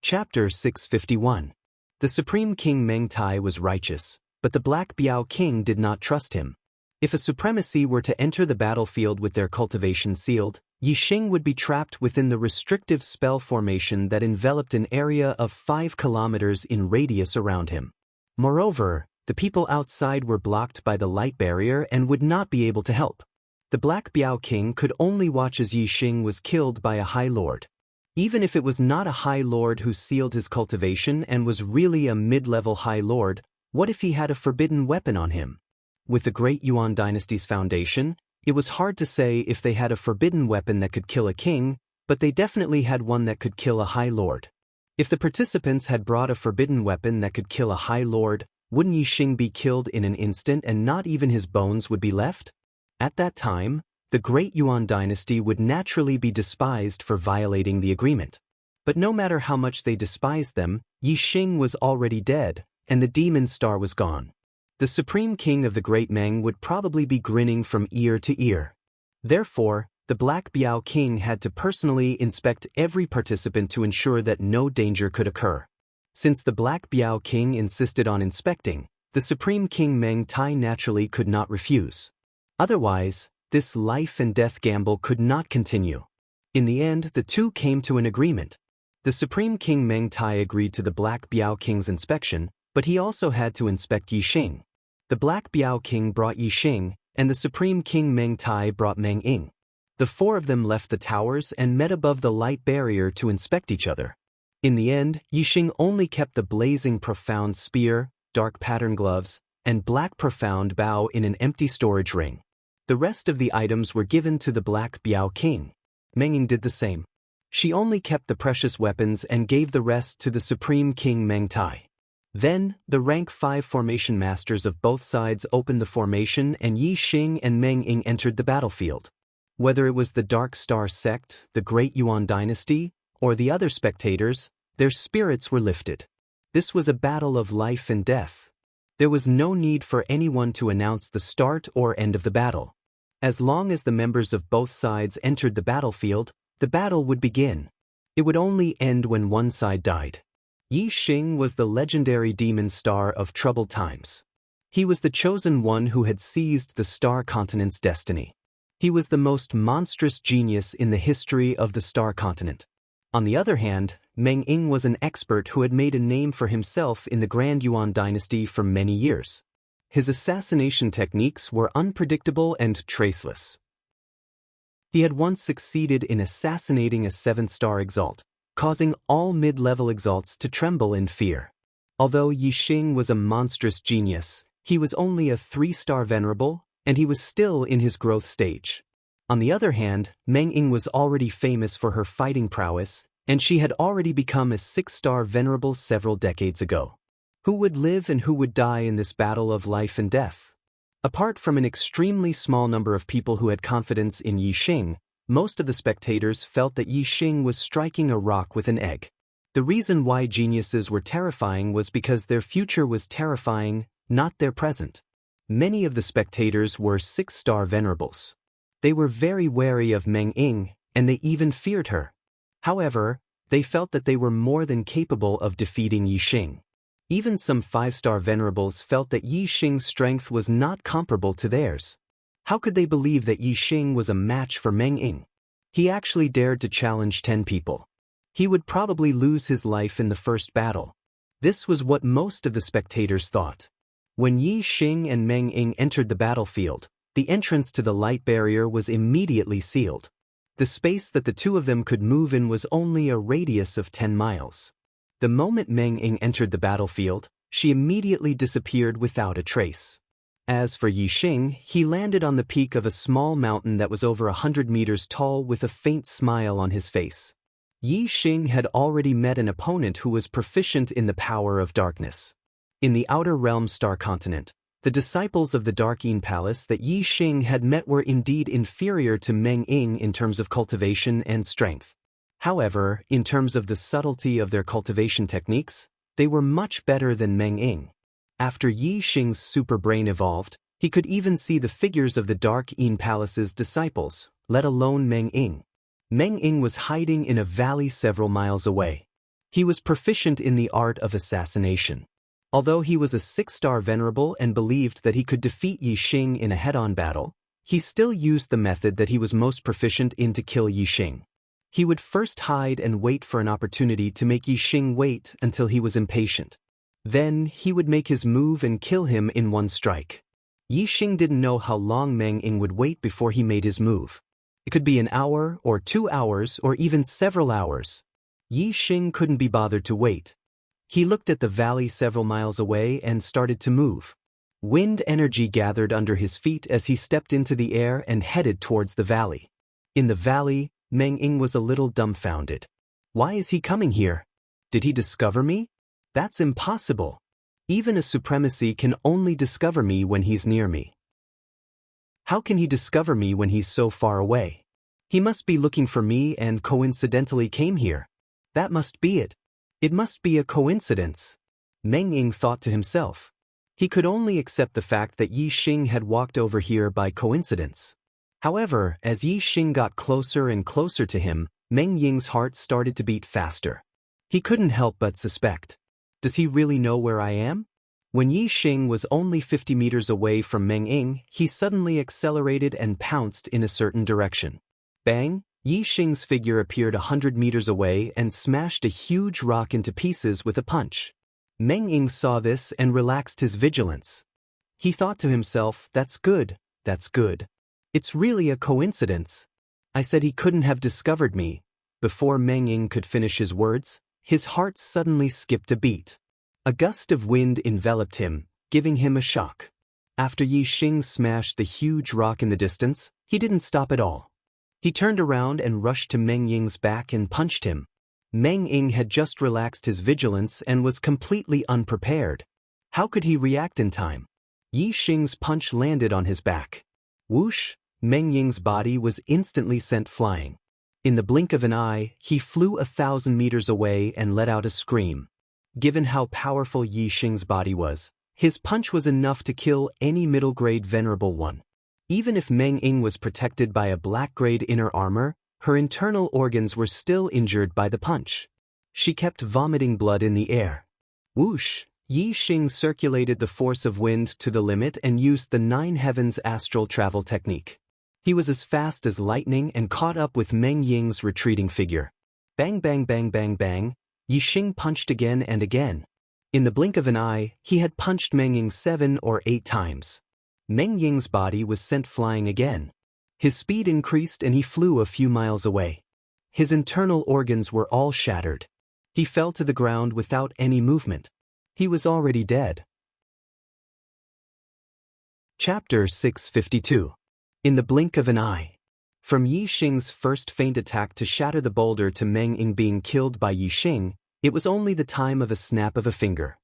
Chapter 651. The Supreme King Meng Tai was righteous, but the Black Biao King did not trust him. If a supremacy were to enter the battlefield with their cultivation sealed, Yixing would be trapped within the restrictive spell formation that enveloped an area of 5 kilometers in radius around him. Moreover, the people outside were blocked by the light barrier and would not be able to help. The Black Biao King could only watch as Yixing was killed by a High Lord. Even if it was not a High Lord who sealed his cultivation and was really a mid-level High Lord, what if he had a forbidden weapon on him? With the Great Yuan Dynasty's foundation, it was hard to say if they had a forbidden weapon that could kill a king, but they definitely had one that could kill a High Lord. If the participants had brought a forbidden weapon that could kill a High Lord, wouldn't Yixing be killed in an instant and not even his bones would be left? At that time, the Great Yuan Dynasty would naturally be despised for violating the agreement. But no matter how much they despised them, Yixing was already dead, and the demon star was gone. The Supreme King of the Great Meng would probably be grinning from ear to ear. Therefore, the Black Biao King had to personally inspect every participant to ensure that no danger could occur. Since the Black Biao King insisted on inspecting, the Supreme King Meng Tai naturally could not refuse. Otherwise, this life and death gamble could not continue. In the end, the two came to an agreement. The Supreme King Meng Tai agreed to the Black Biao King's inspection, but he also had to inspect Yixing. The Black Biao King brought Yixing, and the Supreme King Meng Tai brought Meng Ying. The four of them left the towers and met above the light barrier to inspect each other. In the end, Yixing only kept the blazing profound spear, dark pattern gloves, and black profound bow in an empty storage ring. The rest of the items were given to the Black Biao King. Meng Ying did the same. She only kept the precious weapons and gave the rest to the Supreme King Meng Tai. Then, the rank 5 formation masters of both sides opened the formation and Yixing and Meng Ying entered the battlefield. Whether it was the Dark Star sect, the Great Yuan Dynasty, or the other spectators, their spirits were lifted. This was a battle of life and death. There was no need for anyone to announce the start or end of the battle. As long as the members of both sides entered the battlefield, the battle would begin. It would only end when one side died. Yixing was the legendary demon star of troubled times. He was the chosen one who had seized the star continent's destiny. He was the most monstrous genius in the history of the star continent. On the other hand, Meng Ying was an expert who had made a name for himself in the Grand Yuan Dynasty for many years. His assassination techniques were unpredictable and traceless. He had once succeeded in assassinating a 7-star exalt, causing all mid-level exalts to tremble in fear. Although Yixing was a monstrous genius, he was only a 3-star venerable, and he was still in his growth stage. On the other hand, Meng Ying was already famous for her fighting prowess, and she had already become a 6-star venerable several decades ago. Who would live and who would die in this battle of life and death? Apart from an extremely small number of people who had confidence in Yixing, most of the spectators felt that Yixing was striking a rock with an egg. The reason why geniuses were terrifying was because their future was terrifying, not their present. Many of the spectators were 6-star venerables. They were very wary of Meng Ying, and they even feared her. However, they felt that they were more than capable of defeating Yixing. Even some 5-star venerables felt that Yixing's strength was not comparable to theirs. How could they believe that Yixing was a match for Meng Ying? He actually dared to challenge 10 people. He would probably lose his life in the first battle. This was what most of the spectators thought. When Yixing and Meng Ying entered the battlefield, the entrance to the light barrier was immediately sealed. The space that the two of them could move in was only a radius of 10 miles. The moment Meng Ying entered the battlefield, she immediately disappeared without a trace. As for Yixing, he landed on the peak of a small mountain that was over 100 meters tall with a faint smile on his face. Yixing had already met an opponent who was proficient in the power of darkness. In the Outer Realm Star Continent, the disciples of the Dark Yin Palace that Yixing had met were indeed inferior to Meng Ying in terms of cultivation and strength. However, in terms of the subtlety of their cultivation techniques, they were much better than Meng Ying. After Yixing's super brain evolved, he could even see the figures of the Dark Yin Palace's disciples, let alone Meng Ying. Meng Ying was hiding in a valley several miles away. He was proficient in the art of assassination. Although he was a 6-star venerable and believed that he could defeat Yi Xing in a head-on battle, he still used the method that he was most proficient in to kill Yi Xing. He would first hide and wait for an opportunity to make Yi Xing wait until he was impatient. Then, he would make his move and kill him in one strike. Yi Xing didn't know how long Meng Ying would wait before he made his move. It could be an hour, or 2 hours, or even several hours. Yi Xing couldn't be bothered to wait. He looked at the valley several miles away and started to move. Wind energy gathered under his feet as he stepped into the air and headed towards the valley. In the valley, Meng Ying was a little dumbfounded. Why is he coming here? Did he discover me? That's impossible. Even a supremacy can only discover me when he's near me. How can he discover me when he's so far away? He must be looking for me and coincidentally came here. That must be it. It must be a coincidence. Meng Ying thought to himself. He could only accept the fact that Yi Xing had walked over here by coincidence. However, as Yi Xing got closer and closer to him, Meng Ying's heart started to beat faster. He couldn't help but suspect. Does he really know where I am? When Yi Xing was only 50 meters away from Meng Ying, he suddenly accelerated and pounced in a certain direction. Bang! Yi Xing's figure appeared 100 meters away and smashed a huge rock into pieces with a punch. Meng Ying saw this and relaxed his vigilance. He thought to himself, that's good, that's good. It's really a coincidence. I said he couldn't have discovered me. Before Meng Ying could finish his words, his heart suddenly skipped a beat. A gust of wind enveloped him, giving him a shock. After Yi Xing smashed the huge rock in the distance, he didn't stop at all. He turned around and rushed to Meng Ying's back and punched him. Meng Ying had just relaxed his vigilance and was completely unprepared. How could he react in time? Yi Xing's punch landed on his back. Whoosh! Meng Ying's body was instantly sent flying. In the blink of an eye, he flew 1,000 meters away and let out a scream. Given how powerful Yi Xing's body was, his punch was enough to kill any middle-grade venerable one. Even if Meng Ying was protected by a black-grade inner armor, her internal organs were still injured by the punch. She kept vomiting blood in the air. Whoosh! Yi Xing circulated the force of wind to the limit and used the 9 heavens astral travel technique. He was as fast as lightning and caught up with Meng Ying's retreating figure. Bang bang bang bang bang, Yi Xing punched again and again. In the blink of an eye, he had punched Meng Ying 7 or 8 times. Meng Ying's body was sent flying again. His speed increased and he flew a few miles away. His internal organs were all shattered. He fell to the ground without any movement. He was already dead. Chapter 652. In the blink of an eye. From Yi Xing's first feint attack to shatter the boulder to Meng Ying being killed by Yi Xing, it was only the time of a snap of a finger.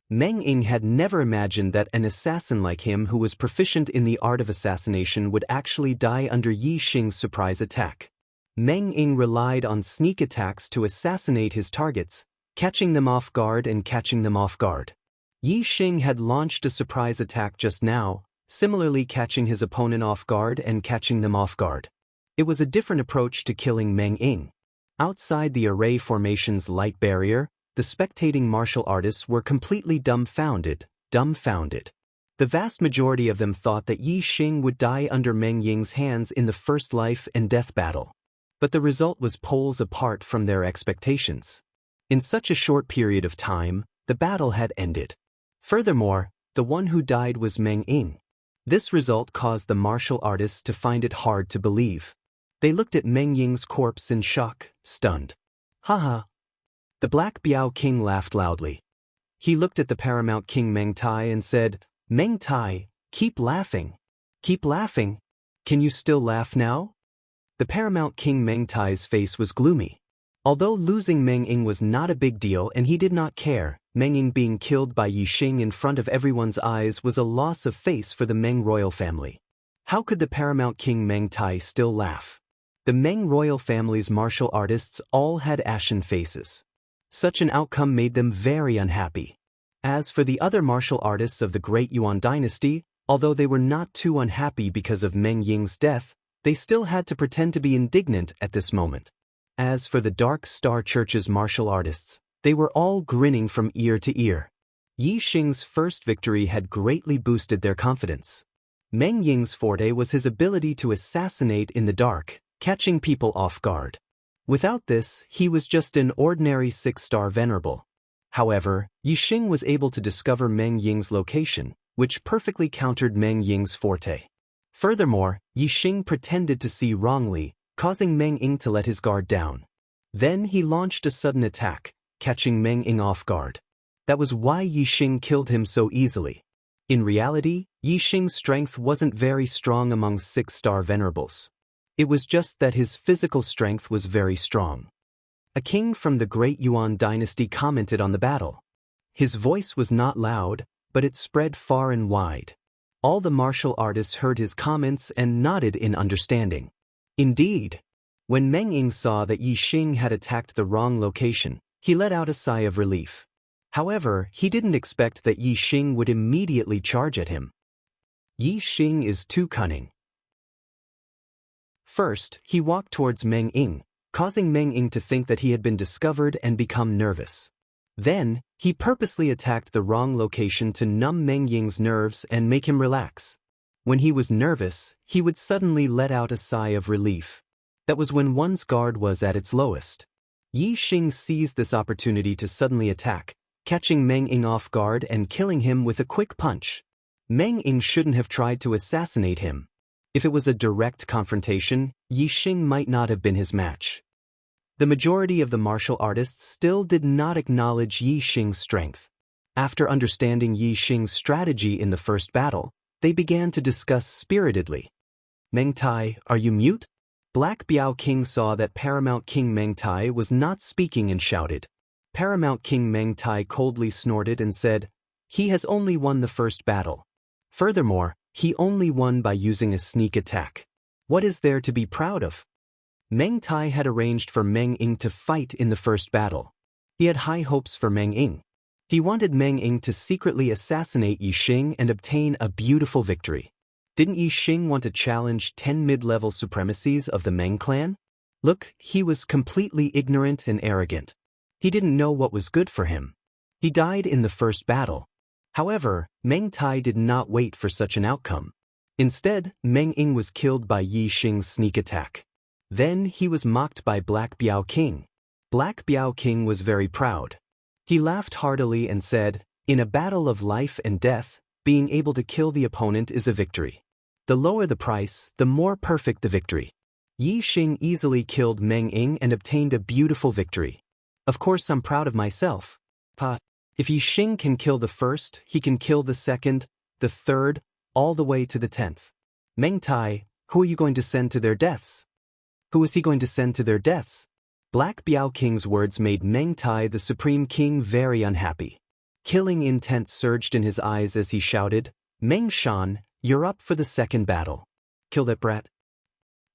Meng Ying had never imagined that an assassin like him who was proficient in the art of assassination would actually die under Yi Xing's surprise attack. Meng Ying relied on sneak attacks to assassinate his targets, catching them off guard and catching them off guard. Yi Xing had launched a surprise attack just now, similarly catching his opponent off guard and catching them off guard. It was a different approach to killing Meng Ying. Outside the array formation's light barrier, the spectating martial artists were completely dumbfounded. The vast majority of them thought that Yi Xing would die under Meng Ying's hands in the first life and death battle. But the result was poles apart from their expectations. In such a short period of time, the battle had ended. Furthermore, the one who died was Meng Ying. This result caused the martial artists to find it hard to believe. They looked at Meng Ying's corpse in shock, stunned. Haha. The Black Biao King laughed loudly. He looked at the Paramount King Meng Tai and said, Meng Tai, keep laughing. Keep laughing. Can you still laugh now? The Paramount King Meng Tai's face was gloomy. Although losing Meng Ying was not a big deal and he did not care, Meng Ying being killed by Yi Xing in front of everyone's eyes was a loss of face for the Meng royal family. How could the Paramount King Meng Tai still laugh? The Meng royal family's martial artists all had ashen faces. Such an outcome made them very unhappy. As for the other martial artists of the Great Yuan dynasty, although they were not too unhappy because of Meng Ying's death, they still had to pretend to be indignant at this moment. As for the Dark Star Church's martial artists, They were all grinning from ear to ear. Yi Xing's first victory had greatly boosted their confidence. Meng Ying's forte was his ability to assassinate in the dark, catching people off guard. Without this, he was just an ordinary 6-star venerable. However, Yi Xing was able to discover Meng Ying's location, which perfectly countered Meng Ying's forte. Furthermore, Yi Xing pretended to see wrongly, causing Meng Ying to let his guard down. Then he launched a sudden attack, catching Meng Ying off guard. That was why Yi Xing killed him so easily. In reality, Yi Xing's strength wasn't very strong among 6-star venerables. It was just that his physical strength was very strong. A king from the Great Yuan dynasty commented on the battle. His voice was not loud, but it spread far and wide. All the martial artists heard his comments and nodded in understanding. Indeed, when Meng Ying saw that Yi Xing had attacked the wrong location, he let out a sigh of relief. However, he didn't expect that Yi Xing would immediately charge at him. Yi Xing is too cunning. First, he walked towards Meng Ying, causing Meng Ying to think that he had been discovered and become nervous. Then, he purposely attacked the wrong location to numb Meng Ying's nerves and make him relax. When he was nervous, he would suddenly let out a sigh of relief. That was when one's guard was at its lowest. Yi Xing seized this opportunity to suddenly attack, catching Meng Ying off guard and killing him with a quick punch. Meng Ying shouldn't have tried to assassinate him. If it was a direct confrontation, Yi Xing might not have been his match. The majority of the martial artists still did not acknowledge Yi Xing's strength. After understanding Yi Xing's strategy in the first battle, they began to discuss spiritedly. Meng Tai, are you mute? Black Biao King saw that Paramount King Meng Tai was not speaking and shouted. Paramount King Meng Tai coldly snorted and said, he has only won the first battle. Furthermore, he only won by using a sneak attack. What is there to be proud of? Meng Tai had arranged for Meng Ying to fight in the first battle. He had high hopes for Meng Ying. He wanted Meng Ying to secretly assassinate Yi Xing and obtain a beautiful victory. Didn't Yi Xing want to challenge 10 mid-level supremacies of the Meng clan? Look, he was completely ignorant and arrogant. He didn't know what was good for him. He died in the first battle. However, Meng Tai did not wait for such an outcome. Instead, Meng Ying was killed by Yi Xing's sneak attack. Then he was mocked by Black Biao King. Black Biao King was very proud. He laughed heartily and said, in a battle of life and death, being able to kill the opponent is a victory. The lower the price, the more perfect the victory. Yi Xing easily killed Meng Ying and obtained a beautiful victory. Of course I'm proud of myself. If Yi Xing can kill the first, he can kill the second, the third, all the way to the 10th. Meng Tai, who are you going to send to their deaths? Who is he going to send to their deaths? Black Biao King's words made Meng Tai the Supreme King very unhappy. Killing intent surged in his eyes as he shouted, Meng Shan, you're up for the second battle. Kill that brat?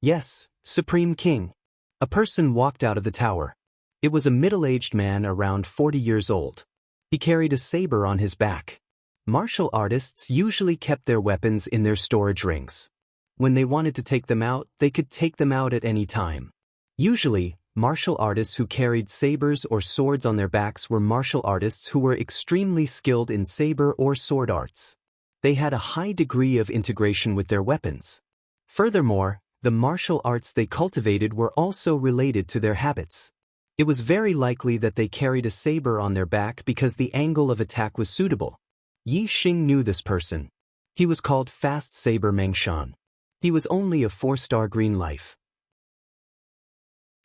Yes, Supreme King. A person walked out of the tower. It was a middle-aged man around 40 years old. He carried a saber on his back. Martial artists usually kept their weapons in their storage rings. When they wanted to take them out, they could take them out at any time. Usually, martial artists who carried sabers or swords on their backs were martial artists who were extremely skilled in saber or sword arts. They had a high degree of integration with their weapons. Furthermore, the martial arts they cultivated were also related to their habits. It was very likely that they carried a saber on their back because the angle of attack was suitable. Yi Xing knew this person. He was called Fast Saber Meng Shan. He was only a 4-star green life.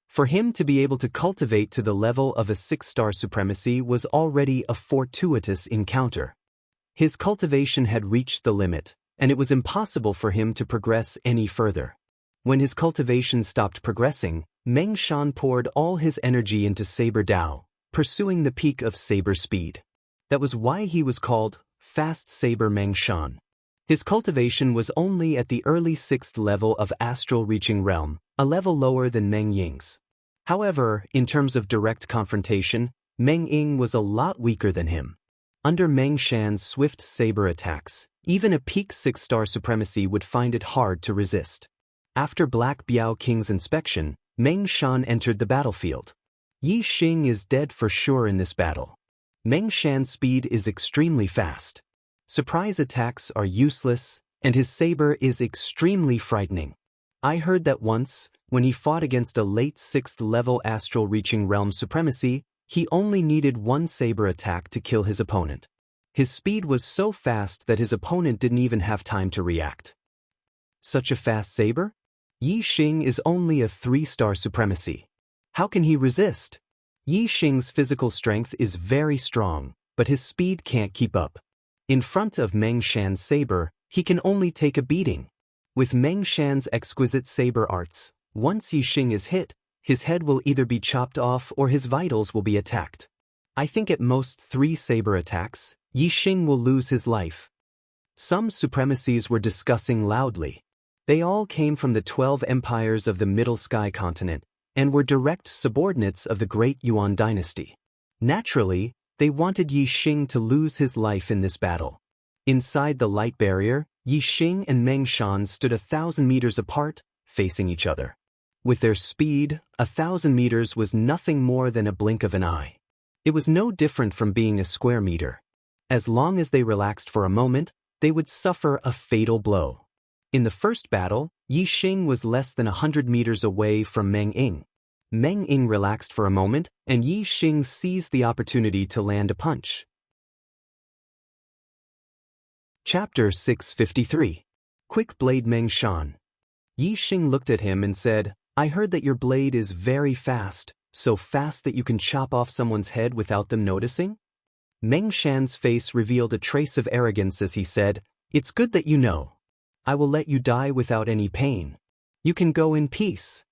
For him to be able to cultivate to the level of a 6-star supremacy was already a fortuitous encounter. His cultivation had reached the limit, and it was impossible for him to progress any further. When his cultivation stopped progressing, Meng Shan poured all his energy into Saber Dao, pursuing the peak of saber speed. That was why he was called Fast Saber Meng Shan. His cultivation was only at the early 6th level of Astral Reaching Realm, a level lower than Meng Ying's. However, in terms of direct confrontation, Meng Ying was a lot weaker than him. Under Meng Shan's swift saber attacks, even a peak 6-star supremacy would find it hard to resist. After Black Biao King's inspection, Meng Shan entered the battlefield. Yi Xing is dead for sure in this battle. Meng Shan's speed is extremely fast. Surprise attacks are useless, and his saber is extremely frightening. I heard that once, when he fought against a late 6th level astral reaching realm supremacy, he only needed one saber attack to kill his opponent. His speed was so fast that his opponent didn't even have time to react. Such a fast saber? Yi Xing is only a 3-star supremacy. How can he resist? Yi Xing's physical strength is very strong, but his speed can't keep up. In front of Meng Shan's saber, he can only take a beating. With Meng Shan's exquisite saber arts, once Yi Xing is hit, his head will either be chopped off or his vitals will be attacked. I think at most 3 saber attacks, Yi Xing will lose his life. Some supremacies were discussing loudly. They all came from the 12 empires of the Middle Sky continent and were direct subordinates of the Great Yuan dynasty. Naturally, they wanted Yi Xing to lose his life in this battle. Inside the light barrier, Yi Xing and Meng Shan stood 1,000 meters apart, facing each other. With their speed, 1,000 meters was nothing more than a blink of an eye. It was no different from being a square meter. As long as they relaxed for a moment, they would suffer a fatal blow. In the first battle, Yi Xing was less than 100 meters away from Meng Ying. Meng Ying relaxed for a moment, and Yi Xing seized the opportunity to land a punch. Chapter 653. Quick Blade Meng Shan. Yi Xing looked at him and said, "I heard that your blade is very fast, so fast that you can chop off someone's head without them noticing?" Meng Shan's face revealed a trace of arrogance as he said, "It's good that you know. I will let you die without any pain. You can go in peace."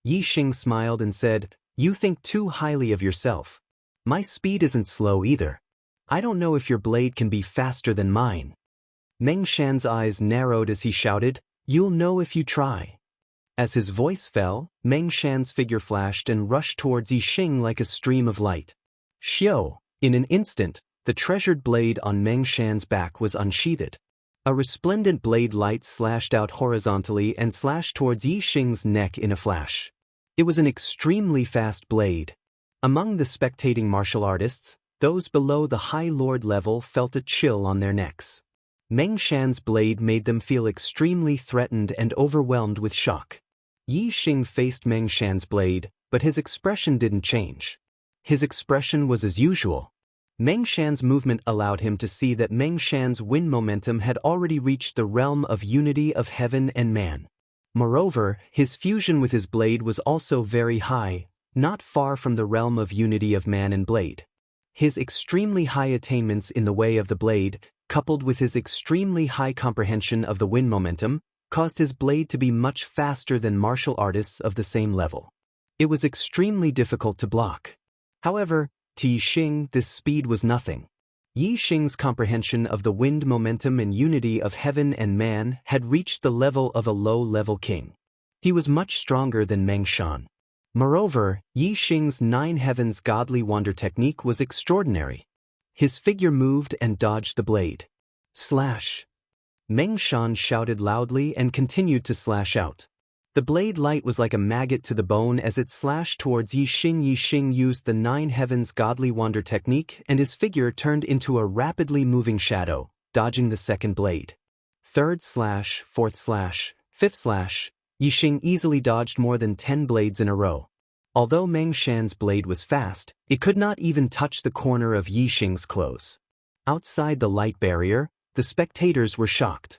Yi Xing smiled and said, "You think too highly of yourself. My speed isn't slow either. I don't know if your blade can be faster than mine." Meng Shan's eyes narrowed as he shouted, "You'll know if you try." As his voice fell, Meng Shan's figure flashed and rushed towards Yi Xing like a stream of light. Xiao! In an instant, the treasured blade on Meng Shan's back was unsheathed. A resplendent blade light slashed out horizontally and slashed towards Yi Xing's neck in a flash. It was an extremely fast blade. Among the spectating martial artists, those below the High Lord level felt a chill on their necks. Meng Shan's blade made them feel extremely threatened and overwhelmed with shock. Yi Xing faced Meng Shan's blade, but his expression didn't change. His expression was as usual. Meng Shan's movement allowed him to see that Meng Shan's wind momentum had already reached the realm of unity of heaven and man. Moreover, his fusion with his blade was also very high, not far from the realm of unity of man and blade. His extremely high attainments in the way of the blade, coupled with his extremely high comprehension of the wind momentum, caused his blade to be much faster than martial artists of the same level. It was extremely difficult to block. However, to Yi Xing, this speed was nothing. Yi Xing's comprehension of the wind momentum and unity of heaven and man had reached the level of a low-level king. He was much stronger than Meng Shan. Moreover, Yi Xing's 9 heavens godly wonder technique was extraordinary. His figure moved and dodged the blade. Slash! Meng Shan shouted loudly and continued to slash out. The blade light was like a maggot to the bone as it slashed towards Yi Xing. Yi Xing used the 9 heavens godly wonder technique and his figure turned into a rapidly moving shadow, dodging the second blade. Third slash, fourth slash, fifth slash, Yi Xing easily dodged more than 10 blades in a row. Although Meng Shan's blade was fast, it could not even touch the corner of Yi Xing's clothes. Outside the light barrier, the spectators were shocked.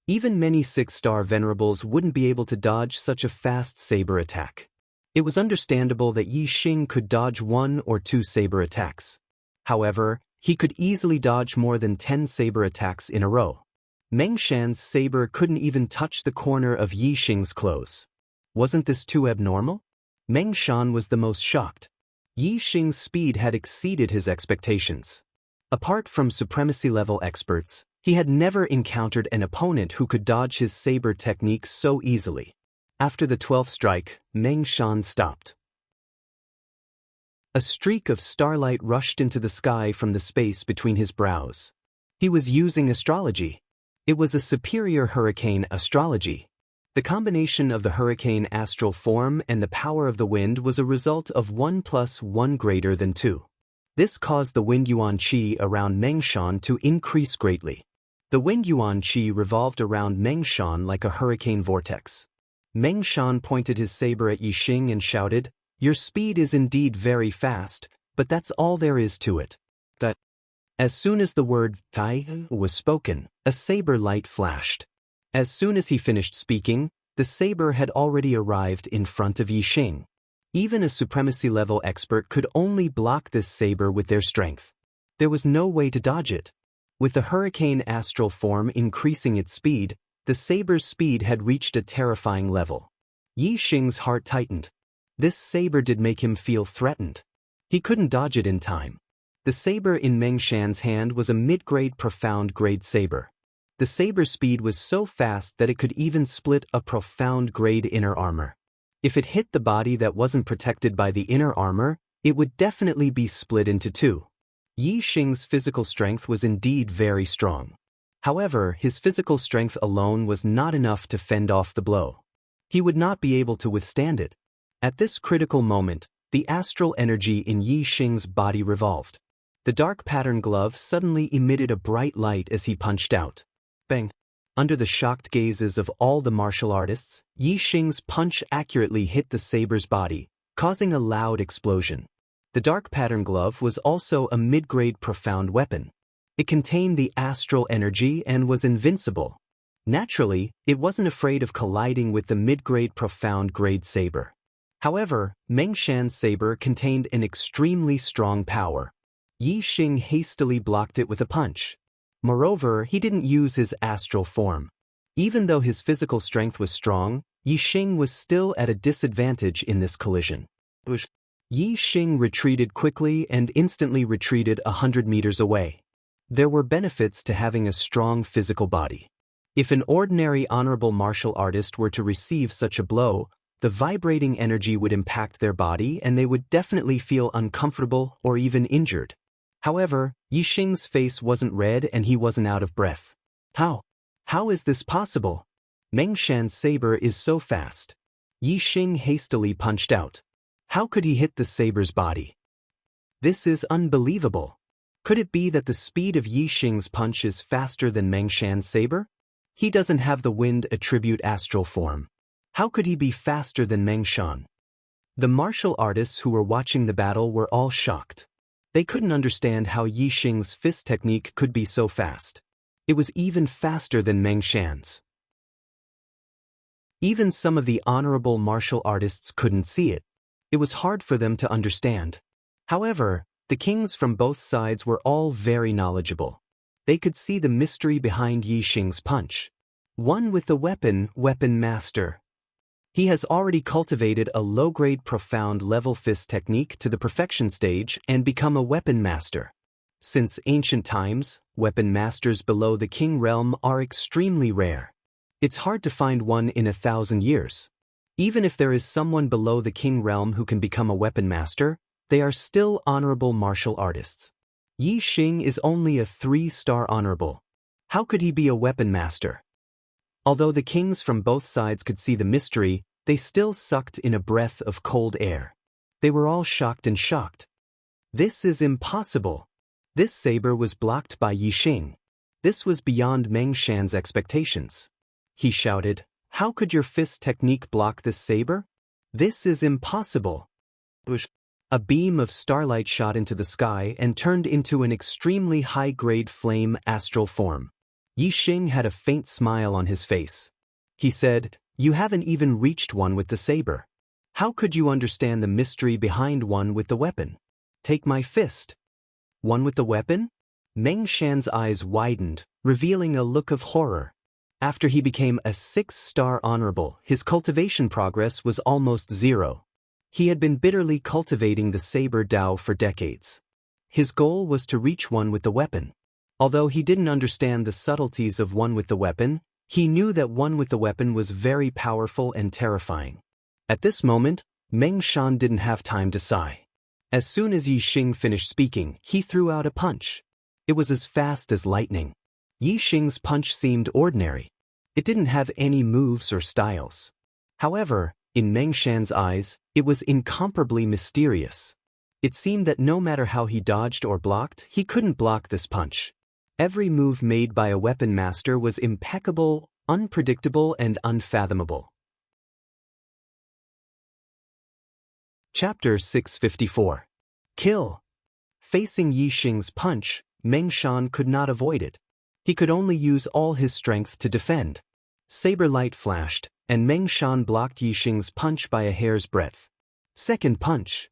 Even many 6-star venerables wouldn't be able to dodge such a fast saber attack. It was understandable that Yi Xing could dodge 1 or 2 saber attacks. However, he could easily dodge more than 10 saber attacks in a row. Meng Shan's saber couldn't even touch the corner of Yi Xing's clothes. Wasn't this too abnormal? Meng Shan was the most shocked. Yi Xing's speed had exceeded his expectations. Apart from supremacy-level experts, he had never encountered an opponent who could dodge his saber technique so easily. After the 12th strike, Meng Shan stopped. A streak of starlight rushed into the sky from the space between his brows. He was using astrology. It was a superior hurricane astrology. The combination of the hurricane astral form and the power of the wind was a result of 1 plus 1 greater than 2. This caused the wind yuan qi around Mengshan to increase greatly. The wind yuan qi revolved around Mengshan like a hurricane vortex. Mengshan pointed his saber at Yixing and shouted, "Your speed is indeed very fast, but that's all there is to it." As soon as the word Tai was spoken, a saber light flashed. As soon as he finished speaking, the saber had already arrived in front of Yixing. Even a supremacy-level expert could only block this saber with their strength. There was no way to dodge it. With the hurricane astral form increasing its speed, the saber's speed had reached a terrifying level. Yixing's heart tightened. This saber did make him feel threatened. He couldn't dodge it in time. The saber in Mengshan's hand was a mid-grade profound-grade saber. The saber's speed was so fast that it could even split a profound-grade inner armor. If it hit the body that wasn't protected by the inner armor, it would definitely be split into two. Yixing's physical strength was indeed very strong. However, his physical strength alone was not enough to fend off the blow. He would not be able to withstand it. At this critical moment, the astral energy in Yixing's body revolved. The dark pattern glove suddenly emitted a bright light as he punched out. Bang! Under the shocked gazes of all the martial artists, Yixing's punch accurately hit the saber's body, causing a loud explosion. The dark pattern glove was also a mid-grade profound weapon. It contained the astral energy and was invincible. Naturally, it wasn't afraid of colliding with the mid-grade profound-grade saber. However, Mengshan's saber contained an extremely strong power. Yixing hastily blocked it with a punch. Moreover, he didn't use his astral form. Even though his physical strength was strong, Yixing was still at a disadvantage in this collision. Yixing retreated quickly and instantly retreated 100 meters away. There were benefits to having a strong physical body. If an ordinary honorable martial artist were to receive such a blow, the vibrating energy would impact their body and they would definitely feel uncomfortable or even injured. However, Yixing's face wasn't red and he wasn't out of breath. How is this possible? Mengshan's saber is so fast. Yixing hastily punched out. How could he hit the saber's body? This is unbelievable. Could it be that the speed of Yixing's punch is faster than Mengshan's saber? He doesn't have the wind attribute astral form. How could he be faster than Mengshan? The martial artists who were watching the battle were all shocked. They couldn't understand how Yixing's fist technique could be so fast. It was even faster than Mengshan's. Even some of the honorable martial artists couldn't see it. It was hard for them to understand. However, the kings from both sides were all very knowledgeable. They could see the mystery behind Yixing's punch. One with the weapon master. He has already cultivated a low-grade profound level fist technique to the perfection stage and become a weapon master. Since ancient times, weapon masters below the king realm are extremely rare. It's hard to find one in 1,000 years. Even if there is someone below the king realm who can become a weapon master, they are still honorable martial artists. Yixing is only a 3-star honorable. How could he be a weapon master? Although the kings from both sides could see the mystery, they still sucked in a breath of cold air. They were all shocked and shocked. This is impossible. This saber was blocked by Yixing. This was beyond Mengshan's expectations. He shouted, "How could your fist technique block this saber? This is impossible." A beam of starlight shot into the sky and turned into an extremely high-grade flame astral form. Yixing had a faint smile on his face. He said, "You haven't even reached one with the saber. How could you understand the mystery behind one with the weapon? Take my fist." One with the weapon? Mengshan's eyes widened, revealing a look of horror. After he became a 6-star honorable, his cultivation progress was almost 0. He had been bitterly cultivating the saber Dao for decades. His goal was to reach one with the weapon. Although he didn't understand the subtleties of one with the weapon, he knew that one with the weapon was very powerful and terrifying. At this moment, Mengshan didn't have time to sigh. As soon as Yixing finished speaking, he threw out a punch. It was as fast as lightning. Yixing's punch seemed ordinary. It didn't have any moves or styles. However, in Meng Shan's eyes, it was incomparably mysterious. It seemed that no matter how he dodged or blocked, he couldn't block this punch. Every move made by a weapon master was impeccable, unpredictable, and unfathomable. Chapter 654. Kill. Facing Yi Xing's punch, Meng Shan could not avoid it. He could only use all his strength to defend. Saber light flashed, and Meng Shan blocked Yi Xing's punch by a hair's breadth. Second punch.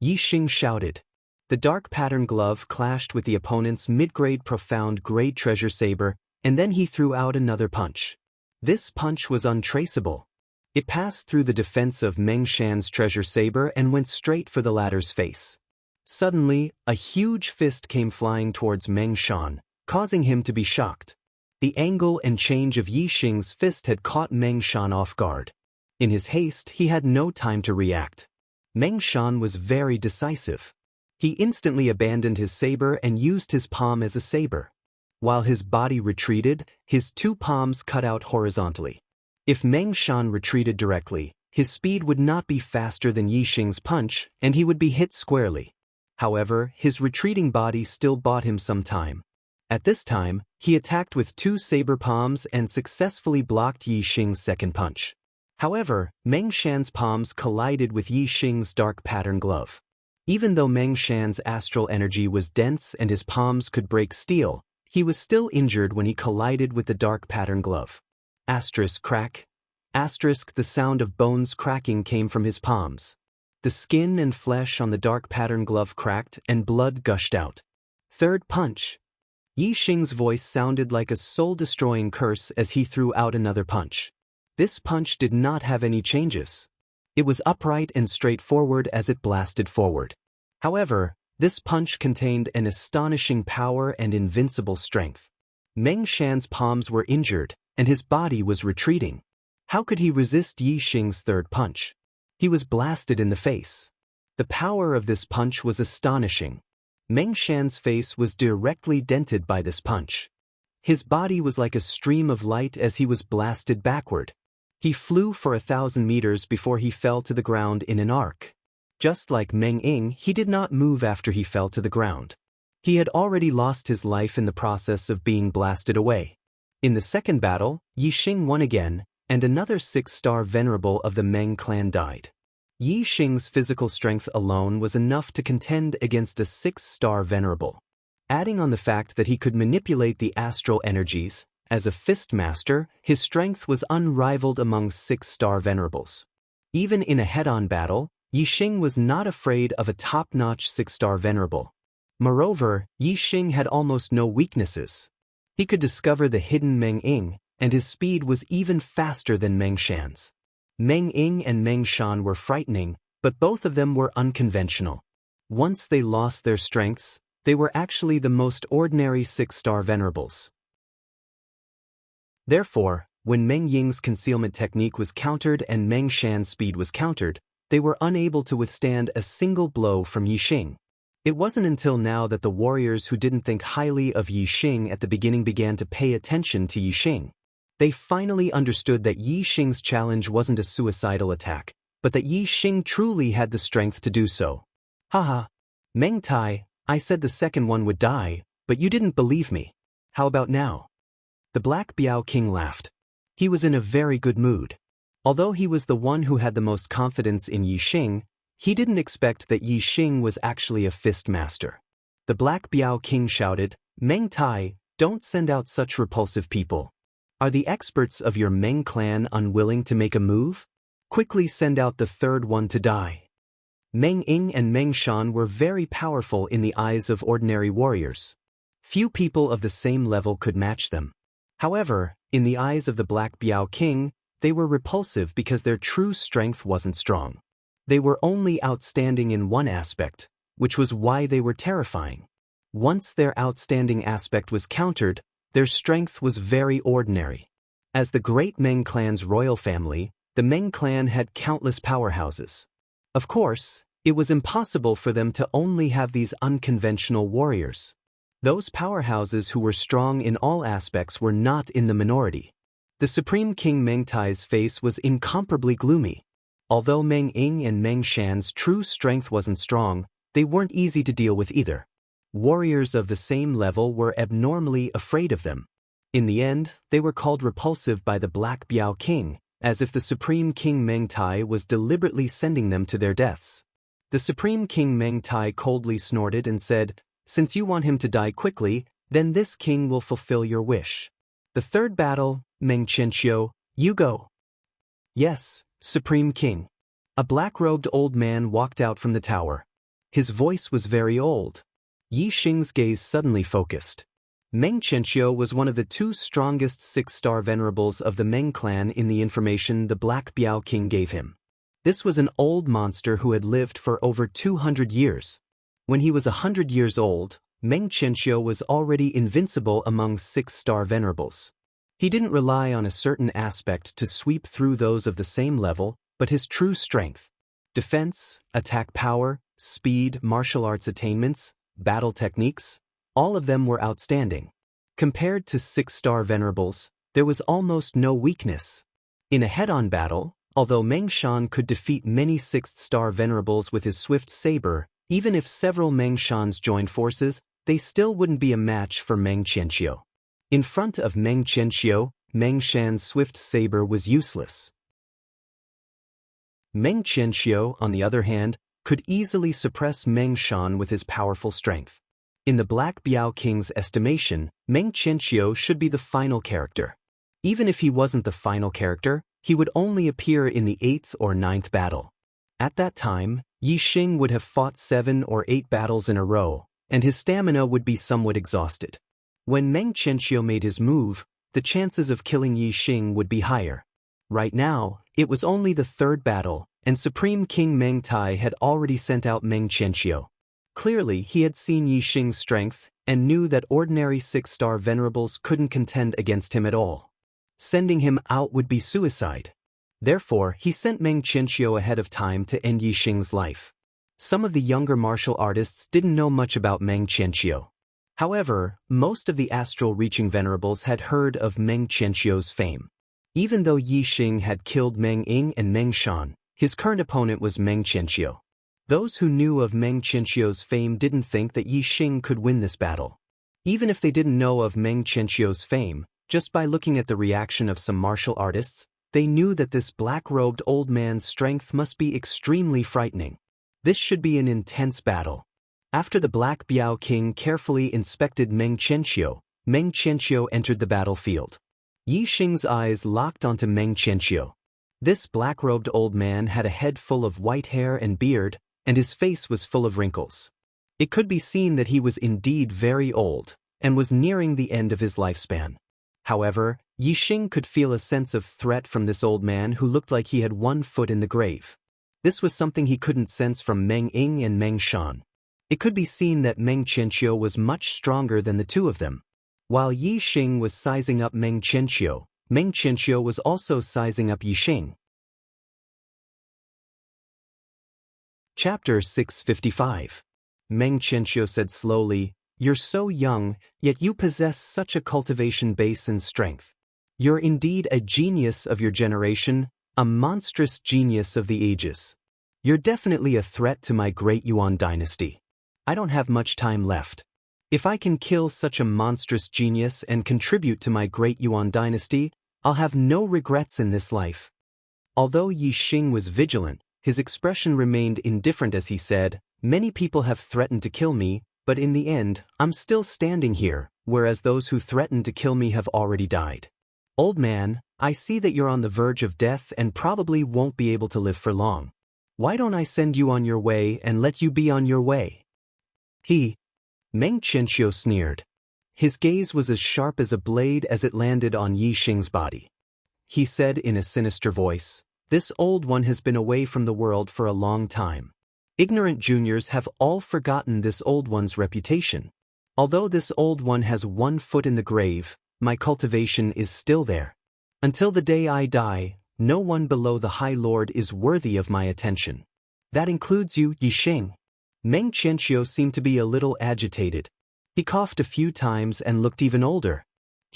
Yi Xing shouted. The dark pattern glove clashed with the opponent's mid-grade profound grade treasure saber, and then he threw out another punch. This punch was untraceable. It passed through the defense of Meng Shan's treasure saber and went straight for the latter's face. Suddenly, a huge fist came flying towards Meng Shan, causing him to be shocked. The angle and change of Yi Xing's fist had caught Meng Shan off guard. In his haste, he had no time to react. Meng Shan was very decisive. He instantly abandoned his saber and used his palm as a saber. While his body retreated, his two palms cut out horizontally. If Meng Shan retreated directly, his speed would not be faster than Yi Xing's punch, and he would be hit squarely. However, his retreating body still bought him some time. At this time, he attacked with two saber palms and successfully blocked Yi Xing's second punch. However, Meng Shan's palms collided with Yi Xing's dark pattern glove. Even though Meng Shan's astral energy was dense and his palms could break steel, he was still injured when he collided with the dark pattern glove. Asterisk crack. Asterisk the sound of bones cracking came from his palms. The skin and flesh on the dark pattern glove cracked and blood gushed out. Third punch. Yi Xing's voice sounded like a soul-destroying curse as he threw out another punch. This punch did not have any changes. It was upright and straightforward as it blasted forward. However, this punch contained an astonishing power and invincible strength. Meng Shan's palms were injured, and his body was retreating. How could he resist Yi Xing's third punch? He was blasted in the face. The power of this punch was astonishing. Meng Shan's face was directly dented by this punch. His body was like a stream of light as he was blasted backward. He flew for 1,000 meters before he fell to the ground in an arc. Just like Meng Ying, he did not move after he fell to the ground. He had already lost his life in the process of being blasted away. In the second battle, Yi Xing won again, and another 6-star venerable of the Meng clan died. Yi Xing's physical strength alone was enough to contend against a 6-star venerable. Adding on the fact that he could manipulate the astral energies, as a fist master, his strength was unrivaled among 6-star venerables. Even in a head-on battle, Yi Xing was not afraid of a top-notch 6-star venerable. Moreover, Yi Xing had almost no weaknesses. He could discover the hidden Meng Ying, and his speed was even faster than Meng Shan's. Meng Ying and Meng Shan were frightening, but both of them were unconventional. Once they lost their strengths, they were actually the most ordinary 6-star venerables. Therefore, when Meng Ying's concealment technique was countered and Meng Shan's speed was countered, they were unable to withstand a single blow from Yi Xing. It wasn't until now that the warriors who didn't think highly of Yi Xing at the beginning began to pay attention to Yi Xing. They finally understood that Yi Xing's challenge wasn't a suicidal attack, but that Yi Xing truly had the strength to do so. Haha. Meng Tai, I said the second one would die, but you didn't believe me. How about now? The Black Biao King laughed. He was in a very good mood. Although he was the one who had the most confidence in Yi Xing, he didn't expect that Yi Xing was actually a fist master. The Black Biao King shouted, Meng Tai, don't send out such repulsive people. Are the experts of your Meng clan unwilling to make a move? Quickly send out the third one to die. Meng Ying and Meng Shan were very powerful in the eyes of ordinary warriors. Few people of the same level could match them. However, in the eyes of the Black Biao King, they were repulsive because their true strength wasn't strong. They were only outstanding in one aspect, which was why they were terrifying. Once their outstanding aspect was countered, their strength was very ordinary. As the great Meng clan's royal family, the Meng clan had countless powerhouses. Of course, it was impossible for them to only have these unconventional warriors. Those powerhouses who were strong in all aspects were not in the minority. The Supreme King Meng Tai's face was incomparably gloomy. Although Meng Ying and Meng Shan's true strength wasn't strong, they weren't easy to deal with either. Warriors of the same level were abnormally afraid of them. In the end, they were called repulsive by the Black Biao King, as if the Supreme King Meng Tai was deliberately sending them to their deaths. The Supreme King Meng Tai coldly snorted and said, "Since you want him to die quickly, then this king will fulfill your wish. The third battle, Meng Qianqiu, you go." "Yes, Supreme King." A black-robed old man walked out from the tower. His voice was very old. Yi Xing's gaze suddenly focused. Meng Qianqiu was one of the two strongest six-star venerables of the Meng clan in the information the Black Biao King gave him. This was an old monster who had lived for over 200 years. When he was 100 years old, Meng Qianqiu was already invincible among six-star venerables. He didn't rely on a certain aspect to sweep through those of the same level, but his true strength. Defense, attack power, speed, martial arts attainments, battle techniques, all of them were outstanding. Compared to six-star venerables, there was almost no weakness. In a head-on battle, although Meng Shan could defeat many sixth-star venerables with his swift saber, even if several Meng Shans joined forces, they still wouldn't be a match for Meng Qianqiu. In front of Meng Qianqiu, Meng Shan's swift saber was useless. Meng Qianqiu, on the other hand, could easily suppress Meng Shan with his powerful strength. In the Black Biao King's estimation, Meng Qianqiu should be the final character. Even if he wasn't the final character, he would only appear in the 8th or 9th battle. At that time, Yi Xing would have fought 7 or 8 battles in a row, and his stamina would be somewhat exhausted. When Meng Qianqiu made his move, the chances of killing Yi Xing would be higher. Right now, it was only the 3rd battle, and Supreme King Meng Tai had already sent out Meng Qianqiu. Clearly, he had seen Yi Xing's strength and knew that ordinary 6-star venerables couldn't contend against him at all. Sending him out would be suicide. Therefore, he sent Meng Qianqiu ahead of time to end Yi Xing's life. Some of the younger martial artists didn't know much about Meng Qianqiu. However, most of the astral-reaching venerables had heard of Meng Qianqiu's fame. Even though Yi Xing had killed Meng Ying and Meng Shan, his current opponent was Meng Qianqiu. Those who knew of Meng Qianqiu's fame didn't think that Yi Xing could win this battle. Even if they didn't know of Meng Qianqiu's fame, just by looking at the reaction of some martial artists, they knew that this black-robed old man's strength must be extremely frightening. This should be an intense battle. After the Black Biao King carefully inspected Meng Qianqiu entered the battlefield. Yi Xing's eyes locked onto Meng Qianqiu. This black-robed old man had a head full of white hair and beard, and his face was full of wrinkles. It could be seen that he was indeed very old, and was nearing the end of his lifespan. However, Yi Xing could feel a sense of threat from this old man who looked like he had one foot in the grave. This was something he couldn't sense from Meng Ying and Meng Shan. It could be seen that Meng Qianqiu was much stronger than the two of them. While Yi Xing was sizing up Meng Qianqiu was also sizing up Yi Xing. Chapter 655. Meng Qianqiu said slowly, "You're so young, yet you possess such a cultivation base and strength. You're indeed a genius of your generation, a monstrous genius of the ages. You're definitely a threat to my great Yuan dynasty. I don't have much time left. If I can kill such a monstrous genius and contribute to my great Yuan dynasty, I'll have no regrets in this life." Although Yi Xing was vigilant, his expression remained indifferent as he said, "Many people have threatened to kill me, but in the end, I'm still standing here, whereas those who threatened to kill me have already died. Old man, I see that you're on the verge of death and probably won't be able to live for long. Why don't I send you on your way and let you be on your way?" Meng Qianqiu sneered. His gaze was as sharp as a blade as it landed on Yi Xing's body. He said in a sinister voice, "This old one has been away from the world for a long time. Ignorant juniors have all forgotten this old one's reputation. Although this old one has one foot in the grave, my cultivation is still there. Until the day I die, no one below the High Lord is worthy of my attention. That includes you, Yi Xing." Meng Qianqiu seemed to be a little agitated. He coughed a few times and looked even older.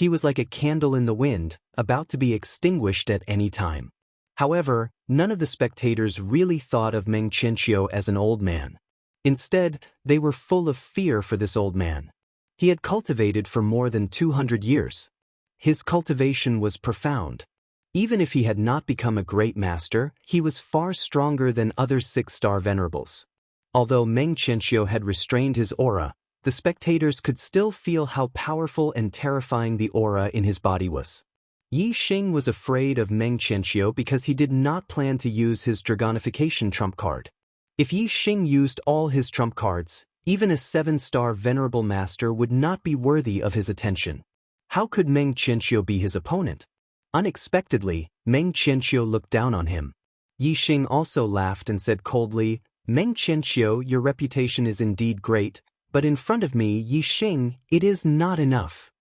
He was like a candle in the wind, about to be extinguished at any time. However, none of the spectators really thought of Meng Qianqiu as an old man. Instead, they were full of fear for this old man. He had cultivated for more than 200 years. His cultivation was profound. Even if he had not become a great master, he was far stronger than other six-star venerables. Although Meng Qianqiu had restrained his aura, the spectators could still feel how powerful and terrifying the aura in his body was. Yi Xing was afraid of Meng Qianqiu because he did not plan to use his Dragonification trump card. If Yi Xing used all his trump cards, even a 7-star venerable master would not be worthy of his attention. How could Meng Qianqiu be his opponent? Unexpectedly, Meng Qianqiu looked down on him. Yi Xing also laughed and said coldly, "Meng Qianqiu, your reputation is indeed great, but in front of me, Yi Xing, it is not enough."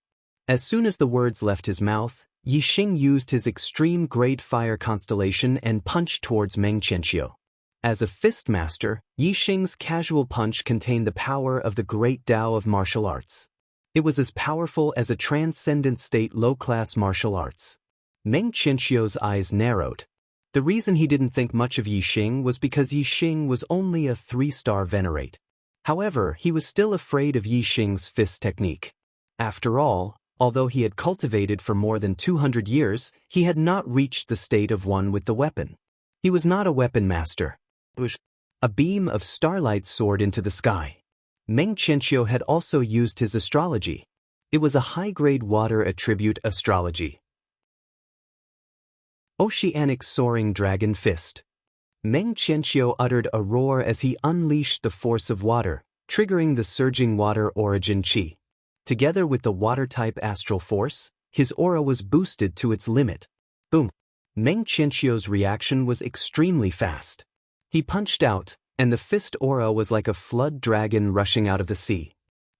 As soon as the words left his mouth, Yi Xing used his extreme grade fire constellation and punched towards Meng Qianqiu. As a fist master, Yi Xing's casual punch contained the power of the great Tao of martial arts. It was as powerful as a transcendent state low-class martial arts. Meng Qianqiu's eyes narrowed. The reason he didn't think much of Yi Xing was because Yi Xing was only a 3-star venerate. However, he was still afraid of Yi Xing's fist technique. After all, although he had cultivated for more than 200 years, he had not reached the state of one with the weapon. He was not a weapon master. A beam of starlight soared into the sky. Meng Qianqiu had also used his astrology. It was a high-grade water attribute astrology. Oceanic Soaring Dragon Fist. Meng Qianqiu uttered a roar as he unleashed the force of water, triggering the surging water origin qi. Together with the water-type astral force, his aura was boosted to its limit. Boom! Meng Qianqiu's reaction was extremely fast. He punched out, and the fist aura was like a flood dragon rushing out of the sea.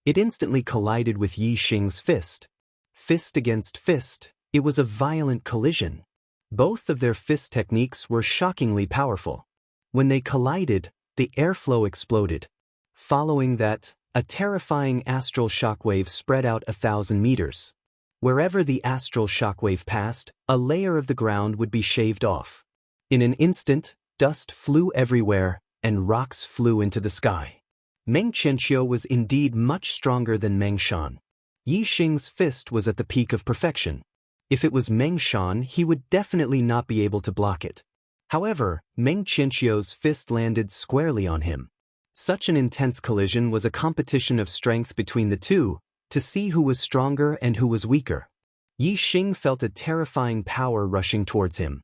It instantly collided with Yi Xing's fist. Fist against fist, it was a violent collision. Both of their fist techniques were shockingly powerful. When they collided, the airflow exploded. Following that, a terrifying astral shockwave spread out 1,000 meters. Wherever the astral shockwave passed, a layer of the ground would be shaved off. In an instant, dust flew everywhere, and rocks flew into the sky. Meng Qianqiu was indeed much stronger than Meng Shan. Yi Xing's fist was at the peak of perfection. If it was Meng Shan, he would definitely not be able to block it. However, Meng Qianqiu's fist landed squarely on him. Such an intense collision was a competition of strength between the two, to see who was stronger and who was weaker. Yi Xing felt a terrifying power rushing towards him.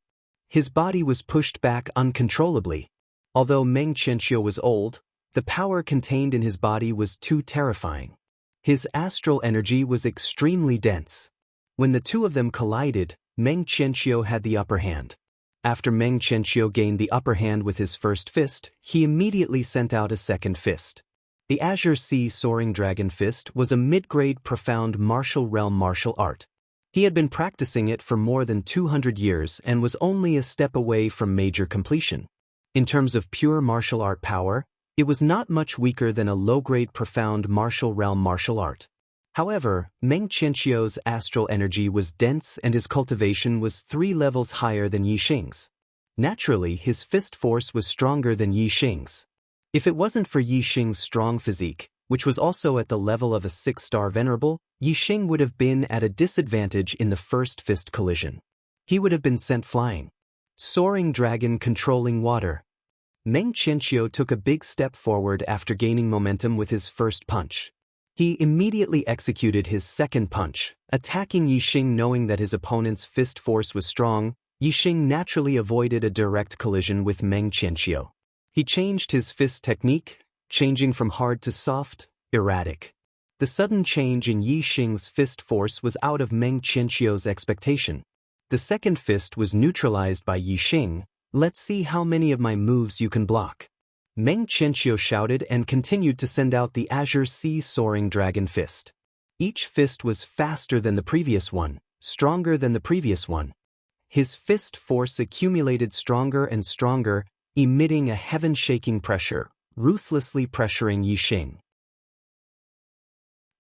His body was pushed back uncontrollably. Although Meng Qianqiu was old, the power contained in his body was too terrifying. His astral energy was extremely dense. When the two of them collided, Meng Qianqiu had the upper hand. After Meng Qianqiu gained the upper hand with his first fist, he immediately sent out a second fist. The Azure Sea Soaring Dragon Fist was a mid-grade profound martial realm martial art. He had been practicing it for more than 200 years and was only a step away from major completion. In terms of pure martial art power, it was not much weaker than a low-grade profound martial realm martial art. However, Meng Qianqiu's astral energy was dense and his cultivation was 3 levels higher than Yi Xing's. Naturally, his fist force was stronger than Yi Xing's. If it wasn't for Yi Xing's strong physique, which was also at the level of a 6-star venerable, Yi Xing would have been at a disadvantage in the first fist collision. He would have been sent flying. Soaring Dragon Controlling Water. Meng Qianqiu took a big step forward after gaining momentum with his first punch. He immediately executed his second punch, attacking Yi Xing knowing that his opponent's fist force was strong. Yi Xing naturally avoided a direct collision with Meng Qianqiu. He changed his fist technique, changing from hard to soft, erratic. The sudden change in Yi Xing's fist force was out of Meng Qianqiu's expectation. The second fist was neutralized by Yi Xing. "Let's see how many of my moves you can block." Meng Qianqiu shouted and continued to send out the Azure Sea Soaring Dragon Fist. Each fist was faster than the previous one, stronger than the previous one. His fist force accumulated stronger and stronger, emitting a heaven-shaking pressure, ruthlessly pressuring Yi Xing.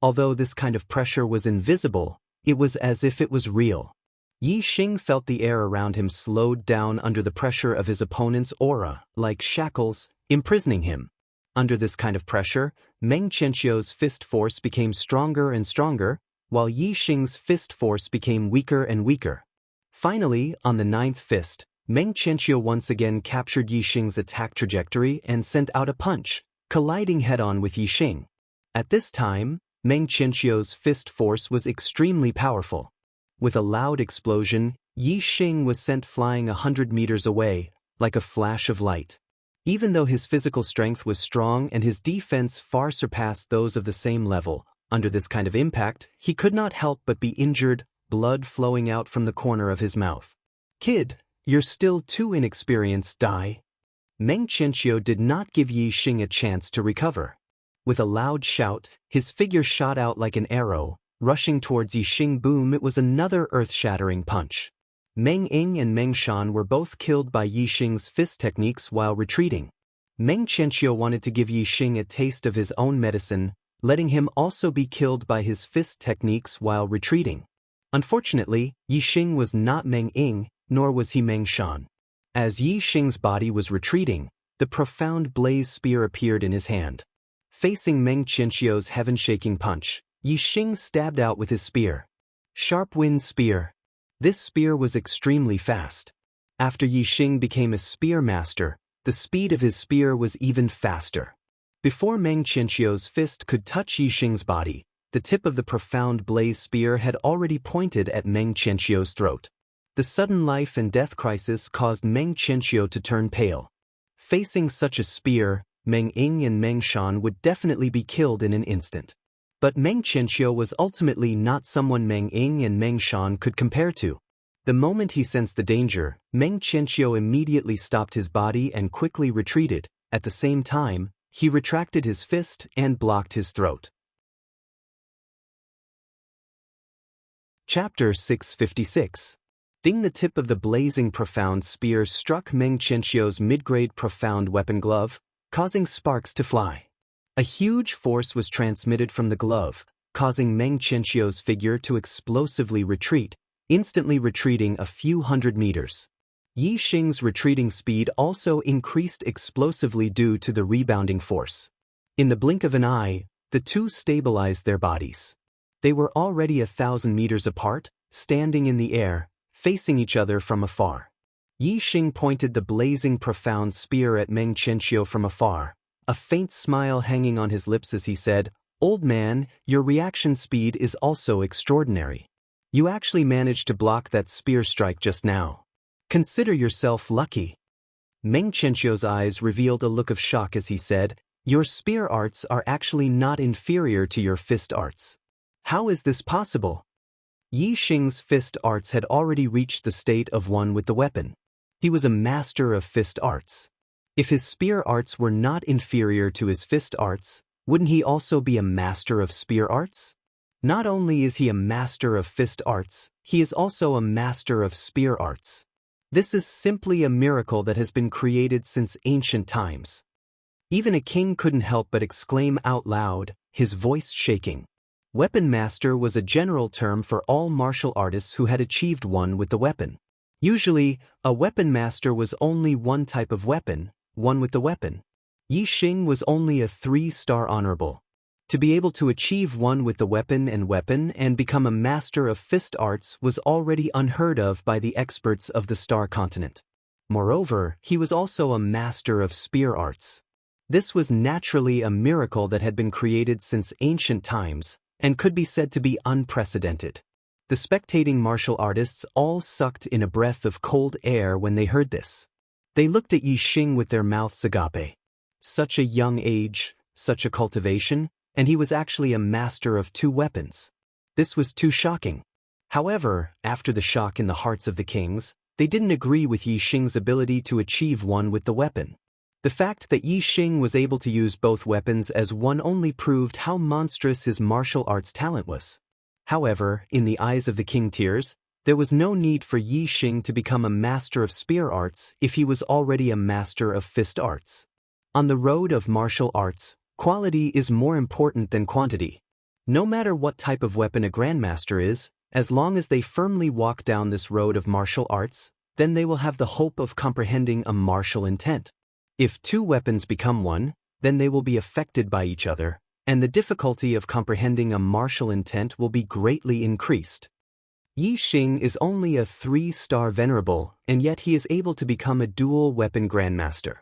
Although this kind of pressure was invisible, It was as if it was real. Yi Xing felt the air around him slowed down under the pressure of his opponent's aura, like shackles, imprisoning him. Under this kind of pressure, Meng Qianqiu's fist force became stronger and stronger, while Yi Xing's fist force became weaker and weaker. Finally, on the ninth fist, Meng Qianqiu once again captured Yi Xing's attack trajectory and sent out a punch, colliding head-on with Yi Xing. At this time, Meng Qianqiu's fist force was extremely powerful. With a loud explosion, Yi Xing was sent flying 100 meters away, like a flash of light. Even though his physical strength was strong and his defense far surpassed those of the same level, under this kind of impact, he could not help but be injured, blood flowing out from the corner of his mouth. "Kid, you're still too inexperienced, die." Meng Qianqiu did not give Yi Xing a chance to recover. With a loud shout, his figure shot out like an arrow, rushing towards Yi Xing. Boom! It was another earth-shattering punch. Meng Ying and Meng Shan were both killed by Yi Xing's fist techniques while retreating. Meng Qianqiu wanted to give Yi Xing a taste of his own medicine, letting him also be killed by his fist techniques while retreating. Unfortunately, Yi Xing was not Meng Ying, nor was he Meng Shan. As Yi Xing's body was retreating, the profound blaze spear appeared in his hand. Facing Meng Qianqiu's heaven-shaking punch, Yi Xing stabbed out with his spear. Sharp Wind Spear. This spear was extremely fast. After Yi Xing became a spear master, the speed of his spear was even faster. Before Meng Qianqiu's fist could touch Yi Xing's body, the tip of the profound blaze spear had already pointed at Meng Qianqiu's throat. The sudden life and death crisis caused Meng Qianqiu to turn pale. Facing such a spear, Meng Ying and Meng Shan would definitely be killed in an instant. But Meng Qianqiu was ultimately not someone Meng Ying and Meng Shan could compare to. The moment he sensed the danger, Meng Qianqiu immediately stopped his body and quickly retreated. At the same time, he retracted his fist and blocked his throat. Chapter 656. Ding! The tip of the blazing profound spear struck Meng Qianqiu's mid-grade profound weapon glove, causing sparks to fly. A huge force was transmitted from the glove, causing Meng Qianqiu's figure to explosively retreat, instantly retreating a few hundred meters. Yi Xing's retreating speed also increased explosively due to the rebounding force. In the blink of an eye, the two stabilized their bodies. They were already 1,000 meters apart, standing in the air, facing each other from afar. Yi Xing pointed the blazing profound spear at Meng Qianqiu from afar, a faint smile hanging on his lips as he said, "Old man, your reaction speed is also extraordinary. You actually managed to block that spear strike just now. Consider yourself lucky." Meng Qianqiu's eyes revealed a look of shock as he said, "Your spear arts are actually not inferior to your fist arts. How is this possible?" Yi Xing's fist arts had already reached the state of one with the weapon. He was a master of fist arts. If his spear arts were not inferior to his fist arts, wouldn't he also be a master of spear arts? Not only is he a master of fist arts, he is also a master of spear arts. This is simply a miracle that has been created since ancient times. Even a king couldn't help but exclaim out loud, his voice shaking. Weapon master was a general term for all martial artists who had achieved one with the weapon. Usually, a weapon master was only one type of weapon, one with the weapon. Yi Xing was only a 3-star honorable. To be able to achieve one with the weapon and become a master of fist arts was already unheard of by the experts of the Star Continent. Moreover, he was also a master of spear arts. This was naturally a miracle that had been created since ancient times, and could be said to be unprecedented. The spectating martial artists all sucked in a breath of cold air when they heard this. They looked at Yi Xing with their mouths agape. Such a young age, such a cultivation, and he was actually a master of 2 weapons. This was too shocking. However, after the shock in the hearts of the kings, they didn't agree with Yi Xing's ability to achieve one with the weapon. The fact that Yi Xing was able to use both weapons as one only proved how monstrous his martial arts talent was. However, in the eyes of the king tiers, there was no need for Yi Xing to become a master of spear arts if he was already a master of fist arts. On the road of martial arts, quality is more important than quantity. No matter what type of weapon a grandmaster is, As long as they firmly walk down this road of martial arts, then they will have the hope of comprehending a martial intent. If two weapons become one, then they will be affected by each other, and the difficulty of comprehending a martial intent will be greatly increased. Yi Xing is only a 3-star venerable, and yet he is able to become a dual-weapon grandmaster.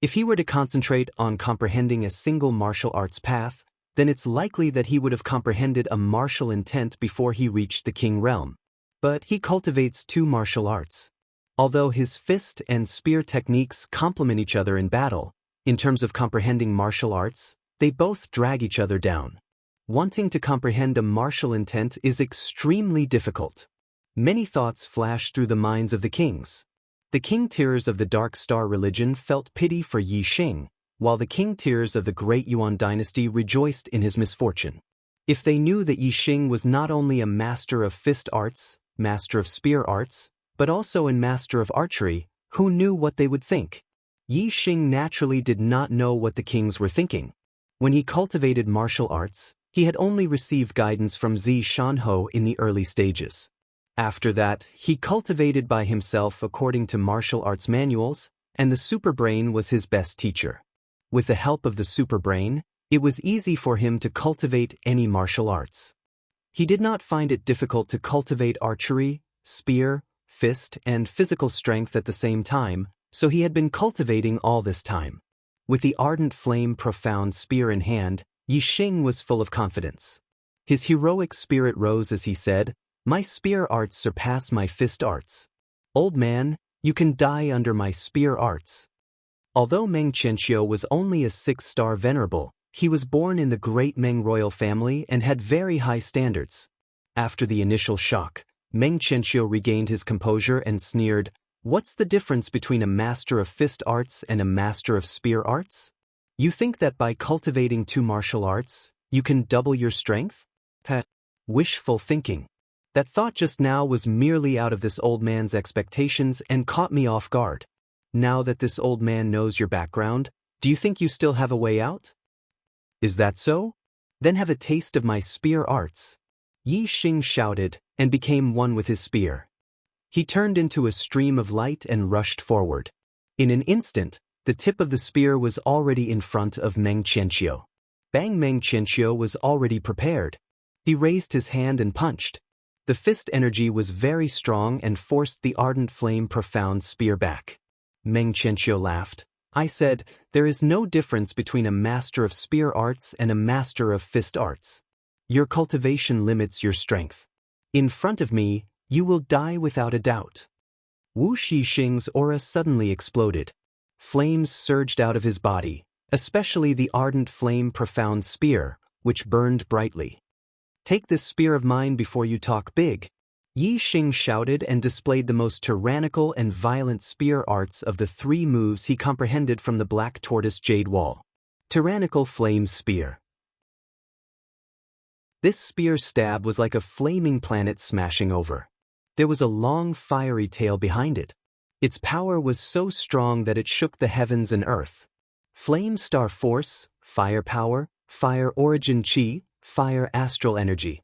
If he were to concentrate on comprehending a single martial arts path, then it's likely that he would have comprehended a martial intent before he reached the king realm. But he cultivates two martial arts. Although his fist and spear techniques complement each other in battle, in terms of comprehending martial arts, they both drag each other down. Wanting to comprehend a martial intent is extremely difficult. Many thoughts flash through the minds of the kings. The king-tiers of the Dark Star religion felt pity for Yi Xing, while the king-tiers of the Great Yuan dynasty rejoiced in his misfortune. If they knew that Yi Xing was not only a master of fist arts, master of spear arts, but also a master of archery, who knew what they would think? Yi Xing naturally did not know what the kings were thinking. When he cultivated martial arts, he had only received guidance from Zi Shanhou in the early stages. After that, he cultivated by himself according to martial arts manuals, and the superbrain was his best teacher. With the help of the superbrain, it was easy for him to cultivate any martial arts. He did not find it difficult to cultivate archery, spear, fist, and physical strength at the same time, so he had been cultivating all this time. With the ardent flame profound spear in hand, Yi Xing was full of confidence. His heroic spirit rose as he said, "My spear arts surpass my fist arts. Old man, you can die under my spear arts." Although Meng Qianqiu was only a 6-star venerable, he was born in the great Meng royal family and had very high standards. After the initial shock, Meng Qianqiu regained his composure and sneered, "What's the difference between a master of fist arts and a master of spear arts? You think that by cultivating two martial arts, you can double your strength? Wishful thinking. That thought just now was merely out of this old man's expectations and caught me off guard. Now that this old man knows your background, do you think you still have a way out? Is that so? Then have a taste of my spear arts." Yi Xing shouted and became one with his spear. He turned into a stream of light and rushed forward. In an instant, the tip of the spear was already in front of Meng Qianqiu. Meng Qianqiu was already prepared. He raised his hand and punched. The fist energy was very strong and forced the ardent flame profound spear back. Meng Qianqiu laughed. "I said, there is no difference between a master of spear arts and a master of fist arts. Your cultivation limits your strength. In front of me, you will die without a doubt." Wu Shixing's aura suddenly exploded. Flames surged out of his body, especially the ardent flame profound spear, which burned brightly. "Take this spear of mine before you talk big." Yi Xing shouted and displayed the most tyrannical and violent spear arts of the 3 moves he comprehended from the Black Tortoise Jade Wall. Tyrannical Flame Spear. This spear stab was like a flaming planet smashing over. There was a long fiery tail behind it. Its power was so strong that it shook the heavens and earth. Flame star force, fire power, fire origin chi, fire astral energy.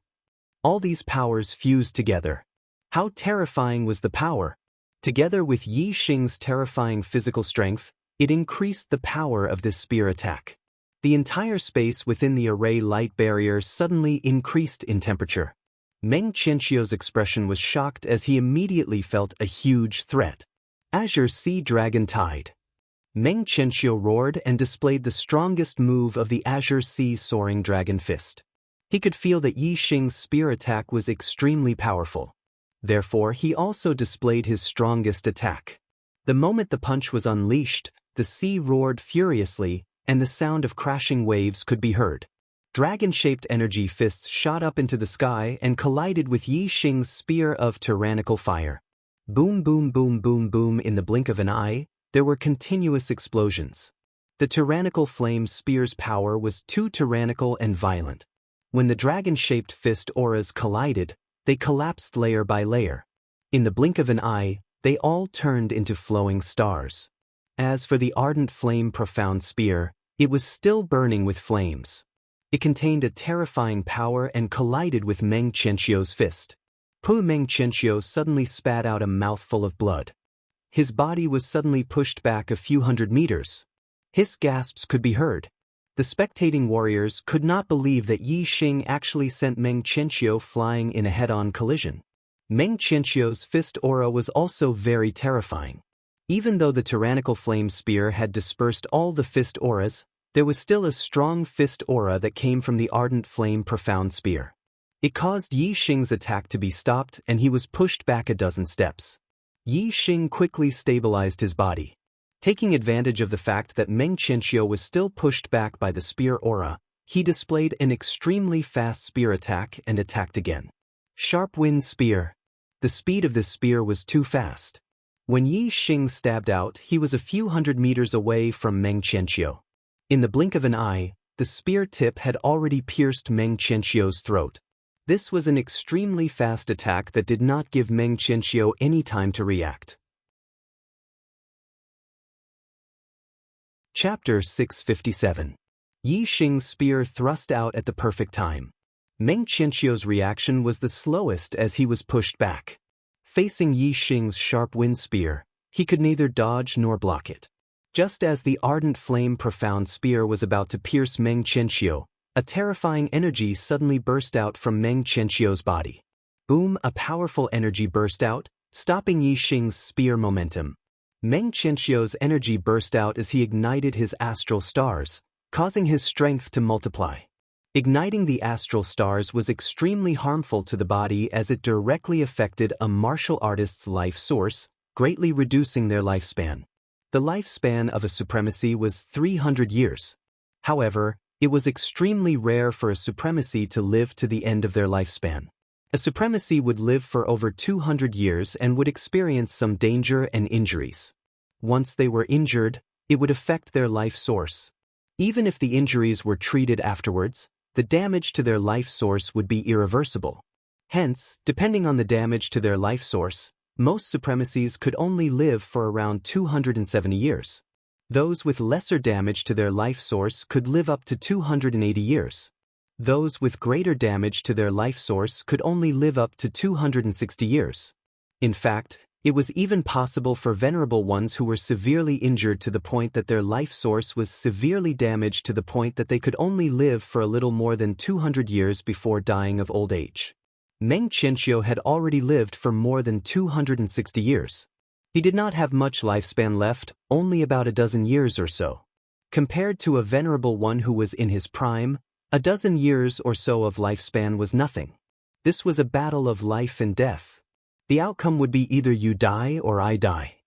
All these powers fused together. How terrifying was the power! Together with Yi Xing's terrifying physical strength, it increased the power of this spear attack. The entire space within the array light barrier suddenly increased in temperature. Meng Qianqiu's expression was shocked as he immediately felt a huge threat. Azure Sea Dragon Tide. Meng Qianqiu roared and displayed the strongest move of the Azure Sea Soaring Dragon Fist. He could feel that Yi Xing's spear attack was extremely powerful. Therefore, he also displayed his strongest attack. The moment the punch was unleashed, the sea roared furiously, and the sound of crashing waves could be heard. Dragon-shaped energy fists shot up into the sky and collided with Yi Xing's spear of tyrannical fire. Boom boom boom boom boom in the blink of an eye, there were continuous explosions. The tyrannical flame spear's power was too tyrannical and violent. When the dragon-shaped fist auras collided, they collapsed layer by layer. In the blink of an eye, they all turned into flowing stars. As for the ardent flame profound spear, it was still burning with flames. It contained a terrifying power and collided with Meng Qianqiu's fist. Meng Qianqiu suddenly spat out a mouthful of blood. His body was suddenly pushed back a few hundred meters. His gasps could be heard. The spectating warriors could not believe that Yi Xing actually sent Meng Qianqiu flying in a head-on collision. Meng Qianqiu's fist aura was also very terrifying. Even though the tyrannical flame spear had dispersed all the fist auras, there was still a strong fist aura that came from the ardent flame profound spear. It caused Yi Xing's attack to be stopped and he was pushed back a dozen steps. Yi Xing quickly stabilized his body. Taking advantage of the fact that Meng Qianqiu was still pushed back by the spear aura, he displayed an extremely fast spear attack and attacked again. Sharp wind spear. The speed of this spear was too fast. When Yi Xing stabbed out, he was a few hundred meters away from Meng Qianqiu. In the blink of an eye, the spear tip had already pierced Meng Qianqiu's throat. This was an extremely fast attack that did not give Meng Qianqiu any time to react. Chapter 657. Yi Xing's spear thrust out at the perfect time. Meng Qianqiu's reaction was the slowest as he was pushed back. Facing Yi Xing's sharp wind spear, he could neither dodge nor block it. Just as the ardent flame profound spear was about to pierce Meng Qianqiu, a terrifying energy suddenly burst out from Meng Qianqiu's body. Boom! A powerful energy burst out, stopping Yi Xing's spear momentum. Meng Qianqiu's energy burst out as he ignited his astral stars, causing his strength to multiply. Igniting the astral stars was extremely harmful to the body as it directly affected a martial artist's life source, greatly reducing their lifespan. The lifespan of a supremacy was 300 years. However, it was extremely rare for a supremacy to live to the end of their lifespan. A supremacy would live for over 200 years and would experience some danger and injuries. Once they were injured, it would affect their life source. Even if the injuries were treated afterwards, the damage to their life source would be irreversible. Hence, depending on the damage to their life source, most supremacies could only live for around 270 years. Those with lesser damage to their life source could live up to 280 years. Those with greater damage to their life source could only live up to 260 years. In fact, it was even possible for venerable ones who were severely injured to the point that their life source was severely damaged to the point that they could only live for a little more than 200 years before dying of old age. Meng Qianqiu had already lived for more than 260 years. He did not have much lifespan left, only about a dozen years or so. Compared to a venerable one who was in his prime, a dozen years or so of lifespan was nothing. This was a battle of life and death. The outcome would be either you die or I die.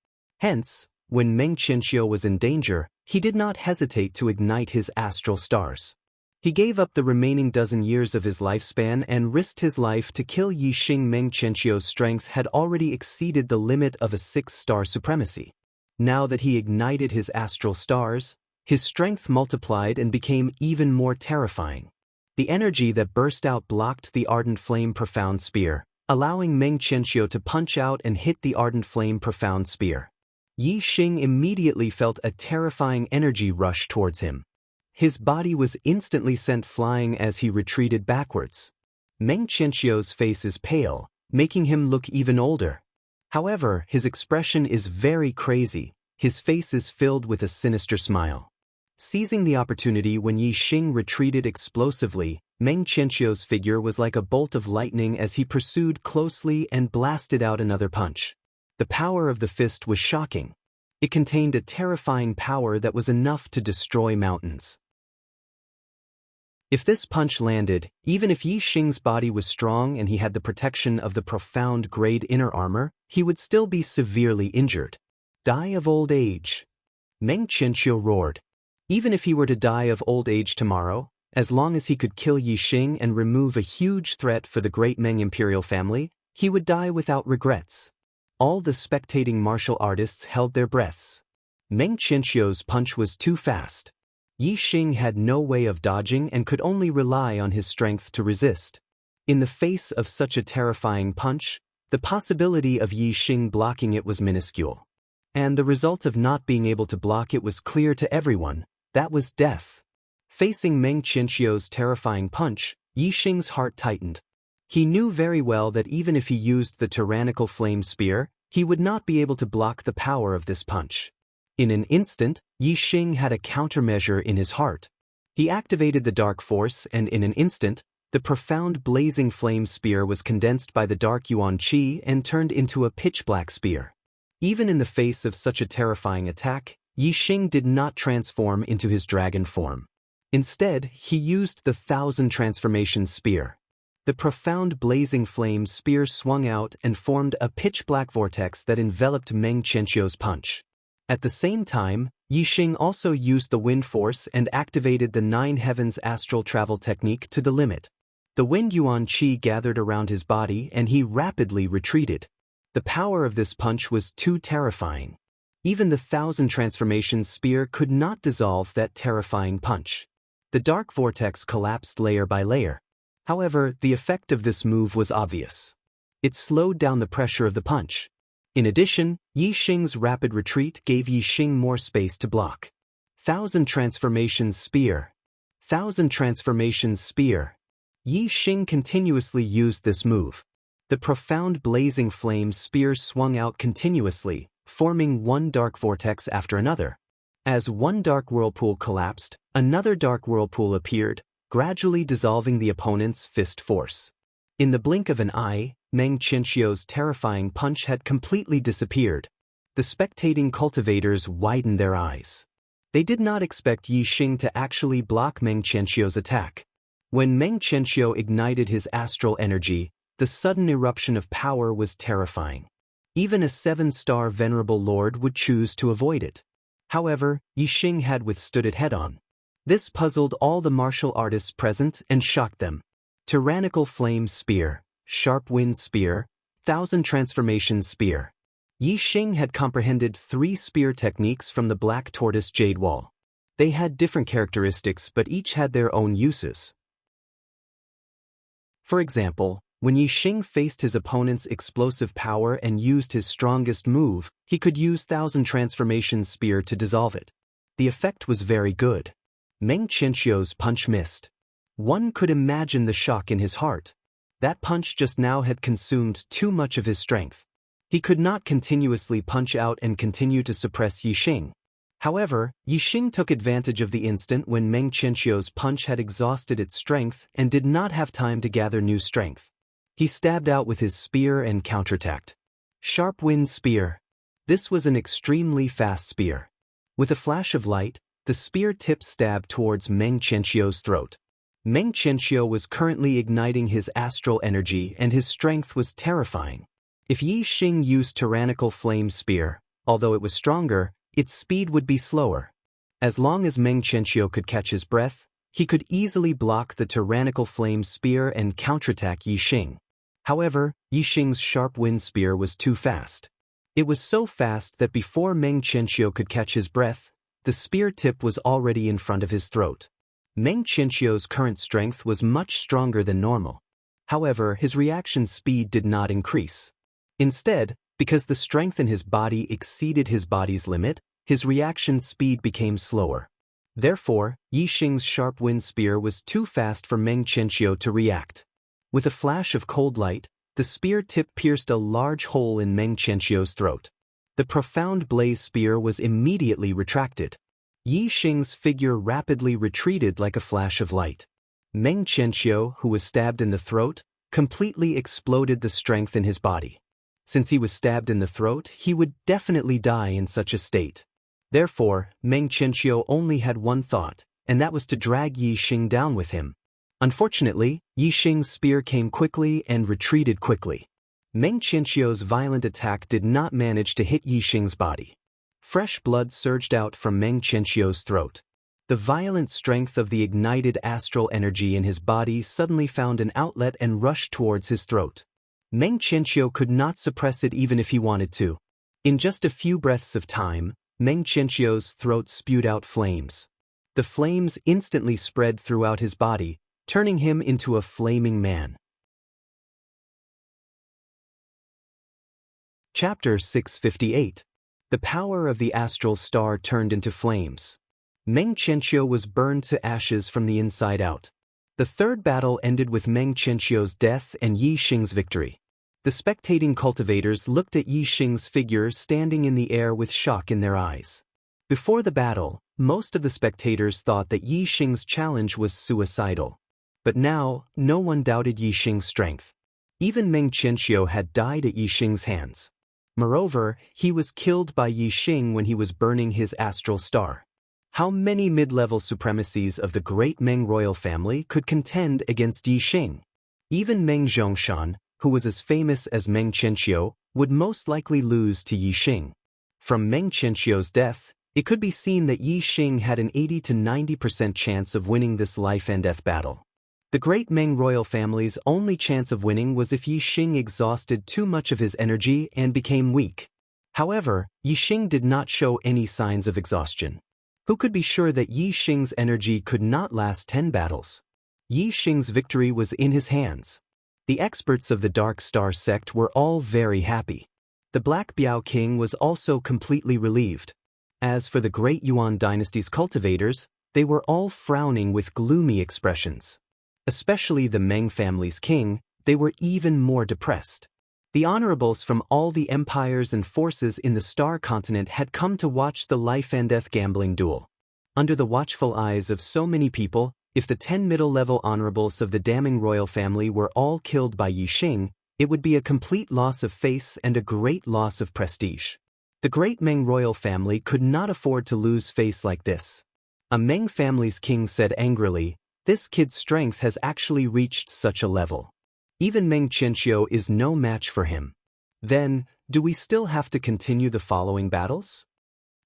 Hence, when Meng Qianqiu was in danger, he did not hesitate to ignite his astral stars. He gave up the remaining dozen years of his lifespan and risked his life to kill Yi Xing. Meng Qianqiu's strength had already exceeded the limit of a 6-star supremacy. Now that he ignited his astral stars, his strength multiplied and became even more terrifying. The energy that burst out blocked the ardent flame profound spear, allowing Meng Qianqiu to punch out and hit the ardent flame profound spear. Yi Xing immediately felt a terrifying energy rush towards him. His body was instantly sent flying as he retreated backwards. Meng Qianqiu's face is pale, making him look even older. However, his expression is very crazy. His face is filled with a sinister smile. Seizing the opportunity when Yi Xing retreated explosively, Meng Qianqiu's figure was like a bolt of lightning as he pursued closely and blasted out another punch. The power of the fist was shocking. It contained a terrifying power that was enough to destroy mountains. If this punch landed, even if Yi Xing's body was strong and he had the protection of the profound grade inner armor, he would still be severely injured. Die of old age. Meng Qianqiu roared. Even if he were to die of old age tomorrow, as long as he could kill Yi Xing and remove a huge threat for the great Meng imperial family, he would die without regrets. All the spectating martial artists held their breaths. Meng Qianqiu's punch was too fast. Yi Xing had no way of dodging and could only rely on his strength to resist. In the face of such a terrifying punch, the possibility of Yi Xing blocking it was minuscule. And the result of not being able to block it was clear to everyone. That was death. Facing Meng Qianqiu's terrifying punch, Yi Xing's heart tightened. He knew very well that even if he used the tyrannical flame spear, he would not be able to block the power of this punch. In an instant, Yi Xing had a countermeasure in his heart. He activated the dark force, and in an instant, the profound blazing flame spear was condensed by the dark yuan qi and turned into a pitch-black spear. Even in the face of such a terrifying attack, Yi Xing did not transform into his dragon form. Instead, he used the 1,000 transformation spear. The profound blazing flame spear swung out and formed a pitch-black vortex that enveloped Meng Qianqiu's punch. At the same time, Yi Xing also used the wind force and activated the 9 heavens astral travel technique to the limit. The wind yuan qi gathered around his body and he rapidly retreated. The power of this punch was too terrifying. Even the 1,000 transformation spear could not dissolve that terrifying punch. The dark vortex collapsed layer by layer. However, the effect of this move was obvious. It slowed down the pressure of the punch. In addition, Yi Xing's rapid retreat gave Yi Xing more space to block. 1,000 transformation spear. 1,000 transformation spear. Yi Xing continuously used this move. The profound blazing flame spear swung out continuously, forming one dark vortex after another. As one dark whirlpool collapsed, another dark whirlpool appeared, gradually dissolving the opponent's fist force. In the blink of an eye, Meng Qianqiu's terrifying punch had completely disappeared. The spectating cultivators widened their eyes. They did not expect Yi Xing to actually block Meng Qianqiu's attack. When Meng Qianqiu ignited his astral energy, the sudden eruption of power was terrifying. Even a 7-star venerable lord would choose to avoid it. However, Yi Xing had withstood it head-on. This puzzled all the martial artists present and shocked them. Tyrannical flame spear, sharp wind spear, 1,000 transformation spear. Yi Xing had comprehended 3 spear techniques from the black tortoise jade wall. They had different characteristics but each had their own uses. For example, when Yi Xing faced his opponent's explosive power and used his strongest move, he could use 1,000 transformation spear to dissolve it. The effect was very good. Meng Qianqiu's punch missed. One could imagine the shock in his heart. That punch just now had consumed too much of his strength. He could not continuously punch out and continue to suppress Yi Xing. However, Yi Xing took advantage of the instant when Meng Qianqiu's punch had exhausted its strength and did not have time to gather new strength. He stabbed out with his spear and counterattacked. Sharp wind spear. This was an extremely fast spear. With a flash of light, the spear tip stabbed towards Meng Qianqiu's throat. Meng Qianqiu was currently igniting his astral energy and his strength was terrifying. If Yi Xing used tyrannical flame spear, although it was stronger, its speed would be slower. As long as Meng Qianqiu could catch his breath, he could easily block the tyrannical flame spear and counterattack Yi Xing. However, Yi Xing's sharp wind spear was too fast. It was so fast that before Meng Qianqiu could catch his breath, the spear tip was already in front of his throat. Meng Qianqiu's current strength was much stronger than normal. However, his reaction speed did not increase. Instead, because the strength in his body exceeded his body's limit, his reaction speed became slower. Therefore, Yi Xing's sharp wind spear was too fast for Meng Qianqiu to react. With a flash of cold light, the spear tip pierced a large hole in Meng Qianqiu's throat. The profound blaze spear was immediately retracted. Yi Xing's figure rapidly retreated like a flash of light. Meng Qianqiu, who was stabbed in the throat, completely exploded the strength in his body. Since he was stabbed in the throat, he would definitely die in such a state. Therefore, Meng Qianqiu only had one thought, and that was to drag Yi Xing down with him. Unfortunately, Yi Xing's spear came quickly and retreated quickly. Meng Qianqiu's violent attack did not manage to hit Yi Xing's body. Fresh blood surged out from Meng Qianqiu's throat. The violent strength of the ignited astral energy in his body suddenly found an outlet and rushed towards his throat. Meng Qianqiu could not suppress it even if he wanted to. In just a few breaths of time, Meng Qianqiu's throat spewed out flames. The flames instantly spread throughout his body, turning him into a flaming man. Chapter 658. The power of the astral star turned into flames. Meng Qianqiu was burned to ashes from the inside out. The third battle ended with Meng Qianqiu's death and Yi Xing's victory. The spectating cultivators looked at Yi Xing's figure standing in the air with shock in their eyes. Before the battle, most of the spectators thought that Yi Xing's challenge was suicidal. But now, no one doubted Yi Xing's strength. Even Meng Qianqiu had died at Yi Xing's hands. Moreover, he was killed by Yi Xing when he was burning his astral star. How many mid-level supremacies of the great Meng royal family could contend against Yi Xing? Even Meng Zhongshan, who was as famous as Meng Qianqiu, would most likely lose to Yi Xing. From Meng Qianqiu's death, it could be seen that Yi Xing had an 80 to 90% chance of winning this life-and-death battle. The great Meng royal family's only chance of winning was if Yi Xing exhausted too much of his energy and became weak. However, Yi Xing did not show any signs of exhaustion. Who could be sure that Yi Xing's energy could not last 10 battles? Yi Xing's victory was in his hands. The experts of the Dark Star sect were all very happy. The Black Biao King was also completely relieved. As for the great Yuan dynasty's cultivators, they were all frowning with gloomy expressions. Especially the Meng family's king, they were even more depressed. The honorables from all the empires and forces in the Star Continent had come to watch the life-and-death gambling duel. Under the watchful eyes of so many people, if the 10 middle-level honorables of the damning royal family were all killed by Yi Xing, it would be a complete loss of face and a great loss of prestige. The great Meng royal family could not afford to lose face like this. A Meng family's king said angrily, "This kid's strength has actually reached such a level. Even Meng Qianqiu is no match for him. Then, do we still have to continue the following battles?"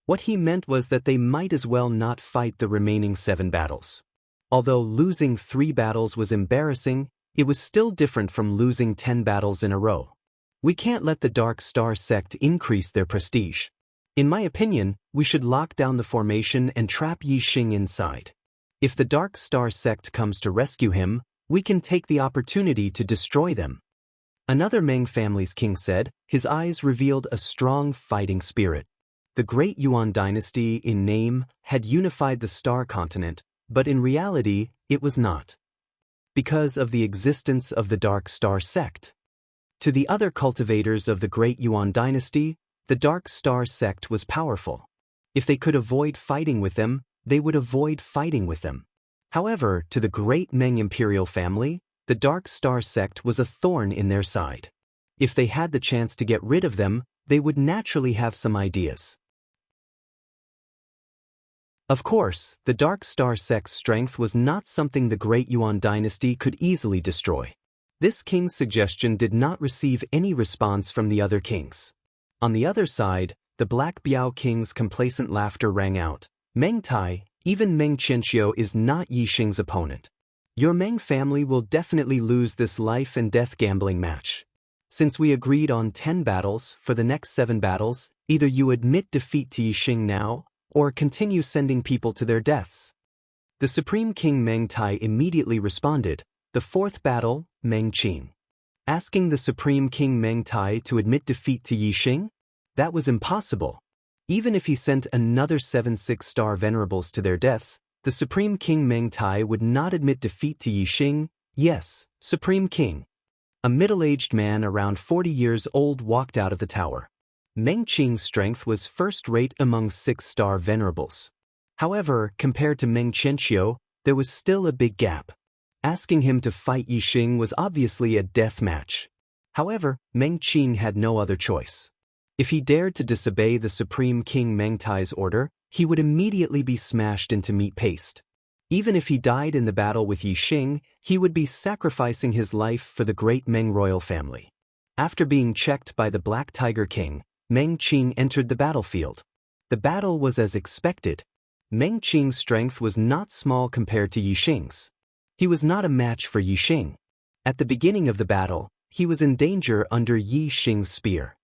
What he meant was that they might as well not fight the remaining 7 battles. Although losing 3 battles was embarrassing, it was still different from losing 10 battles in a row. We can't let the Dark Star sect increase their prestige. In my opinion, we should lock down the formation and trap Yi Xing inside. If the Dark Star sect comes to rescue him, we can take the opportunity to destroy them. Another Meng family's king said, his eyes revealed a strong fighting spirit. The great Yuan dynasty, in name, had unified the Star Continent, but in reality, it was not. Because of the existence of the Dark Star sect. To the other cultivators of the great Yuan dynasty, the Dark Star sect was powerful. If they could avoid fighting with them, they would avoid fighting with them. However, to the great Meng imperial family, the Dark Star sect was a thorn in their side. If they had the chance to get rid of them, they would naturally have some ideas. Of course, the Dark Star sect's strength was not something the great Yuan dynasty could easily destroy. This king's suggestion did not receive any response from the other kings. On the other side, the Black Biao King's complacent laughter rang out. "Meng Tai, even Meng Qianqiu is not Yi Xing's opponent. Your Meng family will definitely lose this life-and-death gambling match. Since we agreed on 10 battles, for the next 7 battles, either you admit defeat to Yi Xing now, or continue sending people to their deaths." The Supreme King Meng Tai immediately responded, "The 4th battle, Meng Qing." Asking the Supreme King Meng Tai to admit defeat to Yi Xing? That was impossible. Even if he sent another 7 6-star venerables to their deaths, the Supreme King Meng Tai would not admit defeat to Yi Xing. "Yes, Supreme King." A middle-aged man around 40 years old walked out of the tower. Meng Qing's strength was first-rate among 6-star venerables. However, compared to Meng Qianqiu, there was still a big gap. Asking him to fight Yi Xing was obviously a death match. However, Meng Qing had no other choice. If he dared to disobey the Supreme King Meng Tai's order, he would immediately be smashed into meat paste. Even if he died in the battle with Yi Xing, he would be sacrificing his life for the great Meng royal family. After being checked by the Black Tiger King, Meng Qing entered the battlefield. The battle was as expected. Meng Qing's strength was not small compared to Yi Xing's. He was not a match for Yi Xing. At the beginning of the battle, he was in danger under Yi Xing's spear.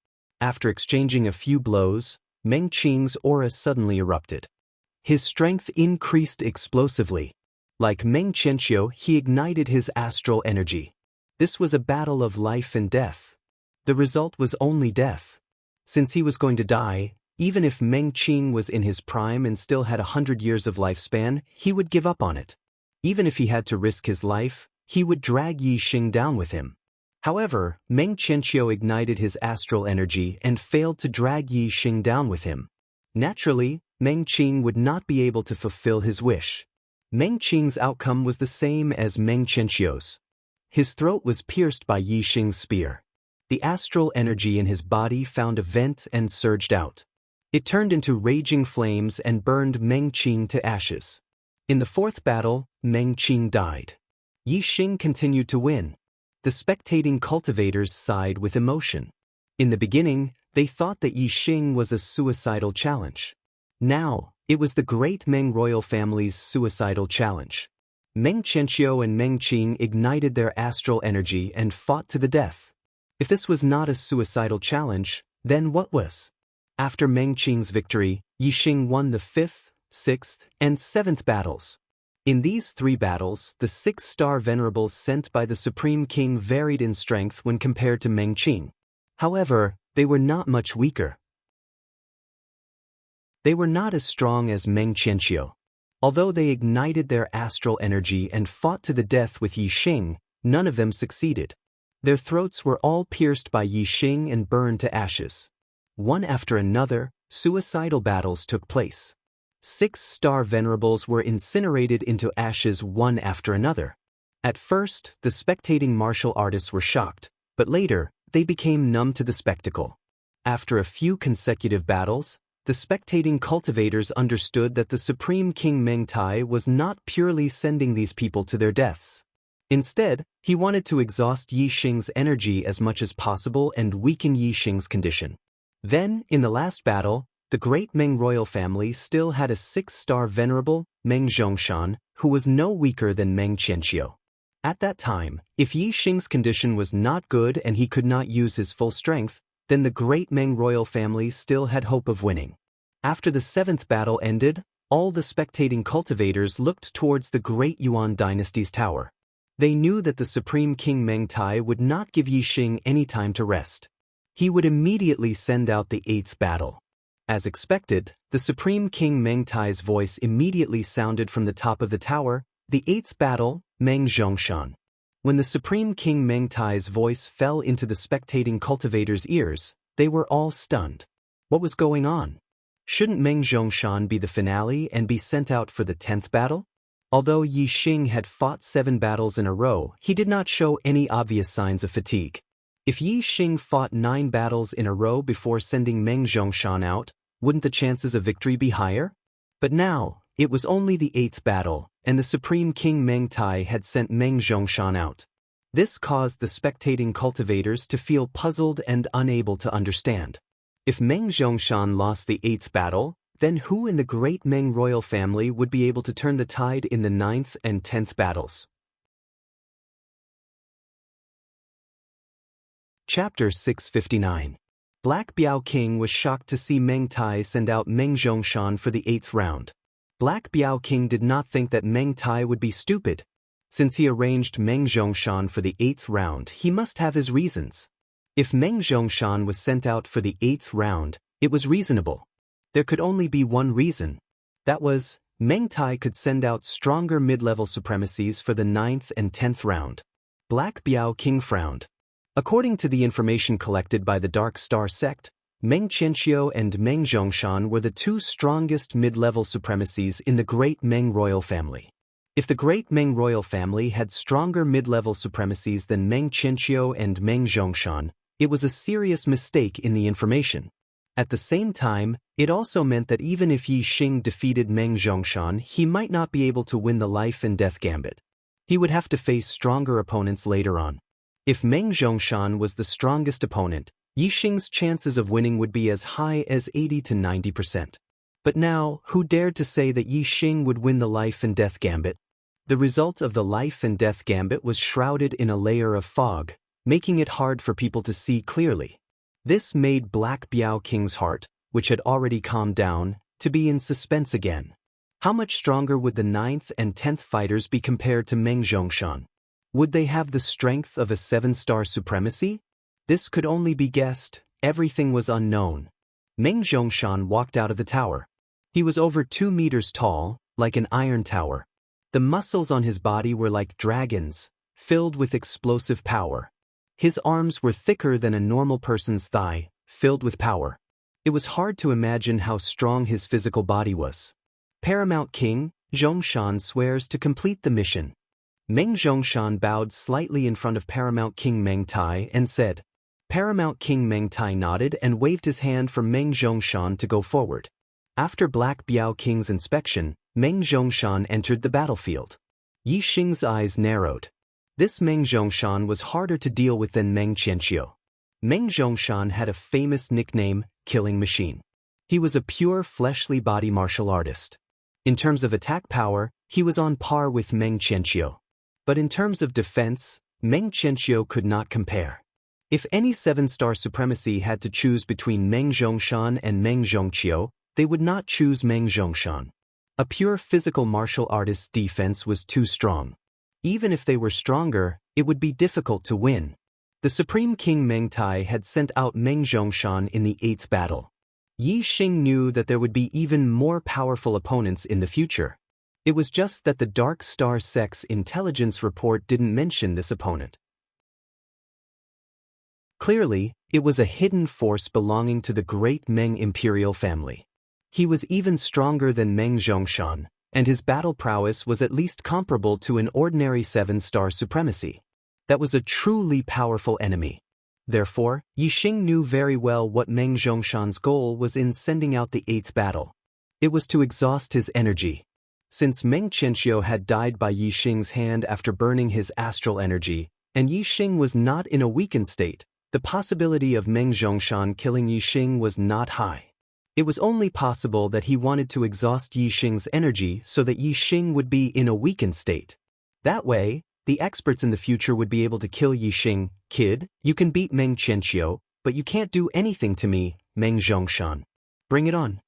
After exchanging a few blows, Meng Qing's aura suddenly erupted. His strength increased explosively. Like Meng Qianqiu, he ignited his astral energy. This was a battle of life and death. The result was only death. Since he was going to die, Even if Meng Qing was in his prime and still had 100 years of lifespan, he would give up on it. Even if he had to risk his life, he would drag Yi Xing down with him. However, Meng Qianqiu ignited his astral energy and failed to drag Yi Xing down with him. Naturally, Meng Qing would not be able to fulfill his wish. Meng Qing's outcome was the same as Meng Qianqiu's. His throat was pierced by Yi Xing's spear. The astral energy in his body found a vent and surged out. It turned into raging flames and burned Meng Qing to ashes. In the fourth battle, Meng Qing died. Yi Xing continued to win. The spectating cultivators sighed with emotion. In the beginning, they thought that Yi Xing was a suicidal challenge. Now, it was the great Meng royal family's suicidal challenge. Meng Qianqiu and Meng Qing ignited their astral energy and fought to the death. If this was not a suicidal challenge, then what was? After Meng Qing's victory, Yi Xing won the 5th, 6th, and 7th battles. In these 3 battles, the 6-star venerables sent by the Supreme King varied in strength when compared to Meng Qing. However, they were not much weaker. They were not as strong as Meng Qianqiu. Although they ignited their astral energy and fought to the death with Yi Xing, none of them succeeded. Their throats were all pierced by Yi Xing and burned to ashes. One after another, suicidal battles took place. 6-star venerables were incinerated into ashes one after another. At first, the spectating martial artists were shocked, but later, they became numb to the spectacle. After a few consecutive battles, the spectating cultivators understood that the Supreme King Meng Tai was not purely sending these people to their deaths. Instead, he wanted to exhaust Yi Xing's energy as much as possible and weaken Yi Xing's condition. Then, in the last battle, the great Meng royal family still had a 6-star venerable, Meng Zhongshan, who was no weaker than Meng Qianqiu. At that time, if Yi Xing's condition was not good and he could not use his full strength, then the great Meng royal family still had hope of winning. After the 7th battle ended, all the spectating cultivators looked towards the great Yuan dynasty's tower. They knew that the Supreme King Meng Tai would not give Yi Xing any time to rest. He would immediately send out the 8th battle. As expected, the Supreme King Meng Tai's voice immediately sounded from the top of the tower, the 8th battle, Meng Zhongshan. When the Supreme King Meng Tai's voice fell into the spectating cultivators' ears, they were all stunned. What was going on? Shouldn't Meng Zhongshan be the finale and be sent out for the 10th battle? Although Yi Xing had fought 7 battles in a row, he did not show any obvious signs of fatigue. If Yi Xing fought 9 battles in a row before sending Meng Zhongshan out, wouldn't the chances of victory be higher? But now, it was only the 8th battle, and the Supreme King Meng Tai had sent Meng Zhongshan out. This caused the spectating cultivators to feel puzzled and unable to understand. If Meng Zhongshan lost the 8th battle, then who in the great Meng royal family would be able to turn the tide in the 9th and 10th battles? Chapter 659. Black Biao King was shocked to see Meng Tai send out Meng Zhongshan for the 8th round. Black Biao King did not think that Meng Tai would be stupid. Since he arranged Meng Zhongshan for the 8th round, he must have his reasons. If Meng Zhongshan was sent out for the 8th round, it was reasonable. There could only be one reason. That was, Meng Tai could send out stronger mid-level supremacies for the 9th and 10th round. Black Biao King frowned. According to the information collected by the Dark Star sect, Meng Qianqiu and Meng Zhongshan were the 2 strongest mid-level supremacies in the great Meng royal family. If the great Meng royal family had stronger mid-level supremacies than Meng Qianqiu and Meng Zhongshan, it was a serious mistake in the information. At the same time, it also meant that even if Yi Xing defeated Meng Zhongshan, he might not be able to win the life and death gambit. He would have to face stronger opponents later on. If Meng Zhongshan was the strongest opponent, Yi Xing's chances of winning would be as high as 80 to 90%. But now, who dared to say that Yi Xing would win the life and death gambit? The result of the life and death gambit was shrouded in a layer of fog, making it hard for people to see clearly. This made Black Biao King's heart, which had already calmed down, to be in suspense again. How much stronger would the 9th and 10th fighters be compared to Meng Zhongshan? Would they have the strength of a 7-star supremacy? This could only be guessed, everything was unknown. Meng Zhongshan walked out of the tower. He was over 2 meters tall, like an iron tower. The muscles on his body were like dragons, filled with explosive power. His arms were thicker than a normal person's thigh, filled with power. It was hard to imagine how strong his physical body was. Paramount King, Zhongshan swears to complete the mission. Meng Zhongshan bowed slightly in front of Paramount King Meng Tai and said. Paramount King Meng Tai nodded and waved his hand for Meng Zhongshan to go forward. After Black Biao King's inspection, Meng Zhongshan entered the battlefield. Yi Xing's eyes narrowed. This Meng Zhongshan was harder to deal with than Meng Qianqiu. Meng Zhongshan had a famous nickname, Killing Machine. He was a pure fleshly body martial artist. In terms of attack power, he was on par with Meng Qianqiu. But in terms of defense, Meng Qianqiu could not compare. If any 7-star supremacy had to choose between Meng Zhongshan and Meng Zhongqiu, they would not choose Meng Zhongshan. A pure physical martial artist's defense was too strong. Even if they were stronger, it would be difficult to win. The Supreme King Meng Tai had sent out Meng Zhongshan in the 8th battle. Yi Xing knew that there would be even more powerful opponents in the future. It was just that the Dark Star Sect's intelligence report didn't mention this opponent. Clearly, it was a hidden force belonging to the great Meng imperial family. He was even stronger than Meng Zhongshan, and his battle prowess was at least comparable to an ordinary 7-star supremacy. That was a truly powerful enemy. Therefore, Yi Xing knew very well what Meng Zhongshan's goal was in sending out the 8th battle. It was to exhaust his energy. Since Meng Qianqiu had died by Yi Xing's hand after burning his astral energy, and Yi Xing was not in a weakened state, the possibility of Meng Zhongshan killing Yi Xing was not high. It was only possible that he wanted to exhaust Yi Xing's energy so that Yi Xing would be in a weakened state. That way, the experts in the future would be able to kill Yi Xing. Kid, you can beat Meng Qianqiu, but you can't do anything to me, Meng Zhongshan. Bring it on.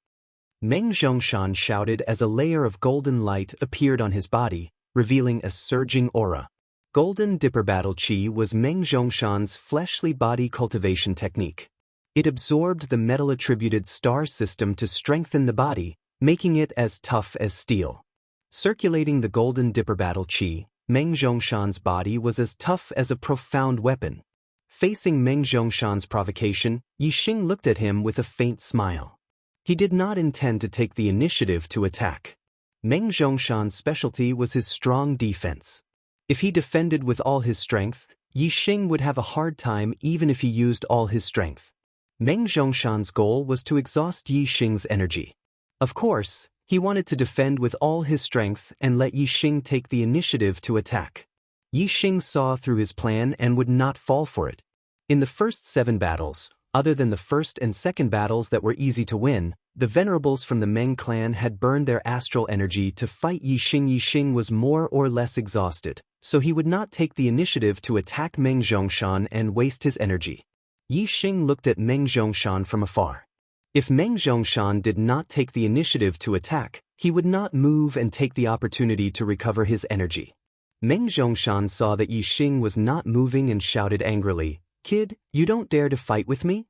Meng Zhongshan shouted as a layer of golden light appeared on his body, revealing a surging aura. Golden Dipper Battle Chi was Meng Zhongshan's fleshly body cultivation technique. It absorbed the metal-attributed star system to strengthen the body, making it as tough as steel. Circulating the Golden Dipper Battle Chi, Meng Zhongshan's body was as tough as a profound weapon. Facing Meng Zhongshan's provocation, Yi Xing looked at him with a faint smile. He did not intend to take the initiative to attack. Meng Zhongshan's specialty was his strong defense. If he defended with all his strength, Yi Xing would have a hard time even if he used all his strength. Meng Zhongshan's goal was to exhaust Yi Xing's energy. Of course, he wanted to defend with all his strength and let Yi Xing take the initiative to attack. Yi Xing saw through his plan and would not fall for it. In the first 7 battles, other than the first and second battles that were easy to win, the venerables from the Meng clan had burned their astral energy to fight Yi Xing. Yi Xing was more or less exhausted, so he would not take the initiative to attack Meng Zhongshan and waste his energy. Yi Xing looked at Meng Zhongshan from afar. If Meng Zhongshan did not take the initiative to attack, he would not move and take the opportunity to recover his energy. Meng Zhongshan saw that Yi Xing was not moving and shouted angrily, "Kid, you don't dare to fight with me?"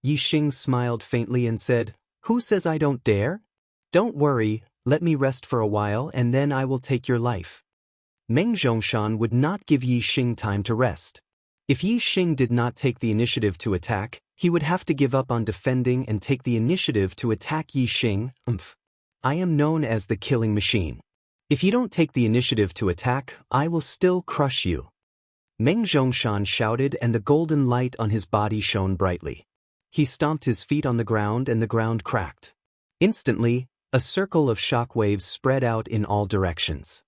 Yi Xing smiled faintly and said, "Who says I don't dare? Don't worry, let me rest for a while and then I will take your life." Meng Zhongshan would not give Yi Xing time to rest. If Yi Xing did not take the initiative to attack, he would have to give up on defending and take the initiative to attack Yi Xing. I am known as the Killing Machine. If you don't take the initiative to attack, I will still crush you. Meng Zhongshan shouted and the golden light on his body shone brightly. He stomped his feet on the ground and the ground cracked. Instantly, a circle of shock waves spread out in all directions.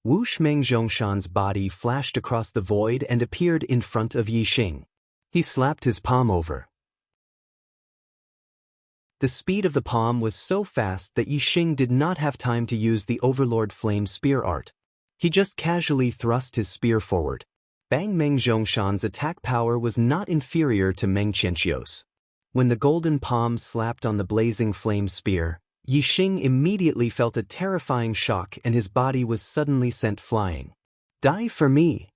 Whoosh! Meng Zhongshan's body flashed across the void and appeared in front of Yi Xing. He slapped his palm over. The speed of the palm was so fast that Yi Xing did not have time to use the Overlord Flame Spear art. He just casually thrust his spear forward. Bang! Meng Zhongshan's attack power was not inferior to Meng Qianqiu's. When the golden palm slapped on the blazing flame spear, Yi Xing immediately felt a terrifying shock and his body was suddenly sent flying. "Die for me!"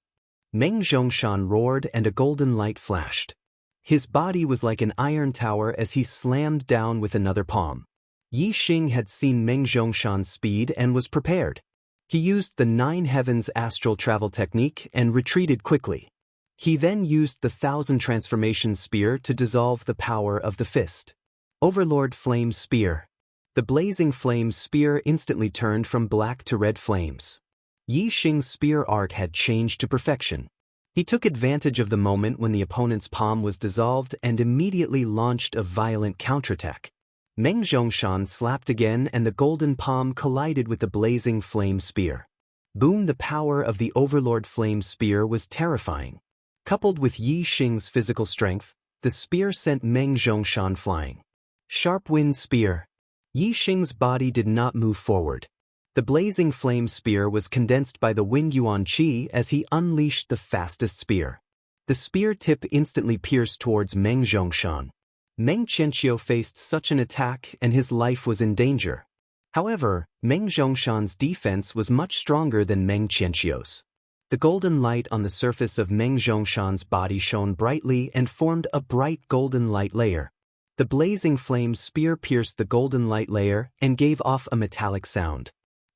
Meng Zhongshan roared and a golden light flashed. His body was like an iron tower as he slammed down with another palm. Yi Xing had seen Meng Zhongshan's speed and was prepared. He used the Nine Heavens astral travel technique and retreated quickly. He then used the Thousand Transformation Spear to dissolve the power of the fist. Overlord Flame Spear. The blazing flame spear instantly turned from black to red flames. Yi Xing's spear art had changed to perfection. He took advantage of the moment when the opponent's palm was dissolved and immediately launched a violent counterattack. Meng Zhongshan slapped again and the golden palm collided with the blazing flame spear. Boom! The power of the Overlord Flame Spear was terrifying. Coupled with Yi Xing's physical strength, the spear sent Meng Zhongshan flying. Sharp Wind Spear. Yi Xing's body did not move forward. The blazing flame spear was condensed by the wind yuan qi as he unleashed the fastest spear. The spear tip instantly pierced towards Meng Zhongshan. Meng Qianqiu faced such an attack and his life was in danger. However, Meng Zhongshan's defense was much stronger than Meng Qianqiu's. The golden light on the surface of Meng Zhongshan's body shone brightly and formed a bright golden light layer. The blazing flame spear pierced the golden light layer and gave off a metallic sound.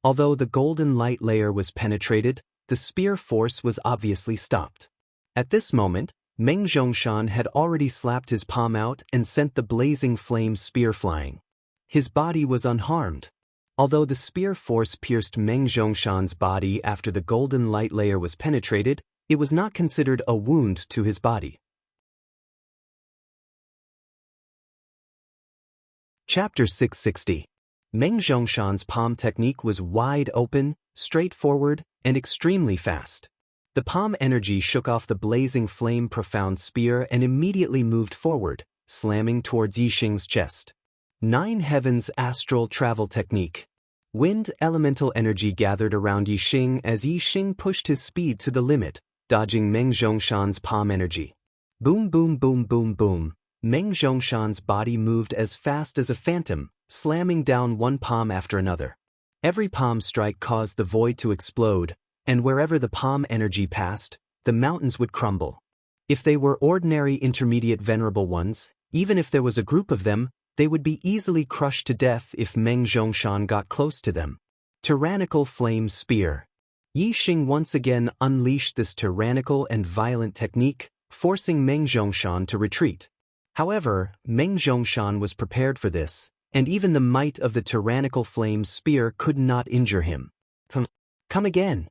Although the golden light layer was penetrated, the spear force was obviously stopped. At this moment, Meng Zhongshan had already slapped his palm out and sent the blazing flame spear flying. His body was unharmed. Although the spear force pierced Meng Zhongshan's body after the golden light layer was penetrated, it was not considered a wound to his body. Chapter 660. Meng Zhongshan's palm technique was wide open, straightforward, and extremely fast. The palm energy shook off the blazing flame profound spear and immediately moved forward, slamming towards Yi Xing's chest. Nine Heavens astral travel technique. Wind elemental energy gathered around Yi Xing as Yi Xing pushed his speed to the limit, dodging Meng Zhongshan's palm energy. Boom boom boom boom boom. Meng Zhongshan's body moved as fast as a phantom, slamming down one palm after another. Every palm strike caused the void to explode, and wherever the palm energy passed, the mountains would crumble. If they were ordinary intermediate venerable ones, even if there was a group of them, they would be easily crushed to death if Meng Zhongshan got close to them. Tyrannical Flame Spear. Yi Xing once again unleashed this tyrannical and violent technique, forcing Meng Zhongshan to retreat. However, Meng Zhongshan was prepared for this, and even the might of the tyrannical flame spear could not injure him. Come again.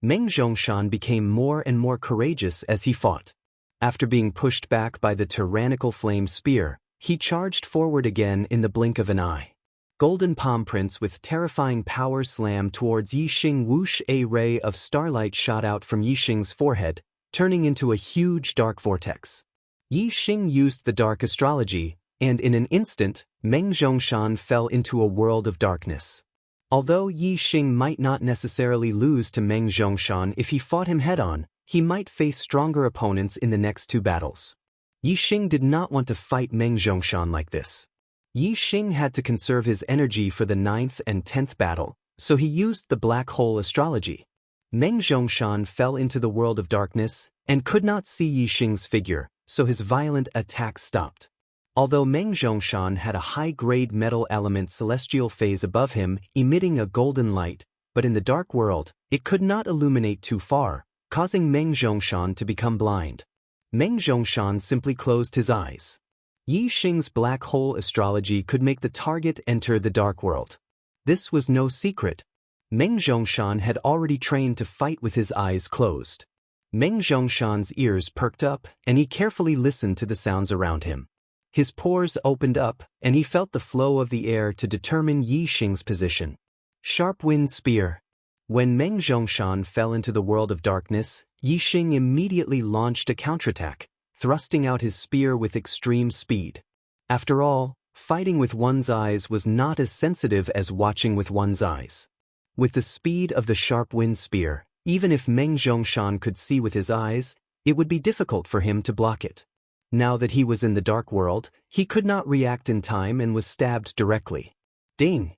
Meng Zhongshan became more and more courageous as he fought. After being pushed back by the tyrannical flame spear, he charged forward again in the blink of an eye. Golden palm prints with terrifying power slammed towards Yi Xing. Whoosh! A ray of starlight shot out from Yi Xing's forehead, turning into a huge dark vortex. Yi Xing used the dark astrology, and in an instant, Meng Zhongshan fell into a world of darkness. Although Yi Xing might not necessarily lose to Meng Zhongshan if he fought him head-on, he might face stronger opponents in the next two battles. Yi Xing did not want to fight Meng Zhongshan like this. Yi Xing had to conserve his energy for the 9th and 10th battle, so he used the black hole astrology. Meng Zhongshan fell into the world of darkness and could not see Yi Xing's figure, so his violent attack stopped. Although Meng Zhongshan had a high-grade metal element celestial phase above him emitting a golden light, but in the dark world, it could not illuminate too far, causing Meng Zhongshan to become blind. Meng Zhongshan simply closed his eyes. Yi Xing's black hole astrology could make the target enter the dark world. This was no secret. Meng Zhongshan had already trained to fight with his eyes closed. Meng Zhongshan's ears perked up, and he carefully listened to the sounds around him. His pores opened up, and he felt the flow of the air to determine Yi Xing's position. Sharp Wind Spear. When Meng Zhongshan fell into the world of darkness, Yi Xing immediately launched a counterattack, thrusting out his spear with extreme speed. After all, fighting with one's eyes was not as sensitive as watching with one's eyes. With the speed of the Sharp Wind Spear, even if Meng Zhongshan could see with his eyes, it would be difficult for him to block it. Now that he was in the dark world, he could not react in time and was stabbed directly. Ding!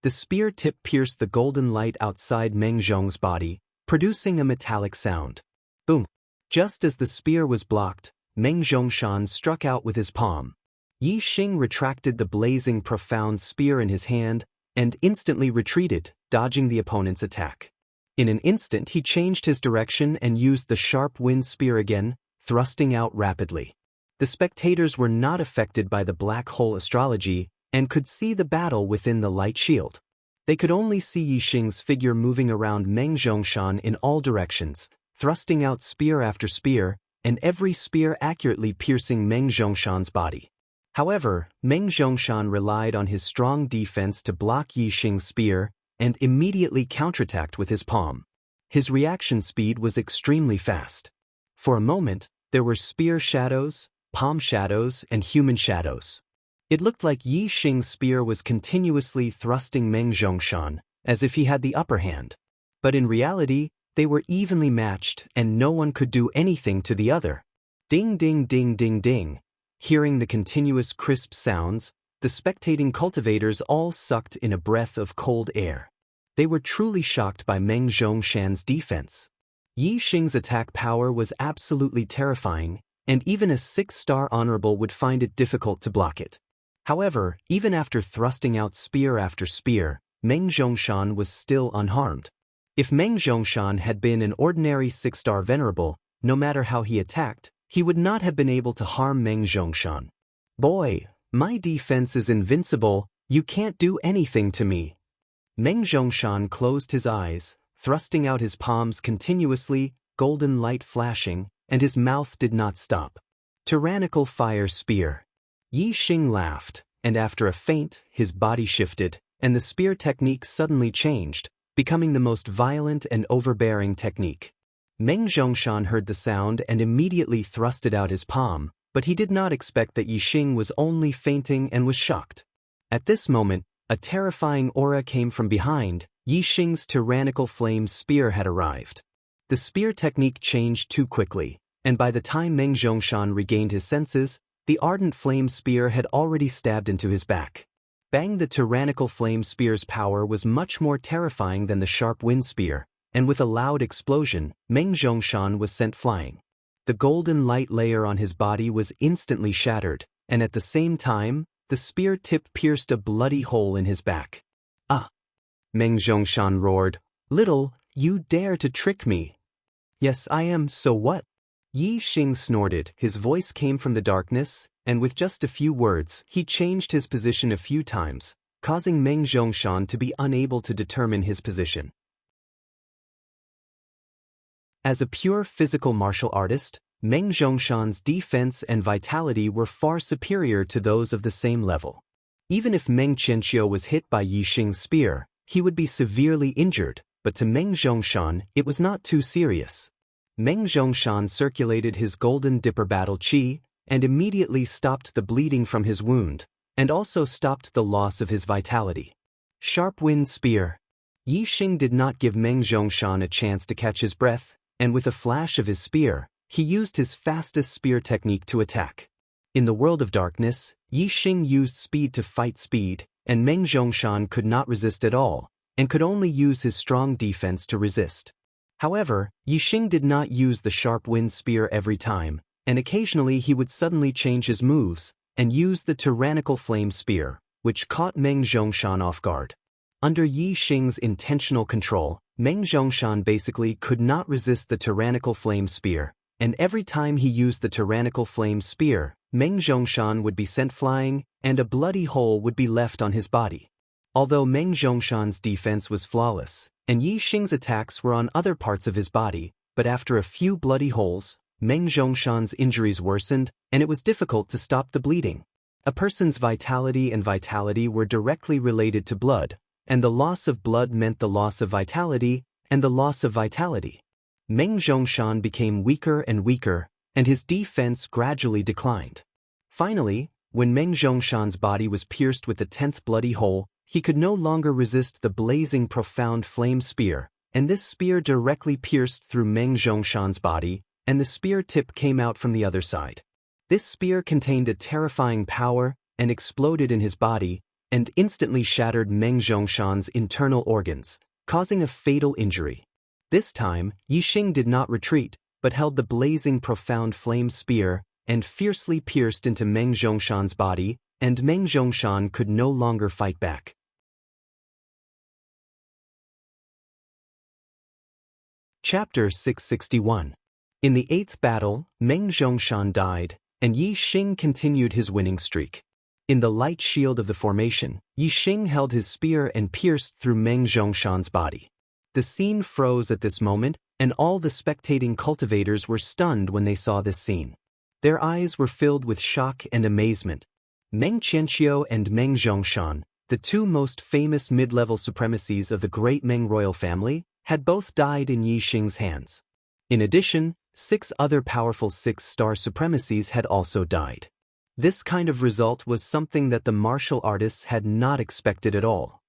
The spear tip pierced the golden light outside Meng Zhong's body, producing a metallic sound. Boom! Just as the spear was blocked, Meng Zhongshan struck out with his palm. Yi Xing retracted the blazing profound spear in his hand and instantly retreated, dodging the opponent's attack. In an instant he changed his direction and used the sharp wind spear again, thrusting out rapidly. The spectators were not affected by the black hole astrology and could see the battle within the light shield. They could only see Yi Xing's figure moving around Meng Zhongshan in all directions, thrusting out spear after spear, and every spear accurately piercing Meng Zhongshan's body. However, Meng Zhongshan relied on his strong defense to block Yi Xing's spear and immediately counterattacked with his palm. His reaction speed was extremely fast. For a moment, there were spear shadows, palm shadows, and human shadows. It looked like Yi Xing's spear was continuously thrusting Meng Zhongshan, as if he had the upper hand. But in reality, they were evenly matched and no one could do anything to the other. Ding ding ding ding ding. Hearing the continuous crisp sounds, the spectating cultivators all sucked in a breath of cold air. They were truly shocked by Meng Zhongshan's defense. Yi Xing's attack power was absolutely terrifying, and even a 6-star honorable would find it difficult to block it. However, even after thrusting out spear after spear, Meng Zhongshan was still unharmed. If Meng Zhongshan had been an ordinary 6-star venerable, no matter how he attacked, he would not have been able to harm Meng Zhongshan. "Boy, my defense is invincible, you can't do anything to me." Meng Zhongshan closed his eyes, thrusting out his palms continuously, golden light flashing, and his mouth did not stop. Tyrannical fire spear. Yi Xing laughed, and after a feint, his body shifted, and the spear technique suddenly changed, becoming the most violent and overbearing technique. Meng Zhongshan heard the sound and immediately thrusted out his palm, but he did not expect that Yi Xing was only feinting and was shocked. At this moment, a terrifying aura came from behind. Yi Xing's tyrannical flame spear had arrived. The spear technique changed too quickly, and by the time Meng Zhongshan regained his senses, the ardent flame spear had already stabbed into his back. Bang! The tyrannical flame spear's power was much more terrifying than the sharp wind spear, and with a loud explosion, Meng Zhongshan was sent flying. The golden light layer on his body was instantly shattered, and at the same time, the spear tip pierced a bloody hole in his back. "Ah!" Meng Zhongshan roared. "Little, you dare to trick me." "Yes, I am, so what?" Yi Xing snorted. His voice came from the darkness, and with just a few words, he changed his position a few times, causing Meng Zhongshan to be unable to determine his position. As a pure physical martial artist, Meng Zhongshan's defense and vitality were far superior to those of the same level. Even if Meng Qianqiu was hit by Yi Xing's spear, he would be severely injured, but to Meng Zhongshan, it was not too serious. Meng Zhongshan circulated his golden dipper battle qi, and immediately stopped the bleeding from his wound, and also stopped the loss of his vitality. Sharp wind spear. Yi Xing did not give Meng Zhongshan a chance to catch his breath, and with a flash of his spear, he used his fastest spear technique to attack. In the world of darkness, Yi Xing used speed to fight speed, and Meng Zhongshan could not resist at all, and could only use his strong defense to resist. However, Yi Xing did not use the sharp wind spear every time, and occasionally he would suddenly change his moves, and use the tyrannical flame spear, which caught Meng Zhongshan off guard. Under Yi Xing's intentional control, Meng Zhongshan basically could not resist the tyrannical flame spear, and every time he used the tyrannical flame spear, Meng Zhongshan would be sent flying, and a bloody hole would be left on his body. Although Meng Zhongshan's defense was flawless, and Yi Xing's attacks were on other parts of his body, but after a few bloody holes, Meng Zhongshan's injuries worsened, and it was difficult to stop the bleeding. A person's vitality and vitality were directly related to blood, and the loss of blood meant the loss of vitality, and the loss of vitality. Meng Zhongshan became weaker and weaker, and his defense gradually declined. Finally, when Meng Zhongshan's body was pierced with the 10th bloody hole, he could no longer resist the blazing profound flame spear, and this spear directly pierced through Meng Zhongshan's body, and the spear tip came out from the other side. This spear contained a terrifying power and exploded in his body, and instantly shattered Meng Zhongshan's internal organs, causing a fatal injury. This time, Yi Xing did not retreat, but held the blazing profound flame spear and fiercely pierced into Meng Zhongshan's body, and Meng Zhongshan could no longer fight back. Chapter 661. In the 8th battle, Meng Zhongshan died, and Yi Xing continued his winning streak. In the light shield of the formation, Yi Xing held his spear and pierced through Meng Zhongshan's body. The scene froze at this moment, and all the spectating cultivators were stunned when they saw this scene. Their eyes were filled with shock and amazement. Meng Qianqiu and Meng Zhongshan, the two most famous mid-level supremacies of the great Meng royal family, had both died in Yi Xing's hands. In addition, 6 other powerful 6-star supremacies had also died. This kind of result was something that the martial artists had not expected at all.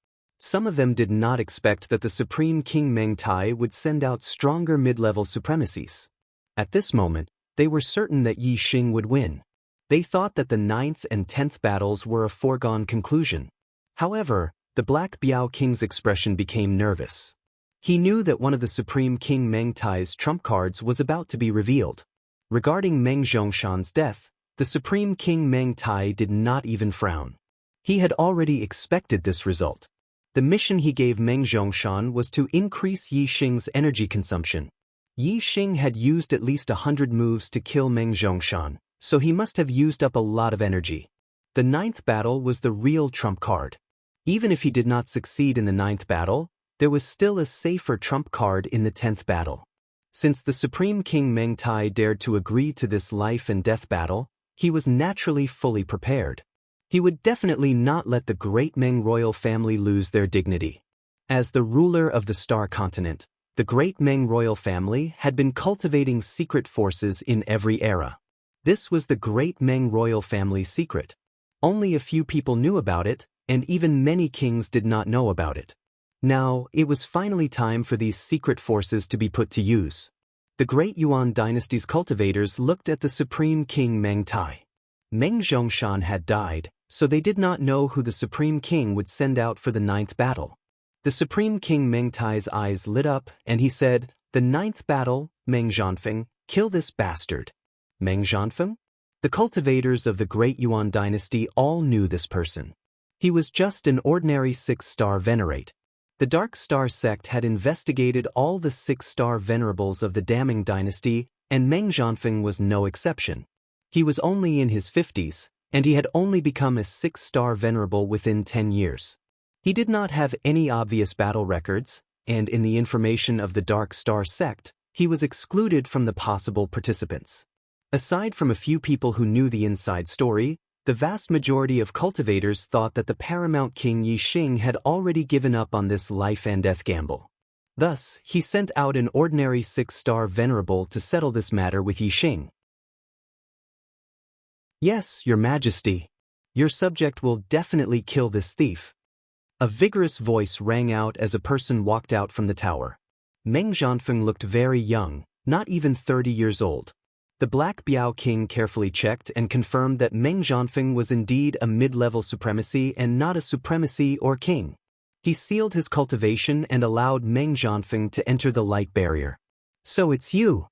Some of them did not expect that the Supreme King Meng Tai would send out stronger mid-level supremacies. At this moment, they were certain that Yi Xing would win. They thought that the 9th and 10th battles were a foregone conclusion. However, the Black Biao King's expression became nervous. He knew that one of the Supreme King Meng Tai's trump cards was about to be revealed. Regarding Meng Zhongshan's death, the Supreme King Meng Tai did not even frown. He had already expected this result. The mission he gave Meng Zhongshan was to increase Yi Xing's energy consumption. Yi Xing had used at least 100 moves to kill Meng Zhongshan, so he must have used up a lot of energy. The 9th battle was the real trump card. Even if he did not succeed in the 9th battle, there was still a safer trump card in the 10th battle. Since the Supreme King Meng Tai dared to agree to this life and death battle, he was naturally fully prepared. He would definitely not let the great Meng royal family lose their dignity. As the ruler of the Star Continent, the great Meng royal family had been cultivating secret forces in every era. This was the great Meng royal family's secret. Only a few people knew about it, and even many kings did not know about it. Now, it was finally time for these secret forces to be put to use. The great Yuan dynasty's cultivators looked at the Supreme King Meng Tai. Meng Zhongshan had died, so they did not know who the Supreme King would send out for the 9th battle. The Supreme King Meng Tai's eyes lit up, and he said, "The 9th battle, Meng Zhanfeng, kill this bastard." Meng Zhanfeng? The cultivators of the great Yuan dynasty all knew this person. He was just an ordinary 6-star venerate. The Dark Star sect had investigated all the 6-star venerables of the Daming dynasty, and Meng Zhanfeng was no exception. He was only in his 50s, and he had only become a 6-star venerable within 10 years. He did not have any obvious battle records, and in the information of the Dark Star sect, he was excluded from the possible participants. Aside from a few people who knew the inside story, the vast majority of cultivators thought that the paramount king Yi Xing had already given up on this life and death gamble. Thus, he sent out an ordinary 6-star venerable to settle this matter with Yi Xing. "Yes, Your Majesty. Your subject will definitely kill this thief." A vigorous voice rang out as a person walked out from the tower. Meng Zhanfeng looked very young, not even 30 years old. The Black Biao King carefully checked and confirmed that Meng Zhanfeng was indeed a mid-level supremacy and not a supremacy or king. He sealed his cultivation and allowed Meng Zhanfeng to enter the light barrier. "So it's you."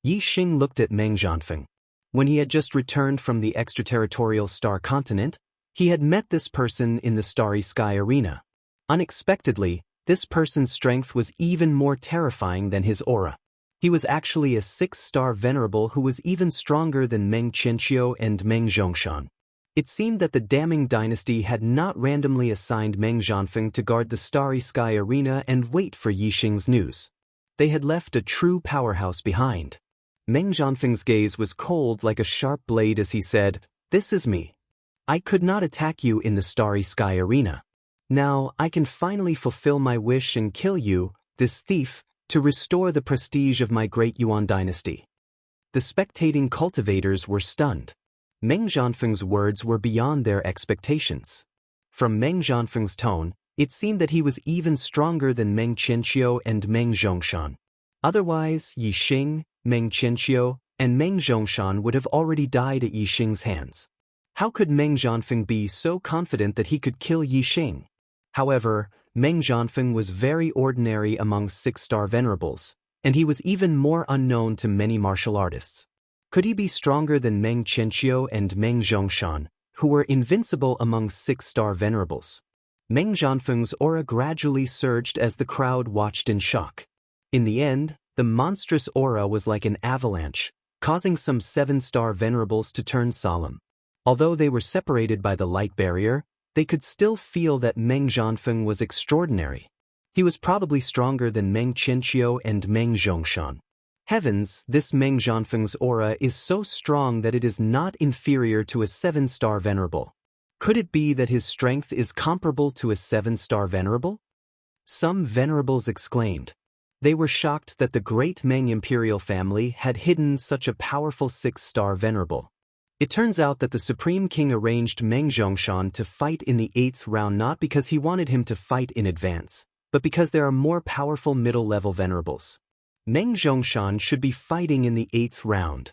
Yi Xing looked at Meng Zhanfeng. When he had just returned from the extraterritorial Star Continent, he had met this person in the Starry Sky Arena. Unexpectedly, this person's strength was even more terrifying than his aura. He was actually a 6-star venerable who was even stronger than Meng Qianqiu and Meng Zhongshan. It seemed that the Daming dynasty had not randomly assigned Meng Zhanfeng to guard the Starry Sky Arena and wait for Yi Xing's news. They had left a true powerhouse behind. Meng Zhanfeng's gaze was cold like a sharp blade as he said, "This is me. I could not attack you in the Starry Sky Arena. Now I can finally fulfill my wish and kill you, this thief, to restore the prestige of my great Yuan dynasty." The spectating cultivators were stunned. Meng Zhanfeng's words were beyond their expectations. From Meng Zhanfeng's tone, it seemed that he was even stronger than Meng Qianqiu and Meng Zhongshan. Otherwise, Yi Xing, Meng Qianqiu, and Meng Zhongshan would have already died at Yi Xing's hands. How could Meng Zhanfeng be so confident that he could kill Yi Xing? However, Meng Zhanfeng was very ordinary among 6-star venerables, And he was even more unknown to many martial artists. Could he be stronger than Meng Qianqiu and Meng Zhongshan, who were invincible among 6-star venerables? Meng Zhanfeng's aura gradually surged as the crowd watched in shock. In the end, the monstrous aura was like an avalanche, causing some 7-star venerables to turn solemn. Although they were separated by the light barrier, they could still feel that Meng Zhanfeng was extraordinary. He was probably stronger than Meng Qianqiu and Meng Zhongshan. Heavens, this Meng Zhanfeng's aura is so strong that it is not inferior to a 7-star venerable. Could it be that his strength is comparable to a 7-star venerable? Some venerables exclaimed. They were shocked that the great Meng imperial family had hidden such a powerful 6-star venerable. It turns out that the Supreme King arranged Meng Zhongshan to fight in the 8th round not because he wanted him to fight in advance, but because there are more powerful middle-level venerables. Meng Zhongshan should be fighting in the 8th round.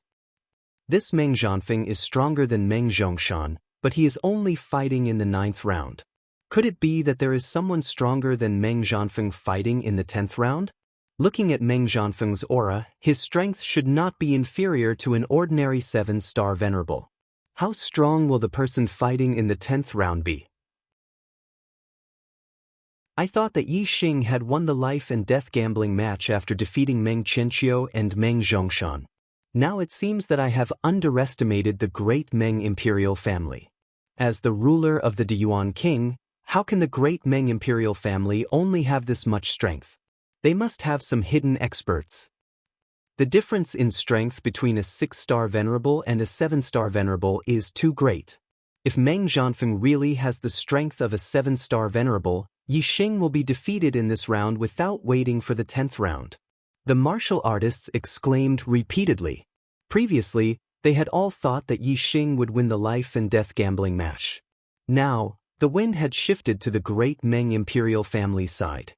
This Meng Zhanfeng is stronger than Meng Zhongshan, but he is only fighting in the 9th round. Could it be that there is someone stronger than Meng Zhanfeng fighting in the 10th round? Looking at Meng Zhanfeng's aura, his strength should not be inferior to an ordinary 7-star venerable. How strong will the person fighting in the 10th round be? I thought that Yi Xing had won the life and death gambling match after defeating Meng Qianqiu and Meng Zhongshan. Now it seems that I have underestimated the great Meng imperial family. As the ruler of the Deyuan King, how can the great Meng imperial family only have this much strength? They must have some hidden experts. The difference in strength between a 6-star venerable and a 7-star venerable is too great. If Meng Zhanfeng really has the strength of a 7-star venerable, Yi Xing will be defeated in this round without waiting for the 10th round. The martial artists exclaimed repeatedly. Previously, they had all thought that Yi Xing would win the life and death gambling match. Now, the wind had shifted to the great Meng imperial family's side.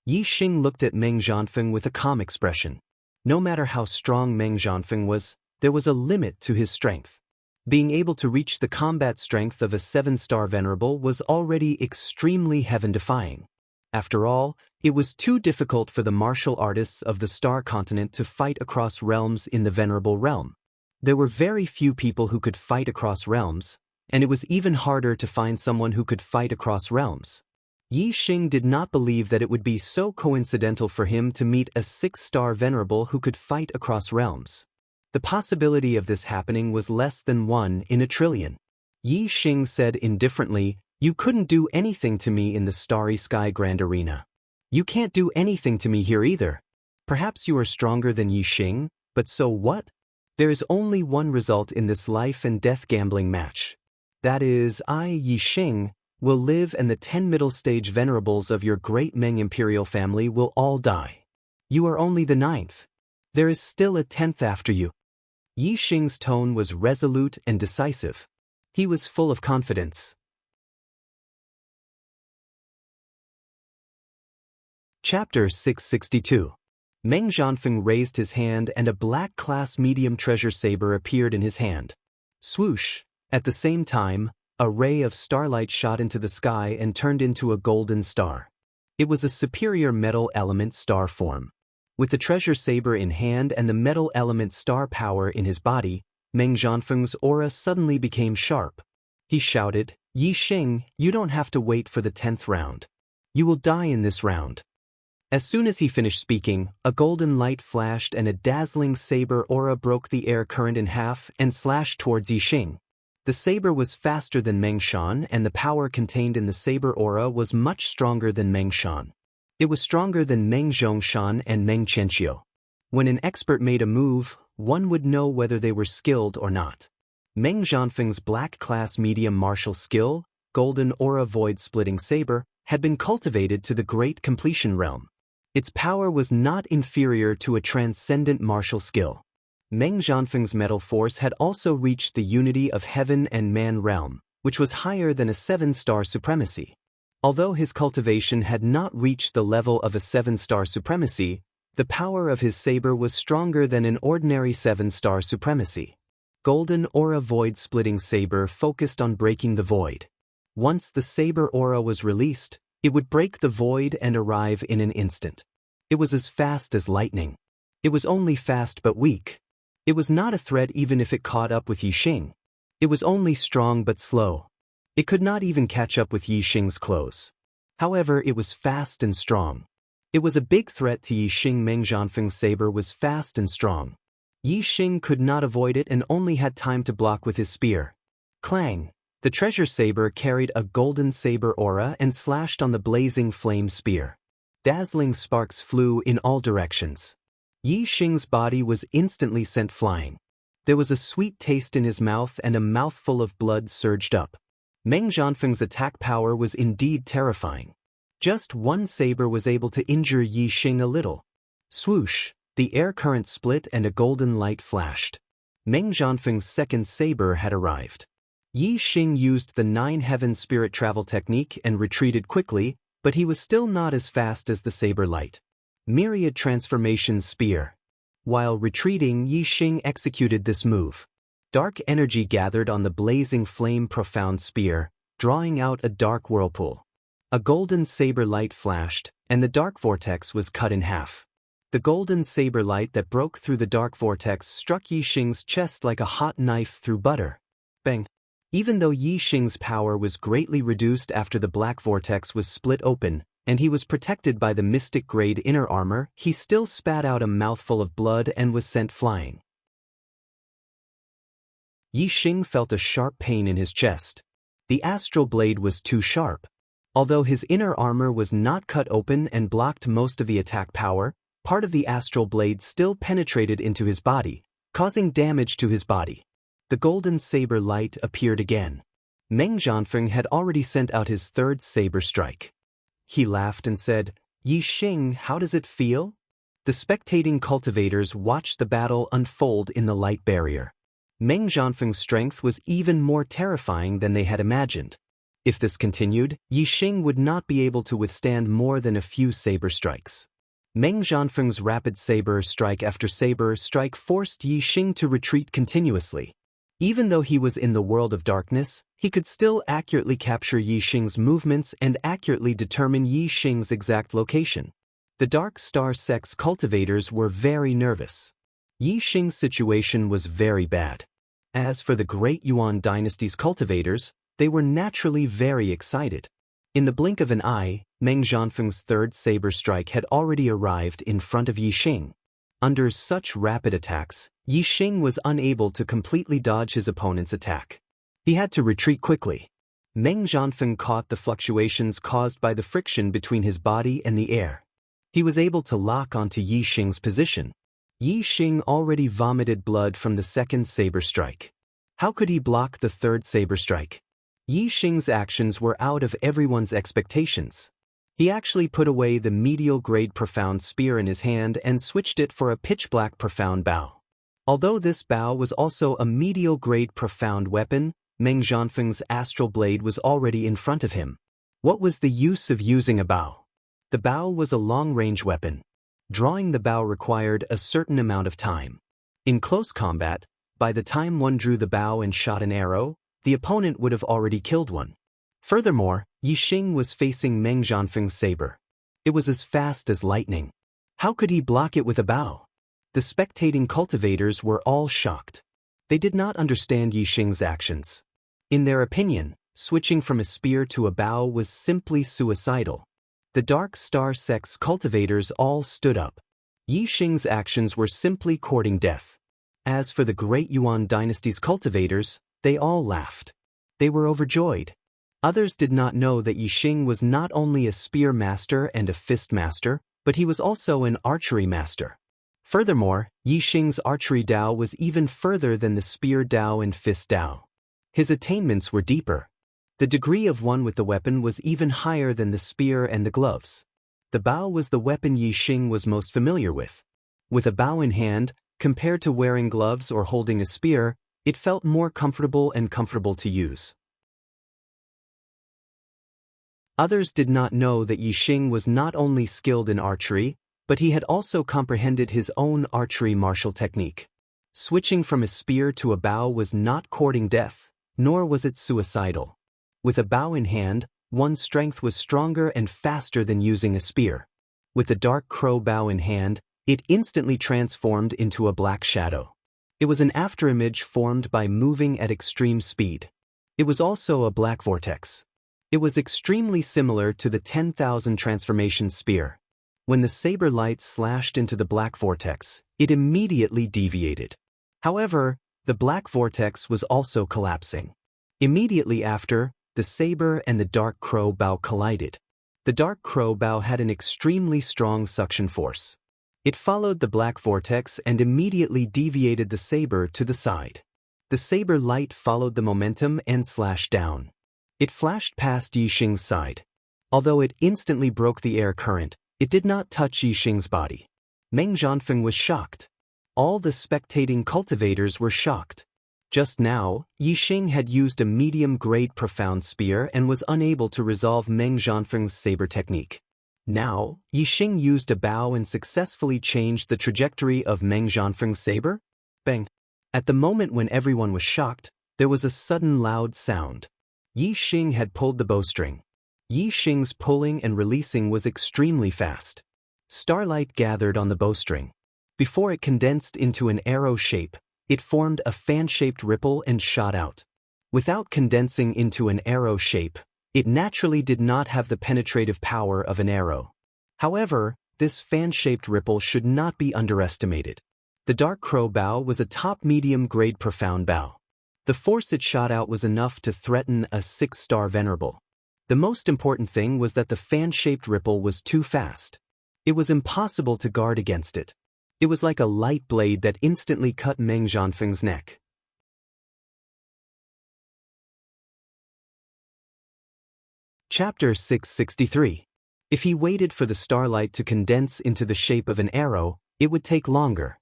Yi Xing looked at Meng Zhanfeng with a calm expression. No matter how strong Meng Zhanfeng was, there was a limit to his strength. Being able to reach the combat strength of a 7-star venerable was already extremely heaven-defying. After all, it was too difficult for the martial artists of the Star Continent to fight across realms in the Venerable Realm. There were very few people who could fight across realms, and it was even harder to find someone who could fight across realms. Yi Xing did not believe that it would be so coincidental for him to meet a 6-star venerable who could fight across realms. The possibility of this happening was less than 1 in a trillion. Yi Xing said indifferently, "You couldn't do anything to me in the Starry Sky Grand Arena. You can't do anything to me here either. Perhaps you are stronger than Yi Xing, but so what? There is only one result in this life and death gambling match. That is, I, Yi Xing, will live and the 10 middle stage venerables of your great Meng imperial family will all die. You are only the 9th. There is still a 10th after you." Yi Xing's tone was resolute and decisive. He was full of confidence. Chapter 662. Meng Zhanfeng raised his hand and a black class medium treasure saber appeared in his hand. Swoosh! At the same time, a ray of starlight shot into the sky and turned into a golden star. It was a superior metal element star form. With the treasure saber in hand and the metal element star power in his body, Meng Zhanfeng's aura suddenly became sharp. He shouted, "Yi Xing, you don't have to wait for the 10th round. You will die in this round." As soon as he finished speaking, a golden light flashed and a dazzling saber aura broke the air current in half and slashed towards Yi Xing. The saber was faster than Meng Shan and the power contained in the saber aura was much stronger than Meng Shan. It was stronger than Meng Zhongshan and Meng Qianqiu. When an expert made a move, one would know whether they were skilled or not. Meng Zhanfeng's black class medium martial skill, golden aura void splitting saber, had been cultivated to the great completion realm. Its power was not inferior to a transcendent martial skill. Meng Zhanfeng's metal force had also reached the unity of heaven and man realm, which was higher than a 7-star supremacy. Although his cultivation had not reached the level of a 7-star supremacy, the power of his saber was stronger than an ordinary 7-star supremacy. Golden aura void splitting saber focused on breaking the void. Once the saber aura was released, it would break the void and arrive in an instant. It was as fast as lightning. It was only fast but weak. It was not a threat even if it caught up with Yixing. It was only strong but slow. It could not even catch up with Yixing's clothes. However, it was fast and strong. It was a big threat to Yixing. Meng Zhanfeng's saber was fast and strong. Yixing could not avoid it and only had time to block with his spear. Clang! The treasure saber carried a golden saber aura and slashed on the blazing flame spear. Dazzling sparks flew in all directions. Yixing's body was instantly sent flying. There was a sweet taste in his mouth and a mouthful of blood surged up. Meng Zhanfeng's attack power was indeed terrifying. Just one saber was able to injure Yixing a little. Swoosh! The air current split and a golden light flashed. Meng Zhanfeng's second saber had arrived. Yixing used the 9 heaven spirit travel technique and retreated quickly, but he was still not as fast as the saber light. Myriad transformation spear. While retreating, Yixing executed this move. Dark energy gathered on the blazing flame profound spear, drawing out a dark whirlpool. A golden saber light flashed, and the dark vortex was cut in half. The golden saber light that broke through the dark vortex struck Yixing's chest like a hot knife through butter. Bang! Even though Yixing's power was greatly reduced after the black vortex was split open, and he was protected by the mystic-grade inner armor, he still spat out a mouthful of blood and was sent flying. Yixing felt a sharp pain in his chest. The astral blade was too sharp. Although his inner armor was not cut open and blocked most of the attack power, part of the astral blade still penetrated into his body, causing damage to his body. The golden saber light appeared again. Meng Zhanfeng had already sent out his third saber strike. He laughed and said, "Yixing, how does it feel?" The spectating cultivators watched the battle unfold in the light barrier. Meng Zhanfeng's strength was even more terrifying than they had imagined. If this continued, Yixing would not be able to withstand more than a few saber strikes. Meng Zhanfeng's rapid saber strike after saber strike forced Yixing to retreat continuously. Even though he was in the world of darkness, he could still accurately capture Yixing's movements and accurately determine Yixing's exact location. The Dark Star Sect's cultivators were very nervous. Yixing's situation was very bad. As for the Great Yuan Dynasty's cultivators, they were naturally very excited. In the blink of an eye, Meng Zhanfeng's third saber strike had already arrived in front of Yixing. Under such rapid attacks, Yixing was unable to completely dodge his opponent's attack. He had to retreat quickly. Meng Zhanfeng caught the fluctuations caused by the friction between his body and the air. He was able to lock onto Yixing's position. Yixing already vomited blood from the second saber strike. How could he block the third saber strike? Yixing's actions were out of everyone's expectations. He actually put away the medial-grade profound spear in his hand and switched it for a pitch-black profound bow. Although this bow was also a medial-grade profound weapon, Meng Zhanfeng's astral blade was already in front of him. What was the use of using a bow? The bow was a long-range weapon. Drawing the bow required a certain amount of time. In close combat, by the time one drew the bow and shot an arrow, the opponent would have already killed one. Furthermore, Yixing was facing Meng Zhanfeng's saber. It was as fast as lightning. How could he block it with a bow? The spectating cultivators were all shocked. They did not understand Yixing's actions. In their opinion, switching from a spear to a bow was simply suicidal. The Dark Star Sect's cultivators all stood up. Yixing's actions were simply courting death. As for the Great Yuan Dynasty's cultivators, they all laughed. They were overjoyed. Others did not know that Yixing was not only a spear master and a fist master, but he was also an archery master. Furthermore, Yixing's archery Dao was even further than the spear Dao and fist Dao. His attainments were deeper. The degree of one with the weapon was even higher than the spear and the gloves. The bow was the weapon Yixing was most familiar with. With a bow in hand, compared to wearing gloves or holding a spear, it felt more comfortable to use. Others did not know that Yixing was not only skilled in archery, but he had also comprehended his own archery martial technique. Switching from a spear to a bow was not courting death, nor was it suicidal. With a bow in hand, one's strength was stronger and faster than using a spear. With the dark crow bow in hand, It instantly transformed into a black shadow. It was an afterimage formed by moving at extreme speed. It was also a black vortex. It was extremely similar to the 10,000 transformation spear. When the saber light slashed into the black vortex, it immediately deviated. However, the black vortex was also collapsing. Immediately after, the saber and the dark crow bow collided. The dark crow bow had an extremely strong suction force. It followed the black vortex and immediately deviated the saber to the side. The saber light followed the momentum and slashed down. It flashed past Yixing's side. Although it instantly broke the air current, it did not touch Yixing's body. Meng Zhanfeng was shocked. All the spectating cultivators were shocked. Just now, Yixing had used a medium-grade profound spear and was unable to resolve Meng Zhanfeng's saber technique. Now, Yixing used a bow and successfully changed the trajectory of Meng Zhanfeng's saber. Bang! At the moment when everyone was shocked, there was a sudden loud sound. Yixing had pulled the bowstring. Yixing's pulling and releasing was extremely fast. Starlight gathered on the bowstring. Before it condensed into an arrow shape, it formed a fan-shaped ripple and shot out. Without condensing into an arrow shape, it naturally did not have the penetrative power of an arrow. However, this fan-shaped ripple should not be underestimated. The dark crow bow was a top medium-grade profound bow. The force it shot out was enough to threaten a 6-star venerable. The most important thing was that the fan-shaped ripple was too fast. It was impossible to guard against it. It was like a light blade that instantly cut Meng Zhanfeng's neck. Chapter 663. If he waited for the starlight to condense into the shape of an arrow, it would take longer.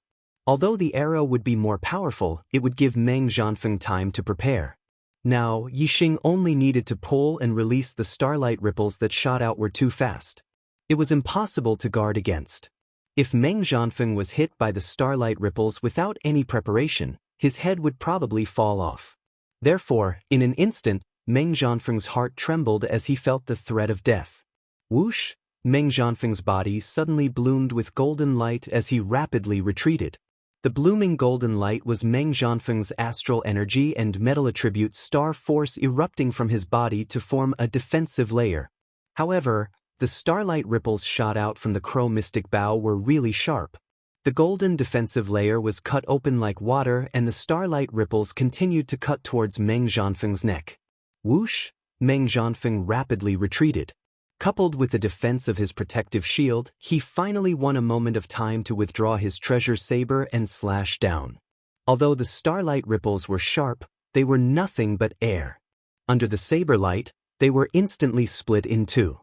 Although the arrow would be more powerful, it would give Meng Zhanfeng time to prepare. Now, Yixing only needed to pull and release the starlight ripples that shot out were too fast. It was impossible to guard against. If Meng Zhanfeng was hit by the starlight ripples without any preparation, his head would probably fall off. Therefore, in an instant, Meng Zhanfeng's heart trembled as he felt the threat of death. Whoosh! Meng Zhanfeng's body suddenly bloomed with golden light as he rapidly retreated. The blooming golden light was Meng Zhanfeng's astral energy and metal attribute star force erupting from his body to form a defensive layer. However, the starlight ripples shot out from the crow mystic bow were really sharp. The golden defensive layer was cut open like water and the starlight ripples continued to cut towards Meng Zhanfeng's neck. Whoosh! Meng Zhanfeng rapidly retreated. Coupled with the defense of his protective shield, he finally won a moment of time to withdraw his treasure saber and slash down. Although the starlight ripples were sharp, they were nothing but air. Under the saber light, they were instantly split in two.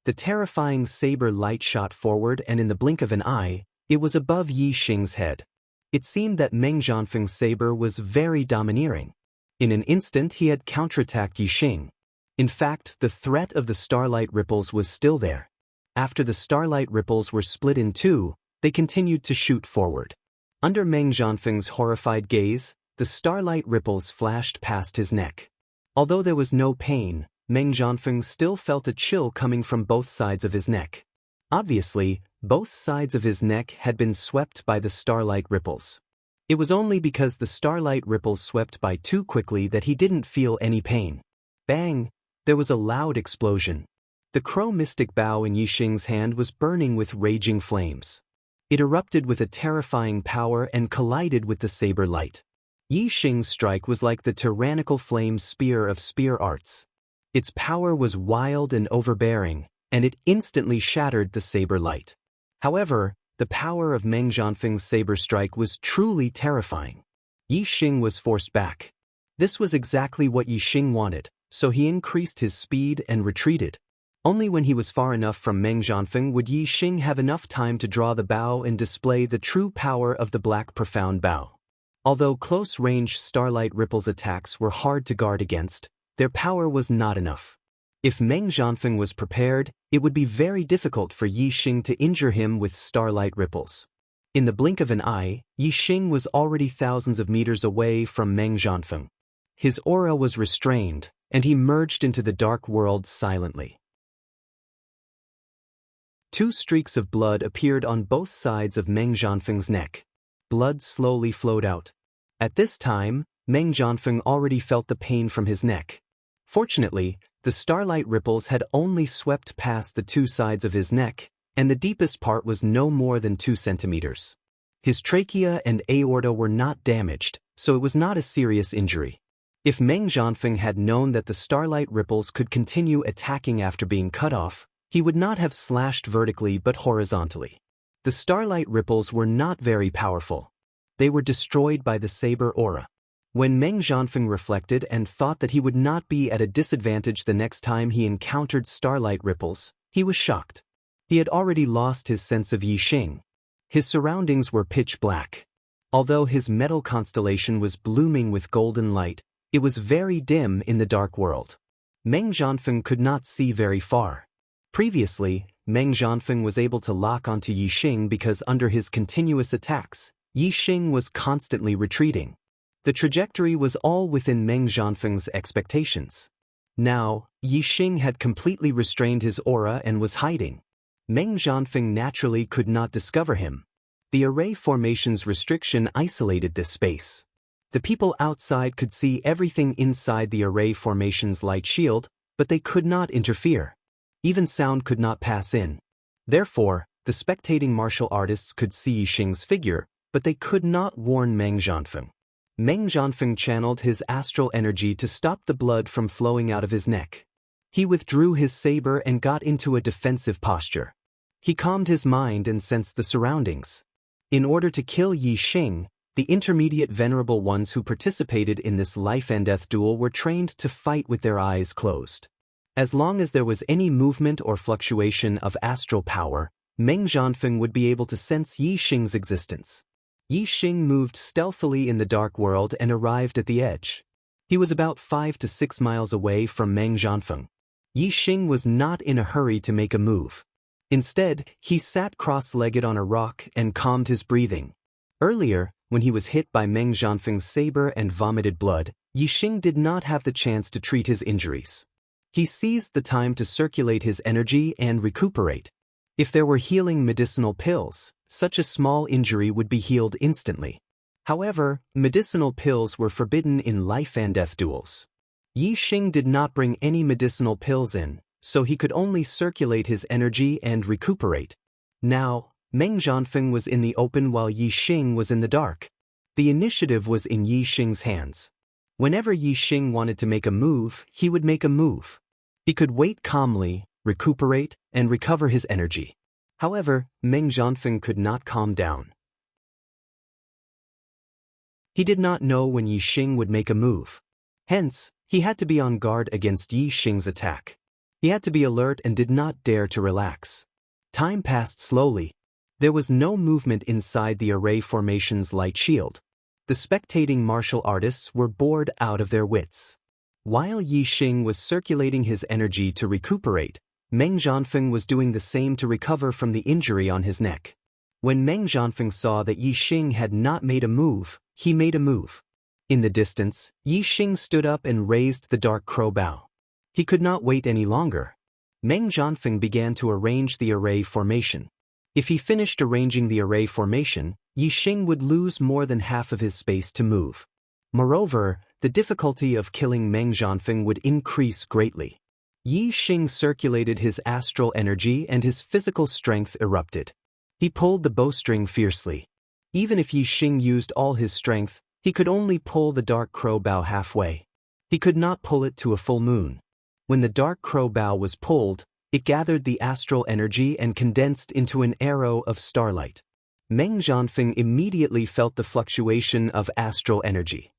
The terrifying saber light shot forward and in the blink of an eye, it was above Yixing's head. It seemed that Meng Zhanfeng's saber was very domineering. In an instant he had counterattacked Yixing. In fact, the threat of the starlight ripples was still there. After the starlight ripples were split in two, they continued to shoot forward. Under Meng Zhanfeng's horrified gaze, the starlight ripples flashed past his neck. Although there was no pain, Meng Zhanfeng still felt a chill coming from both sides of his neck. Obviously, both sides of his neck had been swept by the starlight ripples. It was only because the starlight ripples swept by too quickly that he didn't feel any pain. Bang! There was a loud explosion. The crow mystic bow in Yixing's hand was burning with raging flames. It erupted with a terrifying power and collided with the saber light. Yixing's strike was like the tyrannical flame spear of spear arts. Its power was wild and overbearing, and it instantly shattered the saber light. However, the power of Meng Zhanfeng's saber strike was truly terrifying. Yixing was forced back. This was exactly what Yixing wanted. So he increased his speed and retreated. Only when he was far enough from Meng Zhanfeng would Yixing have enough time to draw the bow and display the true power of the black profound bow. Although close-range starlight ripples attacks were hard to guard against, their power was not enough. If Meng Zhanfeng was prepared, it would be very difficult for Yixing to injure him with starlight ripples. In the blink of an eye, Yixing was already thousands of meters away from Meng Zhanfeng. His aura was restrained, and he merged into the dark world silently. Two streaks of blood appeared on both sides of Meng Jianfeng's neck. Blood slowly flowed out. At this time, Meng Jianfeng already felt the pain from his neck. Fortunately, the starlight ripples had only swept past the two sides of his neck, and the deepest part was no more than 2 centimeters. His trachea and aorta were not damaged, so it was not a serious injury. If Meng Jianfeng had known that the starlight ripples could continue attacking after being cut off, he would not have slashed vertically but horizontally. The starlight ripples were not very powerful. They were destroyed by the saber aura. When Meng Jianfeng reflected and thought that he would not be at a disadvantage the next time he encountered starlight ripples, he was shocked. He had already lost his sense of Yixing. His surroundings were pitch black. Although his metal constellation was blooming with golden light, it was very dim in the dark world. Meng Jianfeng could not see very far. Previously, Meng Jianfeng was able to lock onto Yixing because under his continuous attacks, Yixing was constantly retreating. The trajectory was all within Meng Jianfeng's expectations. Now, Yixing had completely restrained his aura and was hiding. Meng Jianfeng naturally could not discover him. The array formation's restriction isolated this space. The people outside could see everything inside the array formation's light shield, but they could not interfere. Even sound could not pass in. Therefore, the spectating martial artists could see Yixing's figure, but they could not warn Meng Jianfeng. Meng Jianfeng channeled his astral energy to stop the blood from flowing out of his neck. He withdrew his saber and got into a defensive posture. He calmed his mind and sensed the surroundings. In order to kill Yixing, the intermediate venerable ones who participated in this life-and-death duel were trained to fight with their eyes closed. As long as there was any movement or fluctuation of astral power, Meng Jianfeng would be able to sense Yixing's existence. Yixing moved stealthily in the dark world and arrived at the edge. He was about 5 to 6 miles away from Meng Jianfeng. Yixing was not in a hurry to make a move. Instead, he sat cross-legged on a rock and calmed his breathing. Earlier, when he was hit by Meng Jianfeng's saber and vomited blood, Yixing did not have the chance to treat his injuries. He seized the time to circulate his energy and recuperate. If there were healing medicinal pills, such a small injury would be healed instantly. However, medicinal pills were forbidden in life-and-death duels. Yixing did not bring any medicinal pills in, so he could only circulate his energy and recuperate. Now, Meng Jianfeng was in the open while Yixing was in the dark. The initiative was in Yixing's hands. Whenever Yixing wanted to make a move, he would make a move. He could wait calmly, recuperate, and recover his energy. However, Meng Jianfeng could not calm down. He did not know when Yixing would make a move. Hence, he had to be on guard against Yixing's attack. He had to be alert and did not dare to relax. Time passed slowly. There was no movement inside the array formation's light shield. The spectating martial artists were bored out of their wits. While Yixing was circulating his energy to recuperate, Meng Jianfeng was doing the same to recover from the injury on his neck. When Meng Jianfeng saw that Yixing had not made a move, he made a move. In the distance, Yixing stood up and raised the dark crow bow. He could not wait any longer. Meng Jianfeng began to arrange the array formation. If he finished arranging the array formation, Yixing would lose more than half of his space to move. Moreover, the difficulty of killing Meng Jianfeng would increase greatly. Yixing circulated his astral energy and his physical strength erupted. He pulled the bowstring fiercely. Even if Yixing used all his strength, he could only pull the dark crow bow halfway. He could not pull it to a full moon. When the dark crow bow was pulled, it gathered the astral energy and condensed into an arrow of starlight. Meng Jianfeng immediately felt the fluctuation of astral energy.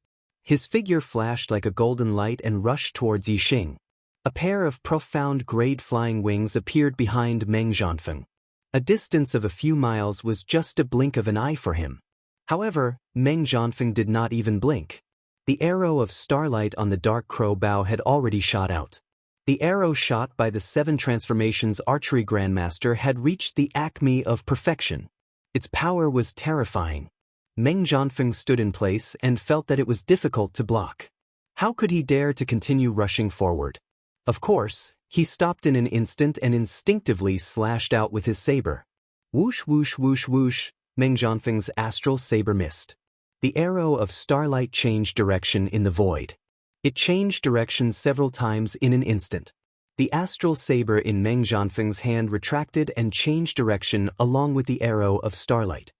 His figure flashed like a golden light and rushed towards Yixing. A pair of profound grade flying wings appeared behind Meng Jianfeng. A distance of a few miles was just a blink of an eye for him. However, Meng Jianfeng did not even blink. The arrow of starlight on the dark crow bow had already shot out. The arrow shot by the 7 Transformations Archery Grandmaster had reached the acme of perfection. Its power was terrifying. Meng Jianfeng stood in place and felt that it was difficult to block. How could he dare to continue rushing forward? Of course, he stopped in an instant and instinctively slashed out with his saber. Whoosh whoosh whoosh whoosh, Meng Jianfeng's astral saber missed. The arrow of starlight changed direction in the void. It changed direction several times in an instant. The astral saber in Meng Jianfeng's hand retracted and changed direction along with the arrow of starlight.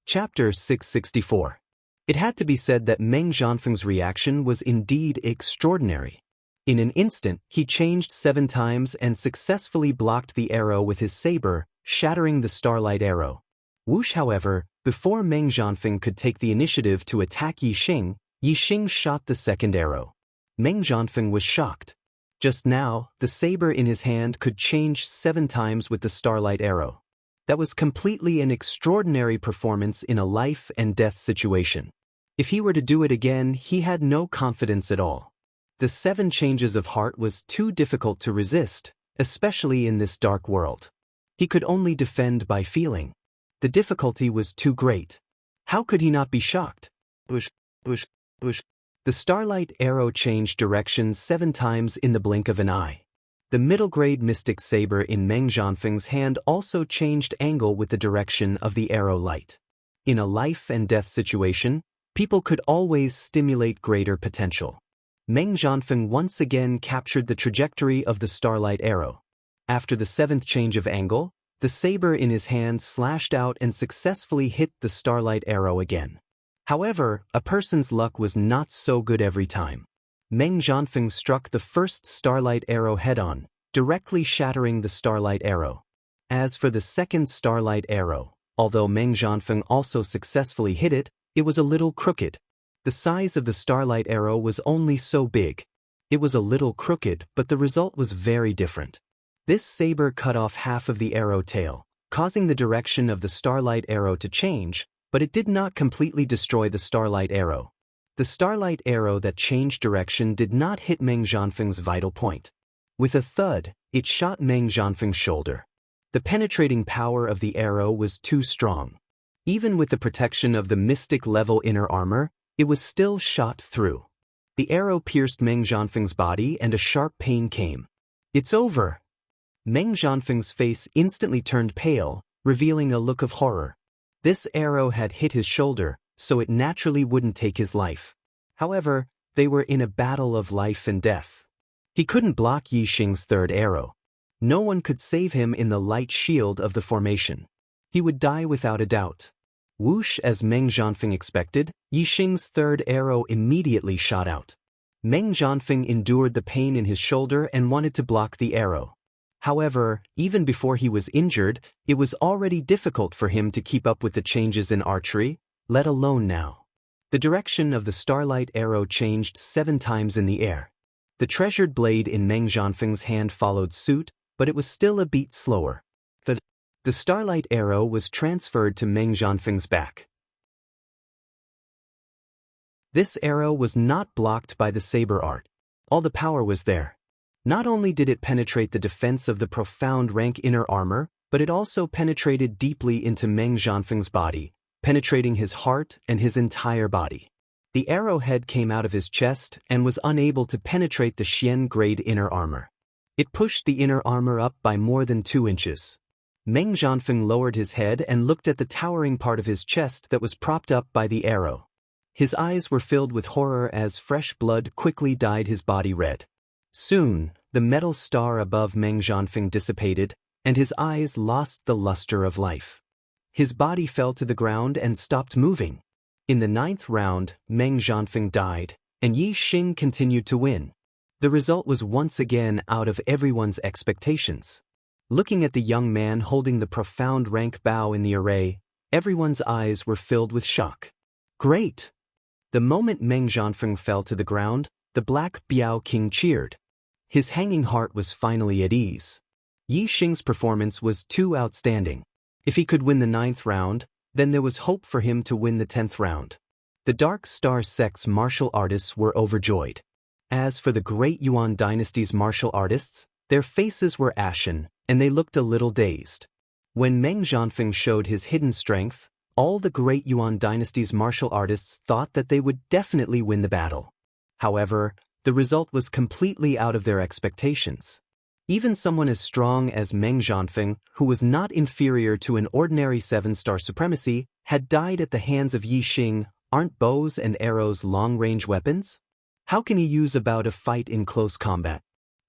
Chapter 664. It had to be said that Meng Jianfeng's reaction was indeed extraordinary. In an instant, he changed 7 times and successfully blocked the arrow with his saber, shattering the starlight arrow. Whoosh, however, before Meng Jianfeng could take the initiative to attack Yixing shot the second arrow. Meng Jianfeng was shocked. Just now, the saber in his hand could change 7 times with the starlight arrow. That was completely an extraordinary performance in a life-and-death situation. If he were to do it again, he had no confidence at all. The 7 changes of heart was too difficult to resist, especially in this dark world. He could only defend by feeling. The difficulty was too great. How could he not be shocked? Whoosh, whoosh, whoosh. The starlight arrow changed direction 7 times in the blink of an eye. The middle-grade mystic saber in Meng Jianfeng's hand also changed angle with the direction of the arrow light. In a life-and-death situation, people could always stimulate greater potential. Meng Jianfeng once again captured the trajectory of the starlight arrow. After the 7th change of angle, the saber in his hand slashed out and successfully hit the starlight arrow again. However, a person's luck was not so good every time. Meng Jianfeng struck the first starlight arrow head-on, directly shattering the starlight arrow. As for the second starlight arrow, although Meng Jianfeng also successfully hit it, it was a little crooked. The size of the starlight arrow was only so big. It was a little crooked, but the result was very different. This saber cut off half of the arrow tail, causing the direction of the starlight arrow to change, but it did not completely destroy the starlight arrow. The starlight arrow that changed direction did not hit Meng Jianfeng's vital point. With a thud, it shot Meng Jianfeng's shoulder. The penetrating power of the arrow was too strong. Even with the protection of the mystic-level inner armor, it was still shot through. The arrow pierced Meng Jianfeng's body and a sharp pain came. "It's over!" Meng Jianfeng's face instantly turned pale, revealing a look of horror. This arrow had hit his shoulder, so it naturally wouldn't take his life. However, they were in a battle of life and death. He couldn't block Yixing's 3rd arrow. No one could save him in the light shield of the formation. He would die without a doubt. Whoosh, as Meng Jianfeng expected, Yixing's 3rd arrow immediately shot out. Meng Jianfeng endured the pain in his shoulder and wanted to block the arrow. However, even before he was injured, it was already difficult for him to keep up with the changes in archery, let alone now. The direction of the starlight arrow changed 7 times in the air. The treasured blade in Meng Jianfeng's hand followed suit, but it was still a beat slower. The starlight arrow was transferred to Meng Jianfeng's back. This arrow was not blocked by the saber art. All the power was there. Not only did it penetrate the defense of the profound rank inner armor, but it also penetrated deeply into Meng Jianfeng's body, penetrating his heart and his entire body. The arrowhead came out of his chest and was unable to penetrate the Xian grade inner armor. It pushed the inner armor up by more than 2 inches. Meng Jianfeng lowered his head and looked at the towering part of his chest that was propped up by the arrow. His eyes were filled with horror as fresh blood quickly dyed his body red. Soon, the metal star above Meng Jianfeng dissipated, and his eyes lost the luster of life. His body fell to the ground and stopped moving. In the 9th round, Meng Jianfeng died, and Yixing continued to win. The result was once again out of everyone's expectations. Looking at the young man holding the profound rank bow in the array, everyone's eyes were filled with shock. Great! The moment Meng Jianfeng fell to the ground, the Black Biao King cheered. His hanging heart was finally at ease. Yixing's performance was too outstanding. If he could win the 9th round, then there was hope for him to win the 10th round. The Dark Star sect's martial artists were overjoyed. As for the Great Yuan dynasty's martial artists, their faces were ashen, and they looked a little dazed. When Meng Jianfeng showed his hidden strength, All the great Yuan dynasty's martial artists thought that they would definitely win the battle. However, the result was completely out of their expectations. Even someone as strong as Meng Zhanfeng, who was not inferior to an ordinary 7-star supremacy, had died at the hands of Yi Xing. Aren't bows and arrows long-range weapons? How can he use a bout of fight in close combat?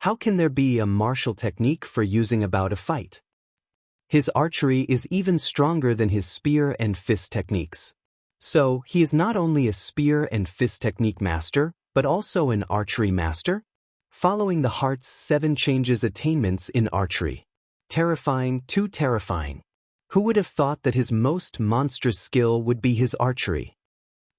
How can there be a martial technique for using a bout of fight? His archery is even stronger than his spear and fist techniques. So, he is not only a spear and fist technique master, but also an archery master? Following the heart's 7 changes attainments in archery. Terrifying, too terrifying. Who would have thought that his most monstrous skill would be his archery?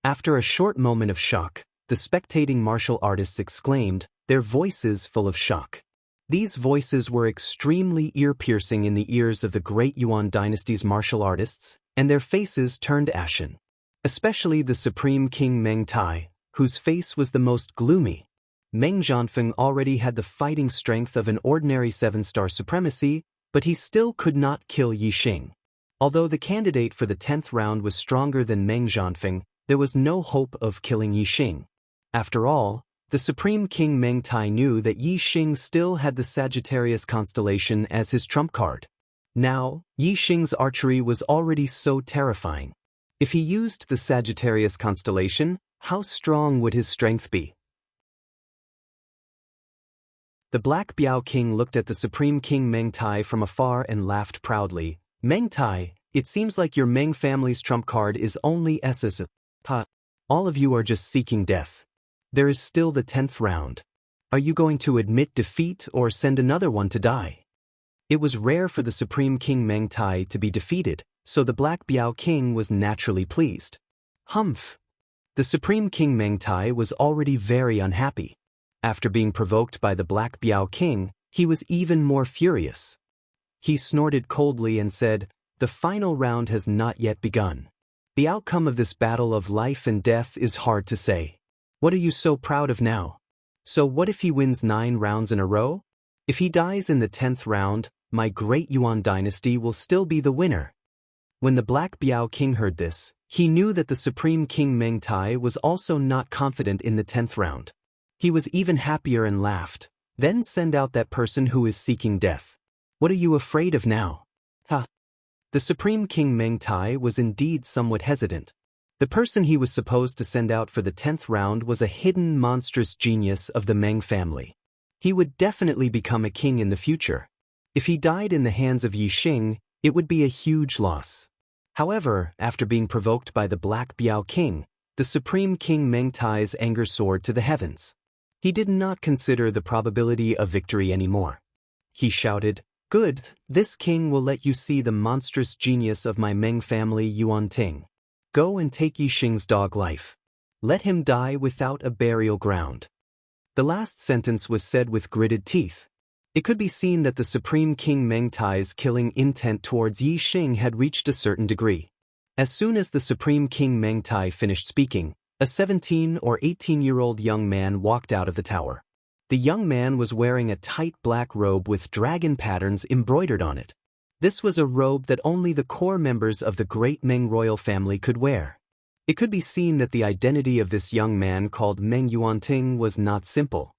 After a short moment of shock, the spectating martial artists exclaimed, their voices full of shock. These voices were extremely ear-piercing in the ears of the great Yuan dynasty's martial artists, and their faces turned ashen. Especially the Supreme King Meng Tai, whose face was the most gloomy. Meng Zhanfeng already had the fighting strength of an ordinary 7-star supremacy, but he still could not kill Yi Xing. Although the candidate for the 10th round was stronger than Meng Zhanfeng, there was no hope of killing Yi Xing. After all, the Supreme King Meng Tai knew that Yi Xing still had the Sagittarius constellation as his trump card. Now, Yi Xing's archery was already so terrifying. If he used the Sagittarius constellation, how strong would his strength be? The Black Biao King looked at the Supreme King Meng Tai from afar and laughed proudly. Meng Tai, it seems like your Meng family's trump card is only SS. All of you are just seeking death. There is still the 10th round. Are you going to admit defeat or send another one to die? It was rare for the Supreme King Meng Tai to be defeated, so the Black Biao King was naturally pleased. Humph! The Supreme King Meng Tai was already very unhappy. After being provoked by the Black Biao King, he was even more furious. He snorted coldly and said, the final round has not yet begun. The outcome of this battle of life and death is hard to say. What are you so proud of now? So what if he wins 9 rounds in a row? If he dies in the 10th round, my great Yuan dynasty will still be the winner. When the Black Biao King heard this, he knew that the Supreme King Meng Tai was also not confident in the 10th round. He was even happier and laughed. Then send out that person who is seeking death. What are you afraid of now? The Supreme King Meng Tai was indeed somewhat hesitant. The person he was supposed to send out for the 10th round was a hidden monstrous genius of the Meng family. He would definitely become a king in the future. If he died in the hands of Yi Xing, it would be a huge loss. However, after being provoked by the Black Biao King, the Supreme King Meng Tai's anger soared to the heavens. He did not consider the probability of victory anymore. He shouted, good, this king will let you see the monstrous genius of my Meng family Yuan Ting. Go and take Yi Xing's dog life. Let him die without a burial ground. The last sentence was said with gritted teeth. It could be seen that the Supreme King Meng Tai's killing intent towards Yi Xing had reached a certain degree. As soon as the Supreme King Meng Tai finished speaking, a 17 or 18-year-old young man walked out of the tower. The young man was wearing a tight black robe with dragon patterns embroidered on it. This was a robe that only the core members of the great Meng royal family could wear. It could be seen that the identity of this young man called Meng Yuanting was not simple.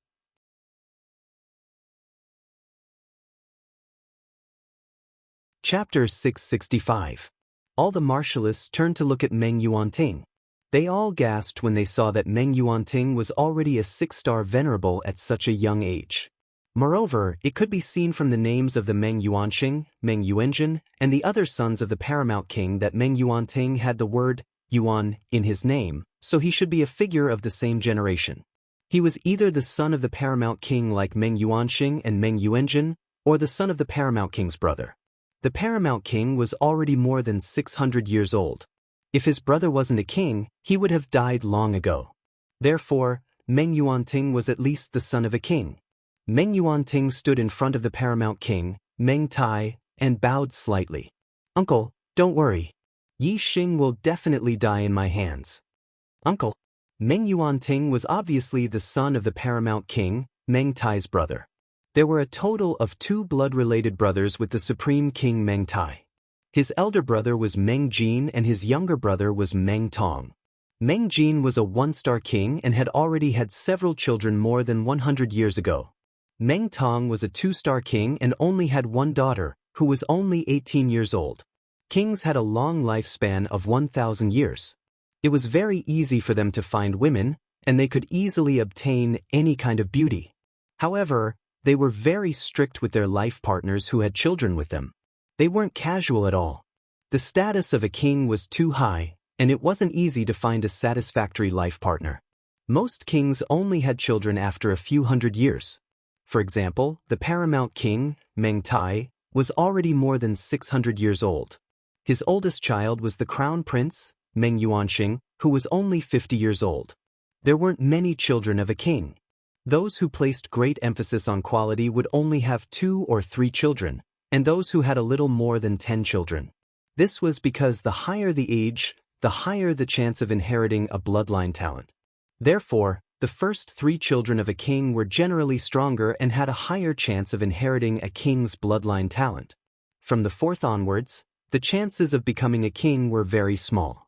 Chapter 665. All the martialists turned to look at Meng Yuanting. They all gasped when they saw that Meng Yuanting was already a 6-star venerable at such a young age. Moreover, it could be seen from the names of the Meng Yuanxing, Meng Yuanjin, and the other sons of the Paramount King that Meng Yuanting had the word Yuan in his name, so he should be a figure of the same generation. He was either the son of the Paramount King like Meng Yuanxing and Meng Yuanjin, or the son of the Paramount King's brother. The Paramount King was already more than 600 years old. If his brother wasn't a king, he would have died long ago. Therefore, Meng Yuanting was at least the son of a king. Meng Yuanting stood in front of the Paramount King, Meng Tai, and bowed slightly. Uncle, don't worry. Yi Xing will definitely die in my hands. Uncle. Meng Yuanting was obviously the son of the Paramount King, Meng Tai's brother. There were a total of 2 blood-related brothers with the Supreme King Meng Tai. His elder brother was Meng Jin and his younger brother was Meng Tong. Meng Jin was a one-star king and had already had several children more than 100 years ago. Meng Tong was a two-star king and only had one daughter, who was only 18 years old. Kings had a long lifespan of 1,000 years. It was very easy for them to find women, and they could easily obtain any kind of beauty. However, they were very strict with their life partners who had children with them. They weren't casual at all. The status of a king was too high, and it wasn't easy to find a satisfactory life partner. Most kings only had children after a few hundred years. For example, the paramount king, Meng Tai, was already more than 600 years old. His oldest child was the crown prince, Meng Yuanqing, who was only 50 years old. There weren't many children of a king. Those who placed great emphasis on quality would only have 2 or 3 children, and those who had a little more than 10 children. This was because the higher the age, the higher the chance of inheriting a bloodline talent. Therefore, the first 3 children of a king were generally stronger and had a higher chance of inheriting a king's bloodline talent. From the 4th onwards, the chances of becoming a king were very small.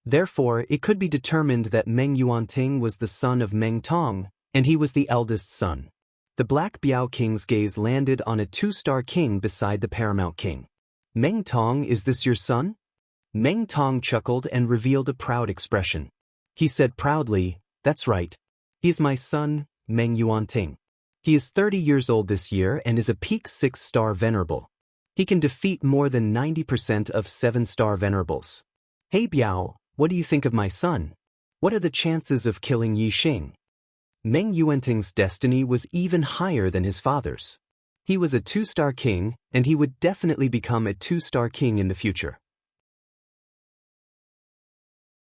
Therefore, it could be determined that Meng Yuanting was the son of Meng Tong, and he was the eldest son. The Black Biao King's gaze landed on a 2-star king beside the paramount king. Meng Tong, is this your son? Meng Tong chuckled and revealed a proud expression. He said proudly, that's right. He is my son, Meng Yuanting. He is 30 years old this year and is a peak 6-star venerable. He can defeat more than 90% of 7-star venerables. Hey Biao, what do you think of my son? What are the chances of killing Yi Xing? Meng Yuanting's destiny was even higher than his father's. He was a 2-star king, and he would definitely become a 2-star king in the future.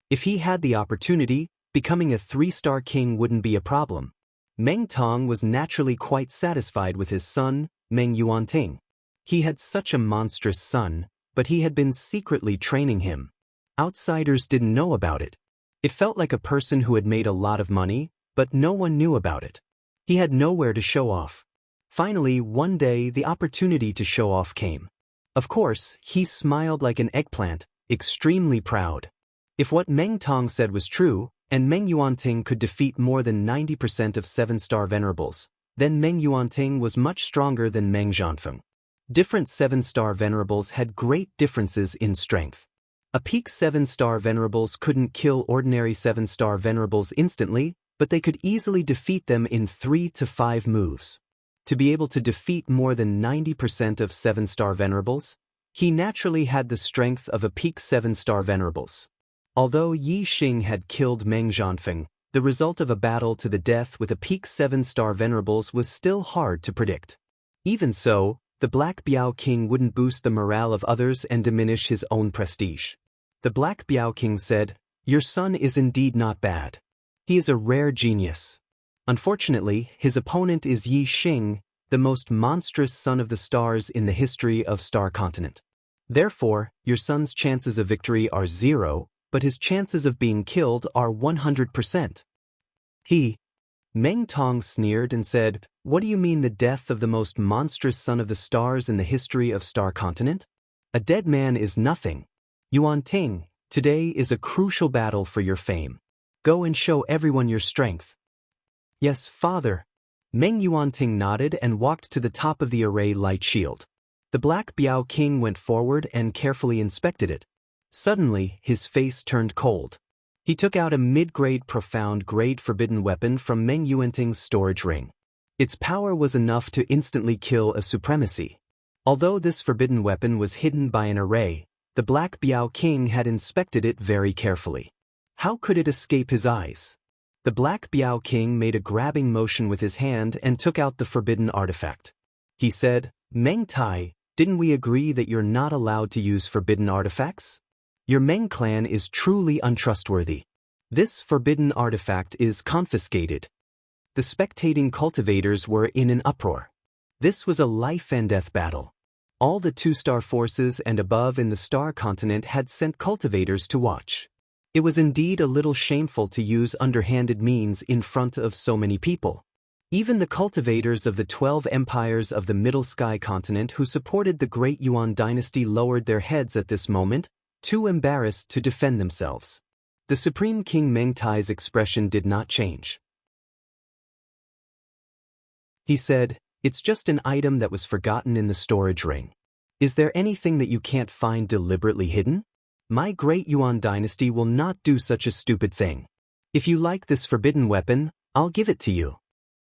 If he had the opportunity, becoming a 3-star king wouldn't be a problem. Meng Tong was naturally quite satisfied with his son, Meng Yuanting. He had such a monstrous son, but he had been secretly training him. Outsiders didn't know about it. It felt like a person who had made a lot of money, but no one knew about it. He had nowhere to show off. Finally, one day, the opportunity to show off came. Of course, he smiled like an eggplant, extremely proud. If what Meng Tong said was true, and Meng Yuanting could defeat more than 90% of 7-star venerables, then Meng Yuanting was much stronger than Meng Zhanfeng. Different 7-star venerables had great differences in strength. A peak 7-star venerables couldn't kill ordinary 7-star venerables instantly, but they could easily defeat them in 3 to 5 moves. To be able to defeat more than 90% of 7-star venerables, he naturally had the strength of a peak 7-star venerables. Although Yi Xing had killed Meng Zhanfeng, the result of a battle to the death with a peak 7-star venerables was still hard to predict. Even so, the Black Biao King wouldn't boost the morale of others and diminish his own prestige. The Black Biao King said, "Your son is indeed not bad. He is a rare genius. Unfortunately, his opponent is Yi Xing, the most monstrous son of the stars in the history of Star Continent. Therefore, your son's chances of victory are 0, but his chances of being killed are 100%. Meng Tong sneered and said, "What do you mean the death of the most monstrous son of the stars in the history of Star Continent? A dead man is nothing. Yuanting, today is a crucial battle for your fame. Go and show everyone your strength." "Yes, father." Meng Yuanting nodded and walked to the top of the array light shield. The Black Biao King went forward and carefully inspected it. Suddenly, his face turned cold. He took out a mid-grade profound-grade forbidden weapon from Meng Yuanting's storage ring. Its power was enough to instantly kill a supremacy. Although this forbidden weapon was hidden by an array, the Black Biao King had inspected it very carefully. How could it escape his eyes? The Black Biao King made a grabbing motion with his hand and took out the forbidden artifact. He said, "Meng Tai, didn't we agree that you're not allowed to use forbidden artifacts? Your Meng clan is truly untrustworthy. This forbidden artifact is confiscated." The spectating cultivators were in an uproar. This was a life-and-death battle. All the 2-star forces and above in the Star Continent had sent cultivators to watch. It was indeed a little shameful to use underhanded means in front of so many people. Even the cultivators of the 12 empires of the Middle Sky continent who supported the Great Yuan dynasty lowered their heads at this moment, too embarrassed to defend themselves. The Supreme King Meng Tai's expression did not change. He said, "It's just an item that was forgotten in the storage ring. Is there anything that you can't find deliberately hidden? My Great Yuan dynasty will not do such a stupid thing. If you like this forbidden weapon, I'll give it to you."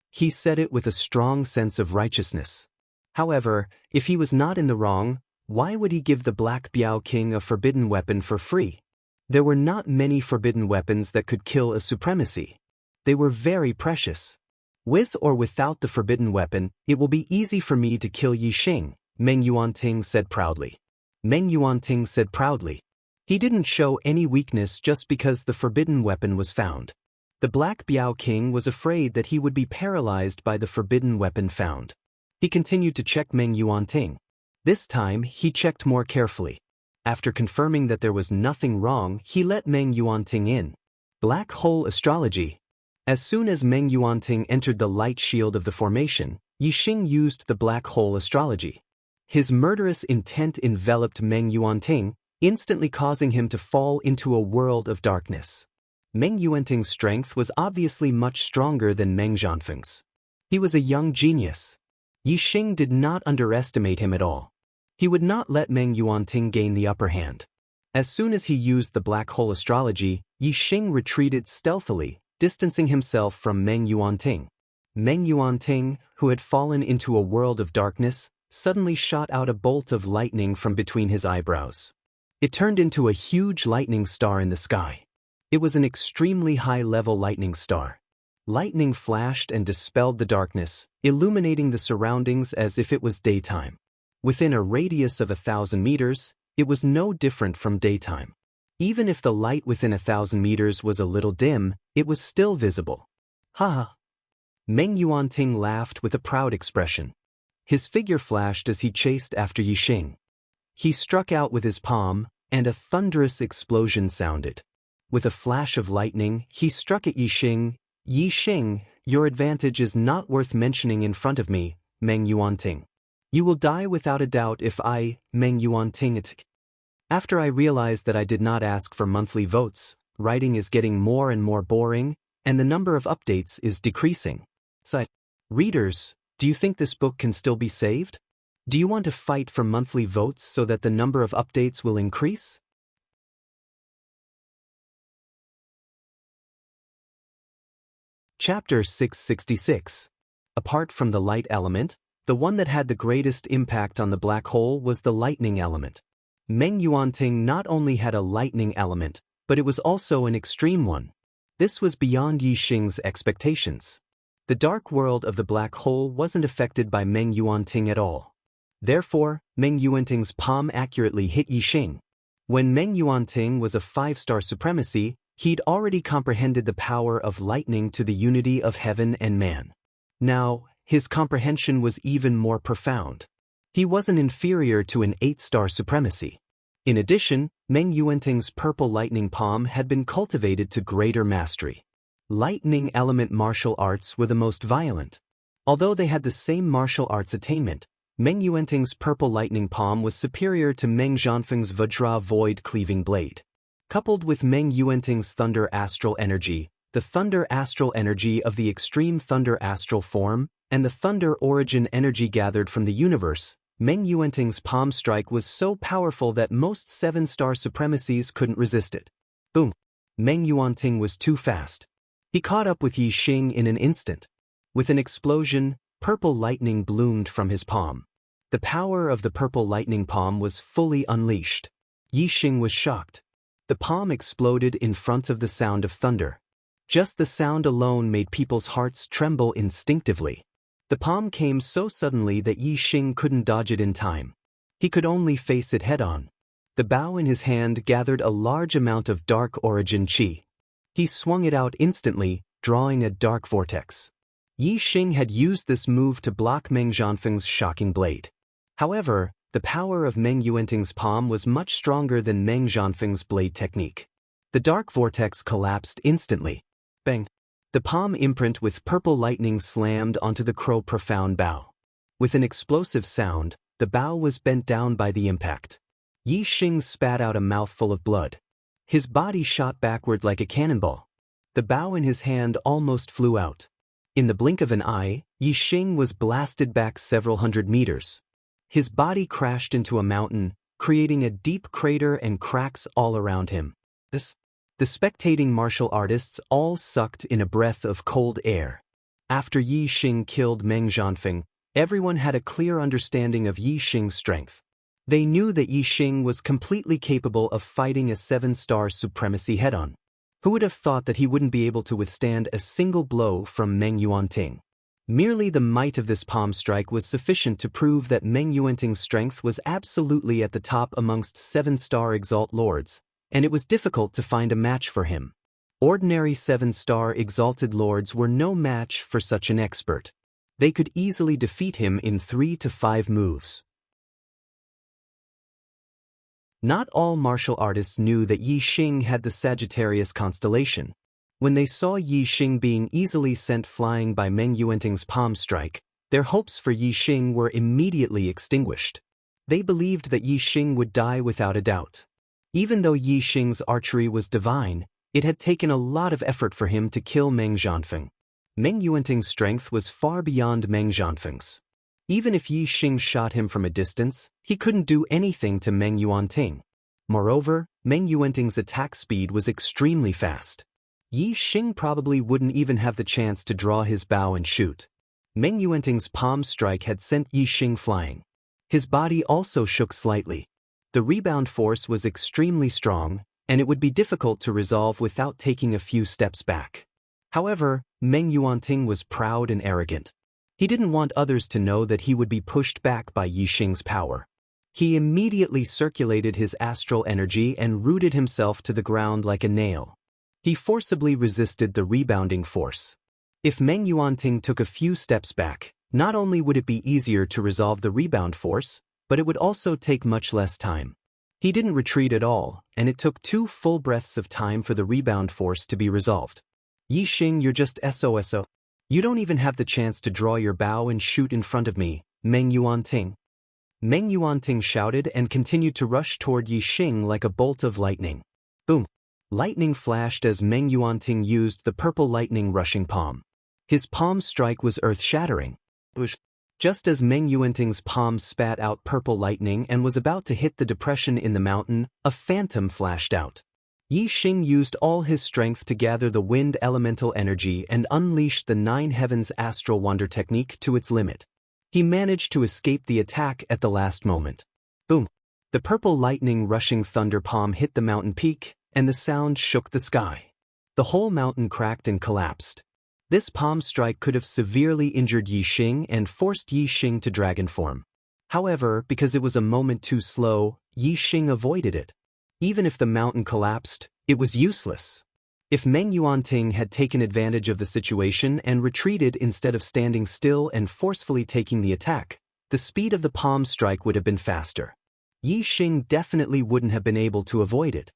He said it with a strong sense of righteousness. However, if he was not in the wrong, why would he give the Black Biao King a forbidden weapon for free? There were not many forbidden weapons that could kill a supremacy. They were very precious. "With or without the forbidden weapon, it will be easy for me to kill Yi Xing," Meng Yuanting said proudly. Meng Yuanting said proudly. He didn't show any weakness just because the forbidden weapon was found. The Black Biao King was afraid that he would be paralyzed by the forbidden weapon found. He continued to check Meng Yuanting. This time, he checked more carefully. After confirming that there was nothing wrong, he let Meng Yuanting in. Black Hole Astrology. As soon as Meng Yuanting entered the light shield of the formation, Yi Xing used the Black Hole Astrology. His murderous intent enveloped Meng Yuanting, instantly causing him to fall into a world of darkness. Meng Yuanting's strength was obviously much stronger than Meng Zhanfeng's. He was a young genius. Yi Xing did not underestimate him at all. He would not let Meng Yuanting gain the upper hand. As soon as he used the Black Hole Astrology, Yi Xing retreated stealthily, distancing himself from Meng Yuanting. Meng Yuanting, who had fallen into a world of darkness, suddenly shot out a bolt of lightning from between his eyebrows. It turned into a huge lightning star in the sky. It was an extremely high-level lightning star. Lightning flashed and dispelled the darkness, illuminating the surroundings as if it was daytime. Within a radius of 1,000 meters, it was no different from daytime. Even if the light within 1,000 meters was a little dim, it was still visible. Ha ha! Meng Yuanting laughed with a proud expression. His figure flashed as he chased after Yi Xing. He struck out with his palm, and a thunderous explosion sounded. With a flash of lightning, he struck at Yi Xing. "Yi Xing, your advantage is not worth mentioning in front of me, Meng Yuanting. You will die without a doubt if I, Meng Yuanting it." After I realized that I did not ask for monthly votes, writing is getting more and more boring, and the number of updates is decreasing. So, readers, do you think this book can still be saved? Do you want to fight for monthly votes so that the number of updates will increase? Chapter 666. Apart from the light element, the one that had the greatest impact on the black hole was the lightning element. Meng Yuanting not only had a lightning element, but it was also an extreme one. This was beyond Yi Xing's expectations. The dark world of the black hole wasn't affected by Meng Yuanting at all. Therefore, Meng Yuanting's palm accurately hit Yi Xing. When Meng Yuanting was a 5-star supremacy, he'd already comprehended the power of lightning to the unity of heaven and man. Now, his comprehension was even more profound. He wasn't inferior to an 8-star supremacy. In addition, Meng Yuanting's purple lightning palm had been cultivated to greater mastery. Lightning element martial arts were the most violent. Although they had the same martial arts attainment, Meng Yuanting's purple lightning palm was superior to Meng Zhanfeng's Vajra void cleaving blade. Coupled with Meng Yuanting's thunder astral energy, the thunder astral energy of the extreme thunder astral form, and the thunder origin energy gathered from the universe, Meng Yuanting's palm strike was so powerful that most 7-star supremacies couldn't resist it. Boom! Meng Yuanting was too fast. He caught up with Yi Xing in an instant. With an explosion, purple lightning bloomed from his palm. The power of the purple lightning palm was fully unleashed. Yi Xing was shocked. The palm exploded in front of the sound of thunder. Just the sound alone made people's hearts tremble instinctively. The palm came so suddenly that Yi Xing couldn't dodge it in time. He could only face it head-on. The bow in his hand gathered a large amount of dark origin qi. He swung it out instantly, drawing a dark vortex. Yi Xing had used this move to block Meng Zhanfeng's shocking blade. However, the power of Meng Yuanting's palm was much stronger than Meng Zhanfeng's blade technique. The dark vortex collapsed instantly. Bang! The palm imprint with purple lightning slammed onto the crow's profound bow. With an explosive sound, the bow was bent down by the impact. Yi Xing spat out a mouthful of blood. His body shot backward like a cannonball. The bow in his hand almost flew out. In the blink of an eye, Yi Xing was blasted back several hundred meters. His body crashed into a mountain, creating a deep crater and cracks all around him. The spectating martial artists all sucked in a breath of cold air. After Yi Xing killed Meng Zhanfeng, everyone had a clear understanding of Yi Xing's strength. They knew that Yi Xing was completely capable of fighting a 7-star supremacy head-on. Who would have thought that he wouldn't be able to withstand a single blow from Meng Yuanting? Merely the might of this palm strike was sufficient to prove that Meng Yuanting's strength was absolutely at the top amongst 7-star Exalt Lords, and it was difficult to find a match for him. Ordinary 7-star Exalted Lords were no match for such an expert. They could easily defeat him in 3 to 5 moves. Not all martial artists knew that Yi Xing had the Sagittarius constellation. When they saw Yi Xing being easily sent flying by Meng Yuanting's palm strike, their hopes for Yi Xing were immediately extinguished. They believed that Yi Xing would die without a doubt. Even though Yi Xing's archery was divine, it had taken a lot of effort for him to kill Meng Zhanfeng. Meng Yuanting's strength was far beyond Meng Zhanfeng's. Even if Yi Xing shot him from a distance, he couldn't do anything to Meng Yuanting. Moreover, Meng Yuanting's attack speed was extremely fast. Yi Xing probably wouldn't even have the chance to draw his bow and shoot. Meng Yuanting's palm strike had sent Yi Xing flying. His body also shook slightly. The rebound force was extremely strong, and it would be difficult to resolve without taking a few steps back. However, Meng Yuanting was proud and arrogant. He didn't want others to know that he would be pushed back by Yi Xing's power. He immediately circulated his astral energy and rooted himself to the ground like a nail. He forcibly resisted the rebounding force. If Meng Yuanting took a few steps back, not only would it be easier to resolve the rebound force, but it would also take much less time. He didn't retreat at all, and it took 2 full breaths of time for the rebound force to be resolved. Yi Xing, you're just SOSO. You don't even have the chance to draw your bow and shoot in front of me, Meng Yuanting. Meng Yuanting shouted and continued to rush toward Yi Xing like a bolt of lightning. Boom! Lightning flashed as Meng Yuanting used the purple lightning rushing palm. His palm strike was earth-shattering. Just as Meng Yuanting's palm spat out purple lightning and was about to hit the depression in the mountain, a phantom flashed out. Yi Xing used all his strength to gather the wind elemental energy and unleashed the 9 heavens astral wonder technique to its limit. He managed to escape the attack at the last moment. Boom! The purple lightning rushing thunder palm hit the mountain peak, and the sound shook the sky. The whole mountain cracked and collapsed. This palm strike could have severely injured Yi Xing and forced Yi Xing to dragon form. However, because it was a moment too slow, Yi Xing avoided it. Even if the mountain collapsed, it was useless. If Meng Yuanting had taken advantage of the situation and retreated instead of standing still and forcefully taking the attack, the speed of the palm strike would have been faster. Yi Xing definitely wouldn't have been able to avoid it.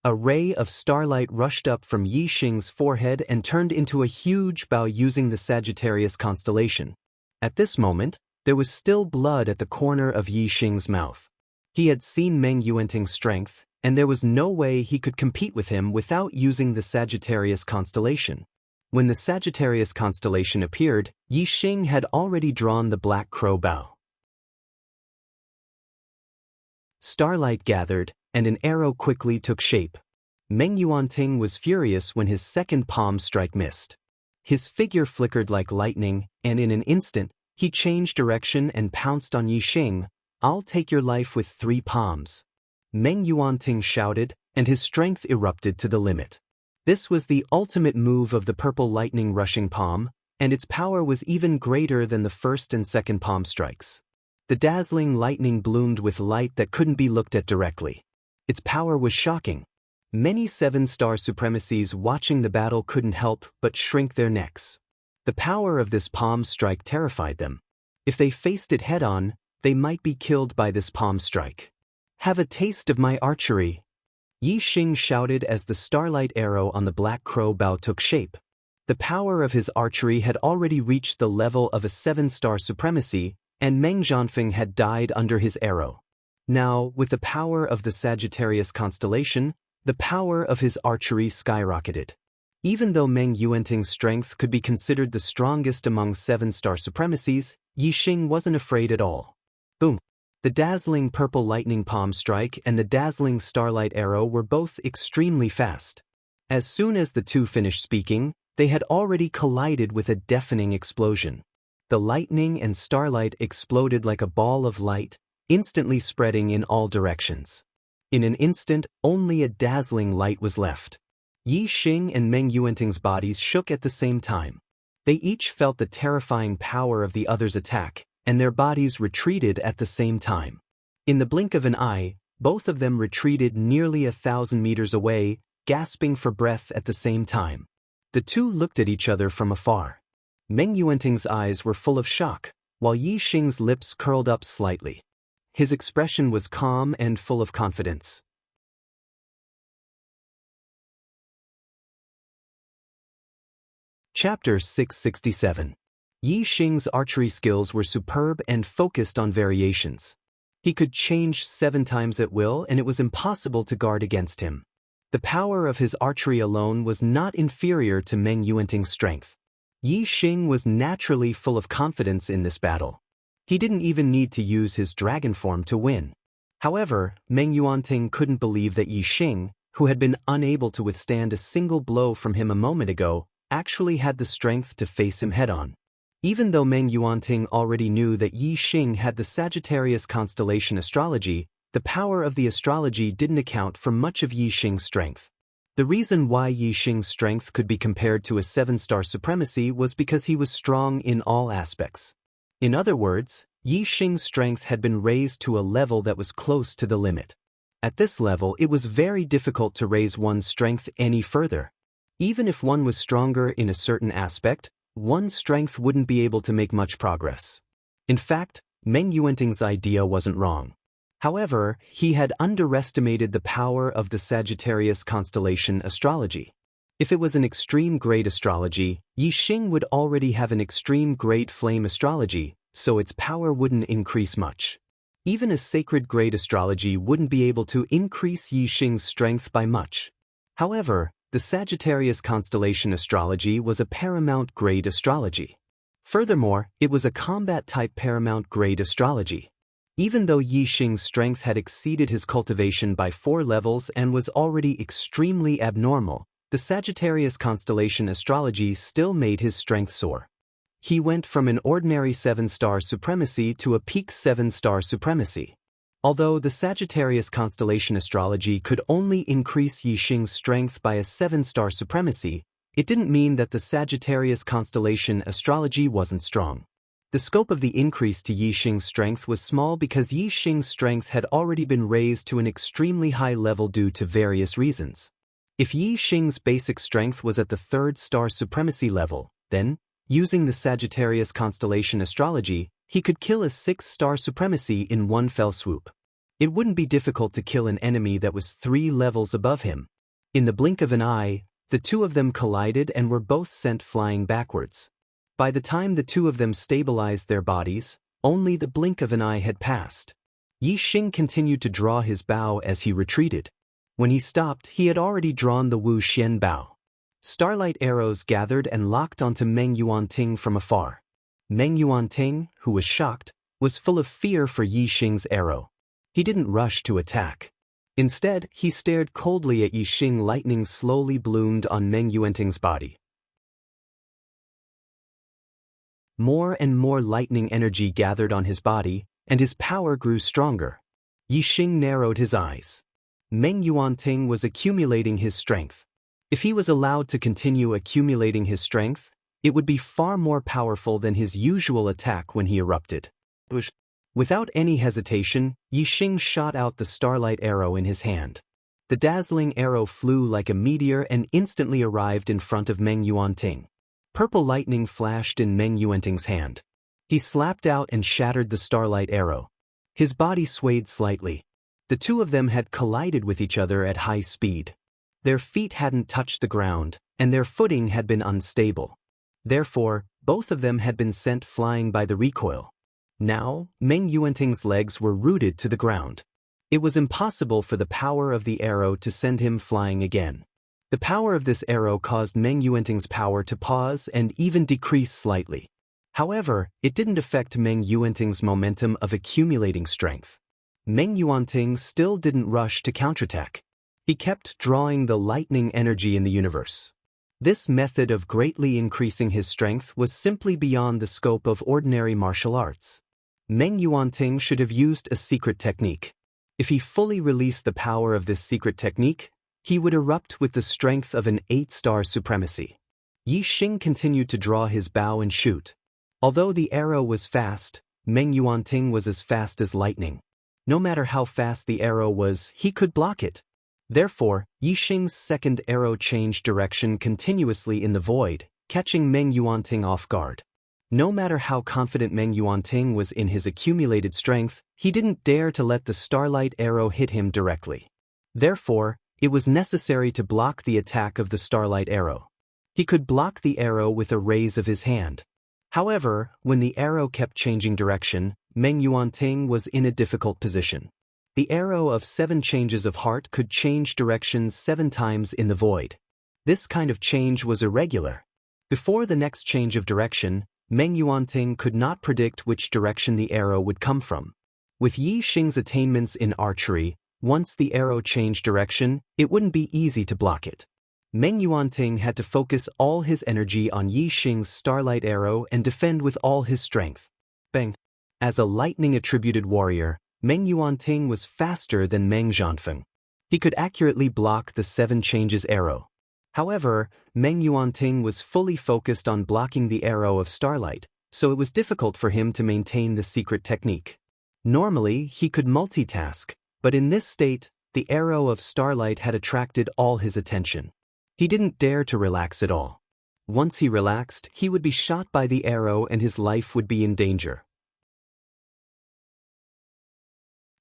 A ray of starlight rushed up from Yi Xing's forehead and turned into a huge bow using the Sagittarius constellation. At this moment, there was still blood at the corner of Yi Xing's mouth. He had seen Meng Yuanting's strength, and there was no way he could compete with him without using the Sagittarius constellation. When the Sagittarius constellation appeared, Yi Xing had already drawn the black crow bow. Starlight gathered, and an arrow quickly took shape. Meng Yuanting was furious when his second palm strike missed. His figure flickered like lightning, and in an instant, he changed direction and pounced on Yi Xing. I'll take your life with 3 palms. Meng Yuanting shouted, and his strength erupted to the limit. This was the ultimate move of the purple lightning rushing palm, and its power was even greater than the first and second palm strikes. The dazzling lightning bloomed with light that couldn't be looked at directly. Its power was shocking. Many 7-star supremacies watching the battle couldn't help but shrink their necks. The power of this palm strike terrified them. If they faced it head-on, they might be killed by this palm strike. Have a taste of my archery. Yi Xing shouted as the starlight arrow on the black crow bow took shape. The power of his archery had already reached the level of a 7-star supremacy, and Meng Zhanfeng had died under his arrow. Now, with the power of the Sagittarius constellation, the power of his archery skyrocketed. Even though Meng Yuanting's strength could be considered the strongest among 7-star supremacies, Yi Xing wasn't afraid at all. Boom! The dazzling purple lightning palm strike and the dazzling starlight arrow were both extremely fast. As soon as the two finished speaking, they had already collided with a deafening explosion. The lightning and starlight exploded like a ball of light, instantly spreading in all directions. In an instant, only a dazzling light was left. Yi Xing and Meng Yuanting's bodies shook at the same time. They each felt the terrifying power of the other's attack, and their bodies retreated at the same time. In the blink of an eye, both of them retreated nearly 1,000 meters away, gasping for breath at the same time. The two looked at each other from afar. Meng Yuanting's eyes were full of shock, while Yi Xing's lips curled up slightly. His expression was calm and full of confidence. Chapter 667. Yi Xing's archery skills were superb and focused on variations. He could change 7 times at will, and it was impossible to guard against him. The power of his archery alone was not inferior to Meng Yuanting's strength. Yi Xing was naturally full of confidence in this battle. He didn't even need to use his dragon form to win. However, Meng Yuanting couldn't believe that Yi Xing, who had been unable to withstand a single blow from him a moment ago, actually had the strength to face him head-on. Even though Meng Yuanting already knew that Yi Xing had the Sagittarius constellation astrology, the power of the astrology didn't account for much of Yi Xing's strength. The reason why Yi Xing's strength could be compared to a 7-star supremacy was because he was strong in all aspects. In other words, Yi Xing's strength had been raised to a level that was close to the limit. At this level, it was very difficult to raise one's strength any further. Even if one was stronger in a certain aspect, one's strength wouldn't be able to make much progress. In fact, Meng Yuanting's idea wasn't wrong. However, he had underestimated the power of the Sagittarius constellation astrology. If it was an extreme grade astrology, Yi Xing would already have an extreme grade flame astrology, so its power wouldn't increase much. Even a sacred grade astrology wouldn't be able to increase Yi Xing's strength by much. However, the Sagittarius constellation astrology was a paramount grade astrology. Furthermore, it was a combat-type paramount grade astrology. Even though Yi Xing's strength had exceeded his cultivation by 4 levels and was already extremely abnormal, the Sagittarius constellation astrology still made his strength soar. He went from an ordinary 7-star supremacy to a peak 7-star supremacy. Although the Sagittarius constellation astrology could only increase Yi Xing's strength by a 7-star supremacy, it didn't mean that the Sagittarius constellation astrology wasn't strong. The scope of the increase to Yi Xing's strength was small because Yi Xing's strength had already been raised to an extremely high level due to various reasons. If Yi Xing's basic strength was at the 3rd-star supremacy level, then, using the Sagittarius constellation astrology, he could kill a 6-star supremacy in one fell swoop. It wouldn't be difficult to kill an enemy that was 3 levels above him. In the blink of an eye, the two of them collided and were both sent flying backwards. By the time the two of them stabilized their bodies, only the blink of an eye had passed. Yi Xing continued to draw his bow as he retreated. When he stopped, he had already drawn the Wu Xian bow. Starlight arrows gathered and locked onto Meng Yuanting from afar. Meng Yuanting, who was shocked, was full of fear for Yi Xing's arrow. He didn't rush to attack. Instead, he stared coldly at Yi Xing. Lightning slowly bloomed on Meng Yuanting's body. More and more lightning energy gathered on his body, and his power grew stronger. Yi Xing narrowed his eyes. Meng Yuanting was accumulating his strength. If he was allowed to continue accumulating his strength, it would be far more powerful than his usual attack when he erupted. Without any hesitation, Yi Xing shot out the starlight arrow in his hand. The dazzling arrow flew like a meteor and instantly arrived in front of Meng Yuanting. Purple lightning flashed in Meng Yuanting's hand. He slapped out and shattered the starlight arrow. His body swayed slightly. The two of them had collided with each other at high speed. Their feet hadn't touched the ground, and their footing had been unstable. Therefore, both of them had been sent flying by the recoil. Now, Meng Yuanting's legs were rooted to the ground. It was impossible for the power of the arrow to send him flying again. The power of this arrow caused Meng Yuanting's power to pause and even decrease slightly. However, it didn't affect Meng Yuanting's momentum of accumulating strength. Meng Yuanting still didn't rush to counterattack. He kept drawing the lightning energy in the universe. This method of greatly increasing his strength was simply beyond the scope of ordinary martial arts. Meng Yuanting should have used a secret technique. If he fully released the power of this secret technique, he would erupt with the strength of an 8-star supremacy. Yi Xing continued to draw his bow and shoot. Although the arrow was fast, Meng Yuanting was as fast as lightning. No matter how fast the arrow was, he could block it. Therefore, Yi Xing's second arrow changed direction continuously in the void, catching Meng Yuanting off guard. No matter how confident Meng Yuanting was in his accumulated strength, he didn't dare to let the starlight arrow hit him directly. Therefore, it was necessary to block the attack of the starlight arrow. He could block the arrow with a raise of his hand. However, when the arrow kept changing direction, Meng Yuanting was in a difficult position. The arrow of 7 changes of heart could change directions 7 times in the void. This kind of change was irregular. Before the next change of direction, Meng Yuanting could not predict which direction the arrow would come from. With Yi Xing's attainments in archery, once the arrow changed direction, it wouldn't be easy to block it. Meng Yuanting had to focus all his energy on Yi Xing's starlight arrow and defend with all his strength. Bang! As a lightning-attributed warrior, Meng Yuanting was faster than Meng Zhanfeng. He could accurately block the 7 changes arrow. However, Meng Yuanting was fully focused on blocking the arrow of starlight, so it was difficult for him to maintain the secret technique. Normally, he could multitask, but in this state, the arrow of starlight had attracted all his attention. He didn't dare to relax at all. Once he relaxed, he would be shot by the arrow and his life would be in danger.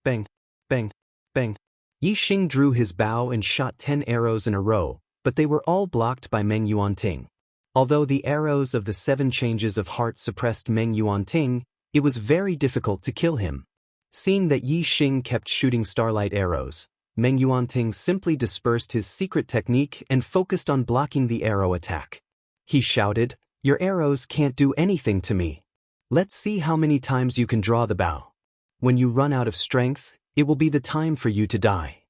Bang, bang, bang. Yi Xing drew his bow and shot 10 arrows in a row, but they were all blocked by Meng Yuanting. Although the arrows of the 7 changes of heart suppressed Meng Yuanting, it was very difficult to kill him. Seeing that Yi Xing kept shooting starlight arrows, Meng Yuanting simply dispersed his secret technique and focused on blocking the arrow attack. He shouted, "Your arrows can't do anything to me. Let's see how many times you can draw the bow. When you run out of strength, it will be the time for you to die."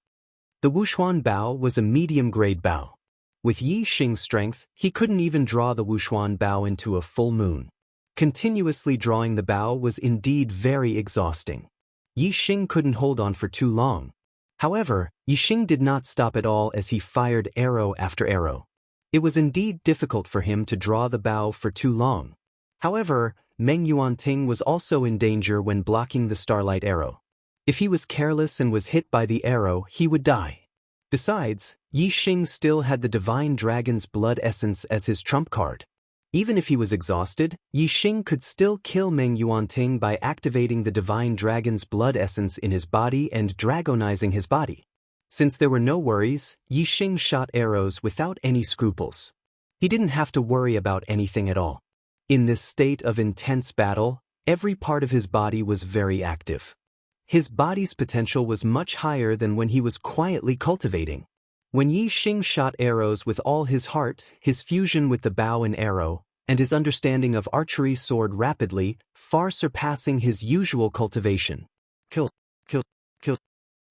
The Wuxuan bow was a medium-grade bow. With Yi Xing's strength, he couldn't even draw the Wuxuan bow into a full moon. Continuously drawing the bow was indeed very exhausting. Yi Xing couldn't hold on for too long. However, Yi Xing did not stop at all as he fired arrow after arrow. It was indeed difficult for him to draw the bow for too long. However, Meng Yuanting was also in danger when blocking the starlight arrow. If he was careless and was hit by the arrow, he would die. Besides, Yi Xing still had the Divine Dragon's Blood Essence as his trump card. Even if he was exhausted, Yi Xing could still kill Meng Yuanting by activating the Divine Dragon's Blood Essence in his body and dragonizing his body. Since there were no worries, Yi Xing shot arrows without any scruples. He didn't have to worry about anything at all. In this state of intense battle, every part of his body was very active. His body's potential was much higher than when he was quietly cultivating. When Yi Xing shot arrows with all his heart, his fusion with the bow and arrow, and his understanding of archery soared rapidly, far surpassing his usual cultivation. Kill, kill, kill.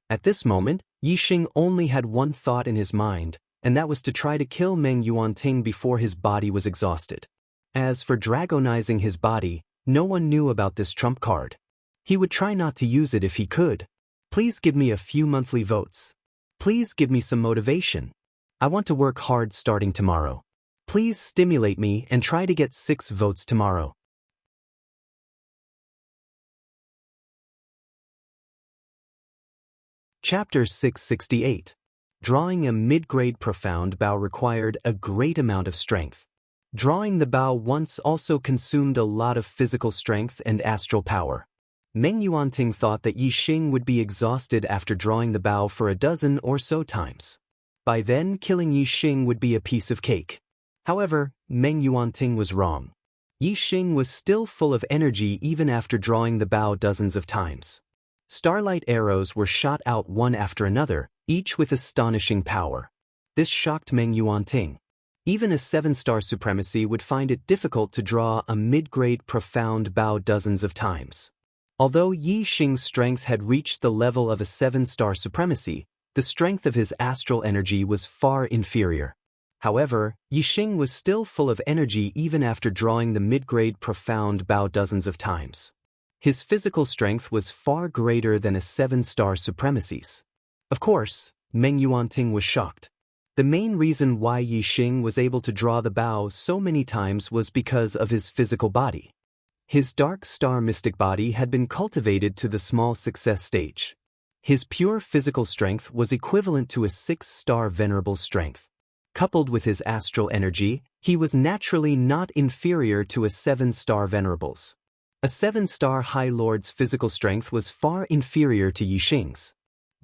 At this moment, Yi Xing only had one thought in his mind, and that was to try to kill Meng Yuanting before his body was exhausted. As for dragonizing his body, no one knew about this trump card. He would try not to use it if he could. Please give me a few monthly votes. Please give me some motivation. I want to work hard starting tomorrow. Please stimulate me and try to get 6 votes tomorrow. Chapter 668. Drawing a mid-grade profound bow required a great amount of strength. Drawing the bow once also consumed a lot of physical strength and astral power. Meng Yuanting thought that Yi Xing would be exhausted after drawing the bow for a dozen or so times. By then, killing Yi Xing would be a piece of cake. However, Meng Yuanting was wrong. Yi Xing was still full of energy even after drawing the bow dozens of times. Starlight arrows were shot out one after another, each with astonishing power. This shocked Meng Yuanting. Even a 7-star supremacy would find it difficult to draw a mid-grade profound bow dozens of times. Although Yi Xing's strength had reached the level of a 7-star supremacy, the strength of his astral energy was far inferior. However, Yi Xing was still full of energy even after drawing the mid-grade profound bow dozens of times. His physical strength was far greater than a 7-star supremacy's. Of course, Meng Yuanting was shocked. The main reason why Yi Xing was able to draw the bow so many times was because of his physical body. His dark star mystic body had been cultivated to the small success stage. His pure physical strength was equivalent to a 6-star venerable strength. Coupled with his astral energy, he was naturally not inferior to a 7-star venerable's. A 7-star High Lord's physical strength was far inferior to Yi Xing's.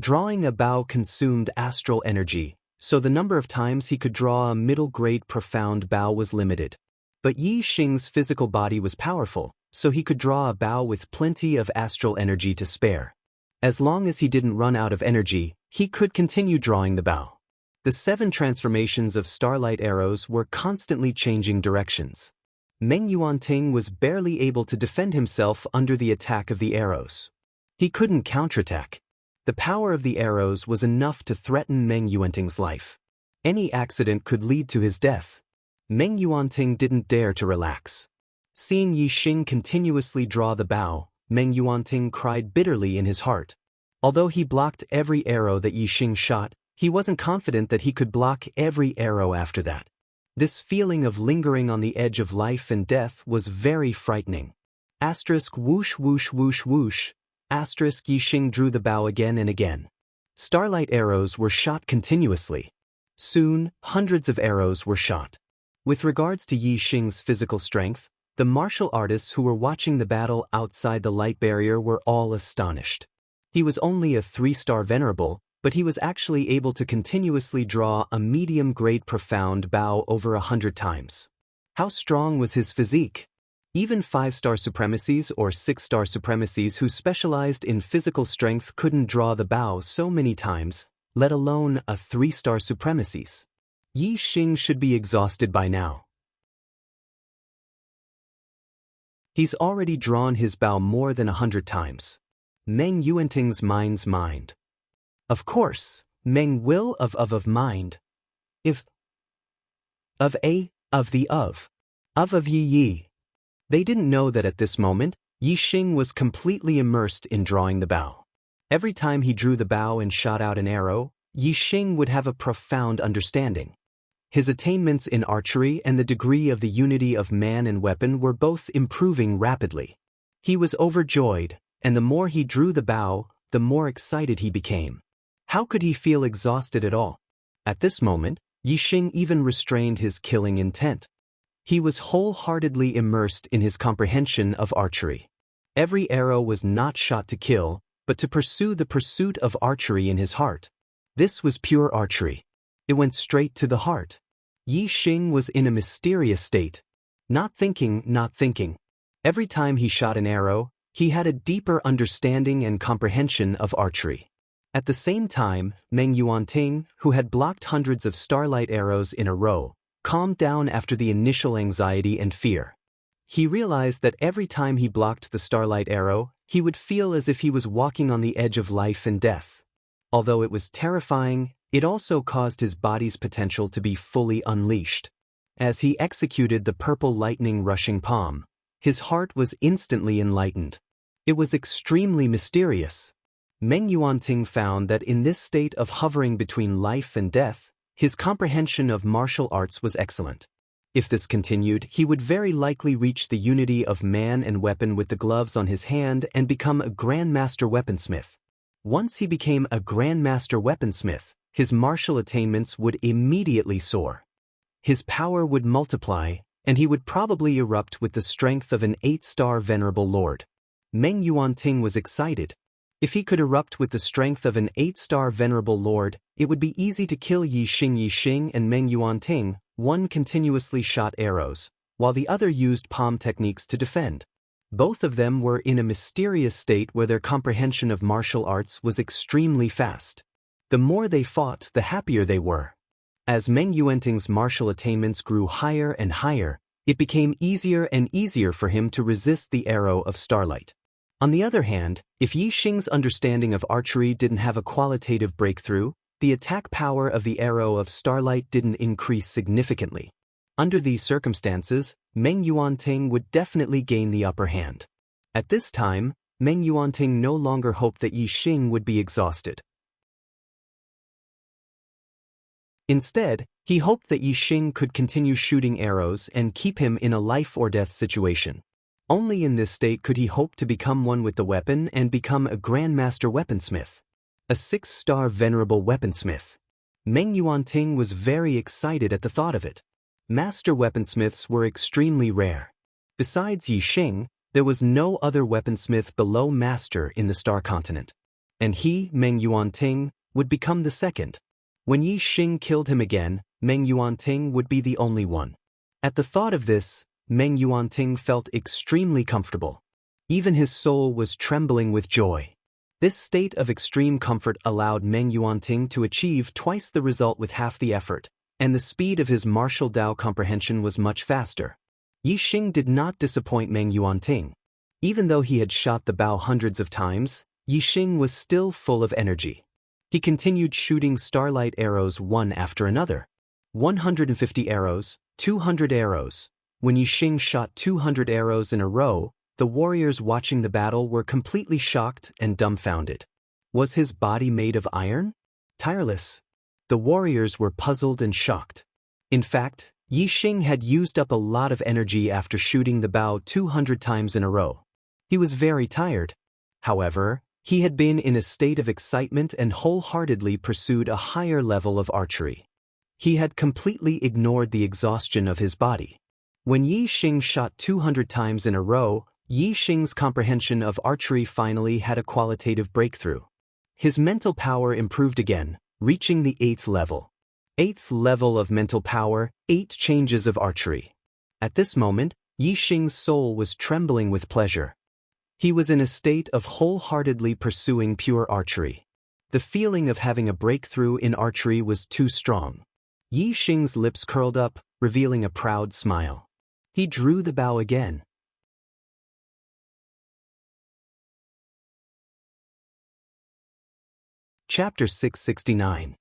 Drawing a bow consumed astral energy, so the number of times he could draw a middle-grade profound bow was limited. But Yi Xing's physical body was powerful, so he could draw a bow with plenty of astral energy to spare. As long as he didn't run out of energy, he could continue drawing the bow. The 7 transformations of starlight arrows were constantly changing directions. Meng Yuanting was barely able to defend himself under the attack of the arrows. He couldn't counterattack. The power of the arrows was enough to threaten Meng Yuanting's life. Any accident could lead to his death. Meng Yuanting didn't dare to relax. Seeing Yi Xing continuously draw the bow, Meng Yuanting cried bitterly in his heart. Although he blocked every arrow that Yi Xing shot, he wasn't confident that he could block every arrow after that. This feeling of lingering on the edge of life and death was very frightening. Asterisk whoosh whoosh whoosh whoosh. Asterisk Yi Xing drew the bow again and again. Starlight arrows were shot continuously. Soon, hundreds of arrows were shot. With regards to Yi Xing's physical strength, the martial artists who were watching the battle outside the light barrier were all astonished. He was only a 3-star venerable, but he was actually able to continuously draw a medium-grade profound bow over 100 times. How strong was his physique? Even 5-star supremacies or 6-star supremacies who specialized in physical strength couldn't draw the bow so many times, let alone a 3-star supremacies. Yi Xing should be exhausted by now. He's already drawn his bow more than 100 times. Meng Yuanting's mind's mind. Of course, Meng will of mind. If of a, of the of Yi. They didn't know that at this moment, Yi Xing was completely immersed in drawing the bow. Every time he drew the bow and shot out an arrow, Yi Xing would have a profound understanding. His attainments in archery and the degree of the unity of man and weapon were both improving rapidly. He was overjoyed, and the more he drew the bow, the more excited he became. How could he feel exhausted at all? At this moment, Yi Xing even restrained his killing intent. He was wholeheartedly immersed in his comprehension of archery. Every arrow was not shot to kill, but to pursue the pursuit of archery in his heart. This was pure archery. It went straight to the heart. Yi Xing was in a mysterious state. Not thinking. Every time he shot an arrow, he had a deeper understanding and comprehension of archery. At the same time, Meng Yuanting, who had blocked hundreds of starlight arrows in a row, calmed down after the initial anxiety and fear. He realized that every time he blocked the starlight arrow, he would feel as if he was walking on the edge of life and death. Although it was terrifying, it also caused his body's potential to be fully unleashed. As he executed the purple lightning rushing palm, his heart was instantly enlightened. It was extremely mysterious. Meng Yuanting found that in this state of hovering between life and death, his comprehension of martial arts was excellent. If this continued, he would very likely reach the unity of man and weapon with the gloves on his hand and become a grandmaster weaponsmith. Once he became a grandmaster weaponsmith, his martial attainments would immediately soar. His power would multiply, and he would probably erupt with the strength of an 8-star venerable lord. Meng Yuanting was excited. If he could erupt with the strength of an 8-star venerable lord, it would be easy to kill Yi Xing and Meng Yuanting, One continuously shot arrows, while the other used palm techniques to defend. Both of them were in a mysterious state where their comprehension of martial arts was extremely fast. The more they fought, the happier they were. As Meng Yuanting's martial attainments grew higher and higher, it became easier and easier for him to resist the arrow of starlight. On the other hand, if Yi Xing's understanding of archery didn't have a qualitative breakthrough, the attack power of the arrow of starlight didn't increase significantly. Under these circumstances, Meng Yuanting would definitely gain the upper hand. At this time, Meng Yuanting no longer hoped that Yi Xing would be exhausted. Instead, he hoped that Yi Xing could continue shooting arrows and keep him in a life-or-death situation. Only in this state could he hope to become one with the weapon and become a grandmaster weaponsmith. A 6-star venerable weaponsmith. Meng Yuanting was very excited at the thought of it. Master weaponsmiths were extremely rare. Besides Yi Xing, there was no other weaponsmith below master in the Star Continent. And he, Meng Yuanting, would become the second. When Yi Xing killed him again, Meng Yuanting would be the only one. At the thought of this, Meng Yuanting felt extremely comfortable. Even his soul was trembling with joy. This state of extreme comfort allowed Meng Yuanting to achieve twice the result with half the effort, and the speed of his martial Dao comprehension was much faster. Yi Xing did not disappoint Meng Yuanting. Even though he had shot the bow hundreds of times, Yi Xing was still full of energy. He continued shooting starlight arrows one after another. 150 arrows, 200 arrows. When Yi Xing shot 200 arrows in a row, the warriors watching the battle were completely shocked and dumbfounded. Was his body made of iron? Tireless. The warriors were puzzled and shocked. In fact, Yi Xing had used up a lot of energy after shooting the bow 200 times in a row. He was very tired. However, he had been in a state of excitement and wholeheartedly pursued a higher level of archery. He had completely ignored the exhaustion of his body. When Yi Xing shot 200 times in a row, Yi Xing's comprehension of archery finally had a qualitative breakthrough. His mental power improved again, reaching the 8th level. 8th level of mental power, 8 changes of archery. At this moment, Yi Xing's soul was trembling with pleasure. He was in a state of wholeheartedly pursuing pure archery. The feeling of having a breakthrough in archery was too strong. Yi Xing's lips curled up, revealing a proud smile. He drew the bow again. Chapter 669.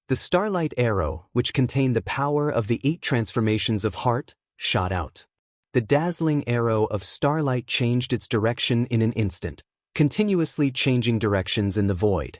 The starlight arrow, which contained the power of the 8 transformations of heart, shot out. The dazzling arrow of starlight changed its direction in an instant, continuously changing directions in the void.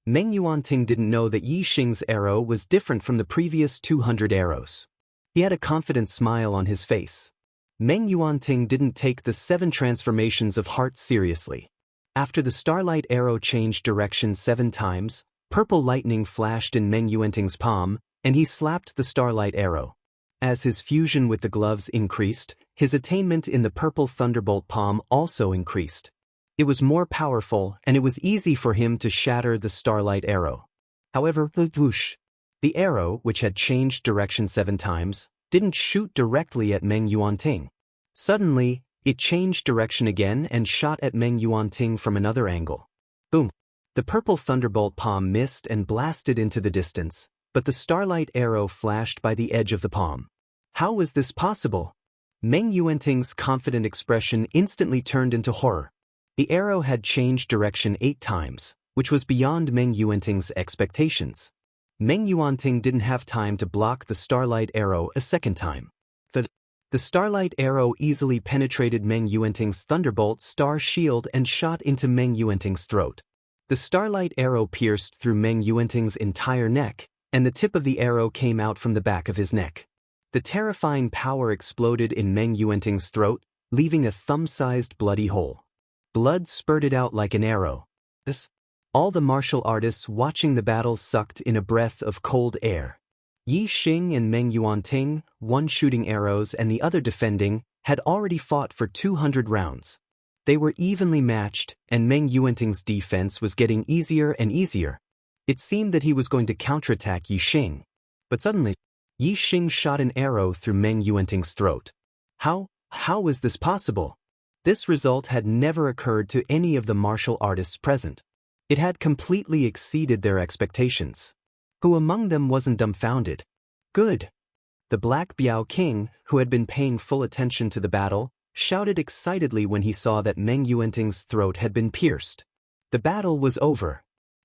Meng Yuanting didn't know that Yi Xing's arrow was different from the previous 200 arrows. He had a confident smile on his face. Meng Yuanting didn't take the 7 transformations of heart seriously. After the starlight arrow changed direction 7 times, purple lightning flashed in Meng Yuanting's palm, and he slapped the starlight arrow. As his fusion with the gloves increased, his attainment in the purple thunderbolt palm also increased. It was more powerful, and it was easy for him to shatter the starlight arrow. However, the arrow, which had changed direction 7 times, didn't shoot directly at Meng Yuanting. Suddenly, it changed direction again and shot at Meng Yuanting from another angle. Boom! The purple thunderbolt palm missed and blasted into the distance, but the starlight arrow flashed by the edge of the palm. How was this possible? Meng Yuanting's confident expression instantly turned into horror. The arrow had changed direction 8 times, which was beyond Meng Yuanting's expectations. Meng Yuanting didn't have time to block the starlight arrow a second time. The starlight arrow easily penetrated Meng Yuanting's thunderbolt star shield and shot into Meng Yuanting's throat. The starlight arrow pierced through Meng Yuanting's entire neck, and the tip of the arrow came out from the back of his neck. The terrifying power exploded in Meng Yuanting's throat, leaving a thumb-sized bloody hole. Blood spurted out like an arrow. All the martial artists watching the battle sucked in a breath of cold air. Yi Xing and Meng Yuanting, one shooting arrows and the other defending, had already fought for 200 rounds. They were evenly matched, and Meng Yuanting's defense was getting easier and easier. It seemed that he was going to counterattack Yi Xing. But suddenly, Yi Xing shot an arrow through Meng Yuanting's throat. How was this possible? This result had never occurred to any of the martial artists present. It had completely exceeded their expectations. Who among them wasn't dumbfounded? Good. The Black Biao King, who had been paying full attention to the battle, shouted excitedly when he saw that Meng Yuanting's throat had been pierced. The battle was over.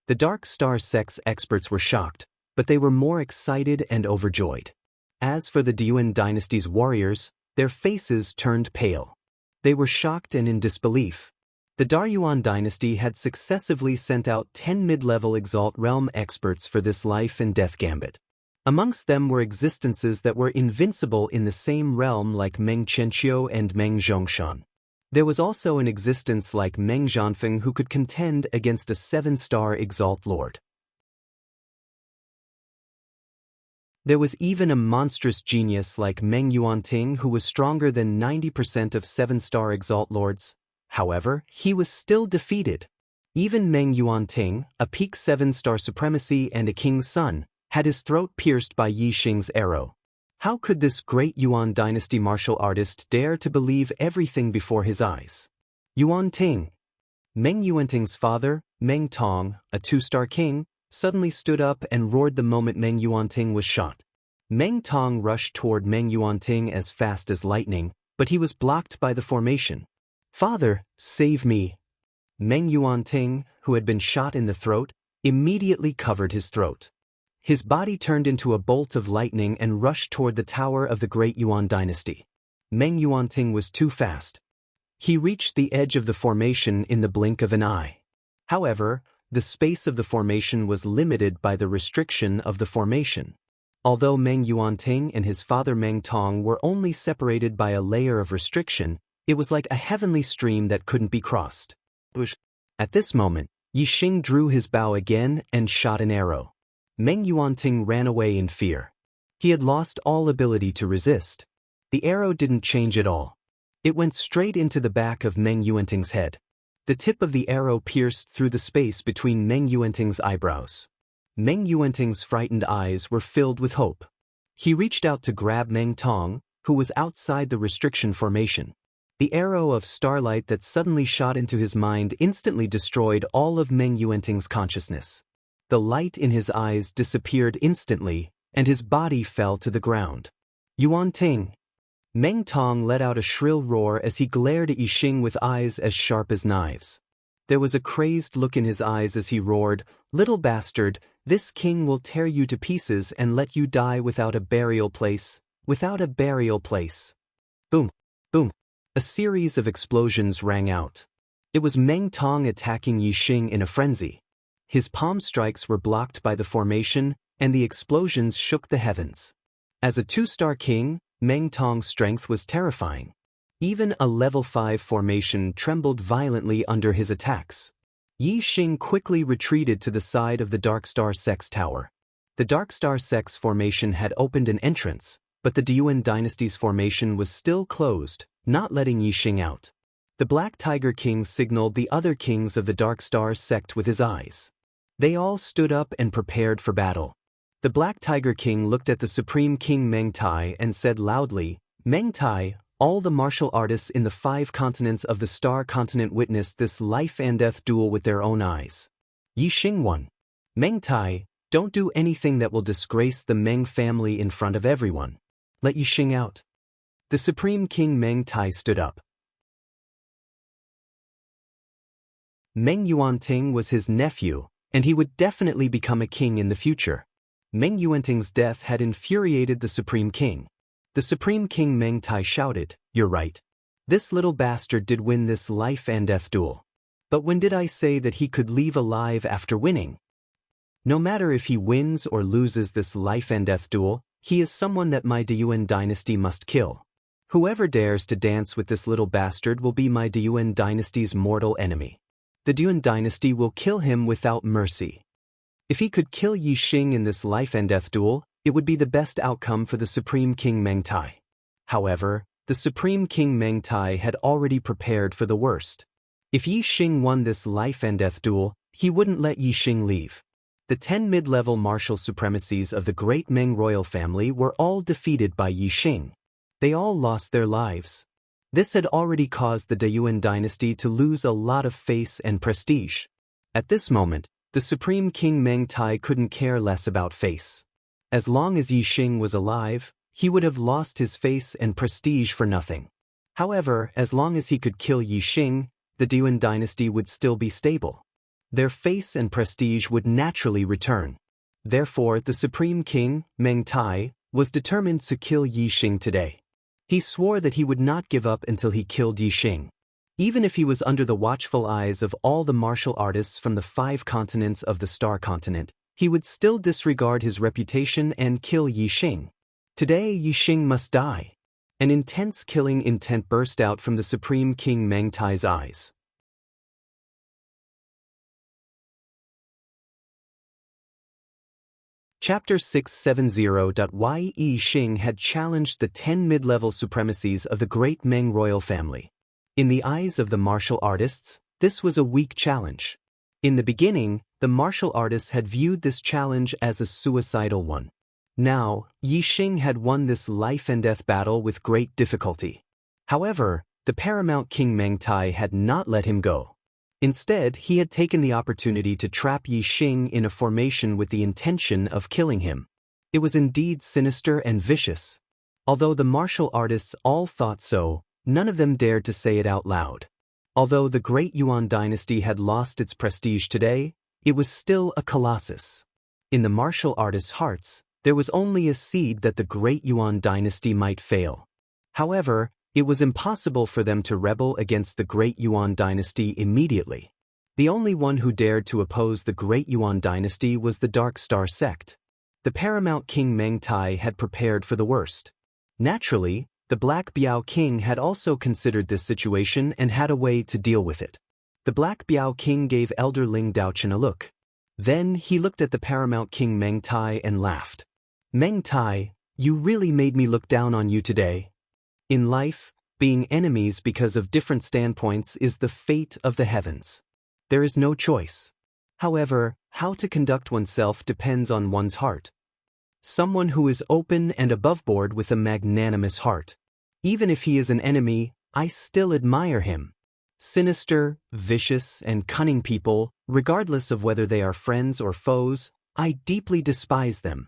The Dark Star Sect's experts were shocked, but they were more excited and overjoyed. As for the Deyuan dynasty's warriors, their faces turned pale. They were shocked and in disbelief. The Daryuan dynasty had successively sent out 10 mid-level Exalt Realm experts for this life and death gambit. Amongst them were existences that were invincible in the same realm like Meng Qianqiu and Meng Zhongshan. There was also an existence like Meng Zhanfeng who could contend against a 7-star Exalt Lord. There was even a monstrous genius like Meng Yuanting who was stronger than 90% of 7-star Exalt Lords. However, he was still defeated. Even Meng Yuanting, a peak 7-star supremacy and a king's son, had his throat pierced by Yi Xing's arrow. How could this great Yuan dynasty martial artist dare to believe everything before his eyes? Yuanting. Meng Yuanting's father, Meng Tong, a 2-star king, suddenly stood up and roared the moment Meng Yuanting was shot. Meng Tong rushed toward Meng Yuanting as fast as lightning, but he was blocked by the formation. "Father, save me!" Meng Yuanting, who had been shot in the throat, immediately covered his throat. His body turned into a bolt of lightning and rushed toward the tower of the great Yuan dynasty. Meng Yuanting was too fast. He reached the edge of the formation in the blink of an eye. However, the space of the formation was limited by the restriction of the formation. Although Meng Yuanting and his father Meng Tong were only separated by a layer of restriction, it was like a heavenly stream that couldn't be crossed. At this moment, Yi Xing drew his bow again and shot an arrow. Meng Yuanting ran away in fear. He had lost all ability to resist. The arrow didn't change at all. It went straight into the back of Meng Yuanting's head. The tip of the arrow pierced through the space between Meng Yuanting's eyebrows. Meng Yuanting's frightened eyes were filled with hope. He reached out to grab Meng Tong, who was outside the restriction formation. The arrow of starlight that suddenly shot into his mind instantly destroyed all of Meng Yuanting's consciousness. The light in his eyes disappeared instantly, and his body fell to the ground. Yuanting. Meng Tong let out a shrill roar as he glared at Yi Xing with eyes as sharp as knives. There was a crazed look in his eyes as he roared, "Little bastard, this king will tear you to pieces and let you die without a burial place, without a burial place." Boom, boom. A series of explosions rang out. It was Meng Tong attacking Yi Xing in a frenzy. His palm strikes were blocked by the formation, and the explosions shook the heavens. As a 2-star king, Meng Tong's strength was terrifying. Even a level 5 formation trembled violently under his attacks. Yi Xing quickly retreated to the side of the Dark Star Sect's tower. The Dark Star Sect's formation had opened an entrance, but the Deyuan dynasty's formation was still closed, not letting Yi Xing out. The Black Tiger King signaled the other kings of the Dark Star Sect with his eyes. They all stood up and prepared for battle. The Black Tiger King looked at the Supreme King Meng Tai and said loudly, "Meng Tai, all the martial artists in the 5 continents of the Star Continent witnessed this life and death duel with their own eyes. Yi Xing won. Meng Tai, don't do anything that will disgrace the Meng family in front of everyone. Let Yi Xing out." The Supreme King Meng Tai stood up. Meng Yuanting was his nephew, and he would definitely become a king in the future. Meng Yuanting's death had infuriated the Supreme King. The Supreme King Meng Tai shouted, "You're right. This little bastard did win this life and death duel. But when did I say that he could leave alive after winning? No matter if he wins or loses this life and death duel, he is someone that my Deyuan dynasty must kill. Whoever dares to dance with this little bastard will be my Deyuan dynasty's mortal enemy. The Deyuan dynasty will kill him without mercy." If he could kill Yi Xing in this life and death duel, it would be the best outcome for the Supreme King Meng Tai. However, the Supreme King Meng Tai had already prepared for the worst. If Yi Xing won this life and death duel, he wouldn't let Yi Xing leave. The 10 mid-level martial supremacies of the great Ming royal family were all defeated by Yi Xing. They all lost their lives. This had already caused the Dayuan dynasty to lose a lot of face and prestige. At this moment, the Supreme King Meng Tai couldn't care less about face. As long as Yi Xing was alive, he would have lost his face and prestige for nothing. However, as long as he could kill Yi Xing, the Dayuan dynasty would still be stable. Their face and prestige would naturally return. Therefore, the Supreme King, Meng Tai, was determined to kill Yi Xing today. He swore that he would not give up until he killed Yi Xing. Even if he was under the watchful eyes of all the martial artists from the 5 continents of the Star Continent, he would still disregard his reputation and kill Yi Xing. Today, Yi Xing must die. An intense killing intent burst out from the Supreme King Meng Tai's eyes. Chapter 670. Why Yi Xing had challenged the 10 mid-level supremacies of the great Meng royal family. In the eyes of the martial artists, this was a weak challenge. In the beginning, the martial artists had viewed this challenge as a suicidal one. Now, Yi Xing had won this life-and-death battle with great difficulty. However, the paramount King Meng Tai had not let him go. Instead, he had taken the opportunity to trap Yi Xing in a formation with the intention of killing him. It was indeed sinister and vicious. Although the martial artists all thought so, none of them dared to say it out loud. Although the great Yuan dynasty had lost its prestige today, it was still a colossus. In the martial artists' hearts, there was only a seed that the great Yuan dynasty might fail. However, it was impossible for them to rebel against the great Yuan dynasty immediately. The only one who dared to oppose the great Yuan dynasty was the Dark Star sect. The paramount King Meng Tai had prepared for the worst. Naturally, the Black Biao King had also considered this situation and had a way to deal with it. The Black Biao King gave Elder Ling Daochen a look. Then he looked at the paramount King Meng Tai and laughed. Meng Tai, you really made me look down on you today. In life, being enemies because of different standpoints is the fate of the heavens. There is no choice. However, how to conduct oneself depends on one's heart. Someone who is open and aboveboard with a magnanimous heart. Even if he is an enemy, I still admire him. Sinister, vicious, and cunning people, regardless of whether they are friends or foes, I deeply despise them.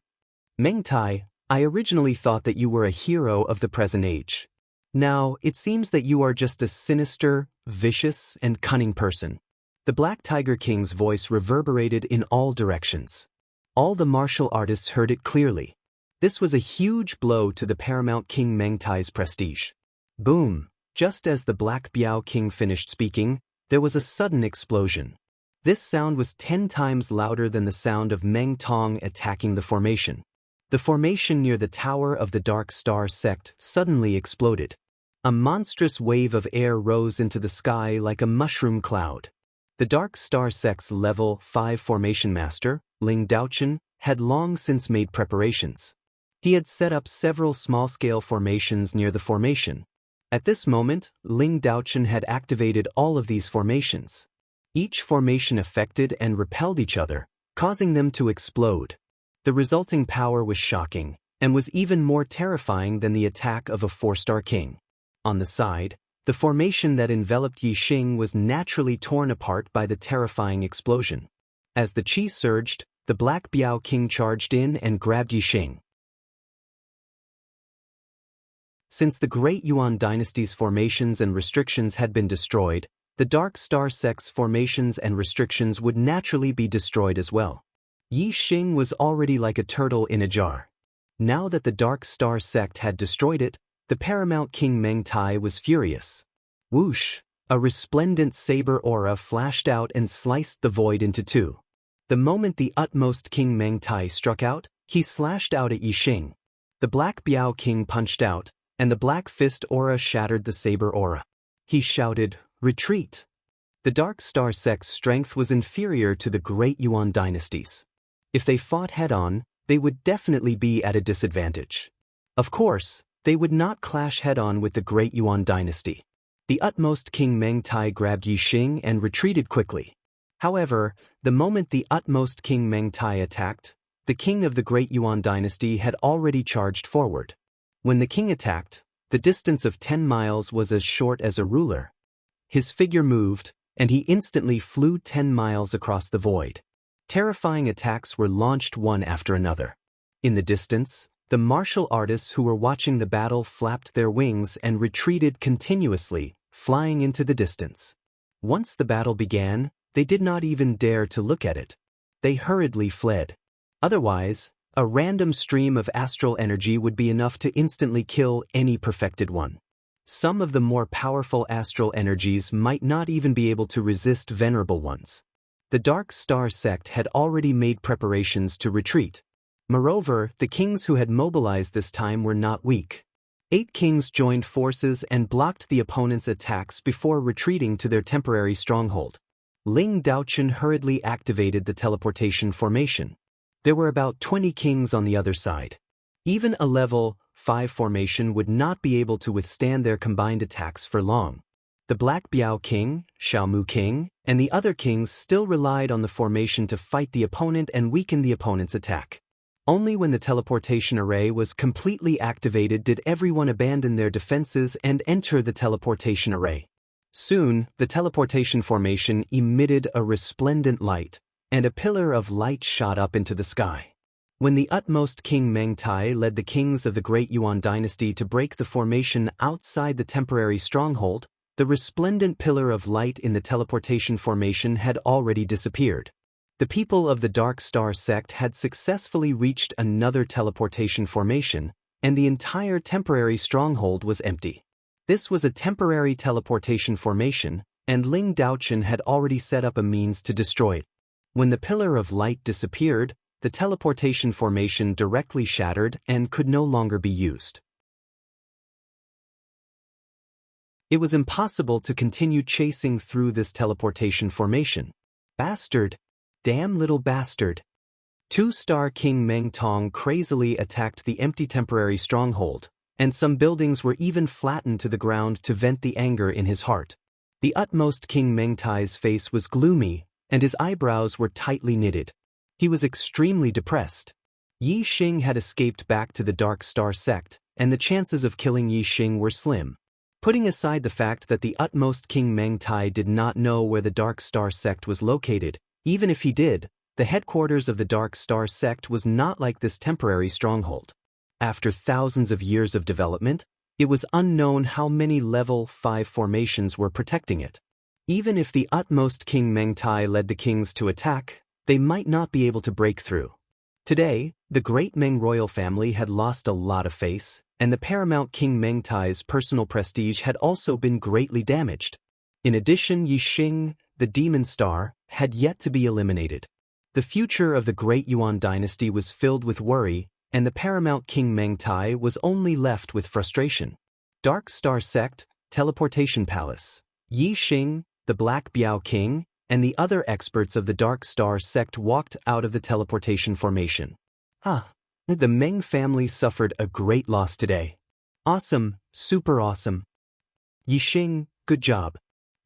Meng Tai, I originally thought that you were a hero of the present age. Now, it seems that you are just a sinister, vicious, and cunning person. The Black Tiger King's voice reverberated in all directions. All the martial artists heard it clearly. This was a huge blow to the paramount King Meng Tai's prestige. Boom! Just as the Black Biao King finished speaking, there was a sudden explosion. This sound was 10 times louder than the sound of Meng Tong attacking the formation. The formation near the Tower of the Dark Star sect suddenly exploded. A monstrous wave of air rose into the sky like a mushroom cloud. The Dark Star sect's level 5 formation master, Ling Daochen, had long since made preparations. He had set up several small-scale formations near the formation. At this moment, Ling Daochen had activated all of these formations. Each formation affected and repelled each other, causing them to explode. The resulting power was shocking, and was even more terrifying than the attack of a 4-star king. On the side, the formation that enveloped Yi Xing was naturally torn apart by the terrifying explosion. As the chi surged, the Black Biao King charged in and grabbed Yi Xing. Since the Great Yuan dynasty's formations and restrictions had been destroyed, the Dark Star sect's formations and restrictions would naturally be destroyed as well. Yi Xing was already like a turtle in a jar. Now that the Dark Star sect had destroyed it, the paramount King Meng Tai was furious. Whoosh! A resplendent saber aura flashed out and sliced the void into 2. The moment the utmost King Meng Tai struck out, he slashed out at Yi Xing. The Black Biao King punched out, and the Black Fist aura shattered the saber aura. He shouted, "Retreat!" The Dark Star sect's strength was inferior to the Great Yuan dynasties. If they fought head-on, they would definitely be at a disadvantage. Of course, they would not clash head-on with the Great Yuan dynasty. The utmost King Meng Tai grabbed Yi Xing and retreated quickly. However, the moment the utmost King Meng Tai attacked, the king of the Great Yuan dynasty had already charged forward. When the king attacked, the distance of 10 miles was as short as a ruler. His figure moved, and he instantly flew 10 miles across the void. Terrifying attacks were launched one after another. In the distance, the martial artists who were watching the battle flapped their wings and retreated continuously, flying into the distance. Once the battle began, they did not even dare to look at it. They hurriedly fled. Otherwise, a random stream of astral energy would be enough to instantly kill any perfected one. Some of the more powerful astral energies might not even be able to resist venerable ones. The Dark Star sect had already made preparations to retreat. Moreover, the kings who had mobilized this time were not weak. 8 kings joined forces and blocked the opponent's attacks before retreating to their temporary stronghold. Ling Daochen hurriedly activated the teleportation formation. There were about 20 kings on the other side. Even a level 5 formation would not be able to withstand their combined attacks for long. The Black Biao King, Xiaomu King, and the other kings still relied on the formation to fight the opponent and weaken the opponent's attack. Only when the teleportation array was completely activated did everyone abandon their defenses and enter the teleportation array. Soon, the teleportation formation emitted a resplendent light, and a pillar of light shot up into the sky. When the utmost King Meng Tai led the kings of the Great Yuan dynasty to break the formation outside the temporary stronghold, the resplendent pillar of light in the teleportation formation had already disappeared. The people of the Dark Star sect had successfully reached another teleportation formation, and the entire temporary stronghold was empty. This was a temporary teleportation formation, and Ling Daochen had already set up a means to destroy it. When the pillar of light disappeared, the teleportation formation directly shattered and could no longer be used. It was impossible to continue chasing through this teleportation formation. Bastard! Damn little bastard! 2-star King Meng Tong crazily attacked the empty temporary stronghold, and some buildings were even flattened to the ground to vent the anger in his heart. The utmost King Meng Tai's face was gloomy, and his eyebrows were tightly knitted. He was extremely depressed. Yi Xing had escaped back to the Dark Star sect, and the chances of killing Yi Xing were slim. Putting aside the fact that the utmost King Meng Tai did not know where the Dark Star sect was located, even if he did, the headquarters of the Dark Star sect was not like this temporary stronghold. After thousands of years of development, it was unknown how many level 5 formations were protecting it. Even if the utmost King Meng Tai led the kings to attack, they might not be able to break through. Today, the great Meng royal family had lost a lot of face, and the paramount King Meng Tai's personal prestige had also been greatly damaged. In addition, Yi Xing, the demon star, had yet to be eliminated. The future of the Great Yuan dynasty was filled with worry, and the paramount King Meng Tai was only left with frustration. Dark Star Sect, Teleportation Palace. Yi Xing, the Black Biao King, and the other experts of the Dark Star Sect walked out of the teleportation formation. The Meng family suffered a great loss today. Awesome, super awesome. Yi Xing, good job.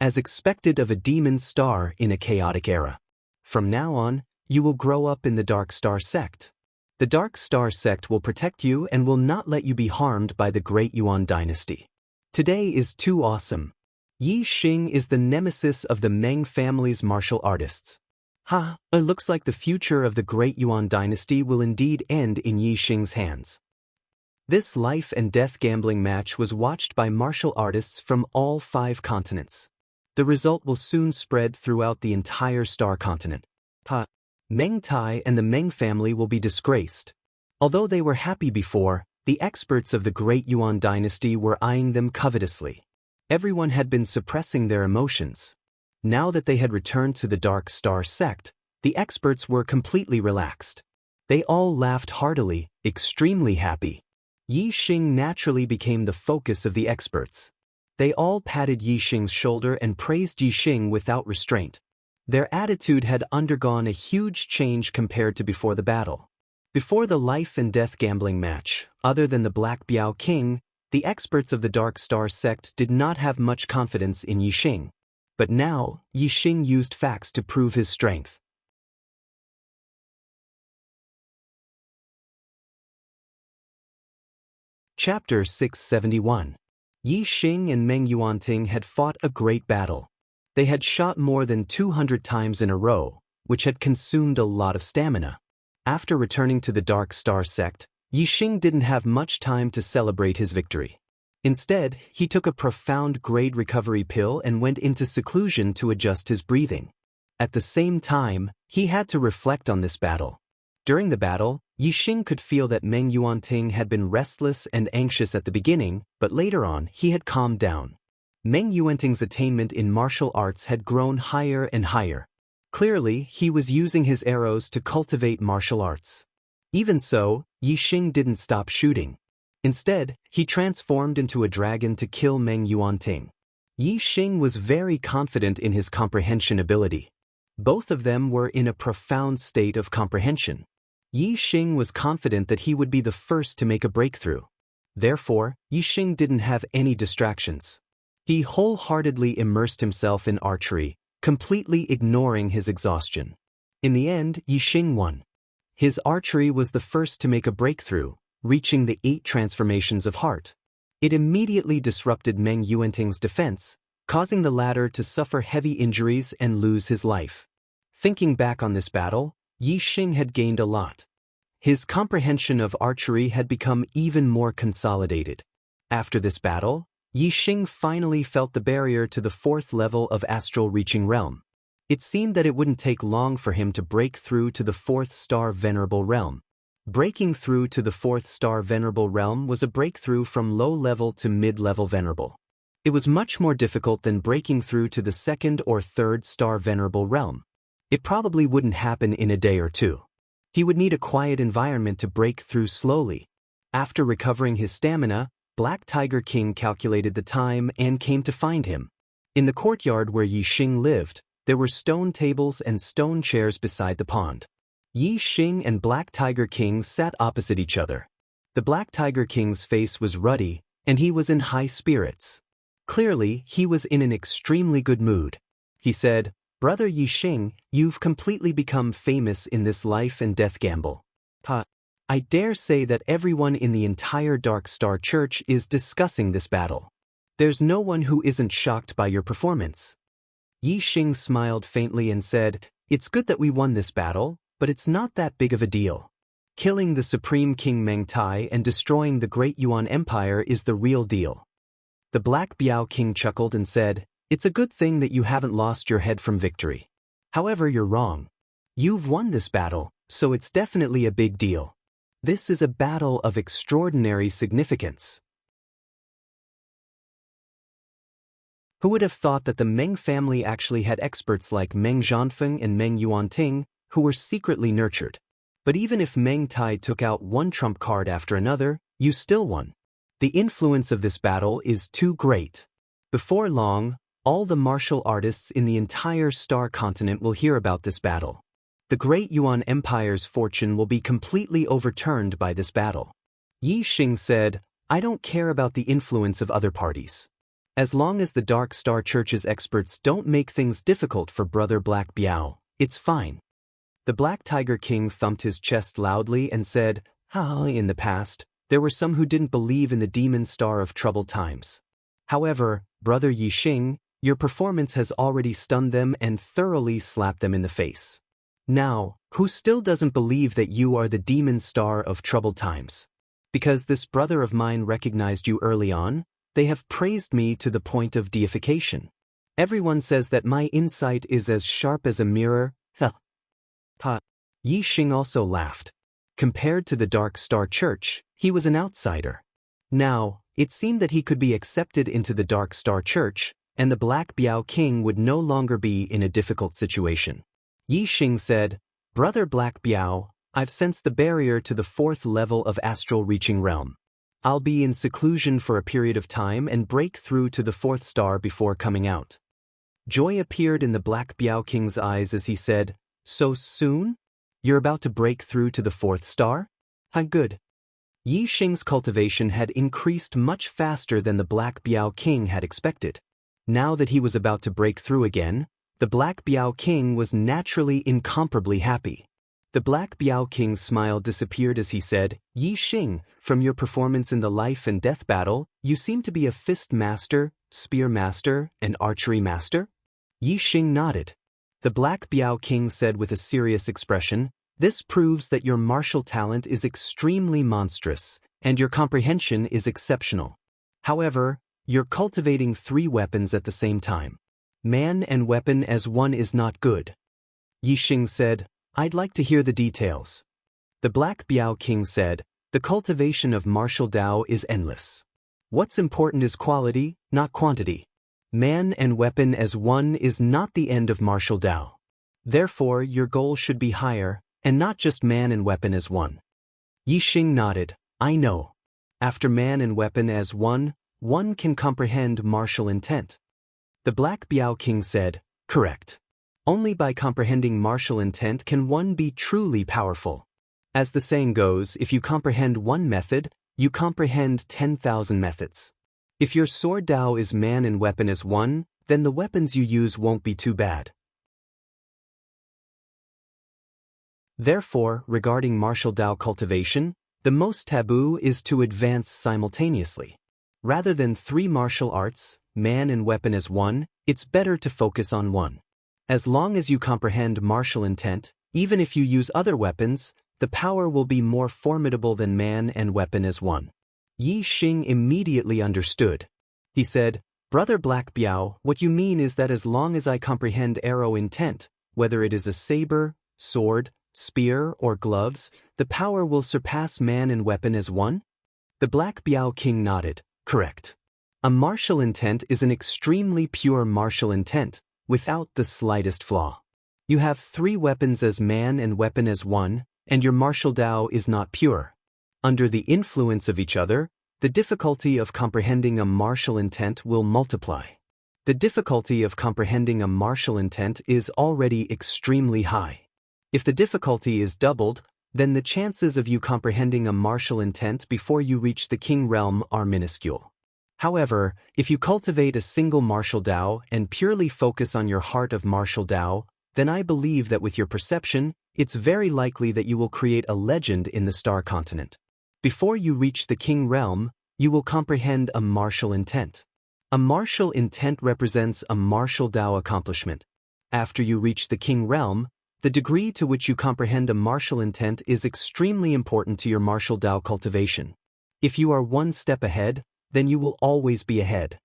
As expected of a demon star in a chaotic era. From now on, you will grow up in the Dark Star Sect. The Dark Star Sect will protect you and will not let you be harmed by the Great Yuan dynasty. Today is too awesome. Yi Xing is the nemesis of the Meng family's martial artists. It looks like the future of the Great Yuan dynasty will indeed end in Yi Xing's hands. This life and death gambling match was watched by martial artists from all 5 continents. The result will soon spread throughout the entire star continent. Meng Tai and the Meng family will be disgraced. Although they were happy before, the experts of the Great Yuan dynasty were eyeing them covetously. Everyone had been suppressing their emotions. Now that they had returned to the Dark Star Sect, the experts were completely relaxed. They all laughed heartily, extremely happy. Yi Xing naturally became the focus of the experts. They all patted Yi Xing's shoulder and praised Yi Xing without restraint. Their attitude had undergone a huge change compared to before the battle. Before the life and death gambling match, other than the Black Biao King, the experts of the Dark Star Sect did not have much confidence in Yi Xing. But now, Yixing used facts to prove his strength. Chapter 671. Yixing and Meng Yuanting had fought a great battle. They had shot more than 200 times in a row, which had consumed a lot of stamina. After returning to the Dark Star sect, Yixing didn't have much time to celebrate his victory. Instead, he took a profound grade recovery pill and went into seclusion to adjust his breathing. At the same time, he had to reflect on this battle. During the battle, Yixing could feel that Meng Yuanting had been restless and anxious at the beginning, but later on, he had calmed down. Meng Yuanting's attainment in martial arts had grown higher and higher. Clearly, he was using his arrows to cultivate martial arts. Even so, Yixing didn't stop shooting. Instead, he transformed into a dragon to kill Meng Yuanting. Yixing was very confident in his comprehension ability. Both of them were in a profound state of comprehension. Yixing was confident that he would be the first to make a breakthrough. Therefore, Yixing didn't have any distractions. He wholeheartedly immersed himself in archery, completely ignoring his exhaustion. In the end, Yixing won. His archery was the first to make a breakthrough, reaching the 8 transformations of heart. It immediately disrupted Meng Yuanting's defense, causing the latter to suffer heavy injuries and lose his life. Thinking back on this battle, Yixing had gained a lot. His comprehension of archery had become even more consolidated. After this battle, Yixing finally felt the barrier to the 4th level of astral reaching realm. It seemed that it wouldn't take long for him to break through to the 4th star venerable realm. Breaking through to the 4th star venerable realm was a breakthrough from low level to mid-level venerable. It was much more difficult than breaking through to the 2nd or 3rd star venerable realm. It probably wouldn't happen in a day or two. He would need a quiet environment to break through slowly. After recovering his stamina, Black Tiger King calculated the time and came to find him. In the courtyard where Yixing lived, there were stone tables and stone chairs beside the pond. Yixing and Black Tiger King sat opposite each other. The Black Tiger King's face was ruddy, and he was in high spirits. Clearly, he was in an extremely good mood. He said, "Brother Yixing, you've completely become famous in this life and death gamble. I dare say that everyone in the entire Dark Star Church is discussing this battle. There's no one who isn't shocked by your performance." Yixing smiled faintly and said, "It's good that we won this battle, but it's not that big of a deal. Killing the Supreme King Meng Tai and destroying the Great Yuan Empire is the real deal." The Black Biao King chuckled and said, "It's a good thing that you haven't lost your head from victory. However, you're wrong. You've won this battle, so it's definitely a big deal. This is a battle of extraordinary significance." Who would have thought that the Meng family actually had experts like Meng Zhanfeng and Meng Yuanting, who were secretly nurtured? But even if Meng Tai took out one trump card after another, you still won. The influence of this battle is too great. Before long, all the martial artists in the entire star continent will hear about this battle. The Great Yuan Empire's fortune will be completely overturned by this battle. Yixing said, "I don't care about the influence of other parties. As long as the Dark Star Church's experts don't make things difficult for Brother Black Biao, it's fine." The Black Tiger King thumped his chest loudly and said, In the past, there were some who didn't believe in the demon star of troubled times. However, Brother Yixing, your performance has already stunned them and thoroughly slapped them in the face. Now, who still doesn't believe that you are the demon star of troubled times? Because this brother of mine recognized you early on, they have praised me to the point of deification. Everyone says that my insight is as sharp as a mirror. Yixing also laughed. Compared to the Dark Star Church, he was an outsider. Now, it seemed that he could be accepted into the Dark Star Church, and the Black Biao King would no longer be in a difficult situation. Yixing said, "Brother Black Biao, I've sensed the barrier to the 4th level of astral reaching realm. I'll be in seclusion for a period of time and break through to the 4th star before coming out." Joy appeared in the Black Biao King's eyes as he said, "So soon? You're about to break through to the 4th star? Good." Yixing's cultivation had increased much faster than the Black Biao King had expected. Now that he was about to break through again, the Black Biao King was naturally incomparably happy. The Black Biao King's smile disappeared as he said, "Yi Xing, from your performance in the life and death battle, you seem to be a fist master, spear master, and archery master?" Yi Xing nodded. The Black Biao King said with a serious expression, "This proves that your martial talent is extremely monstrous, and your comprehension is exceptional. However, you're cultivating 3 weapons at the same time. Man and weapon as one is not good." Yi Xing said, "I'd like to hear the details." The Black Biao King said, "The cultivation of martial Dao is endless. What's important is quality, not quantity. Man and weapon as one is not the end of martial Dao. Therefore, your goal should be higher, and not just man and weapon as one." Yi Xing nodded, "I know. After man and weapon as one can comprehend martial intent." The Black Biao King said, "Correct. Only by comprehending martial intent can one be truly powerful. As the saying goes, if you comprehend one method, you comprehend 10,000 methods. If your sword Dao is man and weapon as one, then the weapons you use won't be too bad. Therefore, regarding martial Dao cultivation, the most taboo is to advance simultaneously. Rather than 3 martial arts, man and weapon as one, it's better to focus on one. As long as you comprehend martial intent, even if you use other weapons, the power will be more formidable than man and weapon as one." Yi Xing immediately understood. He said, "Brother Black Biao, what you mean is that as long as I comprehend arrow intent, whether it is a saber, sword, spear, or gloves, the power will surpass man and weapon as one?" The Black Biao King nodded, "Correct. A martial intent is an extremely pure martial intent, without the slightest flaw. You have 3 weapons as man and weapon as one, and your martial Dao is not pure. Under the influence of each other, the difficulty of comprehending a martial intent will multiply. The difficulty of comprehending a martial intent is already extremely high. If the difficulty is doubled, then the chances of you comprehending a martial intent before you reach the king realm are minuscule. However, if you cultivate a single martial Dao and purely focus on your heart of martial Dao, then I believe that with your perception, it's very likely that you will create a legend in the Star Continent. Before you reach the king realm, you will comprehend a martial intent. A martial intent represents a martial Dao accomplishment. After you reach the king realm, the degree to which you comprehend a martial intent is extremely important to your martial Dao cultivation. If you are 1 step ahead, then you will always be ahead."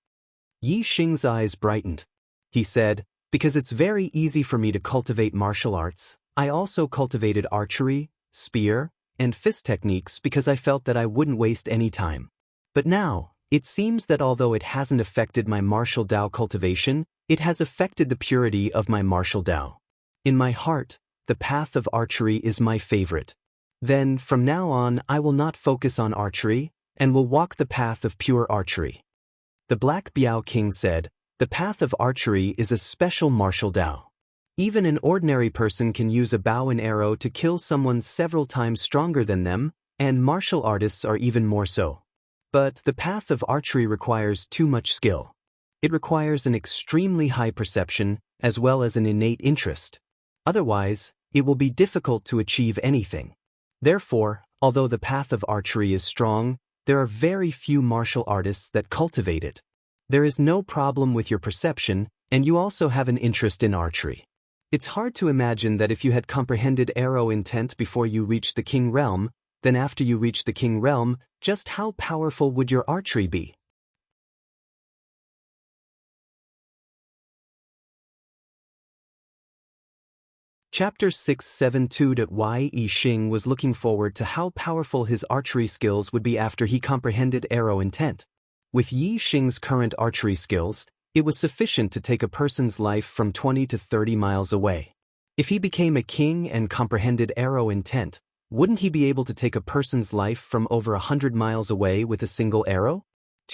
Yi Xing's eyes brightened. He said, "Because it's very easy for me to cultivate martial arts, I also cultivated archery, spear, and fist techniques because I felt that I wouldn't waste any time. But now, it seems that although it hasn't affected my martial Dao cultivation, it has affected the purity of my martial Dao. In my heart, the path of archery is my favorite. Then, from now on, I will not focus on archery, and will walk the path of pure archery." The Black Biao King said, "The path of archery is a special martial Dao. Even an ordinary person can use a bow and arrow to kill someone several times stronger than them, and martial artists are even more so. But the path of archery requires too much skill. It requires an extremely high perception, as well as an innate interest. Otherwise, it will be difficult to achieve anything. Therefore, although the path of archery is strong, there are very few martial artists that cultivate it. There is no problem with your perception, and you also have an interest in archery. It's hard to imagine that if you had comprehended arrow intent before you reached the king realm, then after you reach the king realm, just how powerful would your archery be?" Chapter 672. Yi Xing was looking forward to how powerful his archery skills would be after he comprehended arrow intent. With Yi Xing's current archery skills, it was sufficient to take a person's life from 20 to 30 miles away. If he became a king and comprehended arrow intent, wouldn't he be able to take a person's life from over 100 miles away with a single arrow?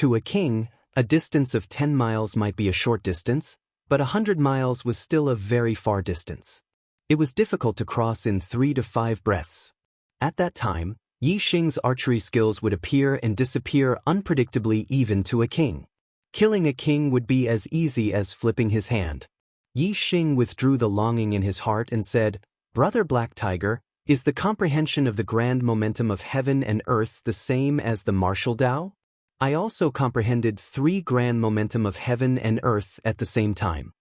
To a king, a distance of 10 miles might be a short distance, but 100 miles was still a very far distance. It was difficult to cross in 3 to 5 breaths. At that time, Yi Xing's archery skills would appear and disappear unpredictably even to a king. Killing a king would be as easy as flipping his hand. Yi Xing withdrew the longing in his heart and said, "Brother Black Tiger, is the comprehension of the grand momentum of heaven and earth the same as the martial Tao? I also comprehended 3 grand momentum of heaven and earth at the same time."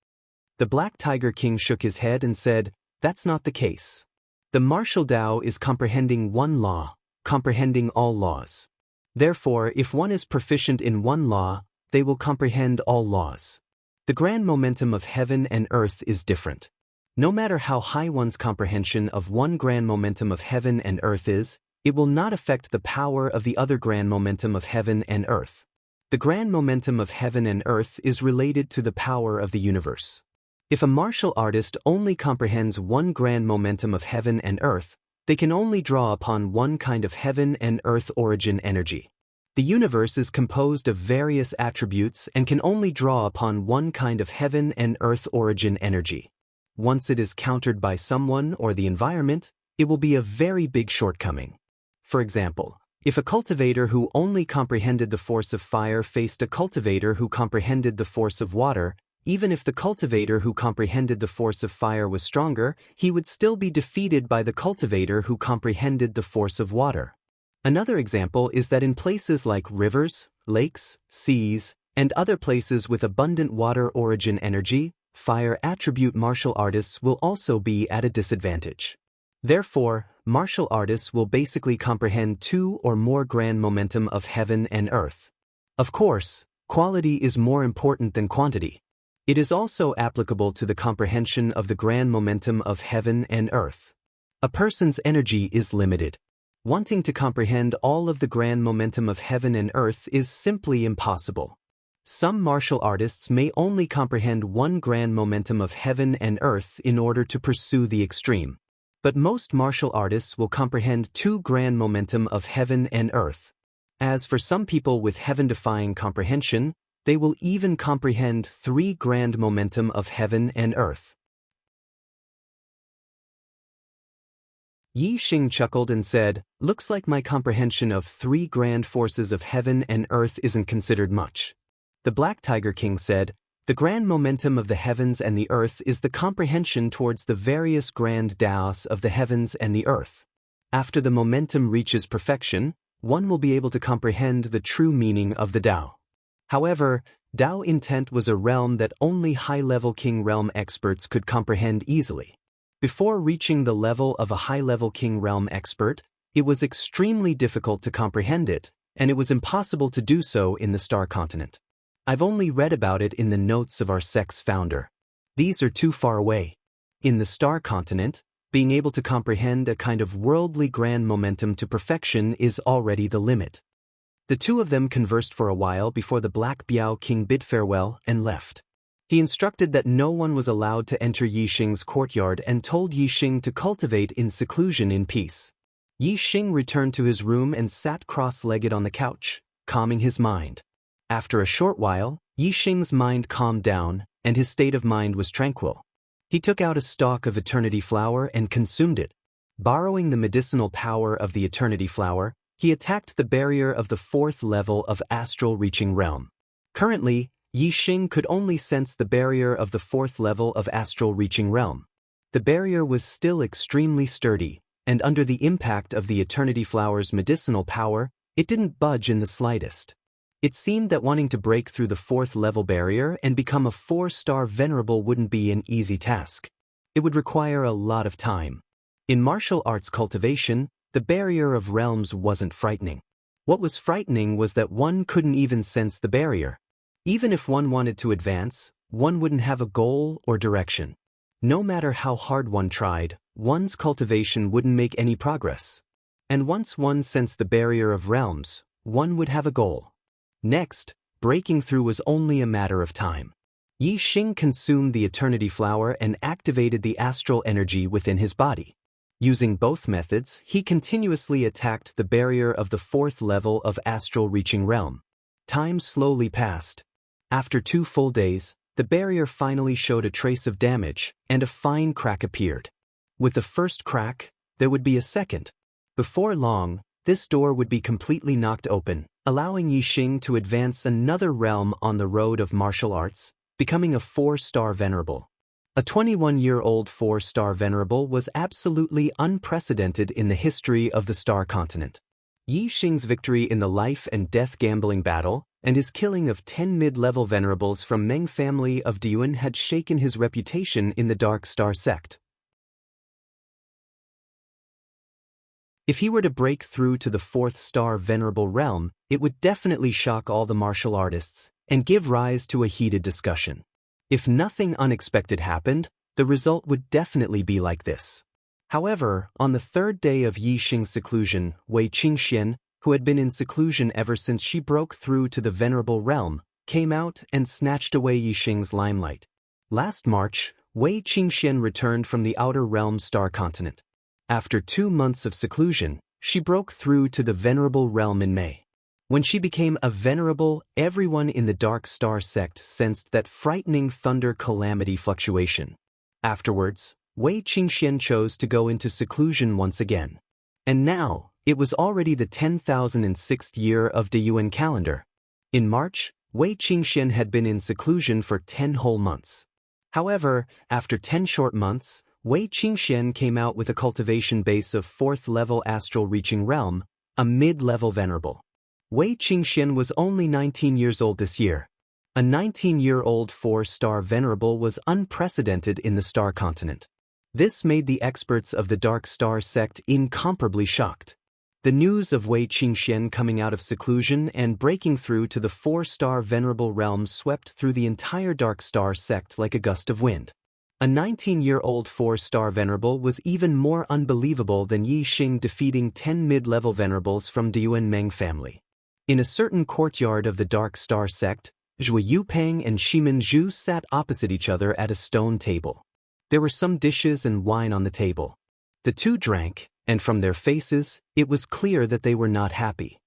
The Black Tiger King shook his head and said, "That's not the case. The martial Tao is comprehending one law, comprehending all laws. Therefore, if one is proficient in one law, they will comprehend all laws. The grand momentum of heaven and earth is different. No matter how high one's comprehension of one grand momentum of heaven and earth is, it will not affect the power of the other grand momentum of heaven and earth. The grand momentum of heaven and earth is related to the power of the universe. If a martial artist only comprehends one grand momentum of heaven and earth, they can only draw upon one kind of heaven and earth origin energy. The universe is composed of various attributes and can only draw upon one kind of heaven and earth origin energy. Once it is countered by someone or the environment, it will be a very big shortcoming. For example, if a cultivator who only comprehended the force of fire faced a cultivator who comprehended the force of water, even if the cultivator who comprehended the force of fire was stronger, he would still be defeated by the cultivator who comprehended the force of water. Another example is that in places like rivers, lakes, seas, and other places with abundant water origin energy, fire attribute martial artists will also be at a disadvantage. Therefore, martial artists will basically comprehend 2 or more grand momentum of heaven and earth. Of course, quality is more important than quantity. It is also applicable to the comprehension of the grand momentum of heaven and earth. A person's energy is limited. Wanting to comprehend all of the grand momentum of heaven and earth is simply impossible. Some martial artists may only comprehend one grand momentum of heaven and earth in order to pursue the extreme. But most martial artists will comprehend 2 grand momentum of heaven and earth. As for some people with heaven-defying comprehension, they will even comprehend 3 grand momentum of heaven and earth. Yi Xing chuckled and said, "Looks like my comprehension of 3 grand forces of heaven and earth isn't considered much." The Black Tiger King said, "The grand momentum of the heavens and the earth is the comprehension towards the various grand Taos of the heavens and the earth. After the momentum reaches perfection, one will be able to comprehend the true meaning of the Tao." However, Tao intent was a realm that only high-level king realm experts could comprehend easily. Before reaching the level of a high-level king realm expert, it was extremely difficult to comprehend it, and it was impossible to do so in the Star Continent. I've only read about it in the notes of our sect's founder. These are too far away. In the Star Continent, being able to comprehend a kind of worldly grand momentum to perfection is already the limit. The two of them conversed for a while before the Black Biao King bid farewell and left. He instructed that no one was allowed to enter Yi Xing's courtyard and told Yi Xing to cultivate in seclusion in peace. Yi Xing returned to his room and sat cross-legged on the couch, calming his mind. After a short while, Yi Xing's mind calmed down, and his state of mind was tranquil. He took out a stalk of eternity flower and consumed it. Borrowing the medicinal power of the eternity flower, he attacked the barrier of the 4th level of astral reaching realm. Currently, Yi Xing could only sense the barrier of the 4th level of astral reaching realm. The barrier was still extremely sturdy, and under the impact of the eternity flower's medicinal power, it didn't budge in the slightest. It seemed that wanting to break through the 4th level barrier and become a 4-star venerable wouldn't be an easy task. It would require a lot of time. In martial arts cultivation, the barrier of realms wasn't frightening. What was frightening was that one couldn't even sense the barrier. Even if one wanted to advance, one wouldn't have a goal or direction. No matter how hard one tried, one's cultivation wouldn't make any progress. And once one sensed the barrier of realms, one would have a goal. Next, breaking through was only a matter of time. Yi Xing consumed the eternity flower and activated the astral energy within his body. Using both methods, he continuously attacked the barrier of the 4th level of astral reaching realm. Time slowly passed. After 2 full days, the barrier finally showed a trace of damage, and a fine crack appeared. With the first crack, there would be a second. Before long, this door would be completely knocked open, allowing Yi Xing to advance another realm on the road of martial arts, becoming a 4-star venerable. A 21-year-old 4-star venerable was absolutely unprecedented in the history of the Star Continent. Yi Xing's victory in the life and death gambling battle and his killing of 10 mid-level venerables from Meng family of Diyuan had shaken his reputation in the Dark Star sect. If he were to break through to the 4th-star venerable realm, it would definitely shock all the martial artists and give rise to a heated discussion. If nothing unexpected happened, the result would definitely be like this. However, on the 3rd day of Yi Xing's seclusion, Wei Qingxian, who had been in seclusion ever since she broke through to the venerable realm, came out and snatched away Yi Xing's limelight. Last March, Wei Qingxian returned from the Outer Realm Star Continent. After 2 months of seclusion, she broke through to the venerable realm in May. When she became a venerable, everyone in the Dark Star sect sensed that frightening thunder calamity fluctuation. Afterwards, Wei Qingxian chose to go into seclusion once again. And now, it was already the 10,006th year of the Yuan calendar. In March, Wei Qingxian had been in seclusion for 10 whole months. However, after 10 short months, Wei Qingxian came out with a cultivation base of 4th-level astral reaching realm, a mid-level venerable. Wei Qingxian was only 19 years old this year. A 19-year-old 4-star venerable was unprecedented in the Star Continent. This made the experts of the Dark Star sect incomparably shocked. The news of Wei Qingxian coming out of seclusion and breaking through to the 4-star venerable realm swept through the entire Dark Star sect like a gust of wind. A 19-year-old 4-star venerable was even more unbelievable than Yi Xing defeating 10 mid-level venerables from Diyuan Meng family. In a certain courtyard of the Dark Star sect, Zhuo Yupeng and Shimin Zhu sat opposite each other at a stone table. There were some dishes and wine on the table. The two drank, and from their faces, it was clear that they were not happy.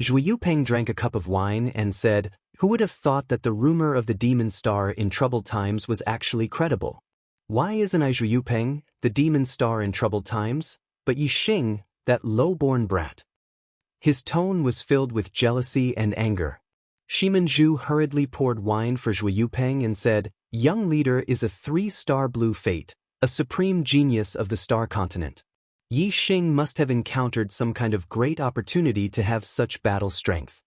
Zhuo Yupeng drank a cup of wine and said, "Who would have thought that the rumor of the demon star in troubled times was actually credible? Why isn't I Zhuo Yupeng, the demon star in troubled times, but Yi Xing, that low-born brat?" His tone was filled with jealousy and anger. Shimin Zhu hurriedly poured wine for Zhuo Yupeng and said, "Young leader is a 3-star blue fate, a supreme genius of the Star Continent. Yi Xing must have encountered some kind of great opportunity to have such battle strength.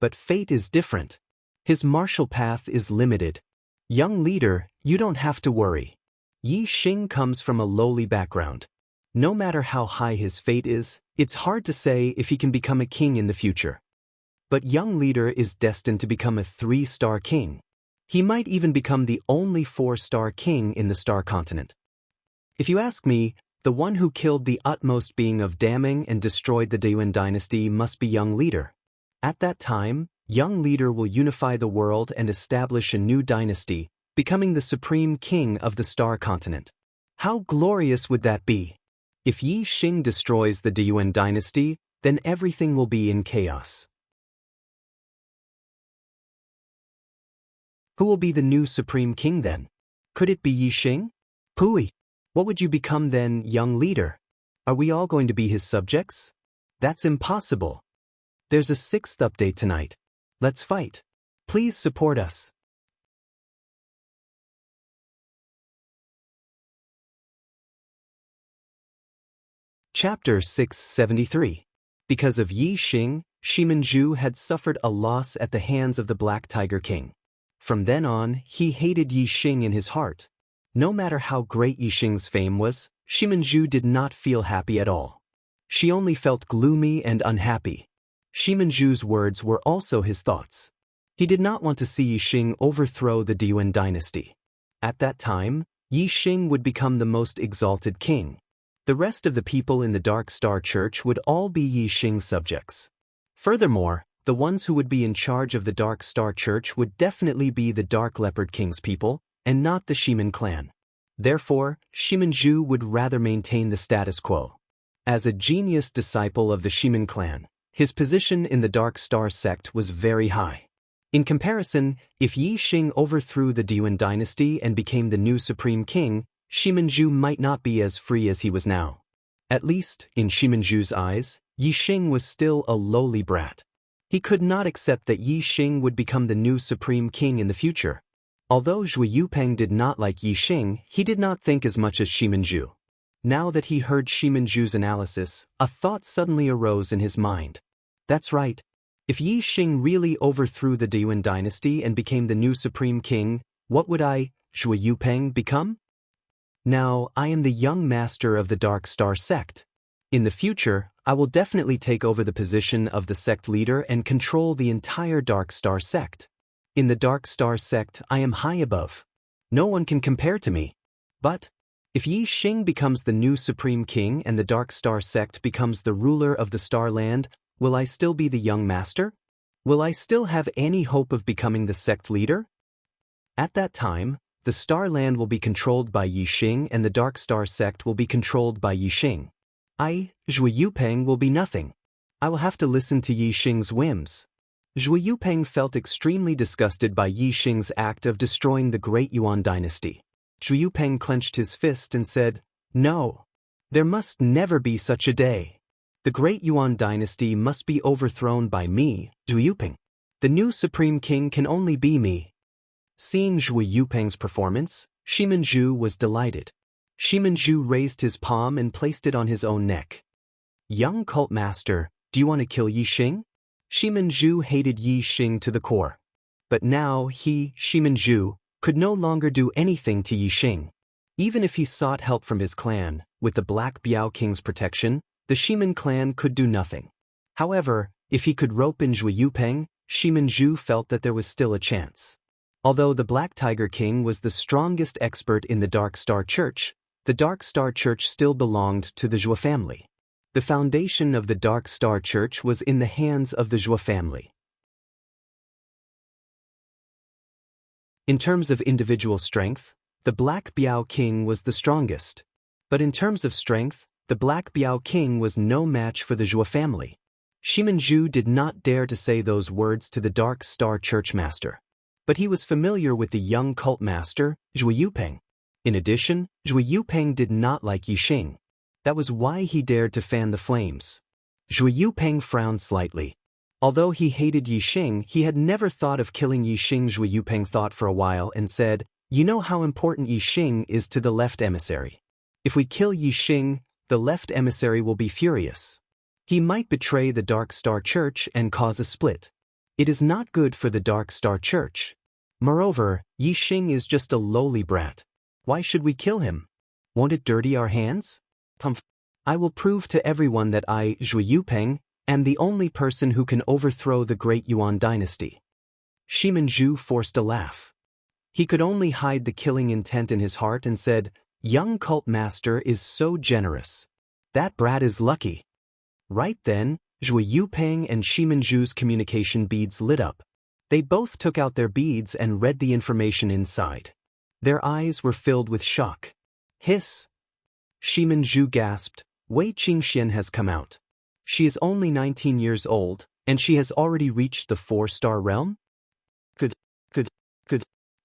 But fate is different. His martial path is limited. Young leader, you don't have to worry. Yi Xing comes from a lowly background. No matter how high his fate is, it's hard to say if he can become a king in the future. But young leader is destined to become a 3-star king. He might even become the only 4-star king in the Star Continent. If you ask me, the one who killed the utmost being of damning and destroyed the Diyuan dynasty must be young leader. At that time, young leader will unify the world and establish a new dynasty, becoming the supreme king of the Star Continent. How glorious would that be? If Yi Xing destroys the Diyuan dynasty, then everything will be in chaos. Who will be the new supreme king then? Could it be Yi Xing? Pui. What would you become then, young leader? Are we all going to be his subjects? That's impossible. There's a 6th update tonight. Let's fight. Please support us. Chapter 673. Because of Yi Xing, Shimin Zhu had suffered a loss at the hands of the Black Tiger King. From then on, he hated Yi Xing in his heart. No matter how great Yi Xing's fame was, Shimin Zhu did not feel happy at all. She only felt gloomy and unhappy. Shimin Zhu's words were also his thoughts. He did not want to see Yi Xing overthrow the Diyuan dynasty. At that time, Yi Xing would become the most exalted king. The rest of the people in the Dark Star Church would all be Yi Xing's subjects. Furthermore, the ones who would be in charge of the Dark Star Church would definitely be the Dark Leopard King's people, and not the Shimin clan. Therefore, Shimin Zhu would rather maintain the status quo. As a genius disciple of the Shimin clan, his position in the Dark Star sect was very high. In comparison, if Yi Xing overthrew the Diyuan dynasty and became the new supreme king, Shimin Zhu might not be as free as he was now. At least, in Shimin Zhu's eyes, Yi Xing was still a lowly brat. He could not accept that Yi Xing would become the new supreme king in the future. Although Zhui Yupeng did not like Yi Xing, he did not think as much as Shiminju. Now that he heard Shiminju's analysis, a thought suddenly arose in his mind. That's right. If Yi Xing really overthrew the Deyuan dynasty and became the new supreme king, what would I, Zhui Yupeng, become? Now, I am the young master of the Dark Star sect. In the future, I will definitely take over the position of the sect leader and control the entire Dark Star sect. In the Dark Star sect, I am high above. No one can compare to me. But, if Yi Xing becomes the new supreme king and the Dark Star sect becomes the ruler of the Star Land, will I still be the young master? Will I still have any hope of becoming the sect leader? At that time, the Star Land will be controlled by Yi Xing and the Dark Star sect will be controlled by Yi Xing. I, Zhui Yupeng, will be nothing. I will have to listen to Yi Xing's whims. Zhui Yupeng felt extremely disgusted by Yi Xing's act of destroying the Great Yuan dynasty. Zhui Yupeng clenched his fist and said, "No. There must never be such a day. The Great Yuan dynasty must be overthrown by me, Zhui Yupeng. The new supreme king can only be me." Seeing Zhui Yupeng's performance, Shiminju was delighted. Shiminju raised his palm and placed it on his own neck. "Young cult master, do you want to kill Yi Xing?" Shiminju hated Yi Xing to the core. But now he, Shiminju, could no longer do anything to Yi Xing. Even if he sought help from his clan, with the Black Biao King's protection, the Shimin clan could do nothing. However, if he could rope in Zhui Yupeng, Shiminju felt that there was still a chance. Although the Black Tiger King was the strongest expert in the Dark Star Church, the Dark Star Church still belonged to the Zhou family. The foundation of the Dark Star Church was in the hands of the Zhou family. In terms of individual strength, the Black Biao King was the strongest. But in terms of strength, the Black Biao King was no match for the Zhou family. Shiminju did not dare to say those words to the Dark Star Church master. But he was familiar with the young cult master, Zhui Yupeng. In addition, Zhui Yupeng did not like Yi Xing. That was why he dared to fan the flames. Zhui Yupeng frowned slightly. Although he hated Yi Xing, he had never thought of killing Yi Xing. Zhui Yupeng thought for a while and said, "You know how important Yi Xing is to the left emissary. If we kill Yi Xing, the left emissary will be furious. He might betray the Dark Star Church and cause a split. It is not good for the Dark Star Church. Moreover, Yi Xing is just a lowly brat. Why should we kill him? Won't it dirty our hands? I will prove to everyone that I, Zhui Yupeng, am the only person who can overthrow the Great Yuan dynasty." Shiminju forced a laugh. He could only hide the killing intent in his heart and said, "Young cult master is so generous. That brat is lucky." Right then, Zhui Yupeng and Shiminju's communication beads lit up. They both took out their beads and read the information inside. Their eyes were filled with shock. "Hiss!" Shiminju gasped, "Wei Qingxian has come out. She is only 19 years old, and she has already reached the 4-star realm?" Good.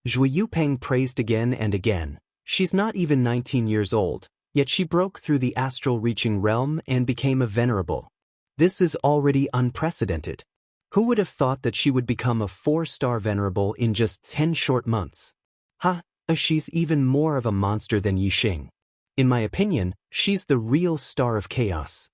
Zhui Yupeng praised again and again. "She's not even 19 years old, yet she broke through the astral reaching realm and became a venerable. This is already unprecedented. Who would have thought that she would become a 4-star venerable in just 10 short months? She's even more of a monster than Yi Xing. In my opinion, she's the real star of chaos."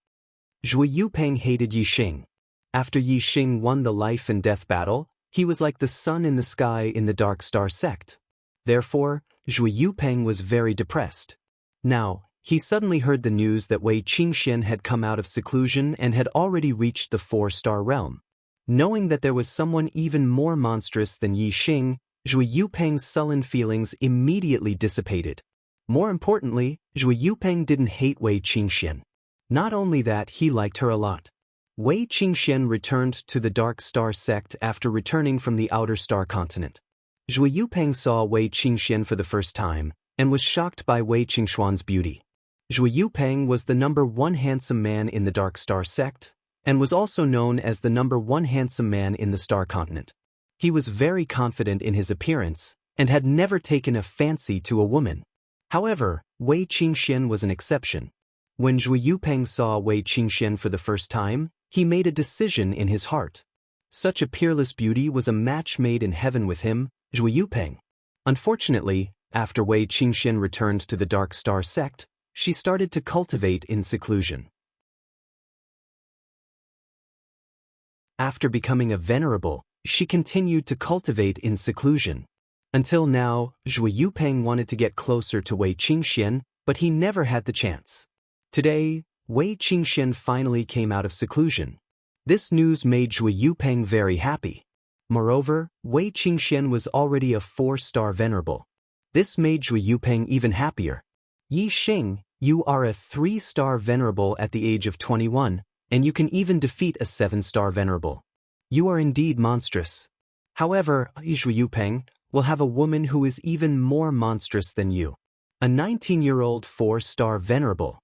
Zhui Yupeng hated Yi Xing. After Yi Xing won the life and death battle, he was like the sun in the sky in the Dark Star sect. Therefore, Zhui Yupeng was very depressed. Now, he suddenly heard the news that Wei Qingxian had come out of seclusion and had already reached the 4-star realm. Knowing that there was someone even more monstrous than Yi Xing, Zhui Yupeng's sullen feelings immediately dissipated. More importantly, Zhui Yupeng didn't hate Wei Qingxian. Not only that, he liked her a lot. Wei Qingxian returned to the Dark Star sect after returning from the Outer Star continent. Zhui Yupeng saw Wei Qingxian for the first time, and was shocked by Wei Qingshuan's beauty. Zhui Yupeng was the #1 handsome man in the Dark Star sect, and was also known as the #1 handsome man in the Star continent. He was very confident in his appearance, and had never taken a fancy to a woman. However, Wei Qingxian was an exception. When Zhui Yupeng saw Wei Qingxian for the first time, he made a decision in his heart. Such a peerless beauty was a match made in heaven with him, Zhui Yupeng. Unfortunately, after Wei Qingxian returned to the Dark Star sect, she started to cultivate in seclusion. After becoming a venerable, she continued to cultivate in seclusion. Until now, Zhui Yupeng wanted to get closer to Wei Qingxian, but he never had the chance. Today, Wei Qingxian finally came out of seclusion. This news made Zhui Yupeng very happy. Moreover, Wei Qingxian was already a 4-star venerable. This made Zhui Yupeng even happier. Yi Xing, you are a 3-star venerable at the age of 21, and you can even defeat a 7-star venerable. You are indeed monstrous. However, Zhui Yupeng will have a woman who is even more monstrous than you. A 19-year-old 4-star venerable.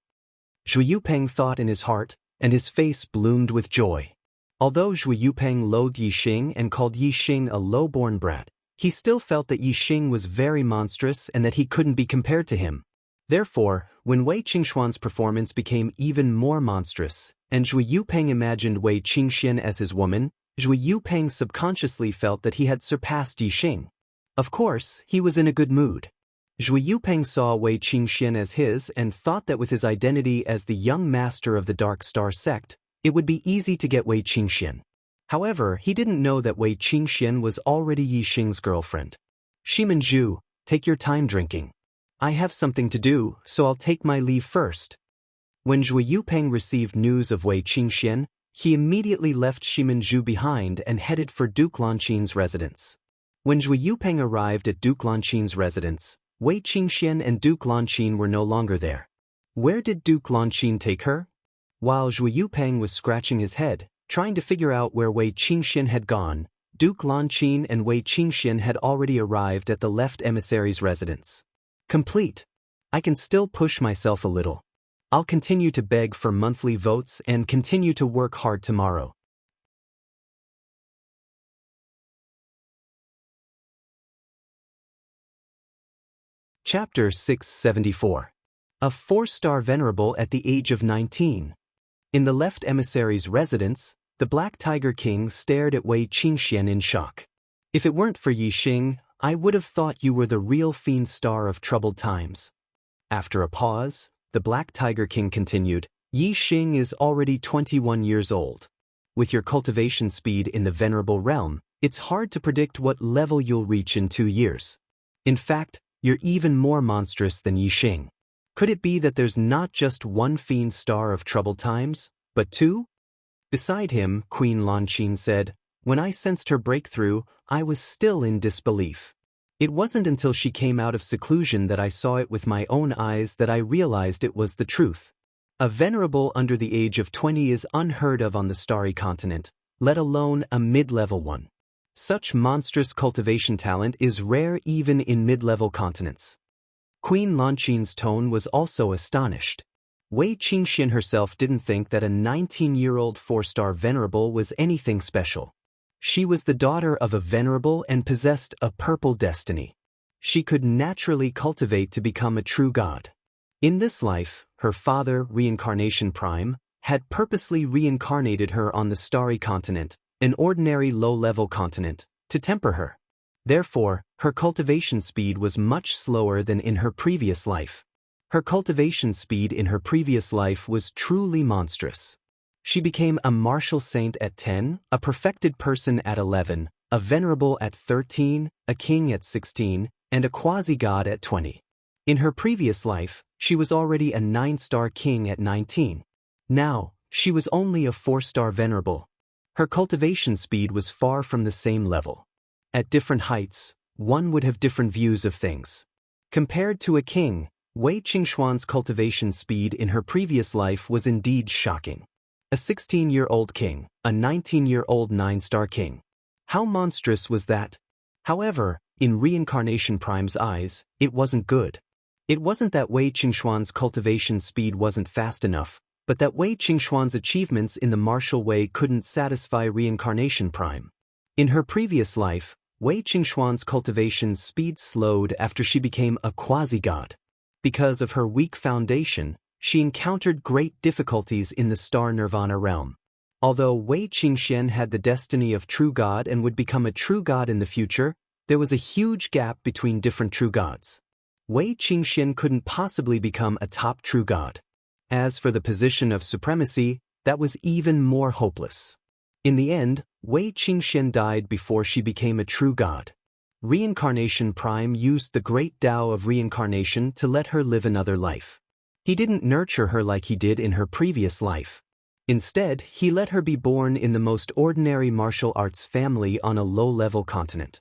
Zhui Yupeng thought in his heart, and his face bloomed with joy. Although Zhui Yupeng loathed Yi Xing and called Yi Xing a low-born brat, he still felt that Yi Xing was very monstrous and that he couldn't be compared to him. Therefore, when Wei Qingxuan's performance became even more monstrous, and Zhui Yupeng imagined Wei Qingxian as his woman, Zhui Yupeng subconsciously felt that he had surpassed Yi Xing. Of course, he was in a good mood. Zhui Yupeng saw Wei Qingxian as his and thought that with his identity as the young master of the Dark Star sect, it would be easy to get Wei Qingxian. However, he didn't know that Wei Qingxian was already Yi Xing's girlfriend. Shimanju, take your time drinking. I have something to do, so I'll take my leave first. When Zhui Yupeng received news of Wei Qingxian, he immediately left Shimanju behind and headed for Duke Lanqin's residence. When Zhui Yupeng arrived at Duke Lanqin's residence, Wei Qingxian and Duke Lanqin were no longer there. Where did Duke Lanqin take her? While Zhui Yupeng was scratching his head, trying to figure out where Wei Qingxian had gone, Duke Lanqin and Wei Qingxian had already arrived at the left emissary's residence. Complete. I can still push myself a little. I'll continue to beg for monthly votes and continue to work hard tomorrow. Chapter 674. A 4-star venerable at the age of 19. In the left emissary's residence, the Black Tiger King stared at Wei Qingxian in shock. If it weren't for Yi Xing, I would have thought you were the real fiend star of troubled times. After a pause, the Black Tiger King continued, Yi Xing is already 21 years old. With your cultivation speed in the venerable realm, it's hard to predict what level you'll reach in 2 years. In fact, you're even more monstrous than Yi Xing. Could it be that there's not just one fiend star of troubled times, but 2? Beside him, Queen Lanqin said, when I sensed her breakthrough, I was still in disbelief. It wasn't until she came out of seclusion that I saw it with my own eyes that I realized it was the truth. A venerable under the age of 20 is unheard of on the starry continent, let alone a mid-level one. Such monstrous cultivation talent is rare even in mid-level continents. Queen Lanqin's tone was also astonished. Wei Qingxian herself didn't think that a 19-year-old 4-star venerable was anything special. She was the daughter of a venerable and possessed a purple destiny. She could naturally cultivate to become a true god. In this life, her father, Reincarnation Prime, had purposely reincarnated her on the starry continent, an ordinary low-level continent, to temper her. Therefore, her cultivation speed was much slower than in her previous life. Her cultivation speed in her previous life was truly monstrous. She became a martial saint at 10, a perfected person at 11, a venerable at 13, a king at 16, and a quasi-god at 20. In her previous life, she was already a 9-star king at 19. Now, she was only a 4-star venerable. Her cultivation speed was far from the same level. At different heights, one would have different views of things. Compared to a king, Wei Qingxuan's cultivation speed in her previous life was indeed shocking. A 16-year-old king, a 19-year-old 9-star king. How monstrous was that? However, in Reincarnation Prime's eyes, it wasn't good. It wasn't that Wei Qingxuan's cultivation speed wasn't fast enough, but that Wei Qingxuan's achievements in the martial way couldn't satisfy Reincarnation Prime. In her previous life, Wei Qingxuan's cultivation speed slowed after she became a quasi-god. Because of her weak foundation, she encountered great difficulties in the Star Nirvana realm. Although Wei Qingxian had the destiny of true god and would become a true god in the future, there was a huge gap between different true gods. Wei Qingxian couldn't possibly become a top true god. As for the position of supremacy, that was even more hopeless. In the end, Wei Qingxian died before she became a true god. Reincarnation Prime used the great Tao of reincarnation to let her live another life. He didn't nurture her like he did in her previous life. Instead, he let her be born in the most ordinary martial arts family on a low-level continent.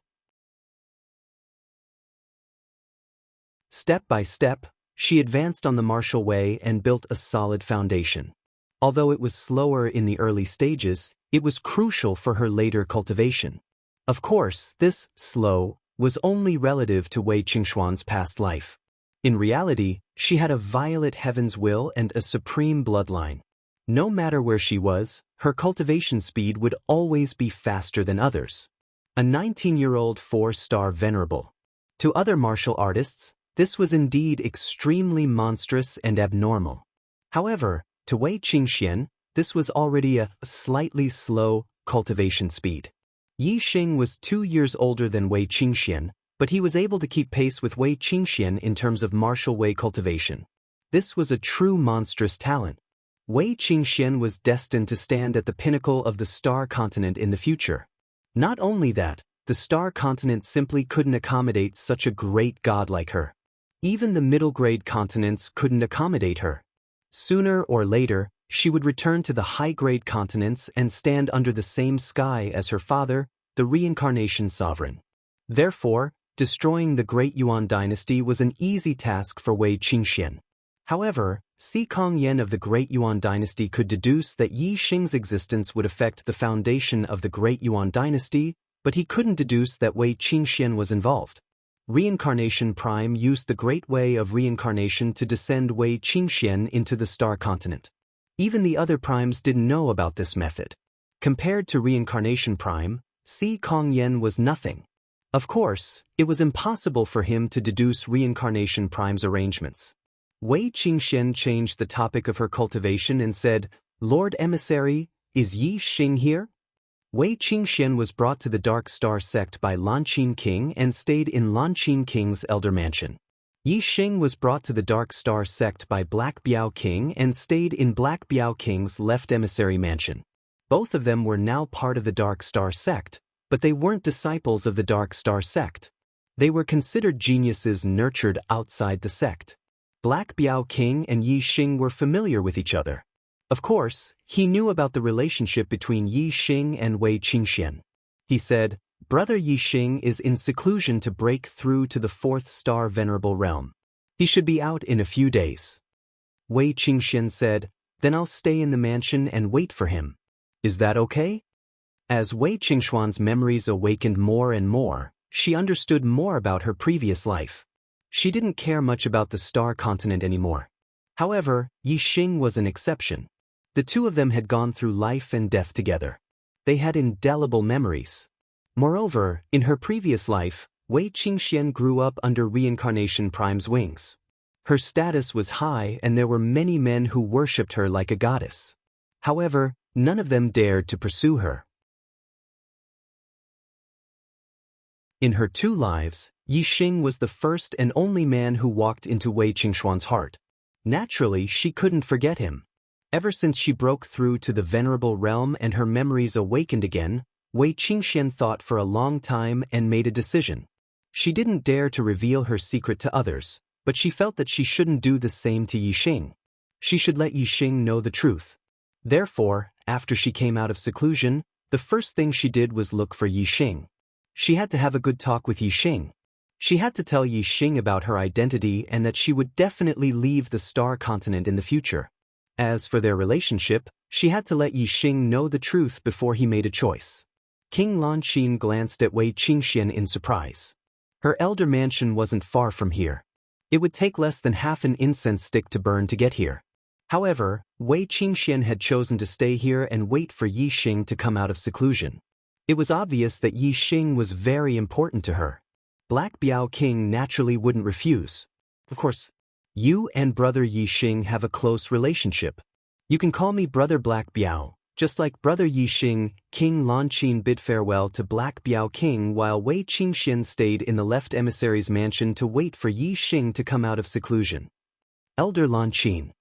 Step by step, she advanced on the martial way and built a solid foundation. Although it was slower in the early stages, it was crucial for her later cultivation. Of course, this slow was only relative to Wei Qingxuan's past life. In reality, she had a violet heaven's will and a supreme bloodline. No matter where she was, her cultivation speed would always be faster than others. A 19-year-old 4-star venerable. To other martial artists, this was indeed extremely monstrous and abnormal. However, to Wei Qingxian, this was already a slightly slow cultivation speed. Yi Xing was 2 years older than Wei Qingxian, but he was able to keep pace with Wei Qingxian in terms of martial way cultivation. This was a true monstrous talent. Wei Qingxian was destined to stand at the pinnacle of the Star Continent in the future. Not only that, the Star Continent simply couldn't accommodate such a great god like her. Even the middle-grade continents couldn't accommodate her. Sooner or later, she would return to the high-grade continents and stand under the same sky as her father, the reincarnation sovereign. Therefore, destroying the Great Yuan dynasty was an easy task for Wei Qingxian. However, Si Kongyan of the Great Yuan dynasty could deduce that Yi Xing's existence would affect the foundation of the Great Yuan dynasty, but he couldn't deduce that Wei Qingxian was involved. Reincarnation Prime used the Great Way of Reincarnation to descend Wei Qingxian into the Star Continent. Even the other primes didn't know about this method. Compared to Reincarnation Prime, Si Kongyan was nothing. Of course, it was impossible for him to deduce Reincarnation Prime's arrangements. Wei Qingxian changed the topic of her cultivation and said, "Lord Emissary, is Yi Xing here?" Wei Qingxian was brought to the Dark Star sect by Lanqin King and stayed in Lanqin King's elder mansion. Yi Xing was brought to the Dark Star sect by Black Biao King and stayed in Black Biao King's left emissary mansion. Both of them were now part of the Dark Star sect, but they weren't disciples of the Dark Star sect. They were considered geniuses nurtured outside the sect. Black Biao King and Yi Xing were familiar with each other. Of course, he knew about the relationship between Yi Xing and Wei Qingxian. He said, "Brother Yi Xing is in seclusion to break through to the 4th star venerable realm. He should be out in a few days." Wei Qingxian said, "Then I'll stay in the mansion and wait for him. Is that okay?" As Wei Qingxuan's memories awakened more and more, she understood more about her previous life. She didn't care much about the Star Continent anymore. However, Yi Xing was an exception. The two of them had gone through life and death together. They had indelible memories. Moreover, in her previous life, Wei Qingxian grew up under Reincarnation Prime's wings. Her status was high and there were many men who worshipped her like a goddess. However, none of them dared to pursue her. In her 2 lives, Yi Xing was the first and only man who walked into Wei Qingxuan's heart. Naturally, she couldn't forget him. Ever since she broke through to the venerable realm and her memories awakened again, Wei Qingxian thought for a long time and made a decision. She didn't dare to reveal her secret to others, but she felt that she shouldn't do the same to Yi Xing. She should let Yi Xing know the truth. Therefore, after she came out of seclusion, the first thing she did was look for Yi Xing. She had to have a good talk with Yi Xing. She had to tell Yi Xing about her identity and that she would definitely leave the Star Continent in the future. As for their relationship, she had to let Yi Xing know the truth before he made a choice. King Lanqin glanced at Wei Qingxian in surprise. Her elder mansion wasn't far from here. It would take less than half an incense stick to burn to get here. However, Wei Qingxian had chosen to stay here and wait for Yi Xing to come out of seclusion. It was obvious that Yi Xing was very important to her. Black Biao King naturally wouldn't refuse. Of course, you and brother Yi Xing have a close relationship. You can call me Brother Black Biao, Just like brother Yixing, King Lanqin bid farewell to Black Biao King while Wei Qingxian stayed in the left emissary's mansion to wait for Yixing to come out of seclusion. Elder Lanqin.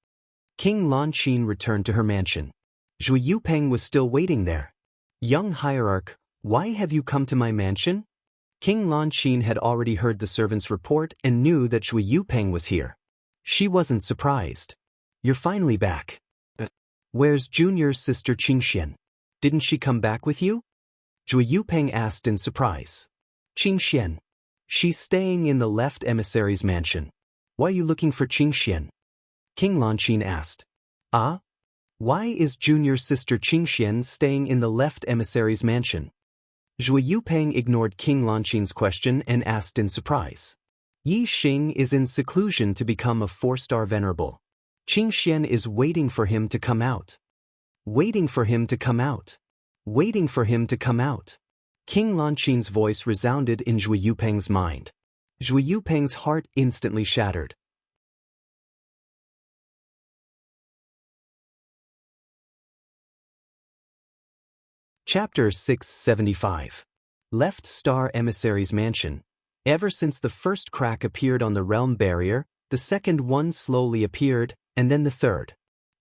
King Lanqin returned to her mansion. Zhui Yupeng was still waiting there. Young hierarch, why have you come to my mansion? King Lanqin had already heard the servant's report and knew that Zhui Yupeng was here. She wasn't surprised. You're finally back. Where's Junior's sister Qingxian? Didn't she come back with you? Zhui Yupeng asked in surprise. Qingxian. She's staying in the left emissary's mansion. Why are you looking for Qingxian? King Lanqin asked. Ah? Why is Junior's sister Qingxian staying in the left emissary's mansion? Zhui Yupeng ignored King Lanqin's question and asked in surprise. Yixing is in seclusion to become a 4-star venerable. Qingxian is waiting for him to come out. Waiting for him to come out. Waiting for him to come out. King Lanqin's voice resounded in Zhui Yupeng's mind. Zhui Yupeng's heart instantly shattered. Chapter 675. Left Star Emissary's Mansion. Ever since the first crack appeared on the realm barrier, the second one slowly appeared, and then the third.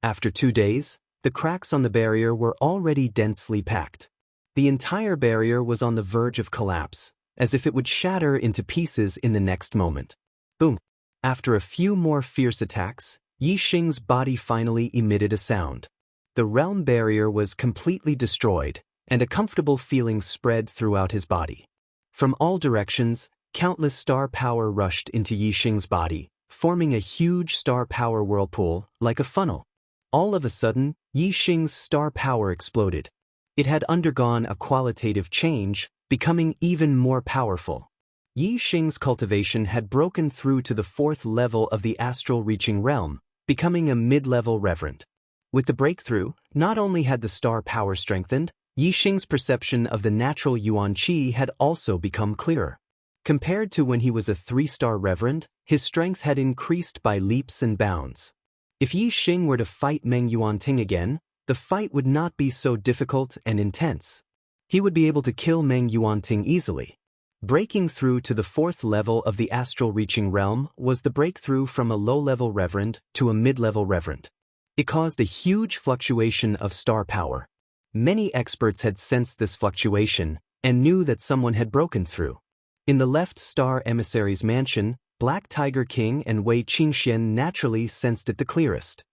After 2 days, the cracks on the barrier were already densely packed. The entire barrier was on the verge of collapse, as if it would shatter into pieces in the next moment. Boom! After a few more fierce attacks, Yixing's body finally emitted a sound. The realm barrier was completely destroyed, and a comfortable feeling spread throughout his body. From all directions, countless star power rushed into Yixing's body, forming a huge star power whirlpool, like a funnel. All of a sudden, Yixing's star power exploded. It had undergone a qualitative change, becoming even more powerful. Yixing's cultivation had broken through to the 4th level of the astral reaching realm, becoming a mid-level reverend. With the breakthrough, not only had the star power strengthened, Yixing's perception of the natural yuan qi had also become clearer. Compared to when he was a 3-star reverend, his strength had increased by leaps and bounds. If Yixing were to fight Meng Yuanting again, the fight would not be so difficult and intense. He would be able to kill Meng Yuanting easily. Breaking through to the 4th level of the astral reaching realm was the breakthrough from a low-level reverend to a mid-level reverend. It caused a huge fluctuation of star power. Many experts had sensed this fluctuation and knew that someone had broken through. In the left star emissary's mansion, Black Tiger King and Wei Qingxian naturally sensed it the clearest.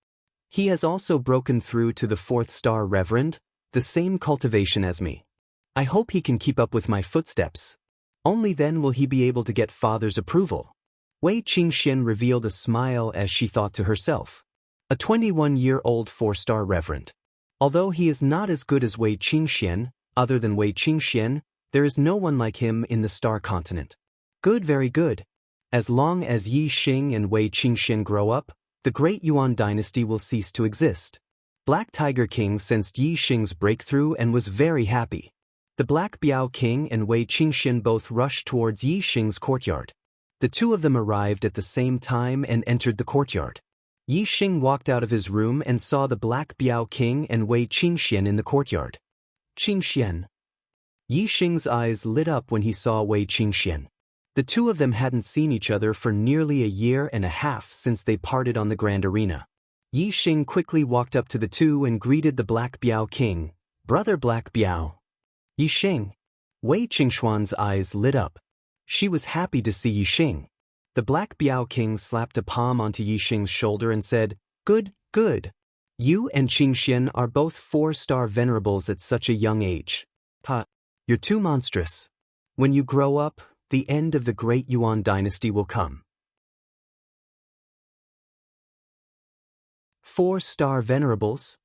He has also broken through to the 4th star reverend, the same cultivation as me. I hope he can keep up with my footsteps. Only then will he be able to get father's approval. Wei Qingxian revealed a smile as she thought to herself. A 21-year-old 4-star reverend. Although he is not as good as Wei Qingxian, other than Wei Qingxian, there is no one like him in the star continent. Good, very good. As long as Yixing and Wei Qingxian grow up, the Great Yuan dynasty will cease to exist. Black Tiger King sensed Yixing's breakthrough and was very happy. The Black Biao King and Wei Qingxian both rushed towards Yixing's courtyard. The two of them arrived at the same time and entered the courtyard. Yixing walked out of his room and saw the Black Biao King and Wei Qingxian in the courtyard. Qingxian. Yixing's eyes lit up when he saw Wei Qingxian. The two of them hadn't seen each other for nearly a year and a half since they parted on the Grand Arena. Yixing quickly walked up to the two and greeted the Black Biao King, Brother Black Biao. Yixing. Wei Qingxuan's eyes lit up. She was happy to see Yixing. The Black Biao King slapped a palm onto Yixing's shoulder and said, Good, good. You and Qingxian are both 4-star venerables at such a young age. Ha, you're too monstrous. When you grow up, the end of the Great Yuan dynasty will come. 4-star venerables?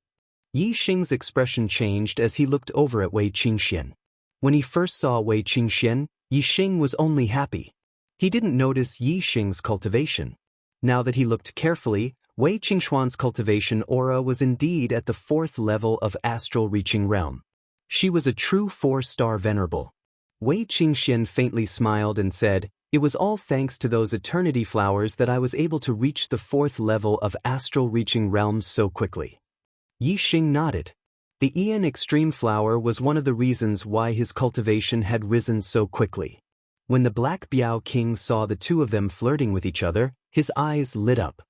Yixing's expression changed as he looked over at Wei Qingxian. When he first saw Wei Qingxian, Yixing was only happy. He didn't notice Yixing's cultivation. Now that he looked carefully, Wei Qingxuan's cultivation aura was indeed at the 4th level of astral reaching realm. She was a true 4-star venerable. Wei Qingxian faintly smiled and said, It was all thanks to those eternity flowers that I was able to reach the 4th level of astral reaching realms so quickly. Yixing nodded. The Ian Extreme flower was one of the reasons why his cultivation had risen so quickly. When the Black Biao King saw the two of them flirting with each other, his eyes lit up.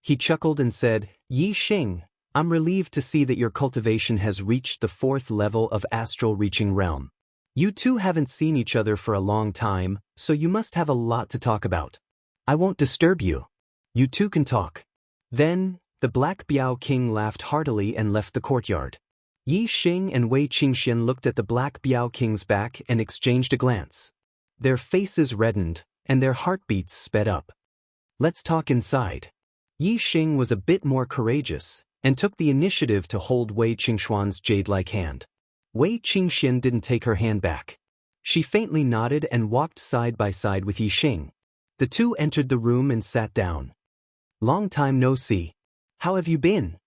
He chuckled and said, "Yi Xing, I'm relieved to see that your cultivation has reached the 4th level of astral reaching realm. You two haven't seen each other for a long time, so you must have a lot to talk about. I won't disturb you. You two can talk." Then, the Black Biao King laughed heartily and left the courtyard. Yi Xing and Wei Qingxian looked at the Black Biao King's back and exchanged a glance. Their faces reddened, and their heartbeats sped up. "Let's talk inside." Yi Xing was a bit more courageous, and took the initiative to hold Wei Qingxuan's jade-like hand. Wei Qingxian didn't take her hand back. She faintly nodded and walked side by side with Yi Xing. The two entered the room and sat down. "Long time no see. How have you been?"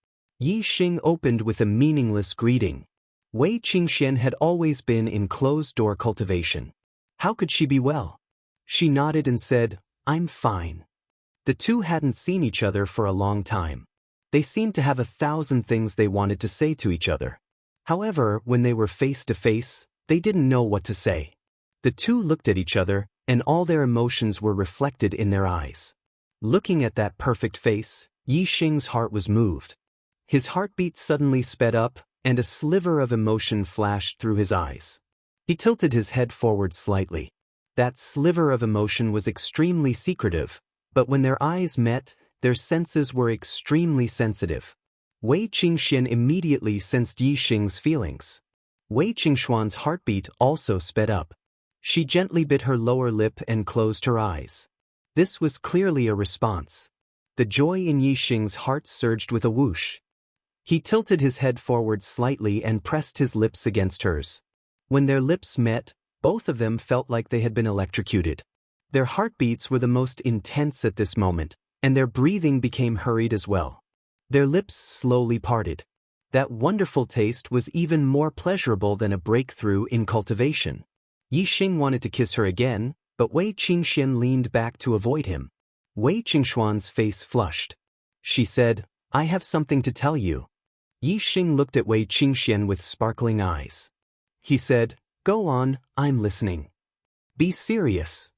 Yi Xing opened with a meaningless greeting. Wei Qingxian had always been in closed-door cultivation. How could she be well? She nodded and said, "I'm fine." The two hadn't seen each other for a long time. They seemed to have 1,000 things they wanted to say to each other. However, when they were face to face, they didn't know what to say. The two looked at each other, and all their emotions were reflected in their eyes. Looking at that perfect face, Yi Xing's heart was moved. His heartbeat suddenly sped up, and a sliver of emotion flashed through his eyes. He tilted his head forward slightly. That sliver of emotion was extremely secretive, but when their eyes met, their senses were extremely sensitive. Wei Qingxian immediately sensed Yi Xing's feelings. Wei Qingxuan's heartbeat also sped up. She gently bit her lower lip and closed her eyes. This was clearly a response. The joy in Yi Xing's heart surged with a whoosh. He tilted his head forward slightly and pressed his lips against hers. When their lips met, both of them felt like they had been electrocuted. Their heartbeats were the most intense at this moment, and their breathing became hurried as well. Their lips slowly parted. That wonderful taste was even more pleasurable than a breakthrough in cultivation. Yi Xing wanted to kiss her again, but Wei Qingxian leaned back to avoid him. Wei Qingxuan's face flushed. She said, "I have something to tell you." Yi Xing looked at Wei Qingxian with sparkling eyes. He said, "Go on, I'm listening. Be serious."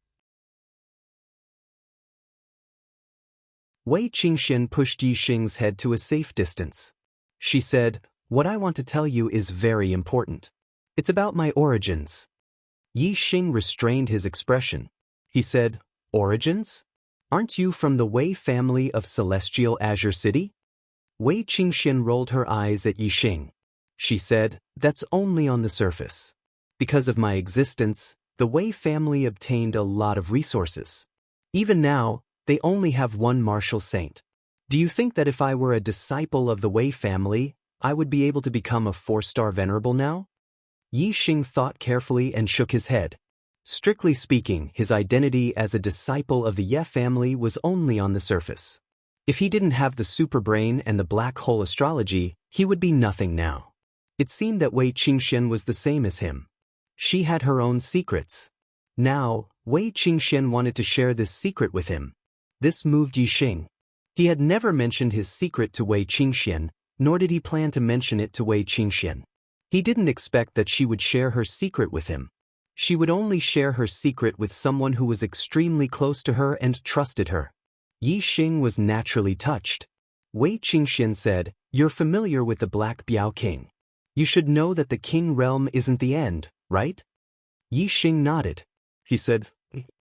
Wei Qingxian pushed Yi Xing's head to a safe distance. She said, "What I want to tell you is very important. It's about my origins." Yi Xing restrained his expression. He said, "Origins? Aren't you from the Wei family of Celestial Azure City?" Wei Qingxian rolled her eyes at Yi Xing. She said, "That's only on the surface. Because of my existence, the Wei family obtained a lot of resources. Even now, they only have one martial saint. Do you think that if I were a disciple of the Wei family, I would be able to become a 4-star venerable now?" Yi Xing thought carefully and shook his head. Strictly speaking, his identity as a disciple of the Ye family was only on the surface. If he didn't have the superbrain and the black hole astrology, he would be nothing now. It seemed that Wei Qingxian was the same as him. She had her own secrets. Now, Wei Qingxian wanted to share this secret with him. This moved Yi Xing. He had never mentioned his secret to Wei Qingxian, nor did he plan to mention it to Wei Qingxian. He didn't expect that she would share her secret with him. She would only share her secret with someone who was extremely close to her and trusted her. Yi Xing was naturally touched. Wei Qingxian said, "You're familiar with the Black Biao King. You should know that the King realm isn't the end, right?" Yi Xing nodded. He said,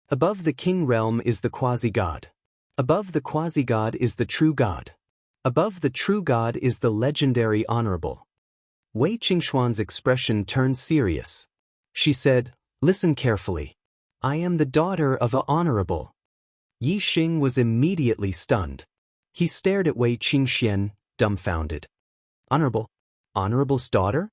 "Above the King realm is the quasi-god. Above the quasi-god is the true god. Above the true god is the legendary honorable." Wei Qingxuan's expression turned serious. She said, "Listen carefully. I am the daughter of a honorable." Yi Xing was immediately stunned. He stared at Wei Qingxian, dumbfounded. "Honorable? Honorable's daughter?"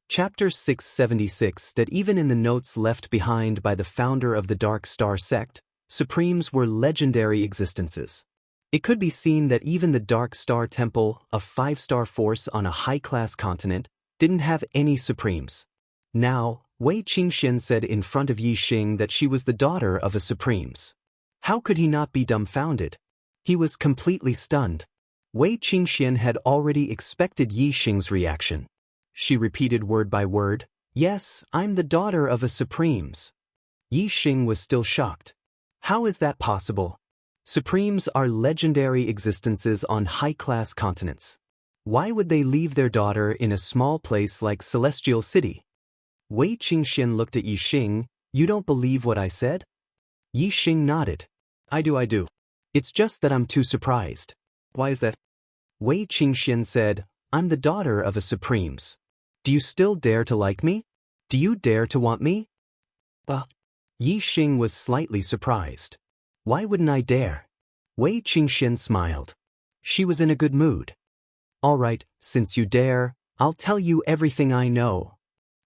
Chapter 676. That even in the notes left behind by the founder of the Dark Star sect, Supremes were legendary existences. It could be seen that even the Dark Star Temple, a 5-star force on a high-class continent, didn't have any Supremes. Now, Wei Qingxian said in front of Yi Xing that she was the daughter of a Supremes. How could he not be dumbfounded? He was completely stunned. Wei Qingxian had already expected Yi Xing's reaction. She repeated word by word, "Yes, I'm the daughter of a Supremes." Yi Xing was still shocked. How is that possible? Supremes are legendary existences on high-class continents. Why would they leave their daughter in a small place like Celestial City? Wei Qingxian looked at Yi Xing. "You don't believe what I said?" Yi Xing nodded. I do. It's just that I'm too surprised." "Why is that?" Wei Qingxian said, "I'm the daughter of a Supremes. Do you still dare to like me? Do you dare to want me?" Yi Xing was slightly surprised. "Why wouldn't I dare?" Wei Qingxian smiled. She was in a good mood. "All right, since you dare, I'll tell you everything I know."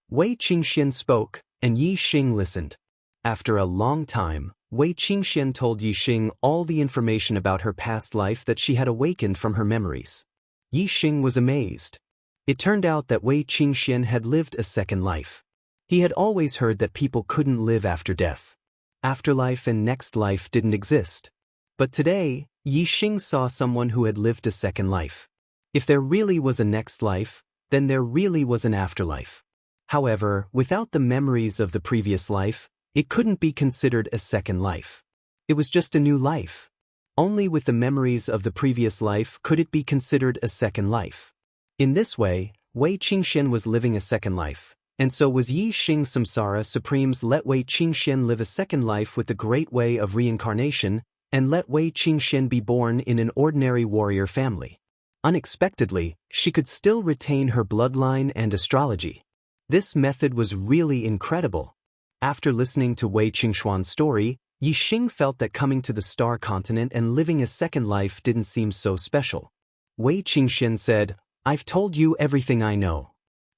Wei Qingxian spoke, and Yi Xing listened. After a long time, Wei Qingxian told Yi Xing all the information about her past life that she had awakened from her memories. Yi Xing was amazed. It turned out that Wei Qingxian had lived a second life. He had always heard that people couldn't live after death. Afterlife and next life didn't exist. But today, Yi Xing saw someone who had lived a second life. If there really was a next life, then there really was an afterlife. However, without the memories of the previous life, it couldn't be considered a second life. It was just a new life. Only with the memories of the previous life could it be considered a second life. In this way, Wei Qingxian was living a second life, and so was Yi Xing. Samsara Supremes let Wei Qingxian live a second life with the great way of reincarnation, and let Wei Qingxian be born in an ordinary warrior family. Unexpectedly, she could still retain her bloodline and astrology. This method was really incredible. After listening to Wei Qingxuan's story, Yi Xing felt that coming to the Star Continent and living a second life didn't seem so special. Wei Qingxian said, "I've told you everything I know.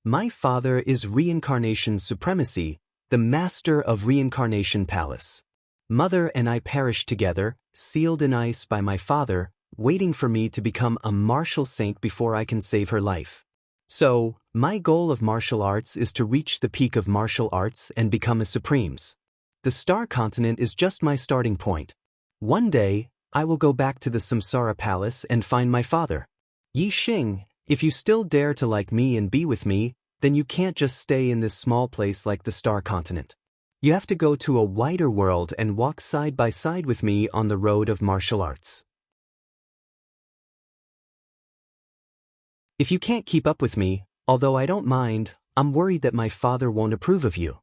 My father is Reincarnation Supremacy, the master of Reincarnation Palace. Mother and I perished together, sealed in ice by my father, waiting for me to become a martial saint before I can save her life. So, my goal of martial arts is to reach the peak of martial arts and become a Supremes. The Star Continent is just my starting point. One day, I will go back to the Samsara Palace and find my father. Yi Xing, if you still dare to like me and be with me, then you can't just stay in this small place like the Star Continent. You have to go to a wider world and walk side by side with me on the road of martial arts. If you can't keep up with me, although I don't mind, I'm worried that my father won't approve of you.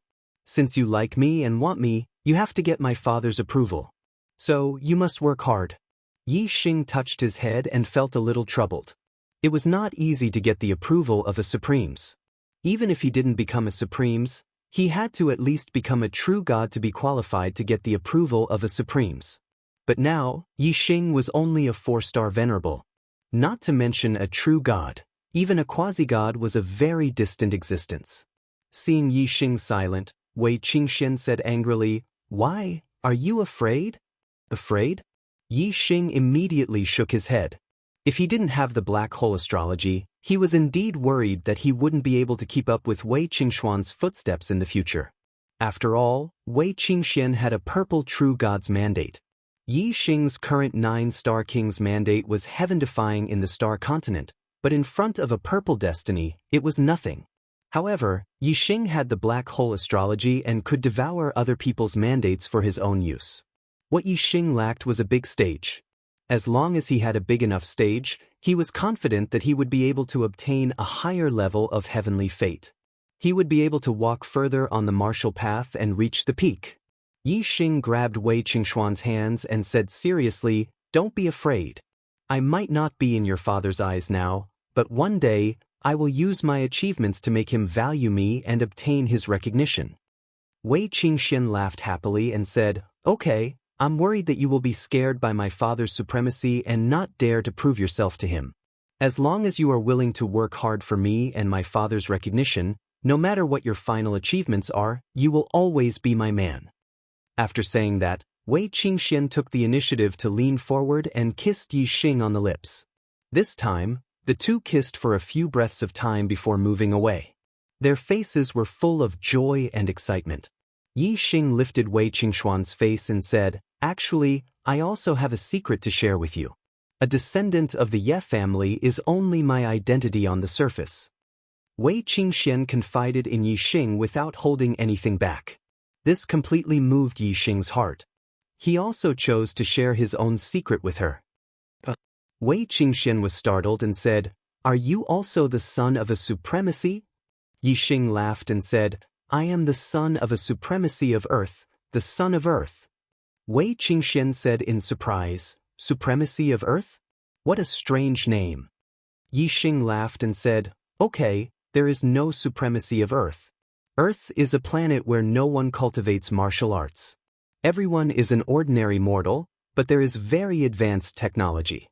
Since you like me and want me, you have to get my father's approval. So, you must work hard." Yi Xing touched his head and felt a little troubled. It was not easy to get the approval of a Supremes. Even if he didn't become a Supremes, he had to at least become a true god to be qualified to get the approval of a Supremes. But now, Yi Xing was only a 4-star venerable. Not to mention a true god, even a quasi-god was a very distant existence. Seeing Yi Xing silent, Wei Qingxian said angrily, "Why, are you afraid?" "Afraid?" Yi Xing immediately shook his head. If he didn't have the black hole astrology, he was indeed worried that he wouldn't be able to keep up with Wei Qingxuan's footsteps in the future. After all, Wei Qingxian had a purple true god's mandate. Yi Xing's current 9-star king's mandate was heaven-defying in the Star Continent, but in front of a purple destiny, it was nothing. However, Yi Xing had the black hole astrology and could devour other people's mandates for his own use. What Yi Xing lacked was a big stage. As long as he had a big enough stage, he was confident that he would be able to obtain a higher level of heavenly fate. He would be able to walk further on the martial path and reach the peak. Yi Xing grabbed Wei Qingxuan's hands and said seriously, "Don't be afraid. I might not be in your father's eyes now, but one day, I will use my achievements to make him value me and obtain his recognition." Wei Qingxian laughed happily and said, "Okay, I'm worried that you will be scared by my father's supremacy and not dare to prove yourself to him. As long as you are willing to work hard for me and my father's recognition, no matter what your final achievements are, you will always be my man." After saying that, Wei Qingxian took the initiative to lean forward and kissed Yi Xing on the lips. This time, the two kissed for a few breaths of time before moving away. Their faces were full of joy and excitement. Yi Xing lifted Wei Qingxuan's face and said, Actually, I also have a secret to share with you. A descendant of the Ye family is only my identity on the surface. Wei Qingxian confided in Yixing without holding anything back. This completely moved Yixing's heart. He also chose to share his own secret with her. Wei Qingxian was startled and said, "Are you also the son of a supremacy?" Yixing laughed and said, "I am the son of a supremacy of earth, the son of earth." Wei Qingxian said in surprise, "Supremacy of earth? What a strange name." Yixing laughed and said, "Okay, there is no supremacy of earth. Earth is a planet where no one cultivates martial arts. Everyone is an ordinary mortal, but there is very advanced technology.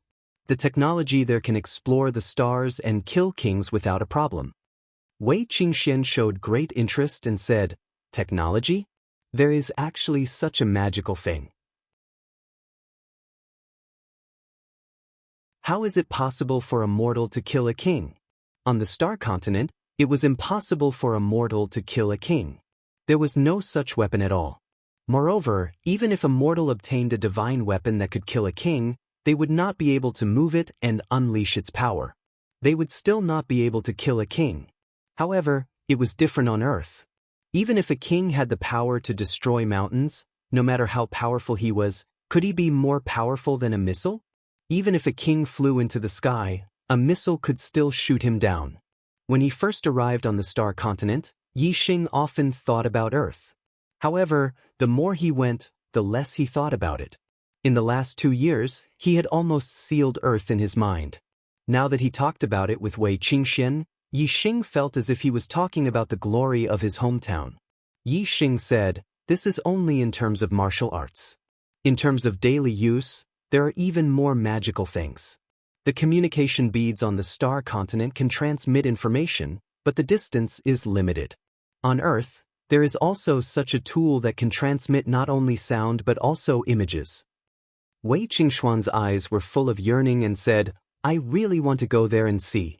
The technology there can explore the stars and kill kings without a problem." Wei Qingxian showed great interest and said, "Technology? There is actually such a magical thing. How is it possible for a mortal to kill a king? On the star continent, it was impossible for a mortal to kill a king. There was no such weapon at all. Moreover, even if a mortal obtained a divine weapon that could kill a king, they would not be able to move it and unleash its power. They would still not be able to kill a king. However, it was different on Earth. Even if a king had the power to destroy mountains, no matter how powerful he was, could he be more powerful than a missile? Even if a king flew into the sky, a missile could still shoot him down. When he first arrived on the star continent, Yixing often thought about Earth. However, the more he went, the less he thought about it. In the last 2 years, he had almost sealed Earth in his mind. Now that he talked about it with Wei Qingxian, Yixing felt as if he was talking about the glory of his hometown. Yixing said, "This is only in terms of martial arts. In terms of daily use, there are even more magical things. The communication beads on the star continent can transmit information, but the distance is limited. On Earth, there is also such a tool that can transmit not only sound but also images." Wei Qingxuan's eyes were full of yearning and said, "I really want to go there and see.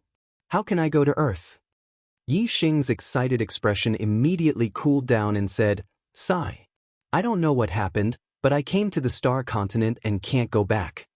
How can I go to Earth?" Yixing's excited expression immediately cooled down and said, "Sigh. I don't know what happened, but I came to the star continent and can't go back."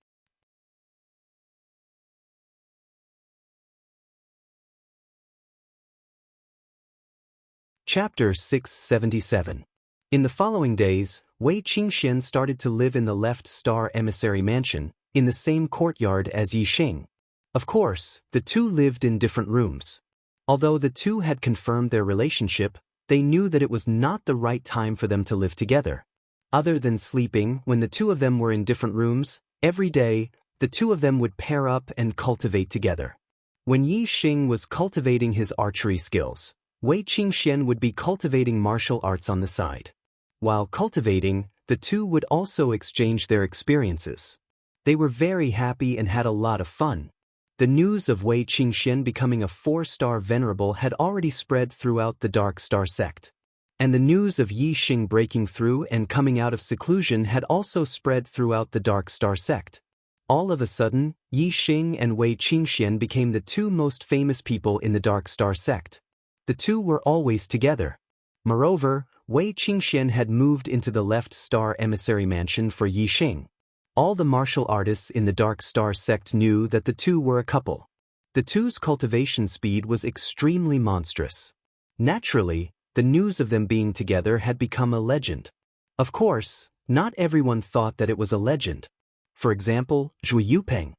Chapter 677. In the following days, Wei Qingxian started to live in the Left Star Emissary Mansion, in the same courtyard as Yixing. Of course, the two lived in different rooms. Although the two had confirmed their relationship, they knew that it was not the right time for them to live together. Other than sleeping, when the two of them were in different rooms, every day, the two of them would pair up and cultivate together. When Yixing was cultivating his archery skills, Wei Qingxian would be cultivating martial arts on the side. While cultivating, the two would also exchange their experiences. They were very happy and had a lot of fun. The news of Wei Qingxian becoming a 4-star venerable had already spread throughout the Dark Star sect. And the news of Yixing breaking through and coming out of seclusion had also spread throughout the Dark Star sect. All of a sudden, Yixing and Wei Qingxian became the two most famous people in the Dark Star sect. The two were always together. Moreover, Wei Qingxian had moved into the Left Star Emissary Mansion for Yixing. All the martial artists in the Dark Star sect knew that the two were a couple. The two's cultivation speed was extremely monstrous. Naturally, the news of them being together had become a legend. Of course, not everyone thought that it was a legend. For example, Zhu Yupeng.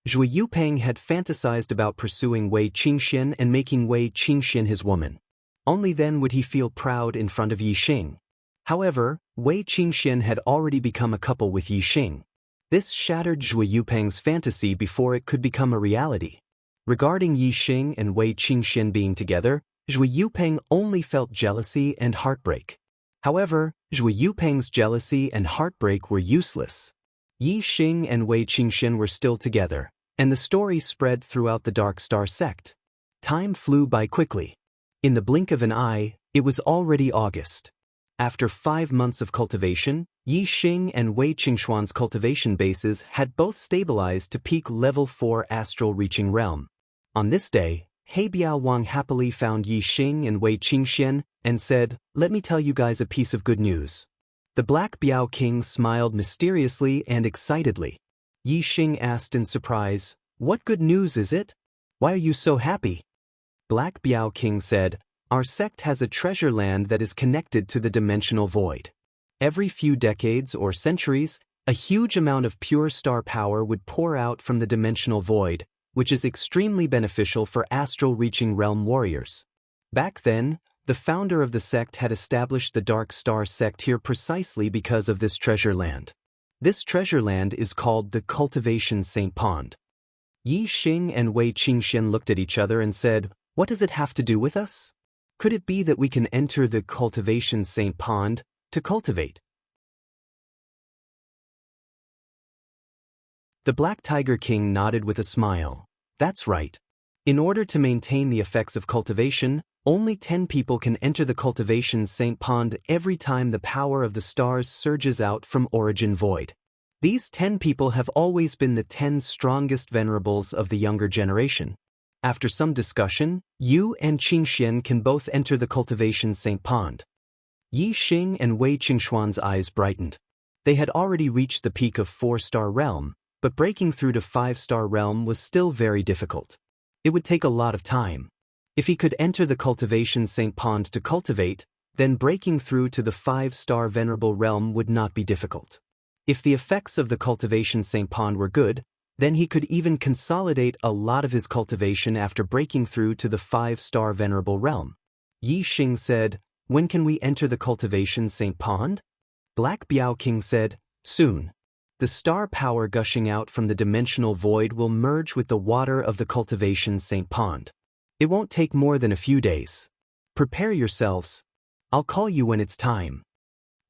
Zhu Yupeng had fantasized about pursuing Wei Qingxian and making Wei Qingxian his woman. Only then would he feel proud in front of Yixing. However, Wei Qingxian had already become a couple with Yixing. This shattered Zhu Yupeng's fantasy before it could become a reality. Regarding Yixing and Wei Qingxian being together, Zhu Yupeng only felt jealousy and heartbreak. However, Zhu Yupeng's jealousy and heartbreak were useless. Yixing and Wei Qingxian were still together, and the story spread throughout the Dark Star sect. Time flew by quickly. In the blink of an eye, it was already August. After 5 months of cultivation, Yixing and Wei Qingxuan's cultivation bases had both stabilized to peak level 4 astral reaching realm. On this day, He Biaowang happily found Yixing and Wei Qingxian and said, "Let me tell you guys a piece of good news. The Black Biao King smiled mysteriously and excitedly. Yi Xing asked in surprise, "What good news is it? Why are you so happy?" Black Biao King said, "Our sect has a treasure land that is connected to the dimensional void. Every few decades or centuries, a huge amount of pure star power would pour out from the dimensional void, which is extremely beneficial for astral-reaching realm warriors. Back then, the founder of the sect had established the Dark Star sect here precisely because of this treasure land. This treasure land is called the Cultivation Saint Pond." Yi Xing and Wei Qingxian looked at each other and said, "What does it have to do with us? Could it be that we can enter the Cultivation Saint Pond to cultivate?" The Black Tiger King nodded with a smile. "That's right. In order to maintain the effects of cultivation, only 10 people can enter the Cultivation Saint Pond every time the power of the stars surges out from Origin Void. These 10 people have always been the 10 strongest venerables of the younger generation. After some discussion, you and Qingxian can both enter the Cultivation Saint Pond." Yi Xing and Wei Qingxuan's eyes brightened. They had already reached the peak of 4-star realm, but breaking through to 5-star realm was still very difficult. It would take a lot of time. If he could enter the Cultivation Saint Pond to cultivate, then breaking through to the 5-star venerable realm would not be difficult. If the effects of the Cultivation Saint Pond were good, then he could even consolidate a lot of his cultivation after breaking through to the 5-star venerable realm. Yi Xing said, "When can we enter the Cultivation Saint Pond?" Black Biao King said, "Soon. The star power gushing out from the dimensional void will merge with the water of the Cultivation Saint Pond. It won't take more than a few days. Prepare yourselves. I'll call you when it's time."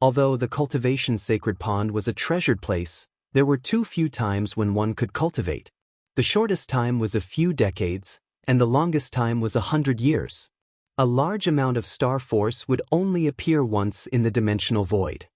Although the Cultivation Sacred Pond was a treasured place, there were too few times when one could cultivate. The shortest time was a few decades, and the longest time was 100 years. A large amount of star force would only appear once in the dimensional void.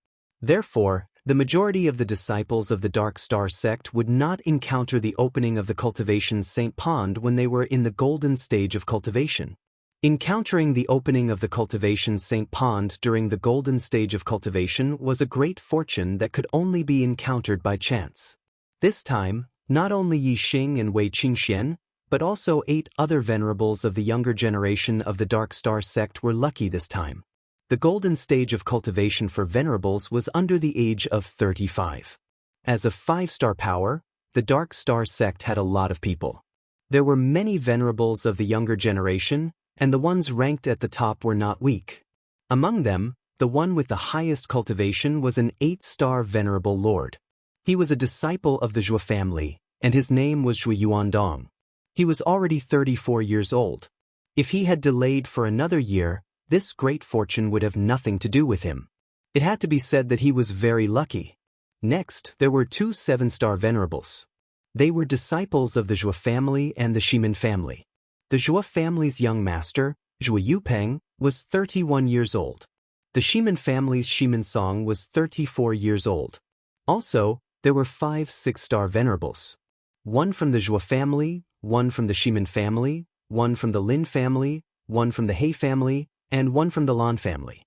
Therefore, the majority of the disciples of the Dark Star sect would not encounter the opening of the Cultivation Saint Pond when they were in the golden stage of cultivation. Encountering the opening of the Cultivation Saint Pond during the golden stage of cultivation was a great fortune that could only be encountered by chance. This time, not only Yi Xing and Wei Qingxian, but also 8 other venerables of the younger generation of the Dark Star sect were lucky this time. The golden stage of cultivation for venerables was under the age of 35. As a 5-star power, the Dark Star sect had a lot of people. There were many venerables of the younger generation, and the ones ranked at the top were not weak. Among them, the one with the highest cultivation was an 8-star venerable lord. He was a disciple of the Zhuo family, and his name was Zhuo Yuandong. He was already 34 years old. If he had delayed for another year, this great fortune would have nothing to do with him. It had to be said that he was very lucky. Next, there were 2 7-star venerables. They were disciples of the Zhuo family and the Ximen family. The Zhuo family's young master, Zhuo Yupeng, was 31 years old. The Ximen family's Ximen Song was 34 years old. Also, there were 5 6-star venerables. One from the Zhuo family, one from the Ximen family, one from the Lin family, one from the He family, and one from the Lan family.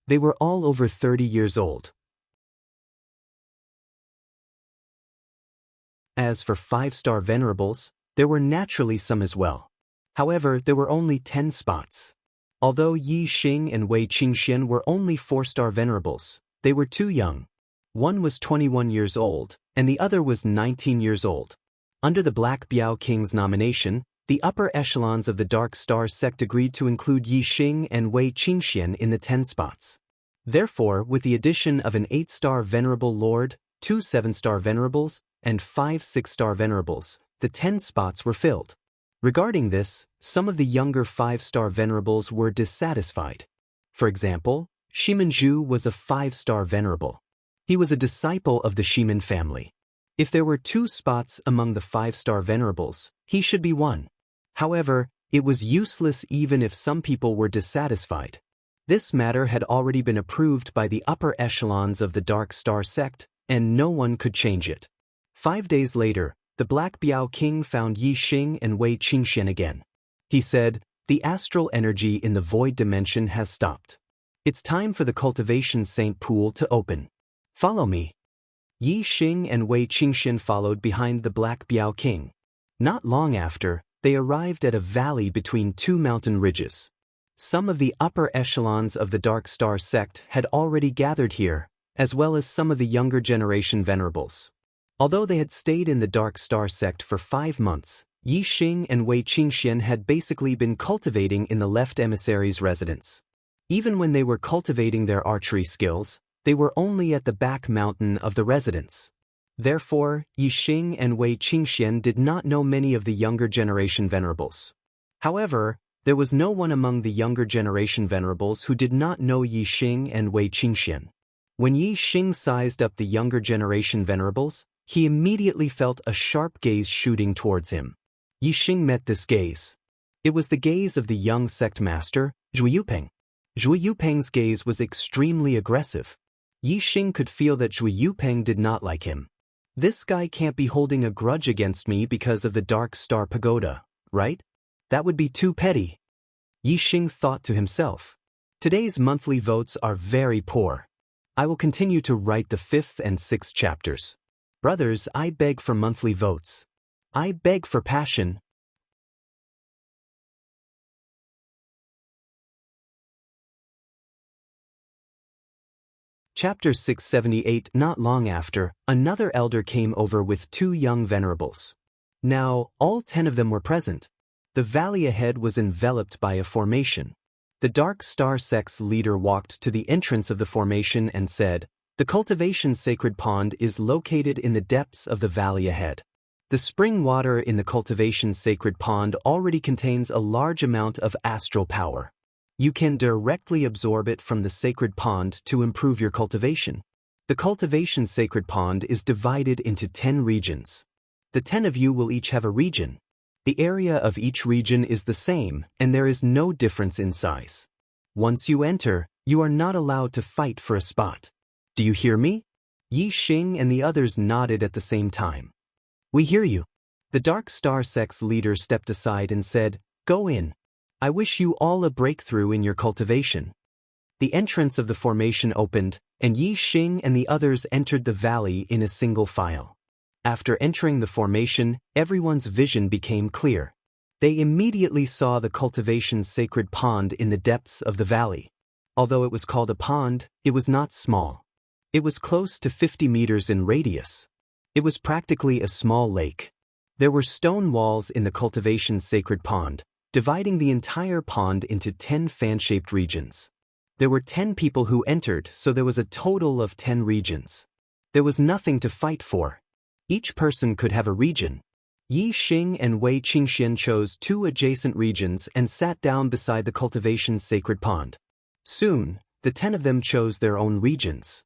They were all over 30 years old. As for 5-star venerables, there were naturally some as well. However, there were only 10 spots. Although Yi Xing and Wei Qingxian were only 4-star venerables, they were too young. One was 21 years old, and the other was 19 years old. Under the Black Biao King's nomination, the upper echelons of the Dark Star sect agreed to include Yi Xing and Wei Qingxian in the 10 spots. Therefore, with the addition of an 8-star venerable lord, 2 7-star venerables, and 5 6-star venerables, the 10 spots were filled. Regarding this, some of the younger 5-star venerables were dissatisfied. For example, Ximen Zhu was a 5-star venerable. He was a disciple of the Ximen family. If there were 2 spots among the 5-star venerables, he should be one. However, it was useless even if some people were dissatisfied. This matter had already been approved by the upper echelons of the Dark Star sect, and no one could change it. 5 days later, the Black Biao King found Yi Xing and Wei Qingxian again. He said, "The astral energy in the void dimension has stopped. It's time for the cultivation saint pool to open. Follow me. Yi Xing and Wei Qingxian followed behind the Black Biao King. Not long after, they arrived at a valley between two mountain ridges. Some of the upper echelons of the Dark Star sect had already gathered here, as well as some of the younger generation venerables. Although they had stayed in the Dark Star sect for 5 months, Yi Xing and Wei Qingxian had basically been cultivating in the left emissary's residence. Even when they were cultivating their archery skills, they were only at the back mountain of the residence. Therefore, Yi Xing and Wei Qingxian did not know many of the younger generation venerables. However, there was no one among the younger generation venerables who did not know Yi Xing and Wei Qingxian. When Yi Xing sized up the younger generation venerables, he immediately felt a sharp gaze shooting towards him. Yi Xing met this gaze. It was the gaze of the young sect master, Zhu Yupeng. Zhu Yupeng's gaze was extremely aggressive. Yi Xing could feel that Zhu Yupeng did not like him. This guy can't be holding a grudge against me because of the Dark Star Pagoda, right? That would be too petty. Yi Xing thought to himself. Today's monthly votes are very poor. I will continue to write the 5th and 6th chapters. Brothers, I beg for monthly votes. I beg for passion. Chapter 678. Not long after, another elder came over with 2 young venerables. Now, all 10 of them were present. The valley ahead was enveloped by a formation. The Dark Star sect's leader walked to the entrance of the formation and said, "The cultivation sacred pond is located in the depths of the valley ahead. The spring water in the cultivation sacred pond already contains a large amount of astral power. You can directly absorb it from the sacred pond to improve your cultivation. The cultivation sacred pond is divided into 10 regions. The 10 of you will each have a region. The area of each region is the same, and there is no difference in size. Once you enter, you are not allowed to fight for a spot. Do you hear me?" Yi Xing and the others nodded at the same time. "We hear you." The Dark Star sect's leader stepped aside and said, "Go in. I wish you all a breakthrough in your cultivation." The entrance of the formation opened, and Yi Xing and the others entered the valley in a single file. After entering the formation, everyone's vision became clear. They immediately saw the cultivation's sacred pond in the depths of the valley. Although it was called a pond, it was not small. It was close to 50 meters in radius. It was practically a small lake. There were stone walls in the cultivation's sacred pond, dividing the entire pond into 10 fan-shaped regions. There were 10 people who entered, so there was a total of 10 regions. There was nothing to fight for. Each person could have a region. Yi Xing and Wei Qingxian chose 2 adjacent regions and sat down beside the cultivation's sacred pond. Soon, the 10 of them chose their own regions.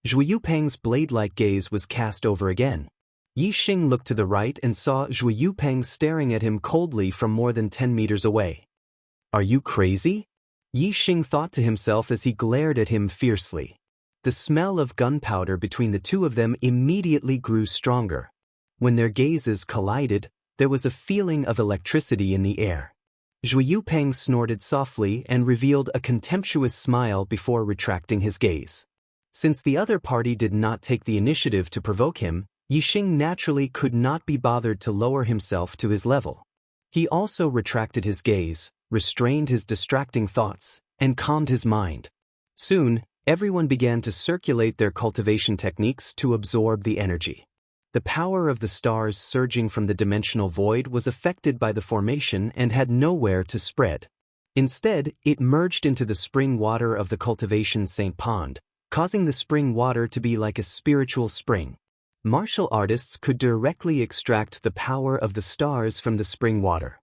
Zhu Yupeng's blade-like gaze was cast over again. Yi Xing looked to the right and saw Zhu Yupeng staring at him coldly from more than 10 meters away. "Are you crazy?" Yi Xing thought to himself as he glared at him fiercely. The smell of gunpowder between the 2 of them immediately grew stronger. When their gazes collided, there was a feeling of electricity in the air. Zhu Yupeng snorted softly and revealed a contemptuous smile before retracting his gaze. Since the other party did not take the initiative to provoke him, Yi Xing naturally could not be bothered to lower himself to his level. He also retracted his gaze, restrained his distracting thoughts, and calmed his mind. Soon, everyone began to circulate their cultivation techniques to absorb the energy. The power of the stars surging from the dimensional void was affected by the formation and had nowhere to spread. Instead, it merged into the spring water of the cultivation Saint Pond, causing the spring water to be like a spiritual spring. Martial artists could directly extract the power of the stars from the spring water.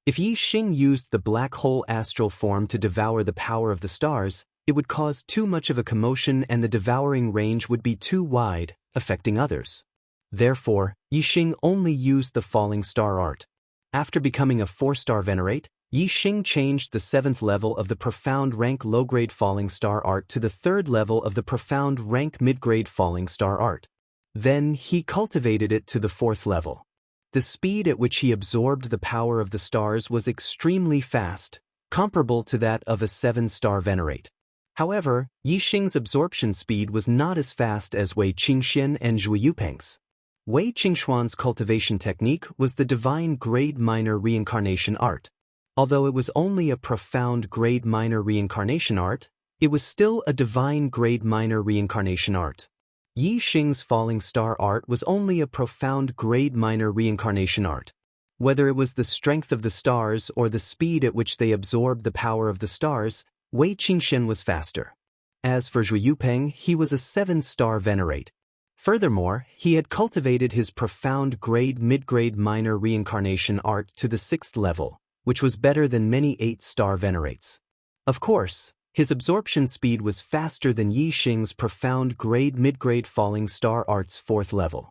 If Yi Xing used the black hole astral form to devour the power of the stars, it would cause too much of a commotion and the devouring range would be too wide, affecting others. Therefore, Yi Xing only used the falling star art. After becoming a 4-star venerate, Yi Xing changed the 7th level of the profound rank low-grade falling star art to the 3rd level of the profound rank mid-grade falling star art. Then, he cultivated it to the 4th level. The speed at which he absorbed the power of the stars was extremely fast, comparable to that of a 7-star venerate. However, Yi Xing's absorption speed was not as fast as Wei Qingxian and Zhui Yupeng's. Wei Qingxuan's cultivation technique was the divine grade minor reincarnation art. Although it was only a profound grade minor reincarnation art, it was still a divine grade minor reincarnation art. Yi Xing's falling star art was only a profound grade minor reincarnation art. Whether it was the strength of the stars or the speed at which they absorbed the power of the stars, Wei Qingxian was faster. As for Zhui Yupeng, he was a 7-star venerate. Furthermore, he had cultivated his profound grade mid-grade minor reincarnation art to the 6th level, which was better than many 8-star venerates. Of course, his absorption speed was faster than Yi Xing's profound grade mid-grade falling star art's 4th level.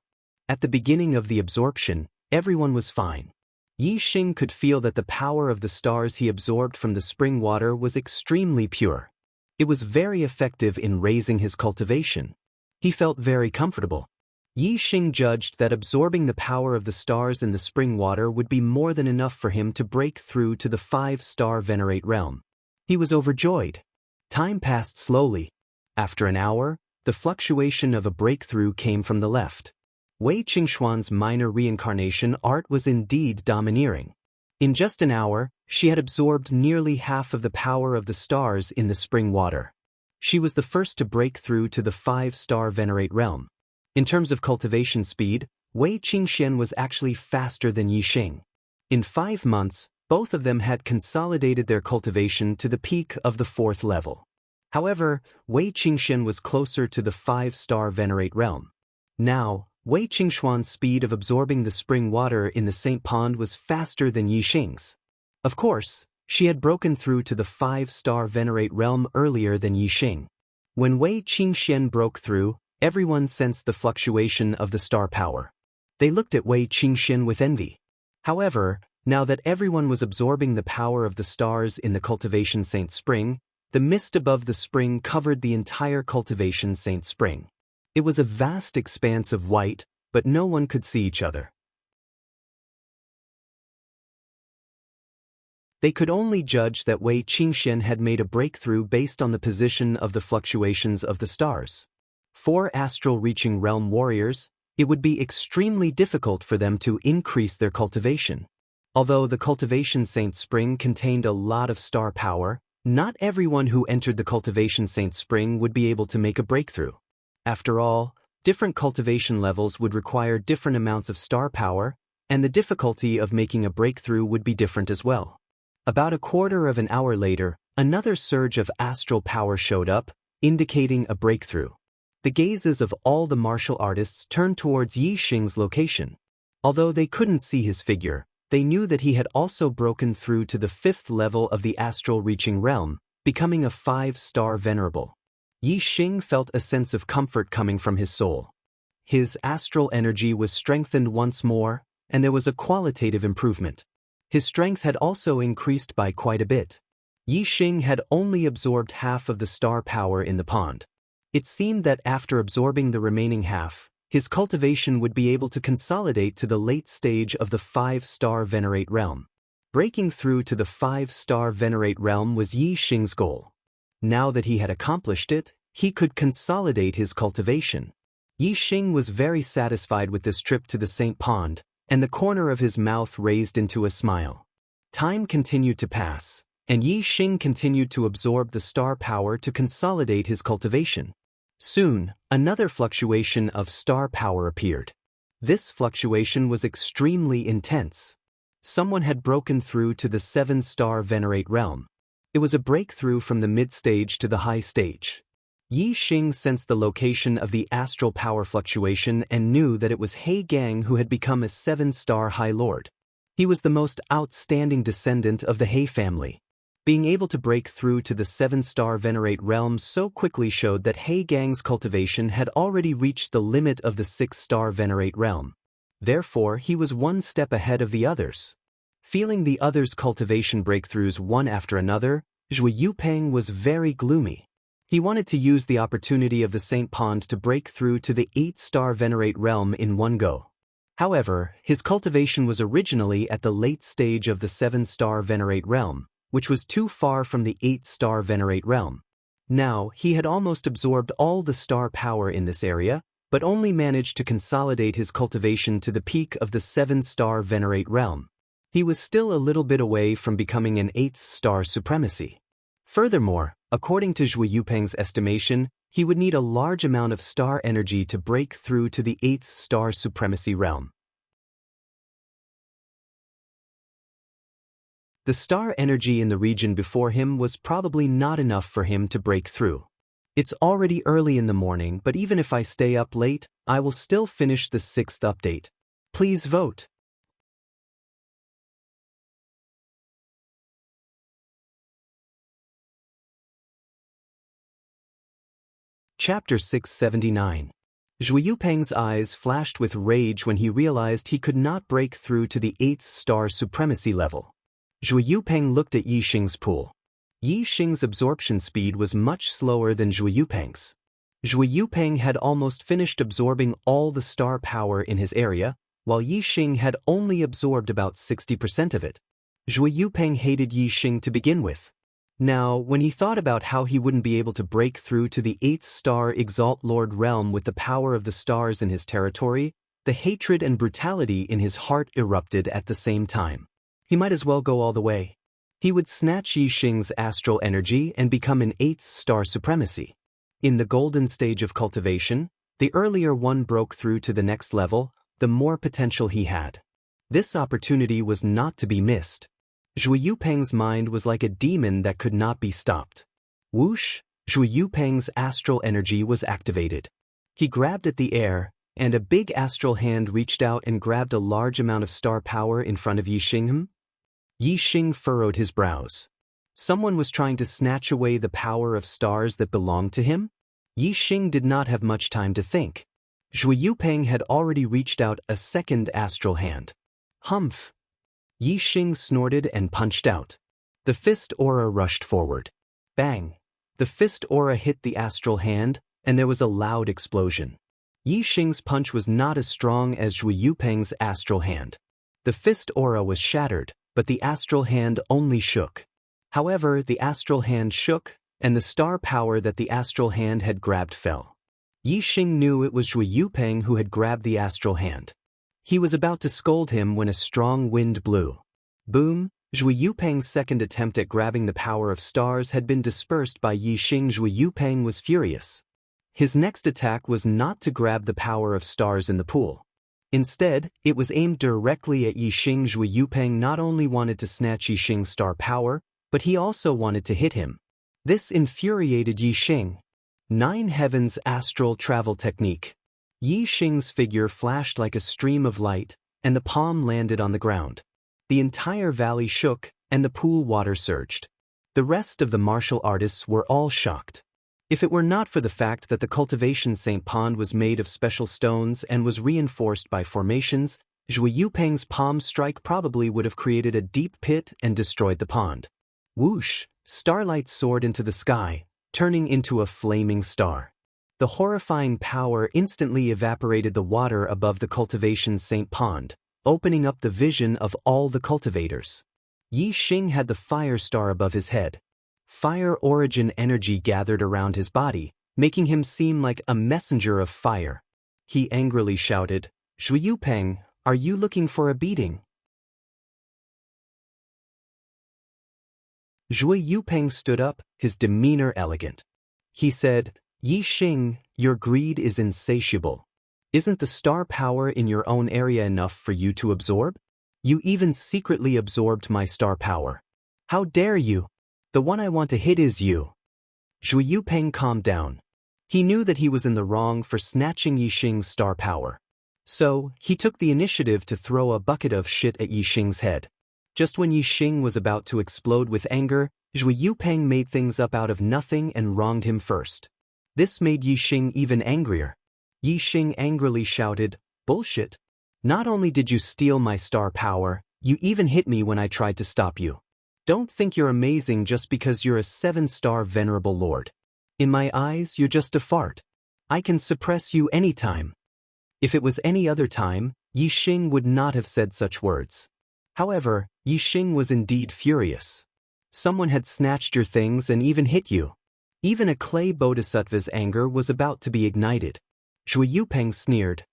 At the beginning of the absorption, everyone was fine. Yi Xing could feel that the power of the stars he absorbed from the spring water was extremely pure. It was very effective in raising his cultivation. He felt very comfortable. Yi Xing judged that absorbing the power of the stars in the spring water would be more than enough for him to break through to the 5-star venerate realm. He was overjoyed. Time passed slowly. After an hour, the fluctuation of a breakthrough came from the left. Wei Qingxuan's minor reincarnation art was indeed domineering. In just an hour, she had absorbed nearly half of the power of the stars in the spring water. She was the first to break through to the 5-star venerate realm. In terms of cultivation speed, Wei Qingxian was actually faster than Yi Xing. In 5 months, both of them had consolidated their cultivation to the peak of the 4th level. However, Wei Qingxian was closer to the 5-star venerate realm. Now, Wei Qingxuan's speed of absorbing the spring water in the Saint Pond was faster than Yi Xing's. Of course, she had broken through to the 5-star venerate realm earlier than Yi Xing. When Wei Qingxian broke through, everyone sensed the fluctuation of the star power. They looked at Wei Qingxian with envy. However, now that everyone was absorbing the power of the stars in the cultivation Saint Spring, the mist above the spring covered the entire cultivation Saint Spring. It was a vast expanse of white, but no one could see each other. They could only judge that Wei Qingxian had made a breakthrough based on the position of the fluctuations of the stars. For astral-reaching realm warriors, it would be extremely difficult for them to increase their cultivation. Although the cultivation Saint Spring contained a lot of star power, not everyone who entered the cultivation Saint Spring would be able to make a breakthrough. After all, different cultivation levels would require different amounts of star power, and the difficulty of making a breakthrough would be different as well. About a quarter of an hour later, another surge of astral power showed up, indicating a breakthrough. The gazes of all the martial artists turned towards Yi Xing's location. Although they couldn't see his figure, they knew that he had also broken through to the 5th level of the astral-reaching realm, becoming a 5-star venerable. Yi Xing felt a sense of comfort coming from his soul. His astral energy was strengthened once more, and there was a qualitative improvement. His strength had also increased by quite a bit. Yi Xing had only absorbed half of the star power in the pond. It seemed that after absorbing the remaining half, his cultivation would be able to consolidate to the late stage of the 5-star venerate realm. Breaking through to the 5-star venerate realm was Yi Xing's goal. Now that he had accomplished it, he could consolidate his cultivation. Yi Xing was very satisfied with this trip to the Saint Pond, and the corner of his mouth raised into a smile. Time continued to pass, and Yi Xing continued to absorb the star power to consolidate his cultivation. Soon, another fluctuation of star power appeared. This fluctuation was extremely intense. Someone had broken through to the 7-star venerate realm. It was a breakthrough from the mid-stage to the high stage. Yi Xing sensed the location of the astral power fluctuation and knew that it was He Gang who had become a 7-star High Lord. He was the most outstanding descendant of the He family. Being able to break through to the 7-star venerate realm so quickly showed that He Gang's cultivation had already reached the limit of the 6-star venerate realm. Therefore, he was one step ahead of the others. Feeling the others' cultivation breakthroughs one after another, Zhui Yupeng was very gloomy. He wanted to use the opportunity of the Saint Pond to break through to the 8-star venerate realm in one go. However, his cultivation was originally at the late stage of the 7-star Venerate realm, which was too far from the 8-star Venerate realm. Now, he had almost absorbed all the star power in this area, but only managed to consolidate his cultivation to the peak of the 7-star Venerate realm. He was still a little bit away from becoming an 8th-star supremacy. Furthermore, according to Zhui Yupeng's estimation, he would need a large amount of star energy to break through to the 8th-star supremacy realm. The star energy in the region before him was probably not enough for him to break through. It's already early in the morning, but even if I stay up late, I will still finish the 6th update. Please vote. Chapter 679. Zhui Yupeng's eyes flashed with rage when he realized he could not break through to the 8th-star supremacy level. Zhui Yupeng looked at Yi Xing's pool. Yi Xing's absorption speed was much slower than Zhui Yupeng's. Zhui Yupeng had almost finished absorbing all the star power in his area, while Yi Xing had only absorbed about 60% of it. Zhui Yupeng hated Yi Xing to begin with. Now, when he thought about how he wouldn't be able to break through to the 8th-star Exalt Lord realm with the power of the stars in his territory, the hatred and brutality in his heart erupted at the same time. He might as well go all the way. He would snatch Yi Xing's astral energy and become an 8th-star supremacy. In the golden stage of cultivation, the earlier one broke through to the next level, the more potential he had. This opportunity was not to be missed. Zhui Yupeng's mind was like a demon that could not be stopped. Whoosh! Zhui Yupeng's astral energy was activated. He grabbed at the air, and a big astral hand reached out and grabbed a large amount of star power in front of Yi Xing. Yi Xing furrowed his brows. Someone was trying to snatch away the power of stars that belonged to him? Yi Xing did not have much time to think. Zhui Yupeng had already reached out a second astral hand. Humph! Yi Xing snorted and punched out. The fist aura rushed forward. Bang! The fist aura hit the astral hand, and there was a loud explosion. Yi Xing's punch was not as strong as Zhui Yupeng's astral hand. The fist aura was shattered, but the astral hand only shook. However, the astral hand shook, and the star power that the astral hand had grabbed fell. Yi Xing knew it was Zhui Yupeng who had grabbed the astral hand. He was about to scold him when a strong wind blew. Boom! Zhui Yupeng's second attempt at grabbing the power of stars had been dispersed by Yi Xing. Zhui Yupeng was furious. His next attack was not to grab the power of stars in the pool. Instead, it was aimed directly at Yi Xing. Zhui Yupeng not only wanted to snatch Yi Xing's star power, but he also wanted to hit him. This infuriated Yi Xing. 9 Heavens Astral Travel Technique. Yi Xing's figure flashed like a stream of light, and the palm landed on the ground. The entire valley shook, and the pool water surged. The rest of the martial artists were all shocked. If it were not for the fact that the cultivation Saint Pond was made of special stones and was reinforced by formations, Zhui Yupeng's palm strike probably would have created a deep pit and destroyed the pond. Whoosh! Starlight soared into the sky, turning into a flaming star. The horrifying power instantly evaporated the water above the cultivation Saint Pond, opening up the vision of all the cultivators. Yi Xing had the fire star above his head. Fire origin energy gathered around his body, making him seem like a messenger of fire. He angrily shouted, "Zhui Yupeng, are you looking for a beating?" Zhui Yupeng stood up, his demeanor elegant. He said, "Yi Xing, your greed is insatiable. Isn't the star power in your own area enough for you to absorb? You even secretly absorbed my star power. How dare you? The one I want to hit is you." Zhui Yupeng calmed down. He knew that he was in the wrong for snatching Yi Xing's star power. So, he took the initiative to throw a bucket of shit at Yi Xing's head. Just when Yi Xing was about to explode with anger, Zhui Yupeng made things up out of nothing and wronged him first. This made Yi Xing even angrier. Yi Xing angrily shouted, "Bullshit! Not only did you steal my star power, you even hit me when I tried to stop you. Don't think you're amazing just because you're a 7-star venerable lord. In my eyes, you're just a fart. I can suppress you anytime. If it was any other time, Yi Xing would not have said such words. However, Yi Xing was indeed furious. Someone had snatched your things and even hit you. Even a clay bodhisattva's anger was about to be ignited. Zhui Yupeng sneered.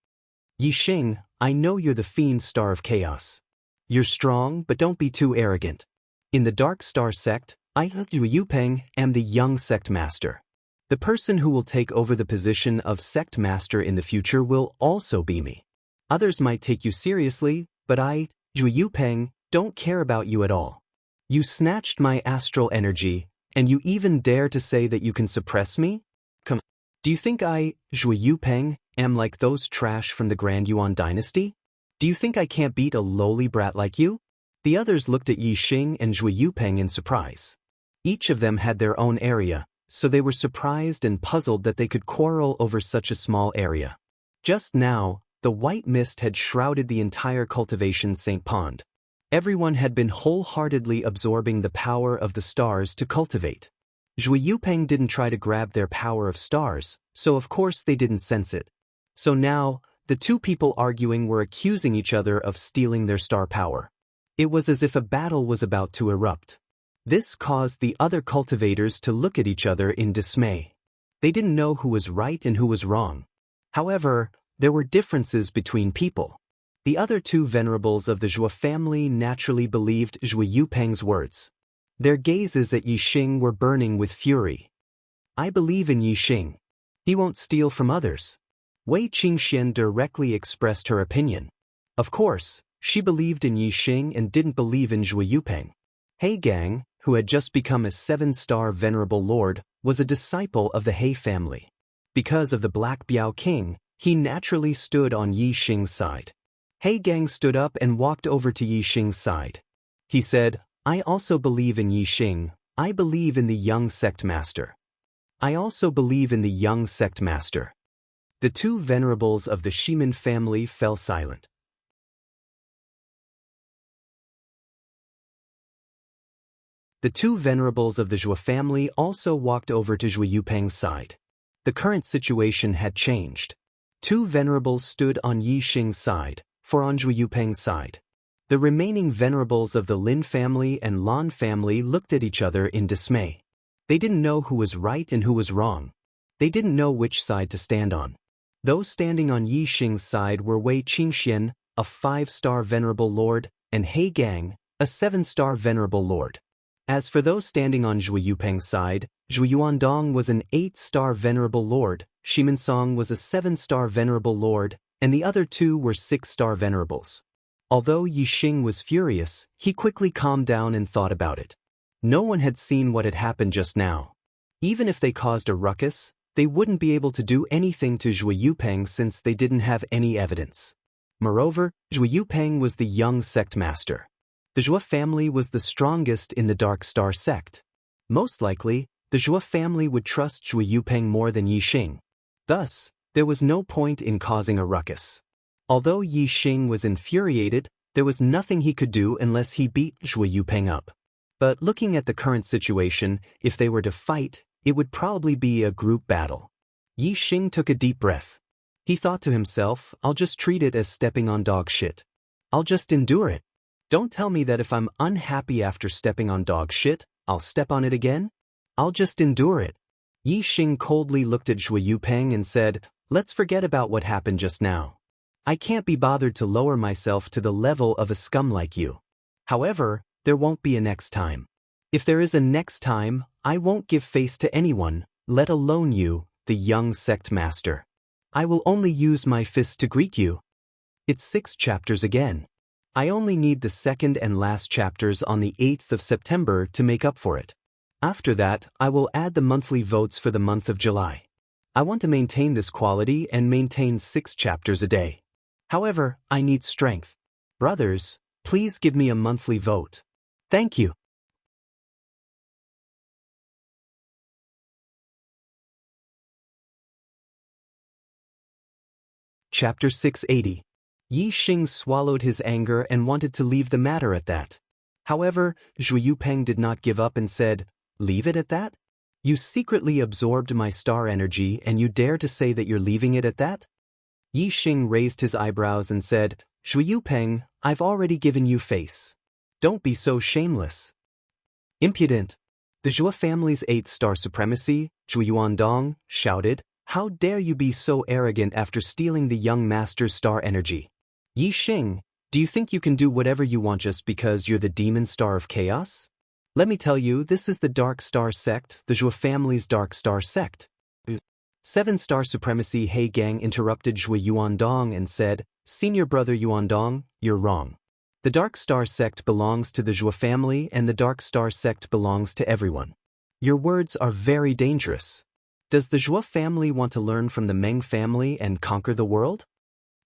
Yi Xing, I know you're the fiend star of chaos. You're strong, but don't be too arrogant. In the Dark Star sect, I, Zhui Yupeng, am the young sect master. The person who will take over the position of sect master in the future will also be me. Others might take you seriously, but I, Zhui Yupeng, don't care about you at all. You snatched my astral energy, and you even dare to say that you can suppress me? Come, do you think I, Zhui Yupeng, am like those trash from the Grand Yuan dynasty? Do you think I can't beat a lowly brat like you? The others looked at Yi Xing and Zhui Yupeng in surprise. Each of them had their own area, so they were surprised and puzzled that they could quarrel over such a small area. Just now, the white mist had shrouded the entire cultivation St. Pond. Everyone had been wholeheartedly absorbing the power of the stars to cultivate. Zhui Yupeng didn't try to grab their power of stars, so of course they didn't sense it. So now, the two people arguing were accusing each other of stealing their star power. It was as if a battle was about to erupt. This caused the other cultivators to look at each other in dismay. They didn't know who was right and who was wrong. However, there were differences between people. The other two venerables of the Zhou family naturally believed Zhui Yupeng's words. Their gazes at Yi Xing were burning with fury. I believe in Yi Xing. He won't steal from others. Wei Qingxian directly expressed her opinion. Of course, she believed in Yi Xing and didn't believe in Zhui Yupeng. He Gang, who had just become a 7-star venerable lord, was a disciple of the He family. Because of the Black Biao King, he naturally stood on Yi Xing's side. He Gang stood up and walked over to Yi Xing's side. He said, I also believe in Yi Xing. I believe in the young sect master. I also believe in the young sect master. The two venerables of the Shimin family fell silent. The two venerables of the Zhou family also walked over to Zhui Yupeng's side. The current situation had changed. Two venerables stood on Yi Xing's side, for on Zhui Yupeng's side. The remaining venerables of the Lin family and Lan family looked at each other in dismay. They didn't know who was right and who was wrong. They didn't know which side to stand on. Those standing on Yi Xing's side were Wei Qingxian, a 5-star venerable lord, and He Gang, a 7-star venerable lord. As for those standing on Zhui Yupeng's side, Zhu Yuandong was an 8-star venerable lord, Shimin Song was a 7-star venerable lord, and the other two were 6-star venerables. Although Yi Xing was furious, he quickly calmed down and thought about it. No one had seen what had happened just now. Even if they caused a ruckus, they wouldn't be able to do anything to Zhui Yupeng since they didn't have any evidence. Moreover, Zhui Yupeng was the young sect master. The Zhou family was the strongest in the Dark Star sect. Most likely, the Zhou family would trust Zhui Yupeng more than Yi Xing. Thus, there was no point in causing a ruckus. Although Yi Xing was infuriated, there was nothing he could do unless he beat Zhui Yupeng up. But looking at the current situation, if they were to fight, it would probably be a group battle. Yi Xing took a deep breath. He thought to himself, I'll just treat it as stepping on dog shit. I'll just endure it. Don't tell me that if I'm unhappy after stepping on dog shit, I'll step on it again. I'll just endure it. Yi Xing coldly looked at Zhui Yupeng and said, let's forget about what happened just now. I can't be bothered to lower myself to the level of a scum like you. However, there won't be a next time. If there is a next time, I won't give face to anyone, let alone you, the young sect master. I will only use my fist to greet you. It's 6 chapters again. I only need the second and last chapters on the 8th of September to make up for it. After that, I will add the monthly votes for the month of July. I want to maintain this quality and maintain 6 chapters a day. However, I need strength. Brothers, please give me a monthly vote. Thank you. Chapter 680. Yi Xing swallowed his anger and wanted to leave the matter at that. However, Zhui Yupeng did not give up and said, leave it at that? You secretly absorbed my star energy and you dare to say that you're leaving it at that? Yi Xing raised his eyebrows and said, Zhu Yupeng, I've already given you face. Don't be so shameless. Impudent. The Zhua family's 8-star supremacy, Zhu Yuandong, shouted, How dare you be so arrogant after stealing the young master's star energy? Yi Xing, do you think you can do whatever you want just because you're the demon star of chaos? Let me tell you, this is the Dark Star sect, the Zhua family's Dark Star sect. 7-star supremacy He Gang interrupted Zhua Yuandong and said, Senior brother Yuandong, you're wrong. The Dark Star sect belongs to the Zhua family and the Dark Star sect belongs to everyone. Your words are very dangerous. Does the Zhua family want to learn from the Meng family and conquer the world?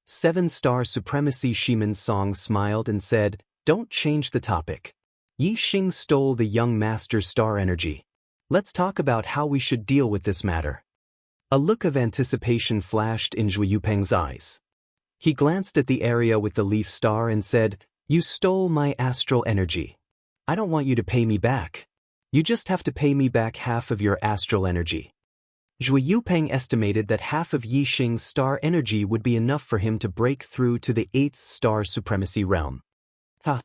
7-star supremacy Shimen Song smiled and said, Don't change the topic. Yi Xing stole the young master's star energy. Let's talk about how we should deal with this matter. A look of anticipation flashed in Zhu Yupeng's eyes. He glanced at the area with the leaf star and said, You stole my astral energy. I don't want you to pay me back. You just have to pay me back half of your astral energy. Zhu Yupeng estimated that half of Yi Xing's star energy would be enough for him to break through to the 8th star supremacy realm. Ha!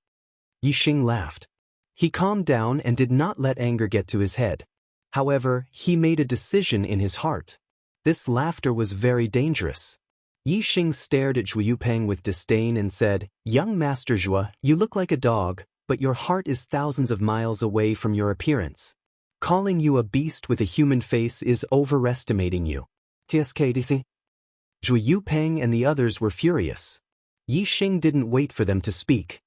Yi Xing laughed. He calmed down and did not let anger get to his head. However, he made a decision in his heart. This laughter was very dangerous. Yi Xing stared at Zhu Yupeng with disdain and said, Young Master Zhua, you look like a dog, but your heart is thousands of miles away from your appearance. Calling you a beast with a human face is overestimating you. TSKDC. Zhu Yupeng and the others were furious. Yi Xing didn't wait for them to speak.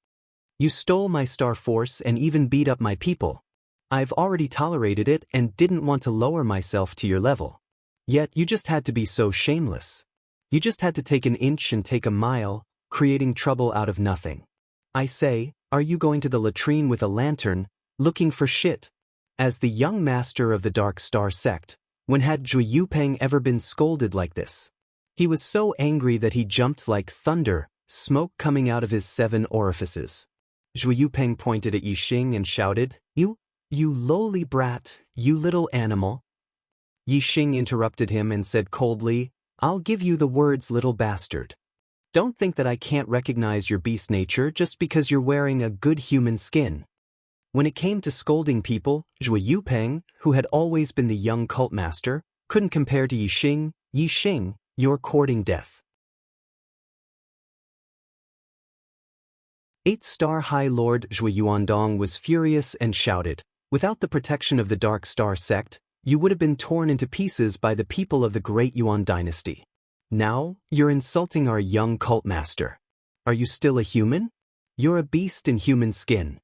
You stole my star force and even beat up my people. I've already tolerated it and didn't want to lower myself to your level. Yet you just had to be so shameless. You just had to take an inch and take a mile, creating trouble out of nothing. I say, are you going to the latrine with a lantern, looking for shit? As the young master of the Dark Star sect, when had Zhu Yupeng ever been scolded like this? He was so angry that he jumped like thunder, smoke coming out of his 7 orifices. Zhu Yupeng pointed at Yi Xing and shouted, You lowly brat, you little animal. Yi Xing interrupted him and said coldly, I'll give you the words, little bastard. Don't think that I can't recognize your beast nature just because you're wearing a good human skin. When it came to scolding people, Zhu Yupeng, who had always been the young cult master, couldn't compare to Yi Xing. Yi Xing, you're courting death. 8-star High Lord Zhu Yuandong was furious and shouted, Without the protection of the Dark Star sect, you would have been torn into pieces by the people of the Great Yuan dynasty. Now, you're insulting our young cult master. Are you still a human? You're a beast in human skin.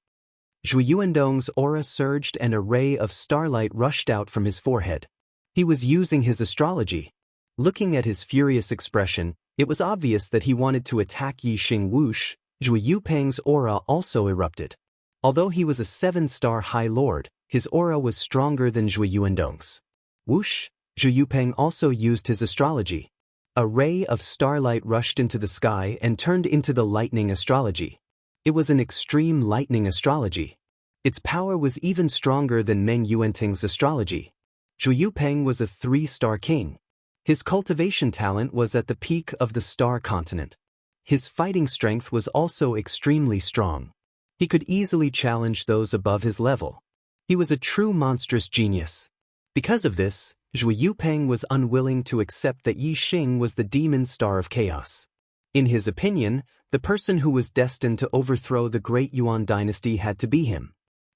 Zhu Yuandong's aura surged and a ray of starlight rushed out from his forehead. He was using his astrology. Looking at his furious expression, it was obvious that he wanted to attack Yi Xing. Whoosh, Zhu Yupeng's aura also erupted. Although he was a 7-star High Lord, his aura was stronger than Zhu Yuandong's. Whoosh, Zhu Yupeng also used his astrology. A ray of starlight rushed into the sky and turned into the lightning astrology. It was an extreme lightning astrology. Its power was even stronger than Meng Yuanting's astrology. Zhu Yupeng was a 3-star king. His cultivation talent was at the peak of the star continent. His fighting strength was also extremely strong. He could easily challenge those above his level. He was a true monstrous genius. Because of this, Zhu Yupeng was unwilling to accept that Yi Xing was the demon star of chaos. In his opinion, the person who was destined to overthrow the Great Yuan dynasty had to be him.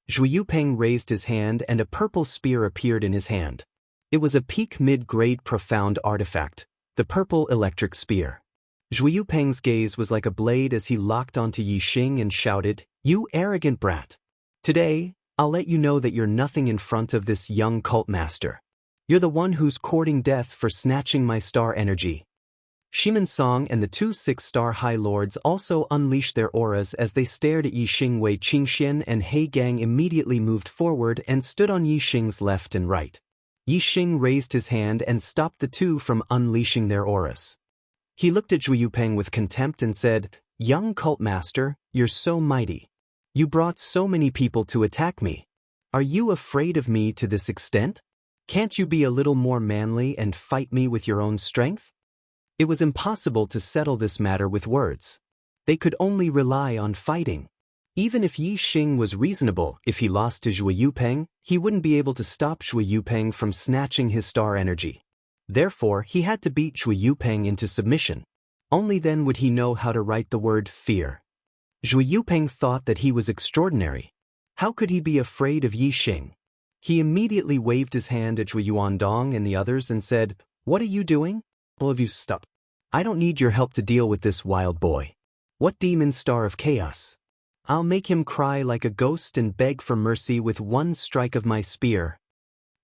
Zhu Yupeng raised his hand and a purple spear appeared in his hand. It was a peak mid-grade profound artifact, the purple electric spear. Zhu Yupeng's gaze was like a blade as he locked onto Yi Xing and shouted, You arrogant brat! Today, I'll let you know that you're nothing in front of this young cult master. You're the one who's courting death for snatching my star energy. Shimen Song and the 2 6-star High Lords also unleashed their auras as they stared at Yi Xing. Wei Qingxian and He Gang immediately moved forward and stood on Yi Xing's left and right. Yi Xing raised his hand and stopped the two from unleashing their auras. He looked at Zhu Yupeng with contempt and said, Young cult master, you're so mighty. You brought so many people to attack me. Are you afraid of me to this extent? Can't you be a little more manly and fight me with your own strength? It was impossible to settle this matter with words. They could only rely on fighting. Even if Yi Xing was reasonable, if he lost to Zhui Yupeng, he wouldn't be able to stop Zhui Yupeng from snatching his star energy. Therefore, he had to beat Zhui Yupeng into submission. Only then would he know how to write the word fear. Zhui Yupeng thought that he was extraordinary. How could he be afraid of Yi Xing? He immediately waved his hand at Zhui Yuandong and the others and said, "What are you doing? All of you stop. I don't need your help to deal with this wild boy. What demon star of chaos? I'll make him cry like a ghost and beg for mercy with one strike of my spear."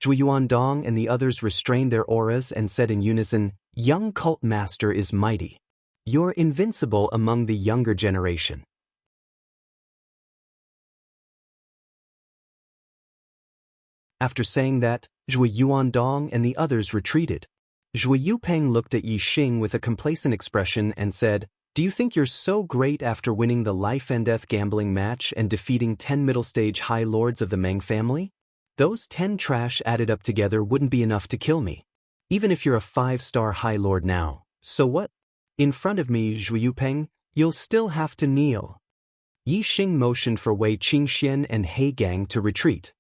Zhui Yuandong and the others restrained their auras and said in unison, "Young cult master is mighty. You're invincible among the younger generation." After saying that, Zhui Yuandong and the others retreated. Zhui Yupeng looked at Yi Xing with a complacent expression and said, "Do you think you're so great after winning the life and death gambling match and defeating 10 middle stage high lords of the Meng family? Those 10 trash added up together wouldn't be enough to kill me. Even if you're a 5-star high lord now, so what? In front of me, Zhui Yupeng, you'll still have to kneel." Yi Xing motioned for Wei Qingxian and He Gang to retreat.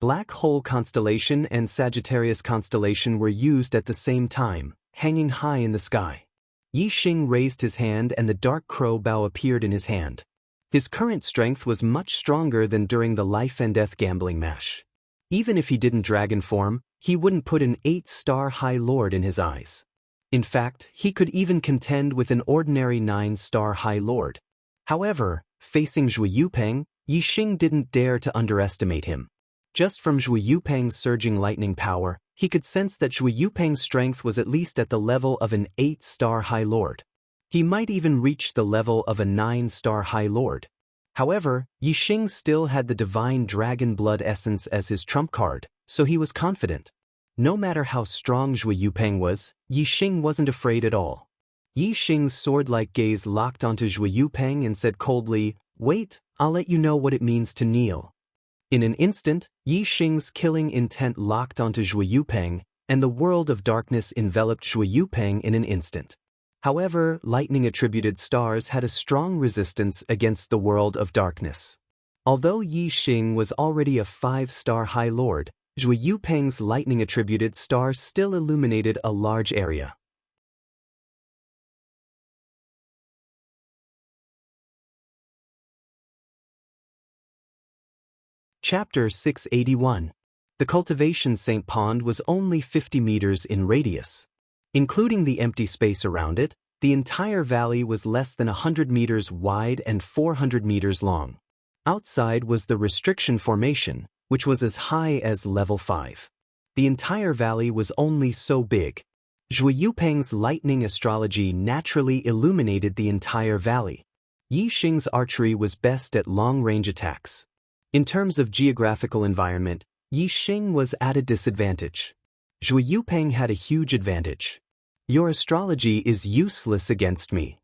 Black Hole Constellation and Sagittarius Constellation were used at the same time, hanging high in the sky. Yi Xing raised his hand and the dark crow bow appeared in his hand. His current strength was much stronger than during the life and death gambling match. Even if he didn't dragon form, he wouldn't put an 8-star high lord in his eyes. In fact, he could even contend with an ordinary 9-star high lord. However, facing Zhui Yupeng, Yi Xing didn't dare to underestimate him. Just from Zhui Yupeng's surging lightning power, he could sense that Zhui Yupeng's strength was at least at the level of an 8-star high lord. He might even reach the level of a 9-star high lord. However, Yi Xing still had the divine dragon blood essence as his trump card, so he was confident. No matter how strong Zhui Yupeng was, Yi Xing wasn't afraid at all. Yi Xing's sword-like gaze locked onto Zhui Yupeng and said coldly, "Wait, I'll let you know what it means to kneel." In an instant, Yi Xing's killing intent locked onto Zhui Yupeng, and the world of darkness enveloped Zhui Yupeng in an instant. However, lightning-attributed stars had a strong resistance against the world of darkness. Although Yi Xing was already a 5-star high lord, Zhui Yupeng's lightning-attributed stars still illuminated a large area. Chapter 681. The cultivation St. Pond was only 50 meters in radius. Including the empty space around it, the entire valley was less than 100 meters wide and 400 meters long. Outside was the restriction formation, which was as high as level 5. The entire valley was only so big. Zhui Yupeng's lightning astrology naturally illuminated the entire valley. Yi Xing's archery was best at long-range attacks. In terms of geographical environment, Yi Xing was at a disadvantage. Zhui Yupeng had a huge advantage. "Your astrology is useless against me."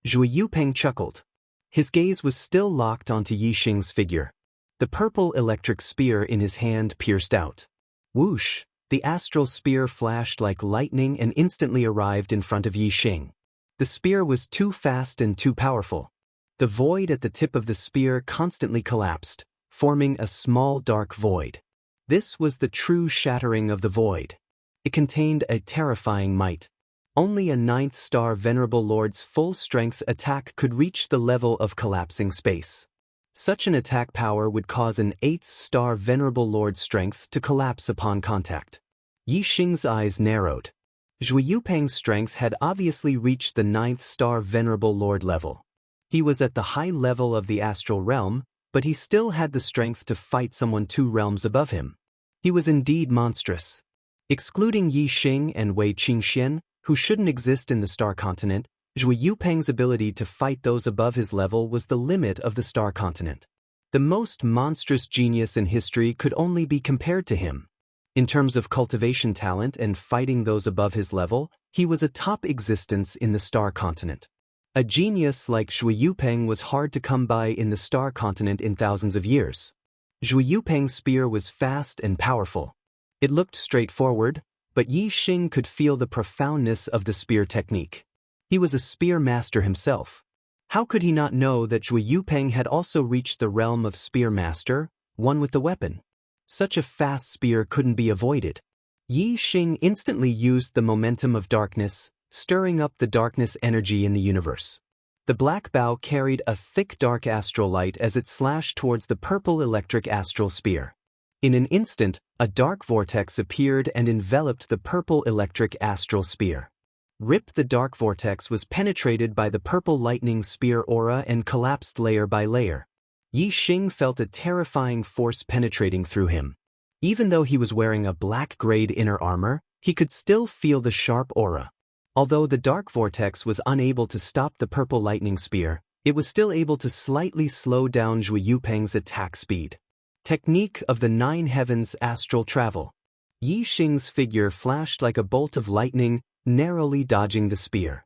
Zhui Yupeng chuckled. His gaze was still locked onto Yi Xing's figure. The purple electric spear in his hand pierced out. Whoosh! The astral spear flashed like lightning and instantly arrived in front of Yi Xing. The spear was too fast and too powerful. The void at the tip of the spear constantly collapsed, forming a small dark void. This was the true shattering of the void. It contained a terrifying might. Only a 9th-star Venerable Lord's full-strength attack could reach the level of collapsing space. Such an attack power would cause an 8th-star Venerable Lord's strength to collapse upon contact. Yi Xing's eyes narrowed. Zhui Yupeng's strength had obviously reached the 9th-star Venerable Lord level. He was at the high level of the astral realm, but he still had the strength to fight someone 2 realms above him. He was indeed monstrous. Excluding Yi Xing and Wei Qingxian, who shouldn't exist in the star continent, Zhui Yupeng's ability to fight those above his level was the limit of the star continent. The most monstrous genius in history could only be compared to him. In terms of cultivation talent and fighting those above his level, he was a top existence in the star continent. A genius like Zhui Yupeng was hard to come by in the star continent in thousands of years. Zhui Yupeng's spear was fast and powerful. It looked straightforward, but Yi Xing could feel the profoundness of the spear technique. He was a spear master himself. How could he not know that Zhui Yupeng had also reached the realm of spear master, one with the weapon? Such a fast spear couldn't be avoided. Yi Xing instantly used the momentum of darkness, stirring up the darkness energy in the universe. The black bow carried a thick dark astral light as it slashed towards the purple electric astral spear. In an instant, a dark vortex appeared and enveloped the purple electric astral spear. The dark vortex was penetrated by the purple lightning spear aura and collapsed layer by layer. Yi Xing felt a terrifying force penetrating through him. Even though he was wearing a black-grade inner armor, he could still feel the sharp aura. Although the dark vortex was unable to stop the purple lightning spear, it was still able to slightly slow down Zhui Yupeng's attack speed. Technique of the Nine Heavens Astral Travel. Yi Xing's figure flashed like a bolt of lightning, narrowly dodging the spear.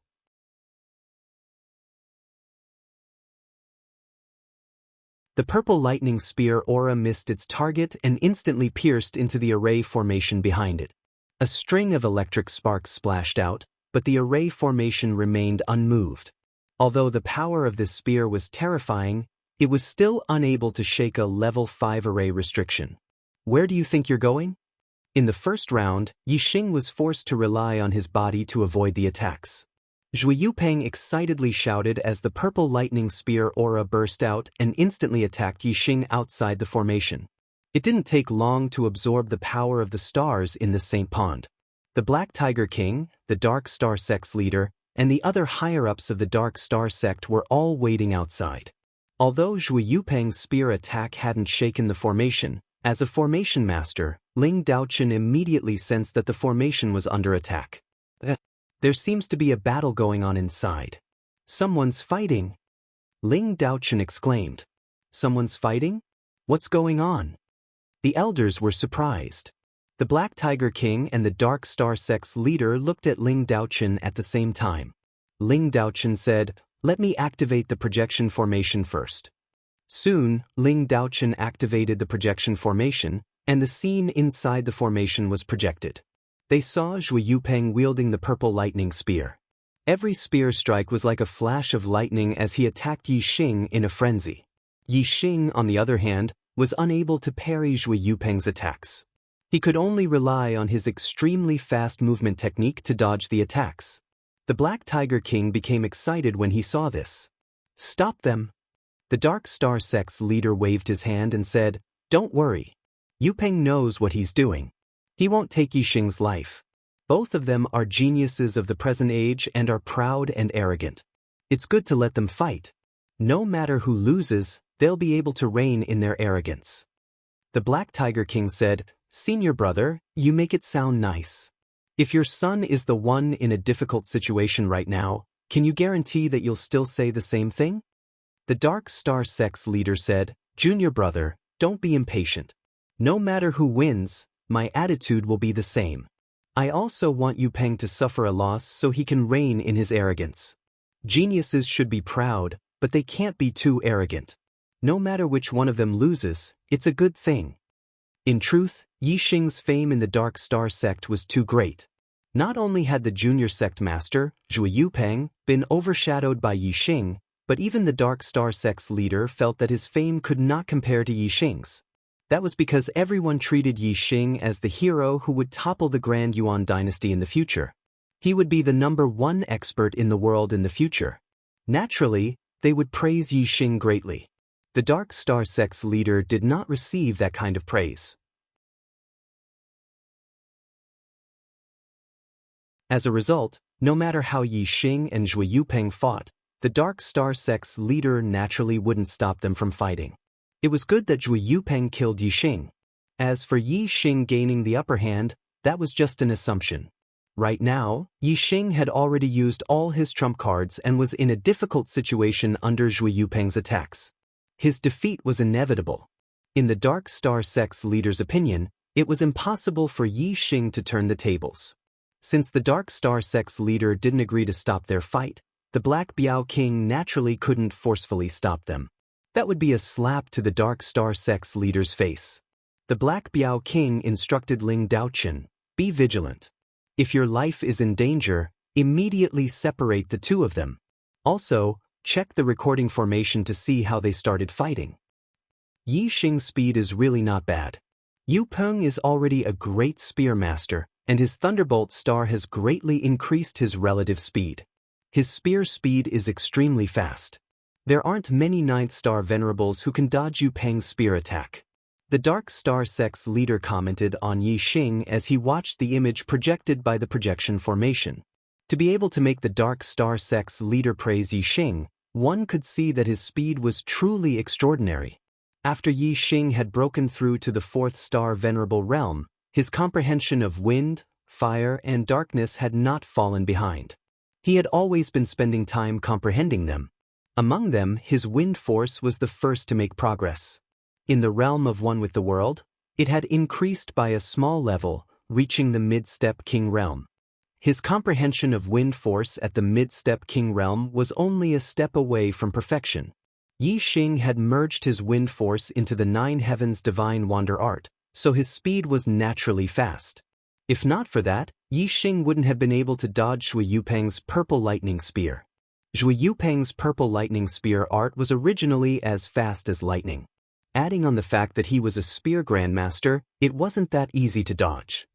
The purple lightning spear aura missed its target and instantly pierced into the array formation behind it. A string of electric sparks splashed out, but the array formation remained unmoved. Although the power of this spear was terrifying, it was still unable to shake a level 5 array restriction. Where do you think you're going? In the first round, Yi Xing was forced to rely on his body to avoid the attacks. Zhui Yupeng excitedly shouted as the purple lightning spear aura burst out and instantly attacked Yi Xing outside the formation. It didn't take long to absorb the power of the stars in the Saint Pond. The Black Tiger King, the Dark Star Sect's leader, and the other higher-ups of the Dark Star Sect were all waiting outside. Although Zhui Yupeng's spear attack hadn't shaken the formation, as a formation master, Ling Daochen immediately sensed that the formation was under attack. There seems to be a battle going on inside. Someone's fighting. Ling Daochen exclaimed. Someone's fighting? What's going on? The elders were surprised. The Black Tiger King and the Dark Star Sect's leader looked at Ling Daochen at the same time. Ling Daochen said, "Let me activate the projection formation first." Soon, Ling Daochen activated the projection formation, and the scene inside the formation was projected. They saw Zhui Yupeng wielding the purple lightning spear. Every spear strike was like a flash of lightning as he attacked Yi Xing in a frenzy. Yi Xing, on the other hand, was unable to parry Zhui Yupeng's attacks. He could only rely on his extremely fast movement technique to dodge the attacks. The Black Tiger King became excited when he saw this. "Stop them!" The Dark Star Sect's leader waved his hand and said, "Don't worry. Yupeng knows what he's doing. He won't take Yi Xing's life. Both of them are geniuses of the present age and are proud and arrogant. It's good to let them fight. No matter who loses, they'll be able to reign in their arrogance." The Black Tiger King said, "Senior brother, you make it sound nice. If your son is the one in a difficult situation right now, can you guarantee that you'll still say the same thing?" The Dark Star Sect's leader said, "Junior brother, don't be impatient. No matter who wins, my attitude will be the same. I also want Yupeng to suffer a loss so he can reign in his arrogance. Geniuses should be proud, but they can't be too arrogant. No matter which one of them loses, it's a good thing." In truth, Yi Xing's fame in the Dark Star Sect was too great. Not only had the junior sect master, Zhui Yupeng, been overshadowed by Yi Xing, but even the Dark Star Sect's leader felt that his fame could not compare to Yi Xing's. That was because everyone treated Yi Xing as the hero who would topple the Grand Yuan dynasty in the future. He would be the #1 expert in the world in the future. Naturally, they would praise Yi Xing greatly. The Dark Star Sect's leader did not receive that kind of praise. As a result, no matter how Yi Xing and Zhui Yupeng fought, the Dark Star Sect's leader naturally wouldn't stop them from fighting. It was good that Zhui Yupeng killed Yi Xing. As for Yi Xing gaining the upper hand, that was just an assumption. Right now, Yi Xing had already used all his trump cards and was in a difficult situation under Zhui Yupeng's attacks. His defeat was inevitable. In the Dark Star Sect's leader's opinion, it was impossible for Yi Xing to turn the tables. Since the Dark Star Sect's leader didn't agree to stop their fight, the Black Biao King naturally couldn't forcefully stop them. That would be a slap to the Dark Star Sect's leader's face. The Black Biao King instructed Ling Daochen, "Be vigilant. If your life is in danger, immediately separate the two of them. Also, check the recording formation to see how they started fighting. Yi Xing's speed is really not bad. Yu Peng is already a great spear master, and his Thunderbolt star has greatly increased his relative speed. His spear speed is extremely fast. There aren't many 9th star venerables who can dodge Yu Peng's spear attack. The Dark Star Sect's leader commented on Yi Xing as he watched the image projected by the projection formation. To be able to make the Dark Star Sect's leader praise Yi Xing, one could see that his speed was truly extraordinary. After Yi Xing had broken through to the 4th star venerable realm, his comprehension of wind, fire, and darkness had not fallen behind. He had always been spending time comprehending them. Among them, his wind force was the first to make progress. In the realm of one with the world, it had increased by a small level, reaching the mid-step king realm. His comprehension of wind force at the mid-step king realm was only a step away from perfection. Yi Xing had merged his wind force into the 9 heavens divine wander art, so his speed was naturally fast. If not for that, Yi Xing wouldn't have been able to dodge Zhui Yupeng's purple lightning spear. Zhui Yupeng's purple lightning spear art was originally as fast as lightning. Adding on the fact that he was a spear grandmaster, it wasn't that easy to dodge.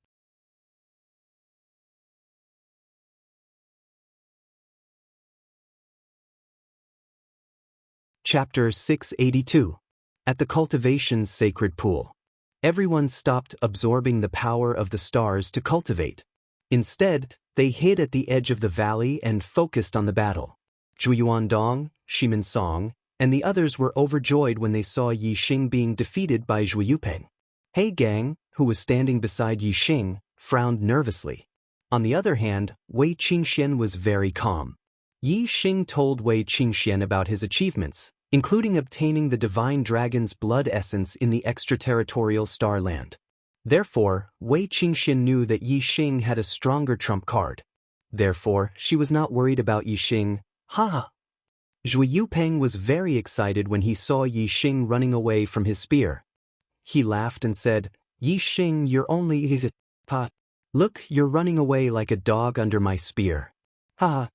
Chapter 682. At the Cultivation's Sacred Pool. Everyone stopped absorbing the power of the stars to cultivate. Instead, they hid at the edge of the valley and focused on the battle. Zhu Yuandong, Shimin Song, and the others were overjoyed when they saw Yi Xing being defeated by Zhui Yupeng. He Gang, who was standing beside Yi Xing, frowned nervously. On the other hand, Wei Qingxian was very calm. Yi Xing told Wei Qingxian about his achievements, including obtaining the divine dragon's blood essence in the extraterritorial starland. Therefore, Wei Qingxian knew that Yi Xing had a stronger trump card. Therefore, she was not worried about Yi Xing. Ha! Zhui Yupeng was very excited when he saw Yi Xing running away from his spear. He laughed and said, "Yi Xing, you're only a pot. Look, you're running away like a dog under my spear." Ha!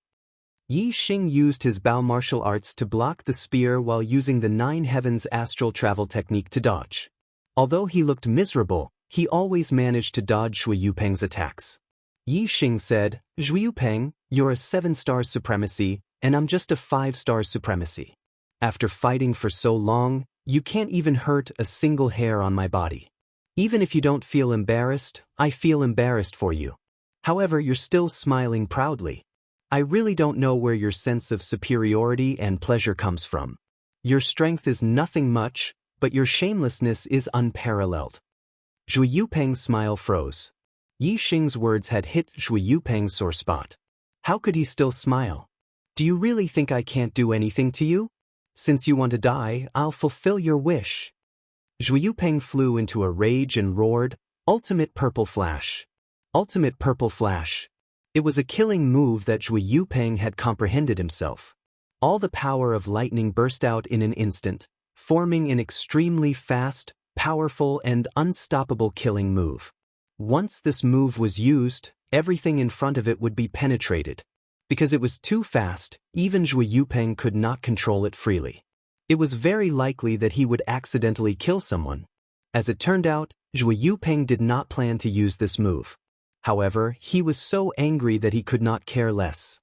Yi Xing used his Bao martial arts to block the spear while using the 9 heavens astral travel technique to dodge. Although he looked miserable, he always managed to dodge Zhui Yupeng's attacks. Yi Xing said, "Zhui Yupeng, you're a 7-star supremacy, and I'm just a 5-star supremacy. After fighting for so long, you can't even hurt a single hair on my body. Even if you don't feel embarrassed, I feel embarrassed for you. However, you're still smiling proudly. I really don't know where your sense of superiority and pleasure comes from. Your strength is nothing much, but your shamelessness is unparalleled." Zhui Yupeng's smile froze. Yi Xing's words had hit Zhui Yupeng's sore spot. How could he still smile? Do you really think I can't do anything to you? Since you want to die, I'll fulfill your wish. Zhui Yupeng flew into a rage and roared, "Ultimate Purple Flash! Ultimate Purple Flash!" It was a killing move that Zhui Yupeng had comprehended himself. All the power of lightning burst out in an instant, forming an extremely fast, powerful, and unstoppable killing move. Once this move was used, everything in front of it would be penetrated. Because it was too fast, even Zhui Yupeng could not control it freely. It was very likely that he would accidentally kill someone. As it turned out, Zhui Yupeng did not plan to use this move. However, he was so angry that he could not care less.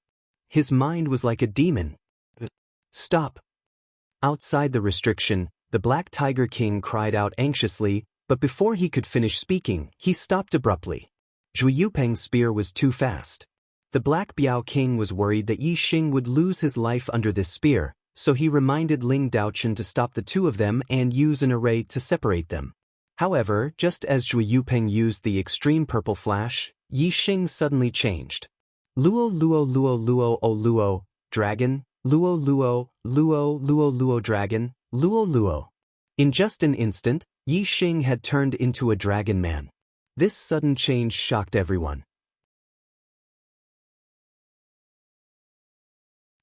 His mind was like a demon. "Stop!" Outside the restriction, the Black Tiger King cried out anxiously, but before he could finish speaking, he stopped abruptly. Zhui Yupeng's spear was too fast. The Black Biao King was worried that Yi Xing would lose his life under this spear, so he reminded Ling Daochen to stop the two of them and use an array to separate them. However, just as Zhui Yupeng used the extreme purple flash, Yi Xing suddenly changed. Luo Luo Luo Luo O Luo, Dragon, Luo Luo, Luo Luo Luo Dragon, Luo Luo. In just an instant, Yi Xing had turned into a dragon man. This sudden change shocked everyone.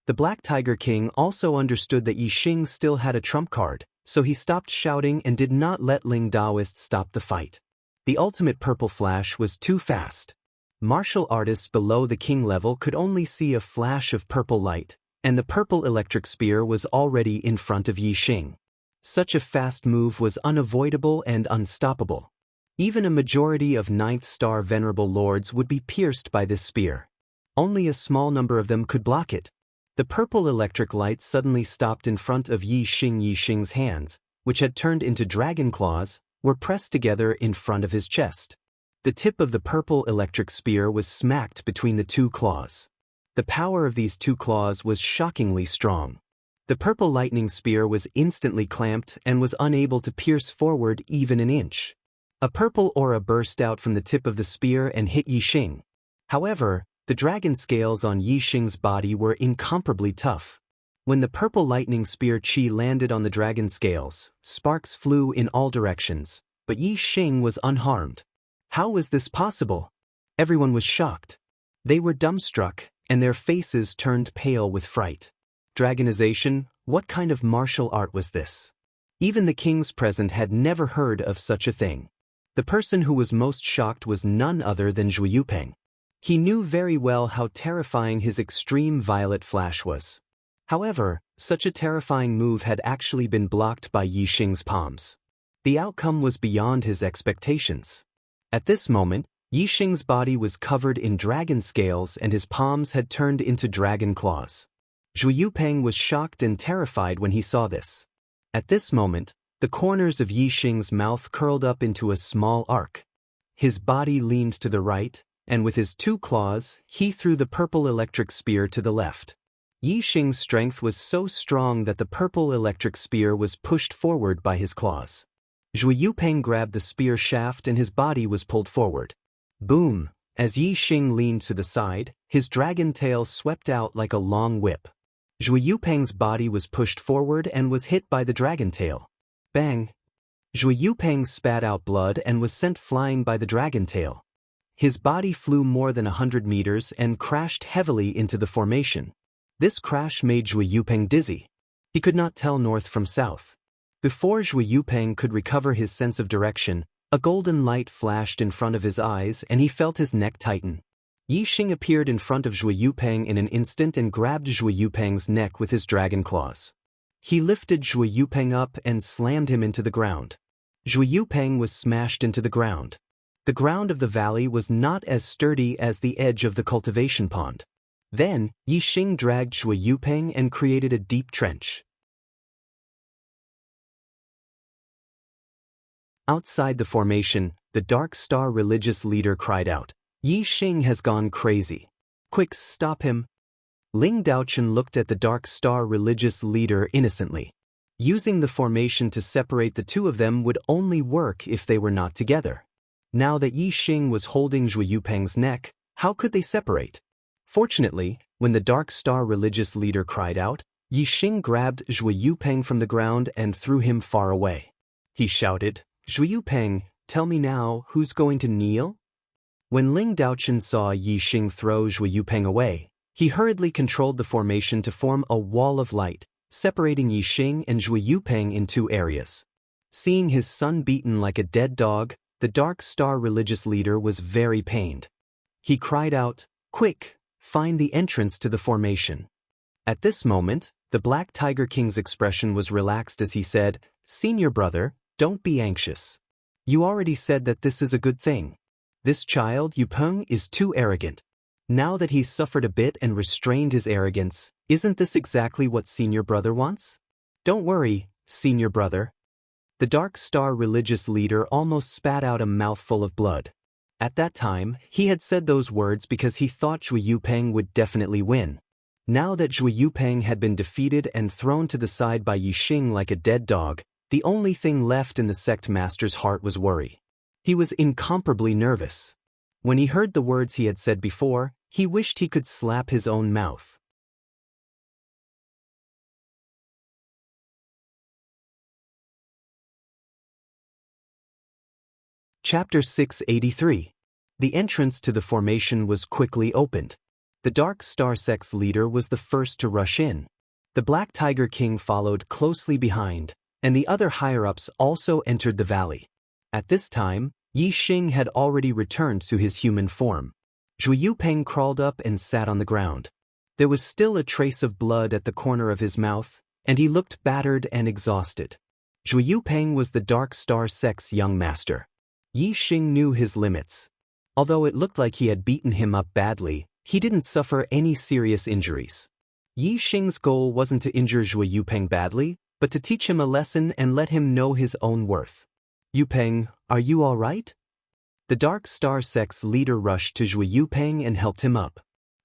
The Black Tiger King also understood that Yi Xing still had a trump card, so he stopped shouting and did not let Ling Daoist stop the fight. The ultimate purple flash was too fast. Martial artists below the king level could only see a flash of purple light, and the purple electric spear was already in front of Yi Xing. Such a fast move was unavoidable and unstoppable. Even a majority of ninth star venerable lords would be pierced by this spear. Only a small number of them could block it. The purple electric light suddenly stopped in front of Yi Xing. Yi Xing's hands, which had turned into dragon claws, were pressed together in front of his chest. The tip of the purple electric spear was smacked between the two claws. The power of these two claws was shockingly strong. The purple lightning spear was instantly clamped and was unable to pierce forward even an inch. A purple aura burst out from the tip of the spear and hit Yi Xing. However, the dragon scales on Yi Xing's body were incomparably tough. When the purple lightning spear chi landed on the dragon scales, sparks flew in all directions, but Yi Xing was unharmed. How was this possible? Everyone was shocked. They were dumbstruck, and their faces turned pale with fright. Dragonization, what kind of martial art was this? Even the kings present had never heard of such a thing. The person who was most shocked was none other than Zhu Yupeng. He knew very well how terrifying his extreme violet flash was. However, such a terrifying move had actually been blocked by Yi Xing's palms. The outcome was beyond his expectations. At this moment, Yi Xing's body was covered in dragon scales and his palms had turned into dragon claws. Zhu Yupeng was shocked and terrified when he saw this. At this moment, the corners of Yi Xing's mouth curled up into a small arc. His body leaned to the right, and with his two claws, he threw the purple electric spear to the left. Yi Xing's strength was so strong that the purple electric spear was pushed forward by his claws. Zhu Yupeng grabbed the spear shaft and his body was pulled forward. Boom! As Yi Xing leaned to the side, his dragon tail swept out like a long whip. Zhu Yupeng's body was pushed forward and was hit by the dragon tail. Bang! Zhu Yupeng spat out blood and was sent flying by the dragon tail. His body flew more than 100 meters and crashed heavily into the formation. This crash made Zhu Yupeng dizzy. He could not tell north from south. Before Zhu Yupeng could recover his sense of direction, a golden light flashed in front of his eyes and he felt his neck tighten. Yi Xing appeared in front of Zhu Yupeng in an instant and grabbed Zhu Yupeng's neck with his dragon claws. He lifted Zhu Yupeng up and slammed him into the ground. Zhu Yupeng was smashed into the ground. The ground of the valley was not as sturdy as the edge of the cultivation pond. Then, Yi Xing dragged Zhu Yupeng and created a deep trench. Outside the formation, the Dark Star religious leader cried out, "Yi Xing has gone crazy. Quick, stop him." Ling Daochen looked at the Dark Star religious leader innocently. Using the formation to separate the two of them would only work if they were not together. Now that Yi Xing was holding Zhu Yupeng's neck, how could they separate? Fortunately, when the Dark Star religious leader cried out, Yi Xing grabbed Zhu Yupeng from the ground and threw him far away. He shouted, "Zhu Yupeng, tell me now, who's going to kneel?" When Ling Daochen saw Yi Xing throw Zhu Yupeng away, he hurriedly controlled the formation to form a wall of light, separating Yi Xing and Zhu Yupeng in two areas. Seeing his son beaten like a dead dog, the Dark Star religious leader was very pained. He cried out, "Quick, find the entrance to the formation." At this moment, the Black Tiger King's expression was relaxed as he said, "Senior brother, don't be anxious. You already said that this is a good thing. This child, Yupeng, is too arrogant. Now that he's suffered a bit and restrained his arrogance, isn't this exactly what Senior Brother wants? Don't worry, Senior Brother." The Dark Star religious leader almost spat out a mouthful of blood. At that time, he had said those words because he thought Zhu Yupeng would definitely win. Now that Zhu Yupeng had been defeated and thrown to the side by Yi Xing like a dead dog, the only thing left in the sect master's heart was worry. He was incomparably nervous. When he heard the words he had said before, he wished he could slap his own mouth. Chapter 683. The entrance to the formation was quickly opened. The Dark Star sect's leader was the first to rush in. The Black Tiger King followed closely behind, and the other higher-ups also entered the valley. At this time, Yi Xing had already returned to his human form. Zhu Yupeng crawled up and sat on the ground. There was still a trace of blood at the corner of his mouth, and he looked battered and exhausted. Zhu Yupeng was the Dark Star Sect's young master. Yi Xing knew his limits. Although it looked like he had beaten him up badly, he didn't suffer any serious injuries. Yi Xing's goal wasn't to injure Zhu Yupeng badly, but to teach him a lesson and let him know his own worth. "Yupeng, are you all right?" The Dark Star Sect's leader rushed to Zhu Yupeng and helped him up.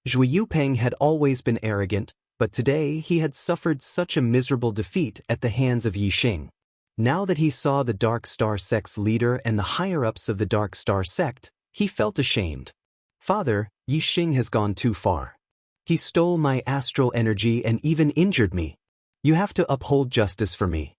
Zhu Yupeng had always been arrogant, but today he had suffered such a miserable defeat at the hands of Yi Xing. Now that he saw the Dark Star Sect's leader and the higher-ups of the Dark Star Sect, he felt ashamed. "Father, Yi Xing has gone too far. He stole my astral energy and even injured me. You have to uphold justice for me."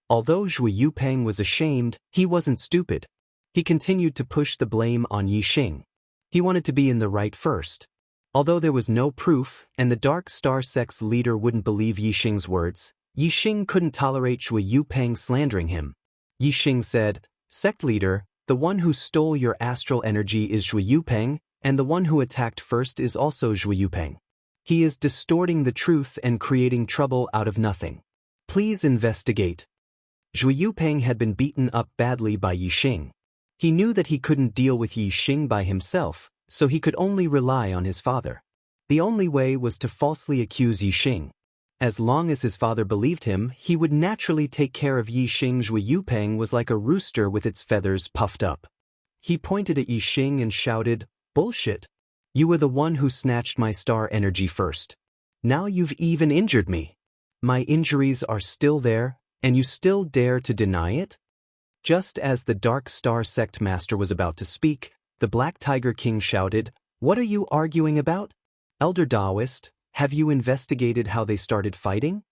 Although Zhu Yupeng was ashamed, he wasn't stupid. He continued to push the blame on Yi Xing. He wanted to be in the right first. Although there was no proof, and the Dark Star Sect's leader wouldn't believe Yi Xing's words, Yi Xing couldn't tolerate Zhu Yupeng slandering him. Yi Xing said, "Sect leader, the one who stole your astral energy is Zhu Yupeng, and the one who attacked first is also Zhu Yupeng. He is distorting the truth and creating trouble out of nothing. Please investigate." Zhu Yupeng had been beaten up badly by Yi Xing. He knew that he couldn't deal with Yi Xing by himself, so he could only rely on his father. The only way was to falsely accuse Yi Xing. As long as his father believed him, he would naturally take care of Yi Xing. Zhu Yupeng was like a rooster with its feathers puffed up. He pointed at Yi Xing and shouted, "Bullshit! You were the one who snatched my star energy first. Now you've even injured me. My injuries are still there, and you still dare to deny it?" Just as the Dark Star Sect Master was about to speak, the Black Tiger King shouted, "What are you arguing about? Elder Taoist, have you investigated how they started fighting?"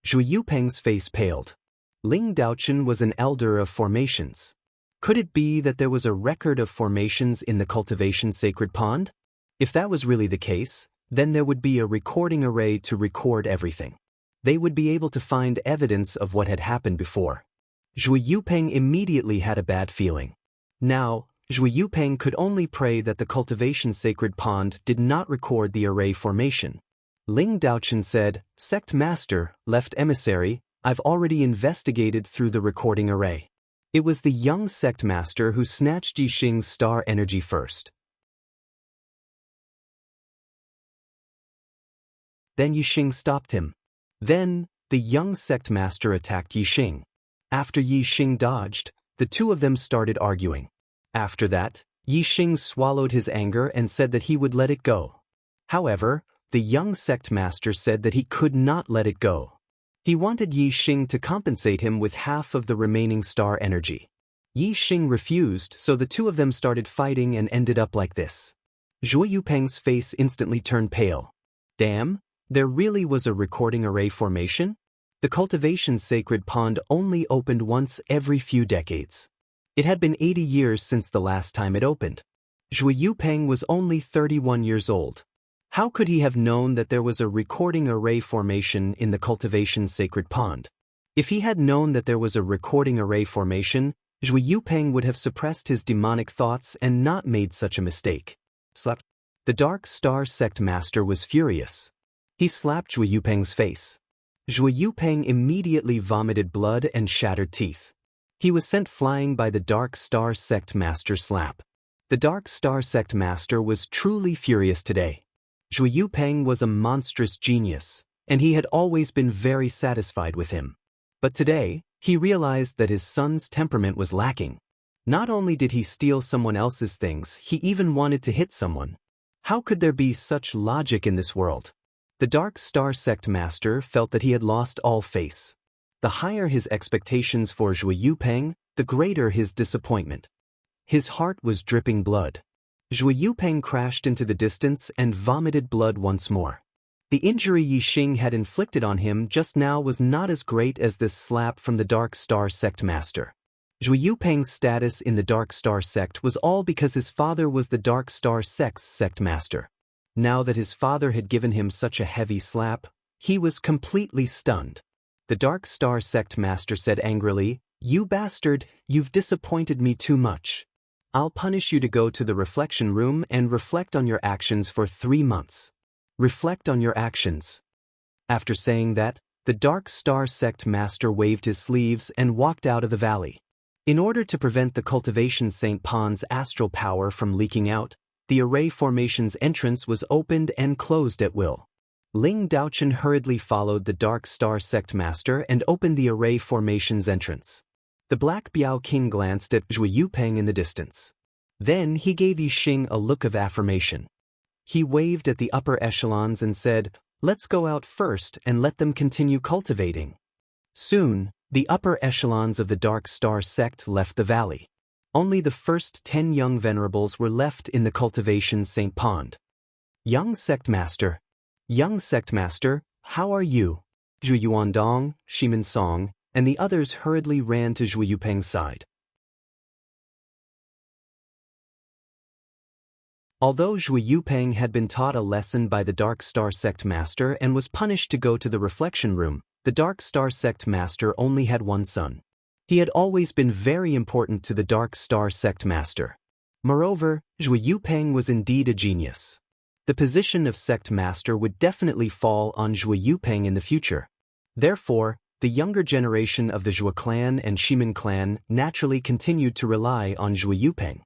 Zhu Yupeng's face paled. Ling Daochen was an elder of formations. Could it be that there was a record of formations in the cultivation sacred pond? If that was really the case, then there would be a recording array to record everything. They would be able to find evidence of what had happened before. Zhu Yupeng immediately had a bad feeling. Now, Zhu Yupeng could only pray that the cultivation sacred pond did not record the array formation. Ling Daochen said, "Sect Master, Left Emissary, I've already investigated through the recording array. It was the young Sect Master who snatched Yi Xing's star energy first. Then Yi Xing stopped him. Then, the young Sect Master attacked Yi Xing. After Yi Xing dodged, the two of them started arguing. After that, Yi Xing swallowed his anger and said that he would let it go. However, the young Sect Master said that he could not let it go. He wanted Yi Xing to compensate him with half of the remaining star energy. Yi Xing refused, so the two of them started fighting and ended up like this. Zhu Yupeng's face instantly turned pale. Damn, there really was a recording array formation? The cultivation sacred pond only opened once every few decades. It had been 80 years since the last time it opened. Zhu Yupeng was only 31 years old. How could he have known that there was a recording array formation in the cultivation sacred pond? If he had known that there was a recording array formation, Zhu Yupeng would have suppressed his demonic thoughts and not made such a mistake. Slapped. The Dark Star Sect Master was furious. He slapped Zhu Yupeng's face. Zhu Yupeng immediately vomited blood and shattered teeth. He was sent flying by the Dark Star Sect Master's slap. The Dark Star Sect Master was truly furious today. Zhu Yupeng was a monstrous genius, and he had always been very satisfied with him. But today, he realized that his son's temperament was lacking. Not only did he steal someone else's things, he even wanted to hit someone. How could there be such logic in this world? The Dark Star Sect Master felt that he had lost all face. The higher his expectations for Zhu Yupeng, the greater his disappointment. His heart was dripping blood. Zhu Yupeng crashed into the distance and vomited blood once more. The injury Yi Xing had inflicted on him just now was not as great as this slap from the Dark Star Sect Master. Zhu Yupeng's status in the Dark Star Sect was all because his father was the Dark Star Sect's Sect Master. Now that his father had given him such a heavy slap, he was completely stunned. The Dark Star Sect Master said angrily, "You bastard, you've disappointed me too much. I'll punish you to go to the reflection room and reflect on your actions for 3 months. Reflect on your actions. After saying that, the Dark Star Sect Master waved his sleeves and walked out of the valley. In order to prevent the Cultivation St. Pond's astral power from leaking out, the Array Formation's entrance was opened and closed at will. Ling Daochen hurriedly followed the Dark Star Sect Master and opened the Array Formation's entrance. The Black Biao King glanced at Zhui Yupeng in the distance. Then he gave Yixing a look of affirmation. He waved at the upper echelons and said, "Let's go out first and let them continue cultivating." Soon, the upper echelons of the Dark Star Sect left the valley. Only the first 10 young venerables were left in the Cultivation St. Pond. Young Sect Master, how are you? Zhu Yuandong, Shimin Song, and the others hurriedly ran to Zhui Yupeng's side. Although Zhui Yupeng had been taught a lesson by the Dark Star Sect Master and was punished to go to the reflection room, the Dark Star Sect Master only had one son. He had always been very important to the Dark Star Sect Master. Moreover, Zhui Yupeng was indeed a genius. The position of Sect Master would definitely fall on Zhui Yupeng in the future. Therefore, the younger generation of the Zhou clan and Shimin clan naturally continued to rely on Zhui Yupeng.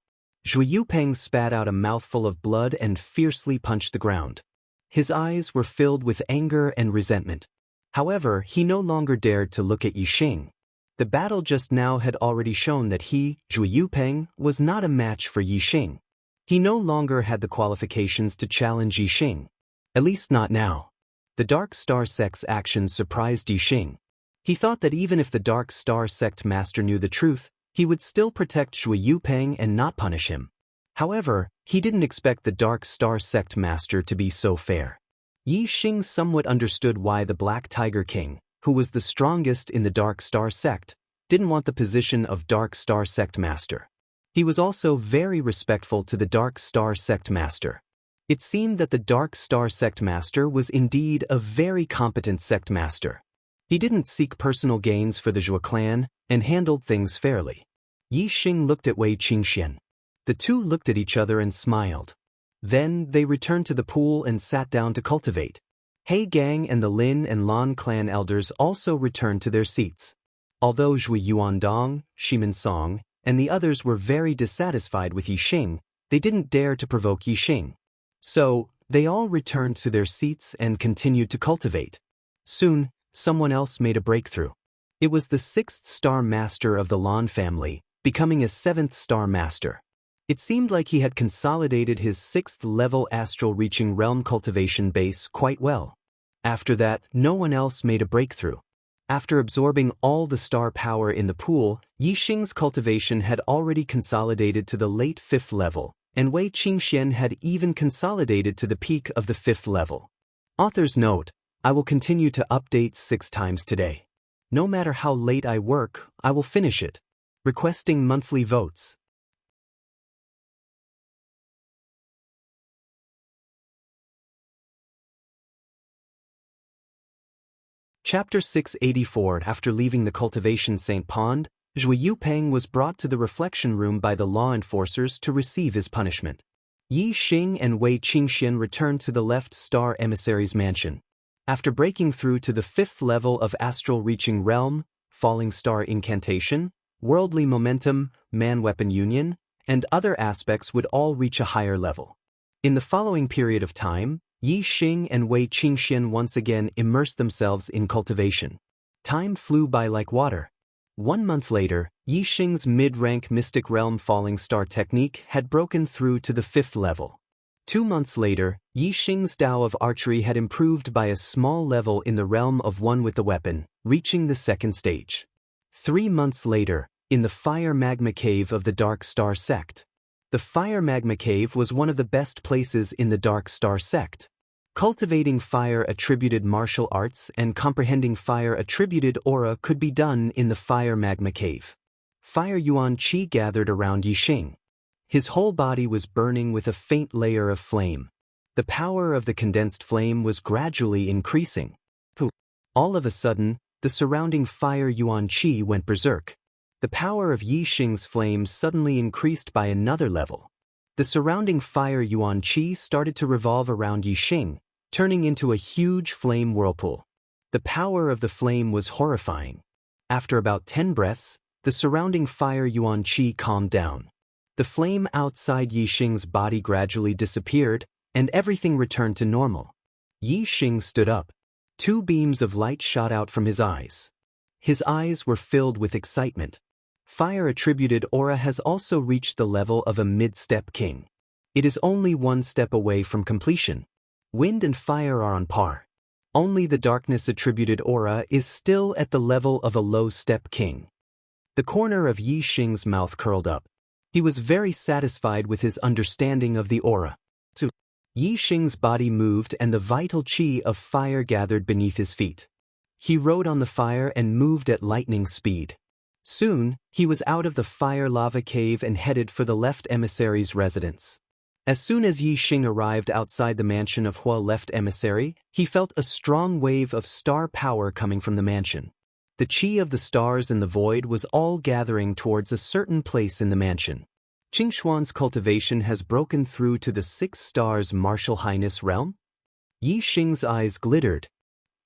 Zhui Yupeng spat out a mouthful of blood and fiercely punched the ground. His eyes were filled with anger and resentment. However, he no longer dared to look at Yixing. The battle just now had already shown that he, Zhui Yupeng, was not a match for Yixing. He no longer had the qualifications to challenge Yixing. At least not now. The Dark Star Sect's actions surprised Yixing. He thought that even if the Dark Star Sect Master knew the truth, he would still protect Zhui Yupeng and not punish him. However, he didn't expect the Dark Star Sect Master to be so fair. Yixing somewhat understood why the Black Tiger King, who was the strongest in the Dark Star Sect, didn't want the position of Dark Star Sect Master. He was also very respectful to the Dark Star Sect Master. It seemed that the Dark Star Sect Master was indeed a very competent Sect Master. He didn't seek personal gains for the Zhou clan and handled things fairly. Yixing looked at Wei Qingxian. The two looked at each other and smiled. Then they returned to the pool and sat down to cultivate. He Gang and the Lin and Lan clan elders also returned to their seats. Although Zhui Yuandong, Shimin Song, and the others were very dissatisfied with Yixing, they didn't dare to provoke Yixing. So, they all returned to their seats and continued to cultivate. Soon, someone else made a breakthrough. It was the 6th star master of the Lan family, becoming a 7th star master. It seemed like he had consolidated his 6th level astral reaching realm cultivation base quite well. After that, no one else made a breakthrough. After absorbing all the star power in the pool, Yixing's cultivation had already consolidated to the late 5th level, and Wei Qingxian had even consolidated to the peak of the 5th level. Author's note: I will continue to update 6 times today. No matter how late I work, I will finish it. Requesting monthly votes. Chapter 684. After leaving the Cultivation St. Pond, Zhui Yupeng was brought to the reflection room by the law enforcers to receive his punishment. Yixing and Wei Qingxian returned to the Left Star Emissary's mansion. After breaking through to the 5th level of Astral Reaching Realm, Falling Star Incantation, Worldly Momentum, Man-Weapon Union, and other aspects would all reach a higher level. In the following period of time, Yixing and Wei Qingxian once again immersed themselves in cultivation. Time flew by like water. 1 month later, Yixing's mid-rank Mystic Realm Falling Star technique had broken through to the 5th level. 2 months later, Yixing's Tao of Archery had improved by a small level in the realm of one with the weapon, reaching the 2nd stage. 3 months later, in the Fire Magma Cave of the Dark Star Sect. The Fire Magma Cave was one of the best places in the Dark Star Sect. Cultivating fire-attributed martial arts and comprehending fire-attributed aura could be done in the Fire Magma Cave. Fire Yuan Qi gathered around Yixing. His whole body was burning with a faint layer of flame. The power of the condensed flame was gradually increasing. All of a sudden, the surrounding Fire Yuan Qi went berserk. The power of Yi Xing's flames suddenly increased by another level. The surrounding fire yuan qi started to revolve around Yi Xing, turning into a huge flame whirlpool. The power of the flame was horrifying. After about 10 breaths, the surrounding fire yuan qi calmed down. The flame outside Yi Xing's body gradually disappeared, and everything returned to normal. Yi Xing stood up. 2 beams of light shot out from his eyes. His eyes were filled with excitement. Fire-attributed aura has also reached the level of a mid-step king. It is only 1 step away from completion. Wind and fire are on par. Only the darkness-attributed aura is still at the level of a low-step king. The corner of Yi Xing's mouth curled up. He was very satisfied with his understanding of the aura. Yi Xing's body moved and the vital qi of fire gathered beneath his feet. He rode on the fire and moved at lightning speed. Soon, he was out of the fire lava cave and headed for the left emissary's residence. As soon as Yi Xing arrived outside the mansion of Hua left emissary, he felt a strong wave of star power coming from the mansion. The qi of the stars and the void was all gathering towards a certain place in the mansion. Qingshuan's cultivation has broken through to the 6 stars martial highness realm? Yi Xing's eyes glittered.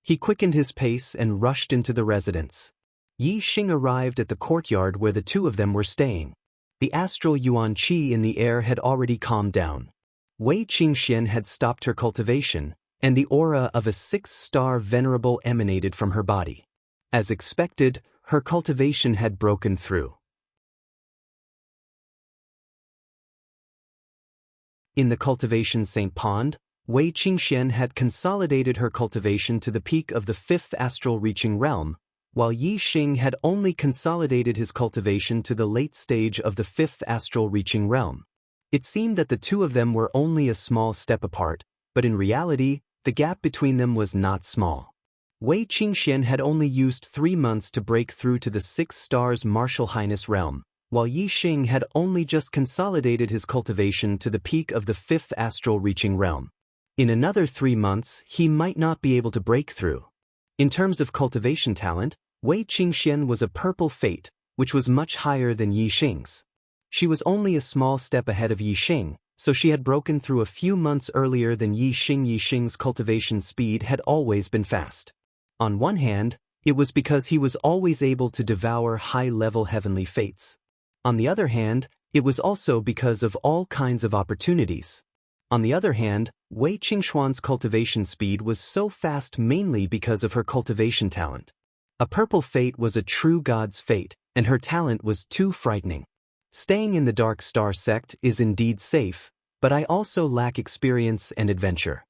He quickened his pace and rushed into the residence. Yi Xing arrived at the courtyard where the 2 of them were staying. The astral yuan qi in the air had already calmed down. Wei Qingxian had stopped her cultivation, and the aura of a 6-star venerable emanated from her body. As expected, her cultivation had broken through. In the cultivation Saint Pond, Wei Qingxian had consolidated her cultivation to the peak of the 5th astral reaching realm, while Yi Xing had only consolidated his cultivation to the late stage of the 5th astral reaching realm. It seemed that the 2 of them were only a small step apart, but in reality, the gap between them was not small. Wei Qingxian had only used 3 months to break through to the 6 stars martial highness realm, while Yi Xing had only just consolidated his cultivation to the peak of the 5th astral reaching realm. In another 3 months, he might not be able to break through. In terms of cultivation talent, Wei Qingxian was a purple fate, which was much higher than Yi Xing's. She was only a small step ahead of Yi Xing, so she had broken through a few months earlier than Yi Xing. Yi Xing's cultivation speed had always been fast. On one hand, it was because he was always able to devour high-level heavenly fates. On the other hand, it was also because of all kinds of opportunities. On the other hand, Wei Qingshuan's cultivation speed was so fast mainly because of her cultivation talent. A purple fate was a true god's fate, and her talent was too frightening. Staying in the Dark Star sect is indeed safe, but I also lack experience and adventure.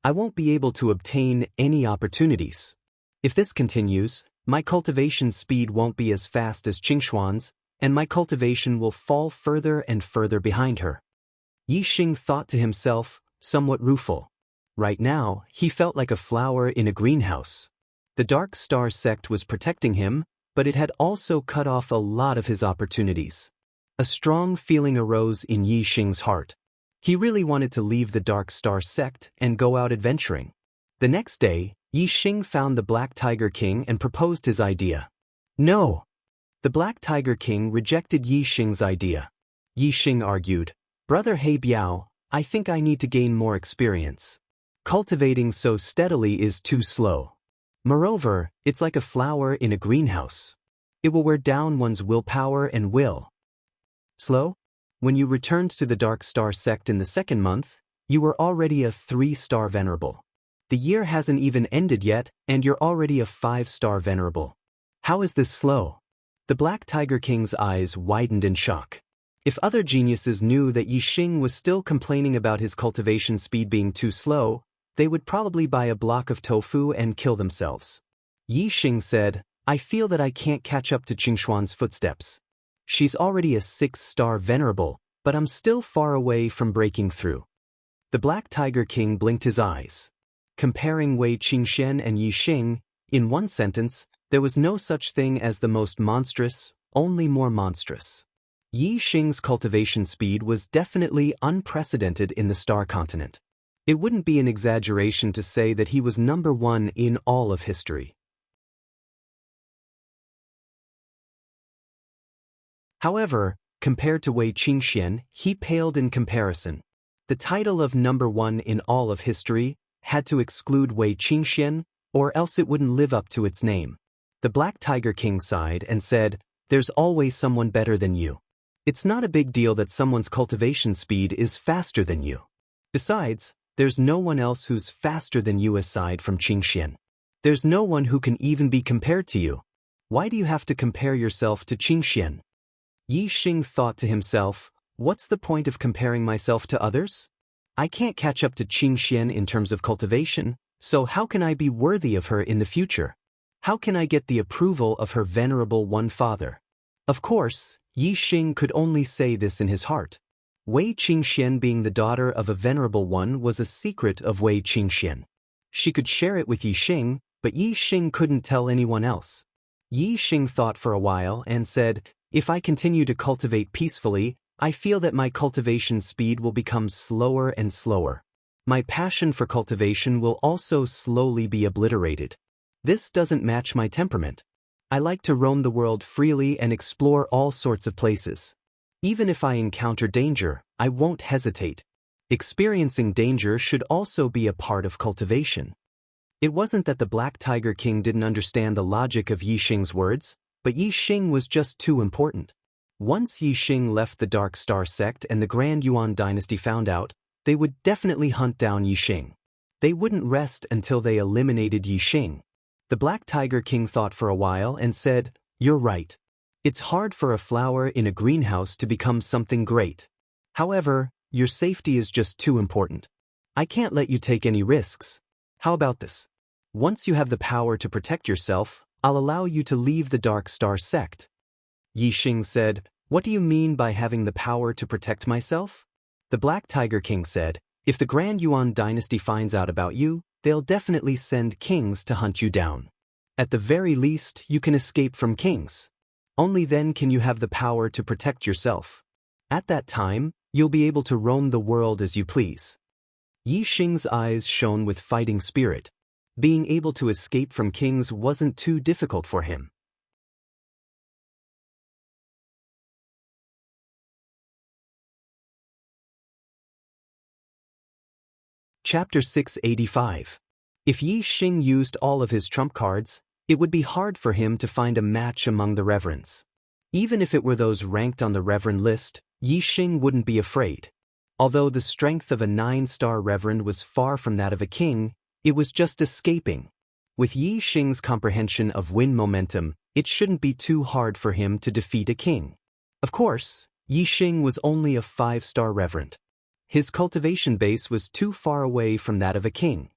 I won't be able to obtain any opportunities. If this continues, my cultivation speed won't be as fast as Qingshuan's, and my cultivation will fall further and further behind her. Yi Xing thought to himself, somewhat rueful. Right now, he felt like a flower in a greenhouse. The Dark Star sect was protecting him, but it had also cut off a lot of his opportunities. A strong feeling arose in Yi Xing's heart. He really wanted to leave the Dark Star sect and go out adventuring. The next day, Yi Xing found the Black Tiger King and proposed his idea. No! The Black Tiger King rejected Yi Xing's idea. Yi Xing argued, "Brother He Biao, I think I need to gain more experience. Cultivating so steadily is too slow. Moreover, it's like a flower in a greenhouse. It will wear down one's willpower and will." Slow? When you returned to the Dark Star sect in the 2nd month, you were already a 3-star venerable. The year hasn't even ended yet, and you're already a 5-star venerable. How is this slow? The Black Tiger King's eyes widened in shock. If other geniuses knew that Yi Xing was still complaining about his cultivation speed being too slow, they would probably buy a block of tofu and kill themselves. Yi Xing said, "I feel that I can't catch up to Qingshuan's footsteps. She's already a 6-star venerable, but I'm still far away from breaking through." The Black Tiger King blinked his eyes. Comparing Wei Qingxian and Yi Xing, in one sentence, there was no such thing as the most monstrous, only more monstrous. Yi Xing's cultivation speed was definitely unprecedented in the Star Continent. It wouldn't be an exaggeration to say that he was number 1 in all of history. However, compared to Wei Qingxian, he paled in comparison. The title of #1 in all of history had to exclude Wei Qingxian, or else it wouldn't live up to its name. The Black Tiger King sighed and said, "There's always someone better than you. It's not a big deal that someone's cultivation speed is faster than you. Besides, there's no one else who's faster than you aside from Qingxian. There's no one who can even be compared to you. Why do you have to compare yourself to Qingxian?" Yi Xing thought to himself, "What's the point of comparing myself to others? I can't catch up to Qingxian in terms of cultivation, so how can I be worthy of her in the future? How can I get the approval of her venerable one father?" Of course, Yi Xing could only say this in his heart. Wei Qingxian being the daughter of a venerable one was a secret of Wei Qingxian. She could share it with Yi Xing, but Yi Xing couldn't tell anyone else. Yi Xing thought for a while and said, "If I continue to cultivate peacefully, I feel that my cultivation speed will become slower and slower. My passion for cultivation will also slowly be obliterated. This doesn't match my temperament. I like to roam the world freely and explore all sorts of places. Even if I encounter danger, I won't hesitate. Experiencing danger should also be a part of cultivation." It wasn't that the Black Tiger King didn't understand the logic of Yi Xing's words, but Yi Xing was just too important. Once Yi Xing left the Dark Star sect and the Grand Yuan dynasty found out, they would definitely hunt down Yi Xing. They wouldn't rest until they eliminated Yi Xing. The Black Tiger King thought for a while and said, "You're right. It's hard for a flower in a greenhouse to become something great. However, your safety is just too important. I can't let you take any risks. How about this? Once you have the power to protect yourself, I'll allow you to leave the Dark Star sect." Yi Xing said, "What do you mean by having the power to protect myself?" The Black Tiger King said, "If the Grand Yuan dynasty finds out about you, they'll definitely send kings to hunt you down. At the very least, you can escape from kings. Only then can you have the power to protect yourself. At that time, you'll be able to roam the world as you please." Yi Xing's eyes shone with fighting spirit. Being able to escape from kings wasn't too difficult for him. Chapter 685. If Yi Xing used all of his trump cards, it would be hard for him to find a match among the reverends. Even if it were those ranked on the reverend list, Yi Xing wouldn't be afraid. Although the strength of a 9-star reverend was far from that of a king, it was just escaping. With Yi Xing's comprehension of wind momentum, it shouldn't be too hard for him to defeat a king. Of course, Yi Xing was only a 5-star reverend. His cultivation base was too far away from that of a king.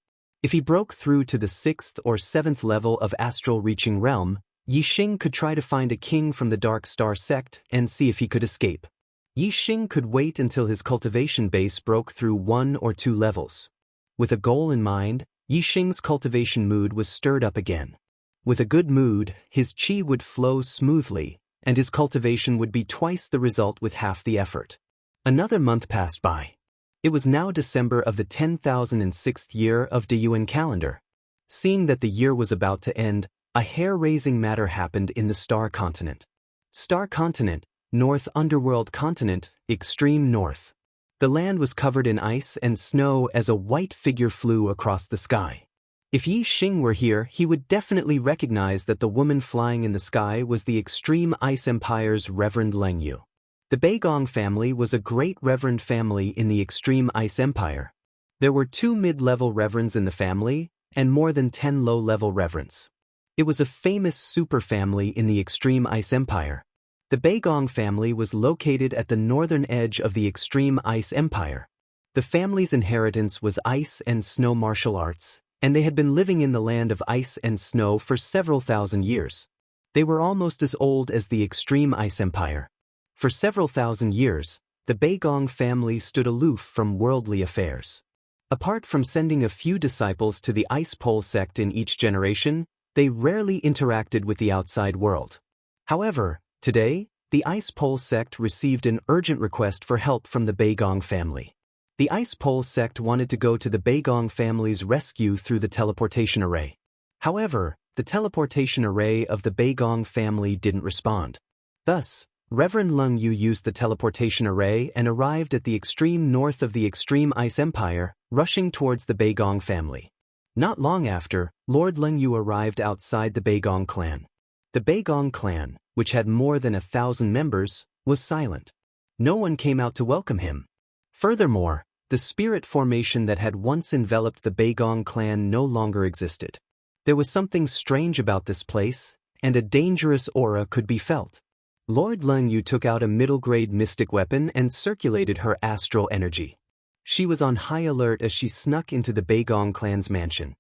If he broke through to the 6th or 7th level of astral reaching realm, Yi Xing could try to find a king from the Dark Star sect and see if he could escape. Yi Xing could wait until his cultivation base broke through 1 or 2 levels. With a goal in mind, Yi Xing's cultivation mood was stirred up again. With a good mood, his qi would flow smoothly, and his cultivation would be twice the result with half the effort. Another month passed by. It was now December of the 10,006th year of the Yuan calendar. Seeing that the year was about to end, a hair-raising matter happened in the Star Continent. Star Continent, North Underworld Continent, Extreme North. The land was covered in ice and snow as a white figure flew across the sky. If Yi Xing were here, he would definitely recognize that the woman flying in the sky was the Extreme Ice Empire's Reverend Leng Yu. The Beigong family was a great reverend family in the Extreme Ice Empire. There were 2 mid-level reverends in the family, and more than 10 low-level reverends. It was a famous super family in the Extreme Ice Empire. The Beigong family was located at the northern edge of the Extreme Ice Empire. The family's inheritance was ice and snow martial arts, and they had been living in the land of ice and snow for several thousand years. They were almost as old as the Extreme Ice Empire. For several thousand years, the Beigong family stood aloof from worldly affairs. Apart from sending a few disciples to the Ice Pole sect in each generation, they rarely interacted with the outside world. However, today, the Ice Pole sect received an urgent request for help from the Beigong family. The Ice Pole sect wanted to go to the Beigong family's rescue through the teleportation array. However, the teleportation array of the Beigong family didn't respond. Thus, Reverend Lung Yu used the teleportation array and arrived at the extreme north of the extreme ice empire, rushing towards the Beigong family. Not long after, Lord Lung Yu arrived outside the Beigong clan. The Beigong clan, which had more than 1,000 members, was silent. No one came out to welcome him. Furthermore, the spirit formation that had once enveloped the Beigong clan no longer existed. There was something strange about this place, and a dangerous aura could be felt. Lord Lung Yu took out a middle-grade mystic weapon and circulated her astral energy. She was on high alert as she snuck into the Beigong clan's mansion.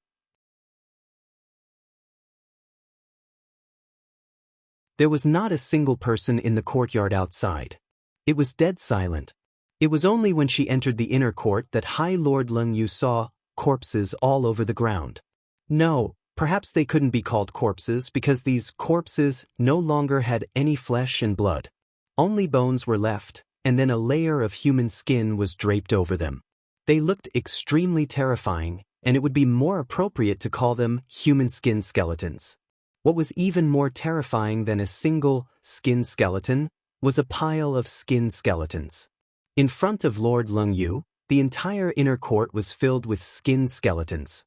There was not a single person in the courtyard outside. It was dead silent. It was only when she entered the inner court that High Lord Lung Yu saw corpses all over the ground. No, perhaps they couldn't be called corpses because these corpses no longer had any flesh and blood. Only bones were left, and then a layer of human skin was draped over them. They looked extremely terrifying, and it would be more appropriate to call them human skin skeletons. What was even more terrifying than a single skin skeleton was a pile of skin skeletons. In front of Lord Lung Yu, the entire inner court was filled with skin skeletons.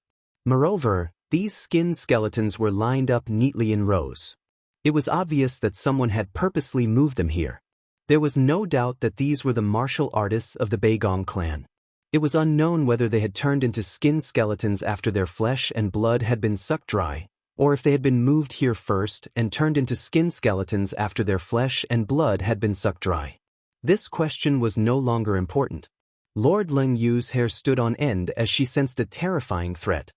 Moreover, these skin skeletons were lined up neatly in rows. It was obvious that someone had purposely moved them here. There was no doubt that these were the martial artists of the Beigong clan. It was unknown whether they had turned into skin skeletons after their flesh and blood had been sucked dry, or if they had been moved here first and turned into skin skeletons after their flesh and blood had been sucked dry. This question was no longer important. Lord Lung Yu's hair stood on end as she sensed a terrifying threat.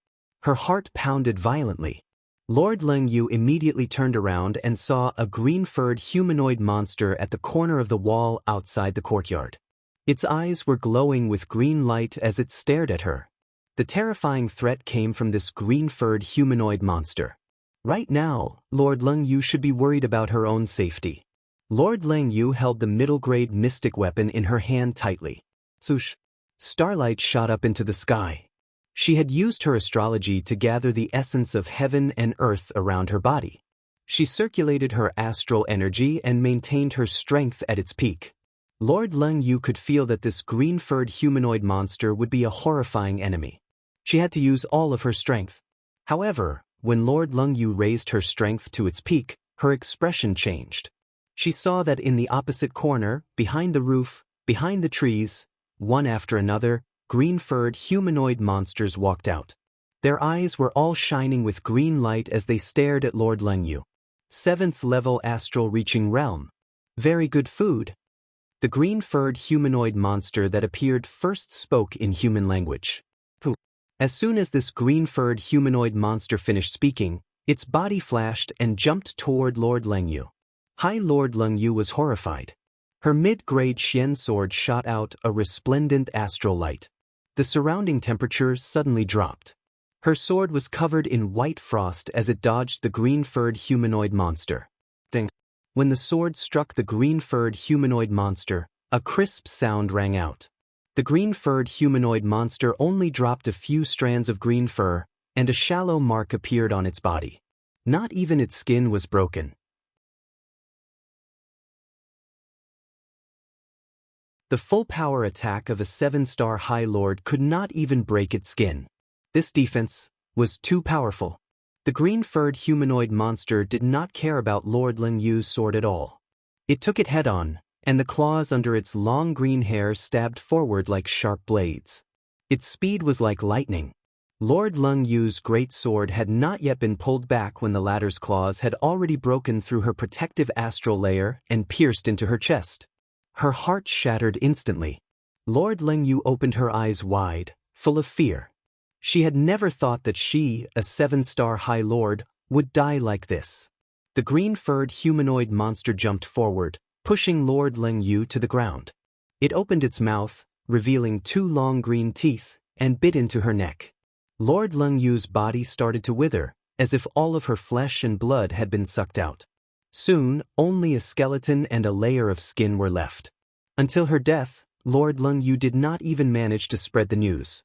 Her heart pounded violently. Lord Lung Yu immediately turned around and saw a green-furred humanoid monster at the corner of the wall outside the courtyard. Its eyes were glowing with green light as it stared at her. The terrifying threat came from this green-furred humanoid monster. Right now, Lord Lung Yu should be worried about her own safety. Lord Lung Yu held the middle-grade mystic weapon in her hand tightly. Swoosh! Starlight shot up into the sky. She had used her astrology to gather the essence of heaven and earth around her body. She circulated her astral energy and maintained her strength at its peak. Lord Lung Yu could feel that this green-furred humanoid monster would be a horrifying enemy. She had to use all of her strength. However, when Lord Lung Yu raised her strength to its peak, her expression changed. She saw that in the opposite corner, behind the roof, behind the trees, one after another, green-furred humanoid monsters walked out. Their eyes were all shining with green light as they stared at Lord Lung Yu. 7th level astral reaching realm. Very good food. The green-furred humanoid monster that appeared first spoke in human language. As soon as this green-furred humanoid monster finished speaking, its body flashed and jumped toward Lord Lung Yu. High Lord Lung Yu was horrified. Her mid-grade Xian sword shot out a resplendent astral light. The surrounding temperature suddenly dropped. Her sword was covered in white frost as it dodged the green-furred humanoid monster. Ding! When the sword struck the green-furred humanoid monster, a crisp sound rang out. The green-furred humanoid monster only dropped a few strands of green fur, and a shallow mark appeared on its body. Not even its skin was broken. The full-power attack of a 7-star High Lord could not even break its skin. This defense was too powerful. The green-furred humanoid monster did not care about Lord Lung Yu's sword at all. It took it head-on, and the claws under its long green hair stabbed forward like sharp blades. Its speed was like lightning. Lord Lung Yu's great sword had not yet been pulled back when the latter's claws had already broken through her protective astral layer and pierced into her chest. Her heart shattered instantly. Lord Lung Yu opened her eyes wide, full of fear. She had never thought that she, a 7-star High Lord, would die like this. The green-furred humanoid monster jumped forward, pushing Lord Lung Yu to the ground. It opened its mouth, revealing 2 long green teeth, and bit into her neck. Lord Lung Yu's body started to wither, as if all of her flesh and blood had been sucked out. Soon, only a skeleton and a layer of skin were left. Until her death, Lord Lung Yu did not even manage to spread the news.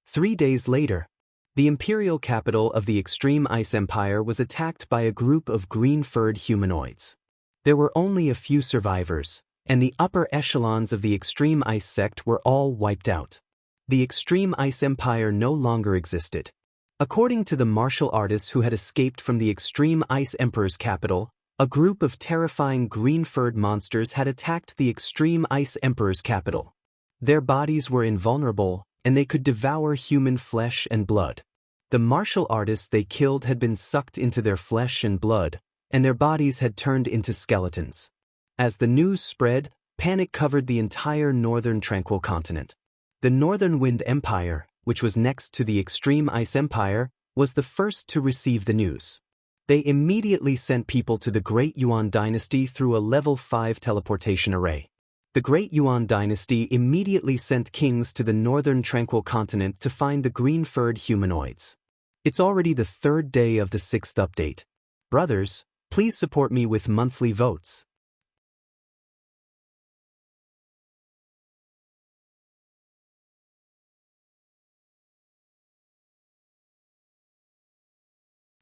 3 days later, the imperial capital of the Extreme Ice Empire was attacked by a group of green-furred humanoids. There were only a few survivors, and the upper echelons of the Extreme Ice sect were all wiped out. The Extreme Ice Empire no longer existed. According to the martial artists who had escaped from the Extreme Ice Emperor's capital, a group of terrifying green-furred monsters had attacked the Extreme Ice Emperor's capital. Their bodies were invulnerable, and they could devour human flesh and blood. The martial artists they killed had been sucked into their flesh and blood, and their bodies had turned into skeletons. As the news spread, panic covered the entire northern tranquil continent. The Northern Wind Empire, which was next to the Extreme Ice Empire, was the first to receive the news. They immediately sent people to the Great Yuan Dynasty through a level 5 teleportation array. The Great Yuan Dynasty immediately sent kings to the northern tranquil continent to find the green-furred humanoids. It's already the 3rd day of the 6th update. Brothers, please support me with monthly votes.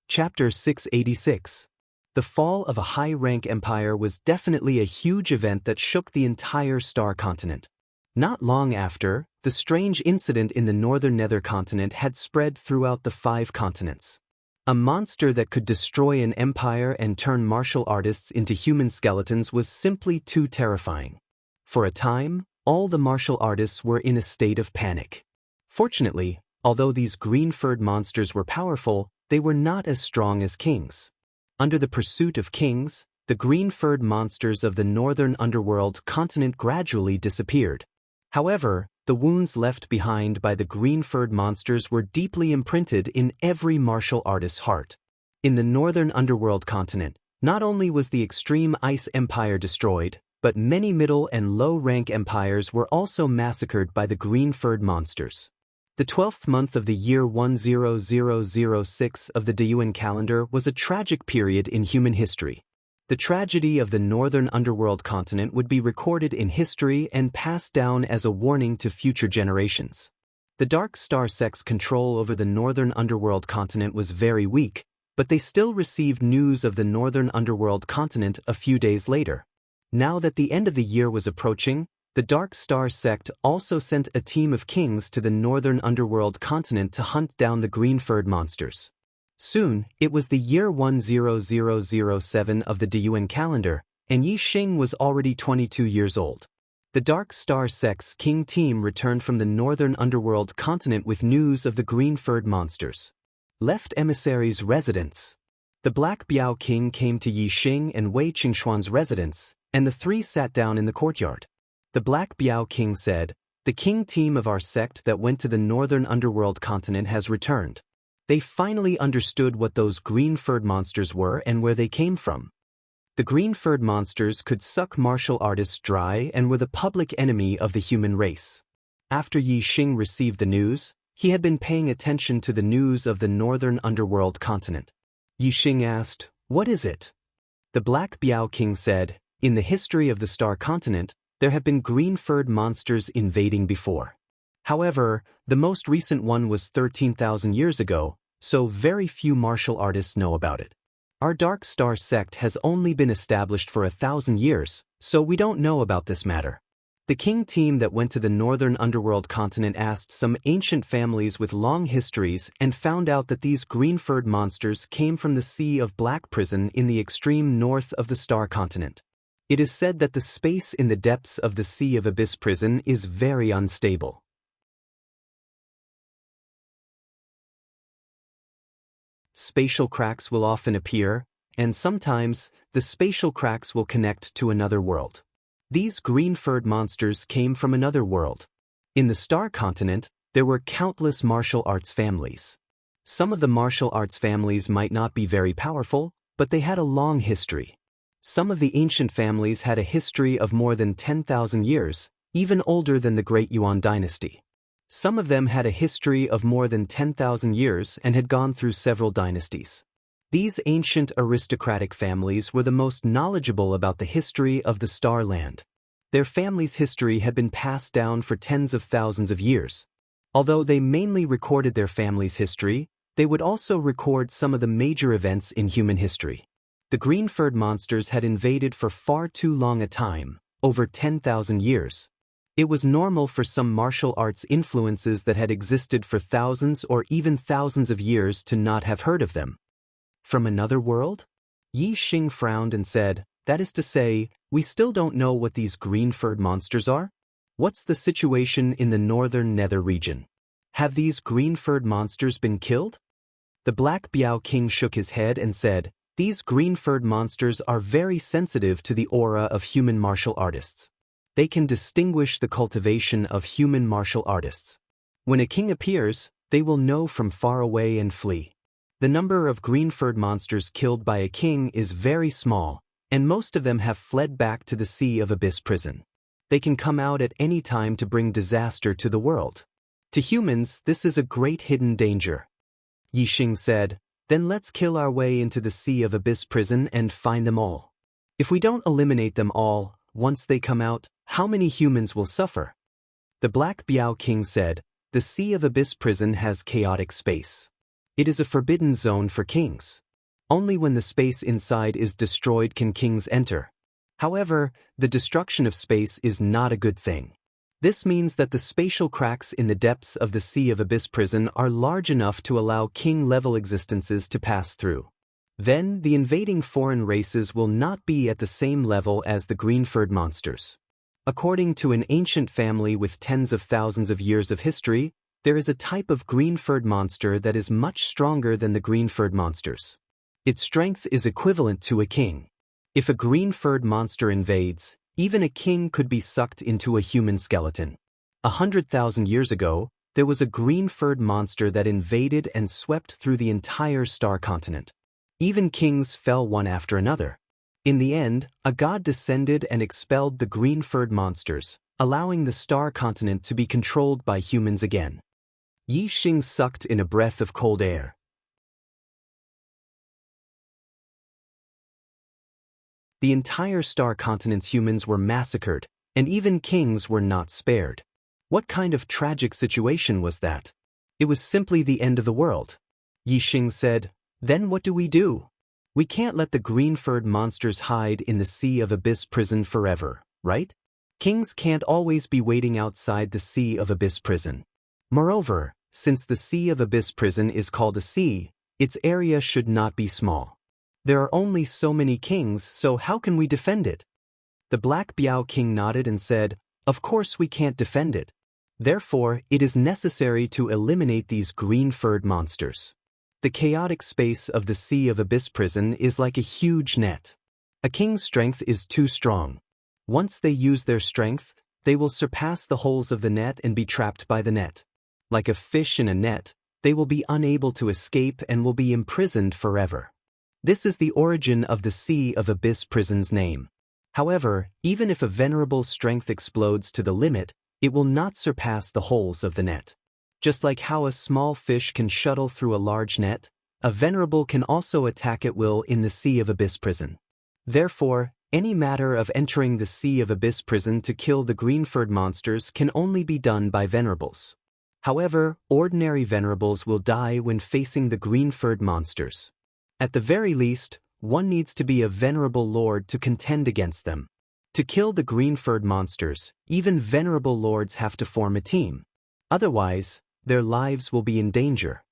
Chapter 686. The fall of a high-rank empire was definitely a huge event that shook the entire star continent. Not long after, the strange incident in the northern nether continent had spread throughout the 5 continents. A monster that could destroy an empire and turn martial artists into human skeletons was simply too terrifying. For a time, all the martial artists were in a state of panic. Fortunately, although these green-furred monsters were powerful, they were not as strong as kings. Under the pursuit of kings, the green-furred monsters of the northern underworld continent gradually disappeared. However, the wounds left behind by the green-furred monsters were deeply imprinted in every martial artist's heart. In the northern underworld continent, not only was the Extreme Ice Empire destroyed, but many middle and low-rank empires were also massacred by the green-furred monsters. The 12th month of the year 10006 of the Dayuan calendar was a tragic period in human history. The tragedy of the northern underworld continent would be recorded in history and passed down as a warning to future generations. The Dark Star sect's control over the northern underworld continent was very weak, but they still received news of the northern underworld continent a few days later. Now that the end of the year was approaching, the Dark Star sect also sent a team of kings to the northern underworld continent to hunt down the green-furred monsters. Soon, it was the year 10007 of the Dayuan calendar, and Yi Xing was already 22 years old. The Dark Star sect's king team returned from the northern underworld continent with news of the green-furred monsters. Left emissaries' residence. The Black Biao King came to Yi Xing and Wei Qingshuan's residence, and the 3 sat down in the courtyard. The Black Biao King said, "The king team of our sect that went to the northern underworld continent has returned. They finally understood what those green-furred monsters were and where they came from. The green-furred monsters could suck martial artists dry and were the public enemy of the human race." After Yi Xing received the news, he had been paying attention to the news of the northern underworld continent. Yi Xing asked, "What is it?" The Black Biao King said, "In the history of the star continent, there have been green-furred monsters invading before. However, the most recent one was 13,000 years ago, so very few martial artists know about it. Our Dark Star sect has only been established for 1,000 years, so we don't know about this matter." The king team that went to the northern underworld continent asked some ancient families with long histories and found out that these green-furred monsters came from the Sea of Black Prison in the extreme north of the star continent. It is said that the space in the depths of the Sea of Abyss Prison is very unstable. Spatial cracks will often appear, and sometimes, the spatial cracks will connect to another world. These green-furred monsters came from another world. In the star continent, there were countless martial arts families. Some of the martial arts families might not be very powerful, but they had a long history. Some of the ancient families had a history of more than 10,000 years, even older than the Great Yuan Dynasty. Some of them had a history of more than 10,000 years and had gone through several dynasties. These ancient aristocratic families were the most knowledgeable about the history of the Star Land. Their family's history had been passed down for tens of thousands of years. Although they mainly recorded their family's history, they would also record some of the major events in human history. The green-furred monsters had invaded for far too long a time, over 10,000 years. It was normal for some martial arts influences that had existed for thousands or even thousands of years to not have heard of them. From another world? Yi Xing frowned and said, "That is to say, we still don't know what these green-furred monsters are? What's the situation in the northern nether region? Have these green-furred monsters been killed?" The Black Biao King shook his head and said, "These green-furred monsters are very sensitive to the aura of human martial artists. They can distinguish the cultivation of human martial artists. When a king appears, they will know from far away and flee. The number of green-furred monsters killed by a king is very small, and most of them have fled back to the Sea of Abyss prison. They can come out at any time to bring disaster to the world. To humans, this is a great hidden danger." Yi Xing said, "Then let's kill our way into the Sea of Abyss prison and find them all. If we don't eliminate them all, once they come out, how many humans will suffer?" The Black Biao King said, "The Sea of Abyss prison has chaotic space. It is a forbidden zone for kings. Only when the space inside is destroyed can kings enter. However, the destruction of space is not a good thing. This means that the spatial cracks in the depths of the Sea of Abyss prison are large enough to allow king-level existences to pass through. Then, the invading foreign races will not be at the same level as the green-furred monsters. According to an ancient family with tens of thousands of years of history, there is a type of green-furred monster that is much stronger than the green-furred monsters. Its strength is equivalent to a king. If a green-furred monster invades, even a king could be sucked into a human skeleton. 100,000 years ago, there was a green-furred monster that invaded and swept through the entire star continent. Even kings fell one after another. In the end, a god descended and expelled the green-furred monsters, allowing the star continent to be controlled by humans again. Yi Xing sucked in a breath of cold air. The entire star continent's humans were massacred, and even kings were not spared. What kind of tragic situation was that? It was simply the end of the world. Yi Xing said, "Then what do? We can't let the green-furred monsters hide in the Sea of Abyss prison forever, right? Kings can't always be waiting outside the Sea of Abyss prison. Moreover, since the Sea of Abyss prison is called a sea, its area should not be small. There are only so many kings, so how can we defend it?" The Black Biao King nodded and said, "Of course we can't defend it. Therefore, it is necessary to eliminate these green-furred monsters. The chaotic space of the Sea of Abyss prison is like a huge net. A king's strength is too strong. Once they use their strength, they will surpass the holes of the net and be trapped by the net. Like a fish in a net, they will be unable to escape and will be imprisoned forever. This is the origin of the Sea of Abyss prison's name. However, even if a venerable's strength explodes to the limit, it will not surpass the holes of the net. Just like how a small fish can shuttle through a large net, a venerable can also attack at will in the Sea of Abyss prison. Therefore, any matter of entering the Sea of Abyss prison to kill the green-furred monsters can only be done by venerables. However, ordinary venerables will die when facing the green-furred monsters. At the very least, one needs to be a venerable lord to contend against them. To kill the green-furred monsters, even venerable lords have to form a team. Otherwise, their lives will be in danger."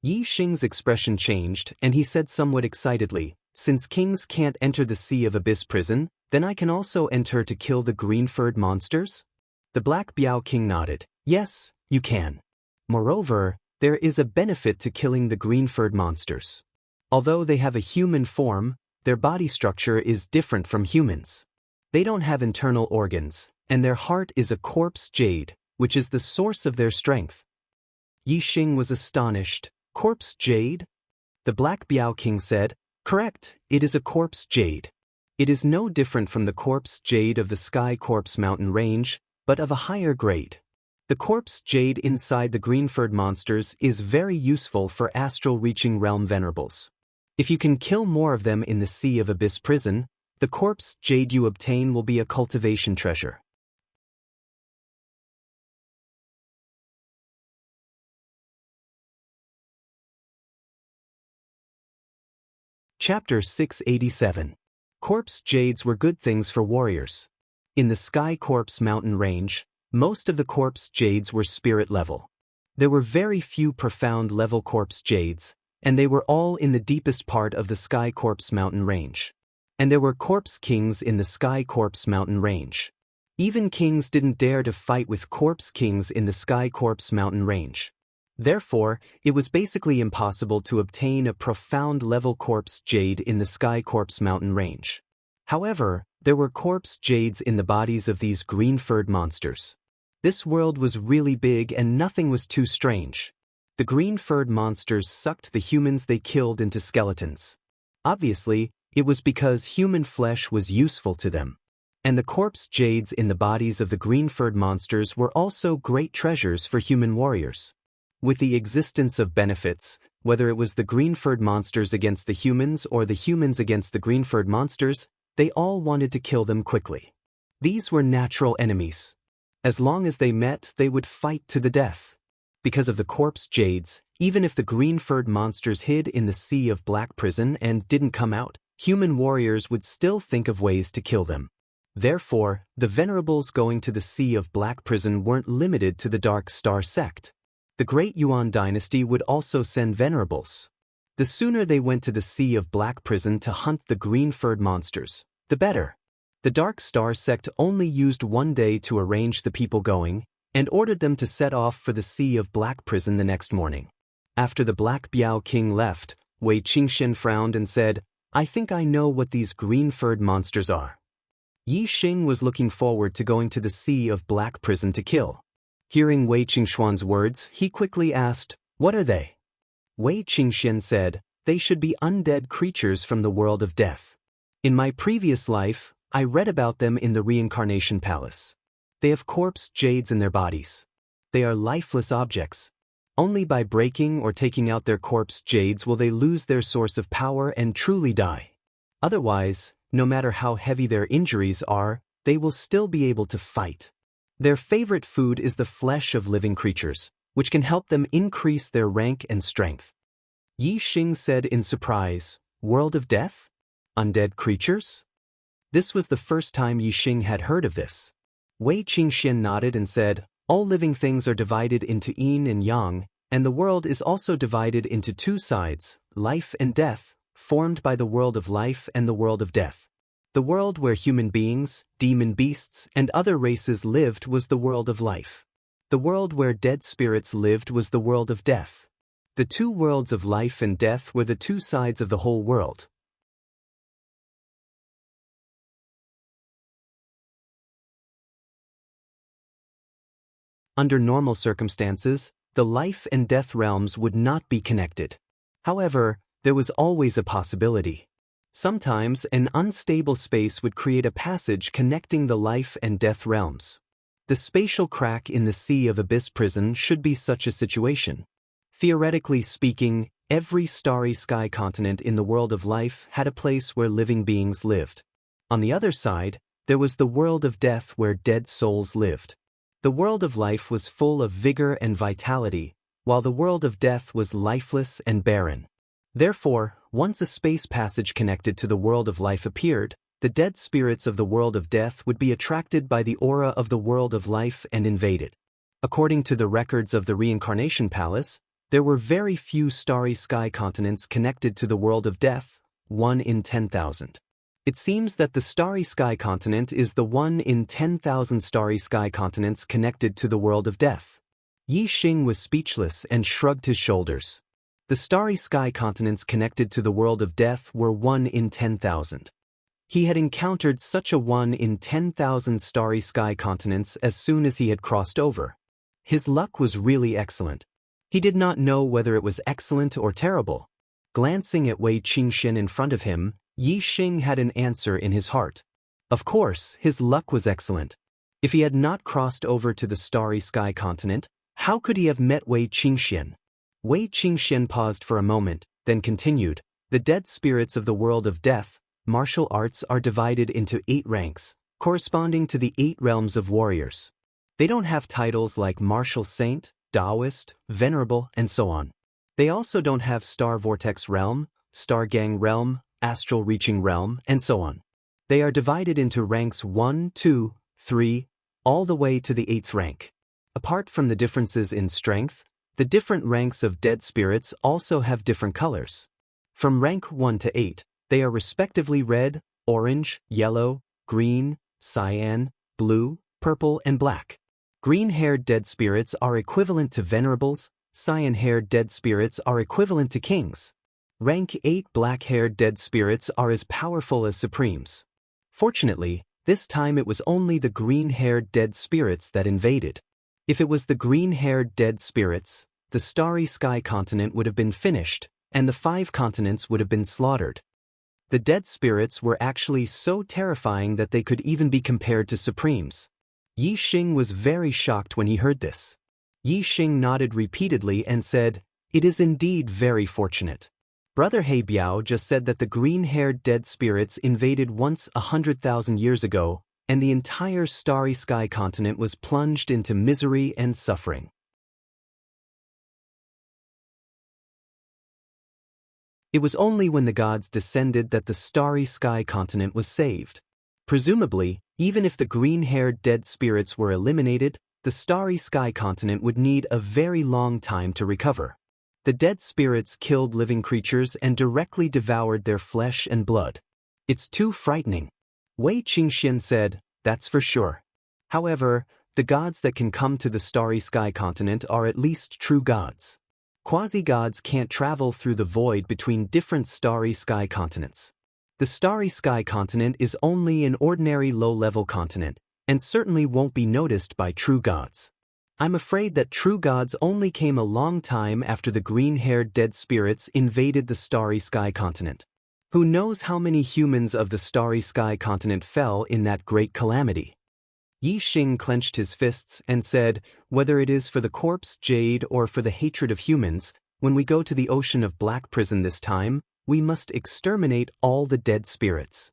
Yi Xing's expression changed, and he said somewhat excitedly, "Since kings can't enter the Sea of Abyss prison, then I can also enter to kill the green-furred monsters?" The Black Biao King nodded. "Yes, you can. Moreover, there is a benefit to killing the green-furred monsters. Although they have a human form, their body structure is different from humans. They don't have internal organs, and their heart is a corpse jade, which is the source of their strength." Yi Xing was astonished. "Corpse jade?" The Black Biao King said, "Correct, it is a corpse jade. It is no different from the corpse jade of the Sky Corpse Mountain Range, but of a higher grade. The corpse jade inside the green-furred monsters is very useful for astral-reaching realm venerables. If you can kill more of them in the Sea of Abyss prison, the corpse jade you obtain will be a cultivation treasure." Chapter 687. Corpse Jades were good things for warriors. In the Sky Corpse mountain range, most of the Corpse Jades were spirit level. There were very few profound level Corpse Jades, and they were all in the deepest part of the Sky Corpse mountain range. And there were Corpse Kings in the Sky Corpse mountain range. Even kings didn't dare to fight with Corpse Kings in the Sky Corpse mountain range. Therefore, it was basically impossible to obtain a profound level Corpse Jade in the Sky Corpse mountain range. However, there were Corpse Jades in the bodies of these green-furred monsters. This world was really big and nothing was too strange. The green-furred monsters sucked the humans they killed into skeletons. Obviously, it was because human flesh was useful to them. And the Corpse Jades in the bodies of the green-furred monsters were also great treasures for human warriors. With the existence of benefits, whether it was the green-furred monsters against the humans or the humans against the green-furred monsters, they all wanted to kill them quickly. These were natural enemies. As long as they met, they would fight to the death. Because of the Corpse Jades, even if the green-furred monsters hid in the Sea of Black prison and didn't come out, human warriors would still think of ways to kill them. Therefore, the venerables going to the Sea of Black prison weren't limited to the Dark Star sect. The Great Yuan dynasty would also send venerables. The sooner they went to the Sea of Black prison to hunt the green-furred monsters, the better. The Dark Star sect only used one day to arrange the people going, and ordered them to set off for the Sea of Black prison the next morning. After the Black Biao King left, Wei Qingxian frowned and said, "I think I know what these green-furred monsters are." Yi Xing was looking forward to going to the Sea of Black prison to kill. Hearing Wei Qingxuan's words, he quickly asked, "What are they?" Wei Qingxian said, "They should be undead creatures from the world of death. In my previous life, I read about them in the Reincarnation Palace. They have Corpse Jades in their bodies. They are lifeless objects. Only by breaking or taking out their Corpse Jades will they lose their source of power and truly die. Otherwise, no matter how heavy their injuries are, they will still be able to fight. Their favorite food is the flesh of living creatures, which can help them increase their rank and strength." Yi Xing said in surprise, "World of death? Undead creatures?" This was the first time Yi Xing had heard of this. Wei Qingxian nodded and said, "All living things are divided into yin and yang, and the world is also divided into two sides, life and death, formed by the world of life and the world of death. The world where human beings, demon beasts, and other races lived was the world of life. The world where dead spirits lived was the world of death. The two worlds of life and death were the two sides of the whole world. Under normal circumstances, the life and death realms would not be connected. However, there was always a possibility. Sometimes an unstable space would create a passage connecting the life and death realms. The spatial crack in the Sea of Abyss prison should be such a situation. Theoretically speaking, every starry sky continent in the world of life had a place where living beings lived. On the other side, there was the world of death where dead souls lived. The world of life was full of vigor and vitality, while the world of death was lifeless and barren. Therefore, once a space passage connected to the world of life appeared, the dead spirits of the world of death would be attracted by the aura of the world of life and invade it. According to the records of the Reincarnation Palace, there were very few starry sky continents connected to the world of death, 1 in 10,000. It seems that the starry sky continent is the 1 in 10,000 starry sky continents connected to the world of death. Yi Xing was speechless and shrugged his shoulders. The starry sky continents connected to the world of death were 1 in 10,000. He had encountered such a 1 in 10,000 starry sky continents as soon as he had crossed over. His luck was really excellent. He did not know whether it was excellent or terrible. Glancing at Wei Qingxian in front of him, Yi Xing had an answer in his heart. Of course, his luck was excellent. If he had not crossed over to the starry sky continent, how could he have met Wei Qingxian? Wei Qingxian paused for a moment, then continued, "The dead spirits of the world of death, martial arts are divided into 8 ranks, corresponding to the 8 realms of warriors. They don't have titles like martial saint, Taoist, venerable, and so on. They also don't have Star Vortex realm, Star Gang realm, astral reaching realm, and so on. They are divided into ranks 1, 2, 3, all the way to the 8th rank. Apart from the differences in strength, the different ranks of dead spirits also have different colors. From rank 1 to 8, they are respectively red, orange, yellow, green, cyan, blue, purple, and black. Green-haired dead spirits are equivalent to venerables, cyan-haired dead spirits are equivalent to kings. Rank 8 black-haired dead spirits are as powerful as supremes. Fortunately, this time it was only the green-haired dead spirits that invaded. If it was the green-haired dead spirits, the starry sky continent would have been finished, and the 5 continents would have been slaughtered. The dead spirits were actually so terrifying that they could even be compared to supremes. Yi Xing was very shocked when he heard this. Yi Xing nodded repeatedly and said, "It is indeed very fortunate. Brother He Biao just said that the green-haired dead spirits invaded once 100,000 years ago, and the entire starry sky continent was plunged into misery and suffering." It was only when the gods descended that the starry sky continent was saved. Presumably, even if the green-haired dead spirits were eliminated, the starry sky continent would need a very long time to recover. The dead spirits killed living creatures and directly devoured their flesh and blood. "It's too frightening," Wei Qingxian said, "that's for sure. However, the gods that can come to the starry sky continent are at least true gods. Quasi-gods can't travel through the void between different starry sky continents. The starry sky continent is only an ordinary low-level continent, and certainly won't be noticed by true gods. I'm afraid that true gods only came a long time after the green-haired dead spirits invaded the starry sky continent. Who knows how many humans of the starry sky continent fell in that great calamity?" Yi Xing clenched his fists and said, "Whether it is for the corpse jade or for the hatred of humans, when we go to the ocean of black prison this time, we must exterminate all the dead spirits."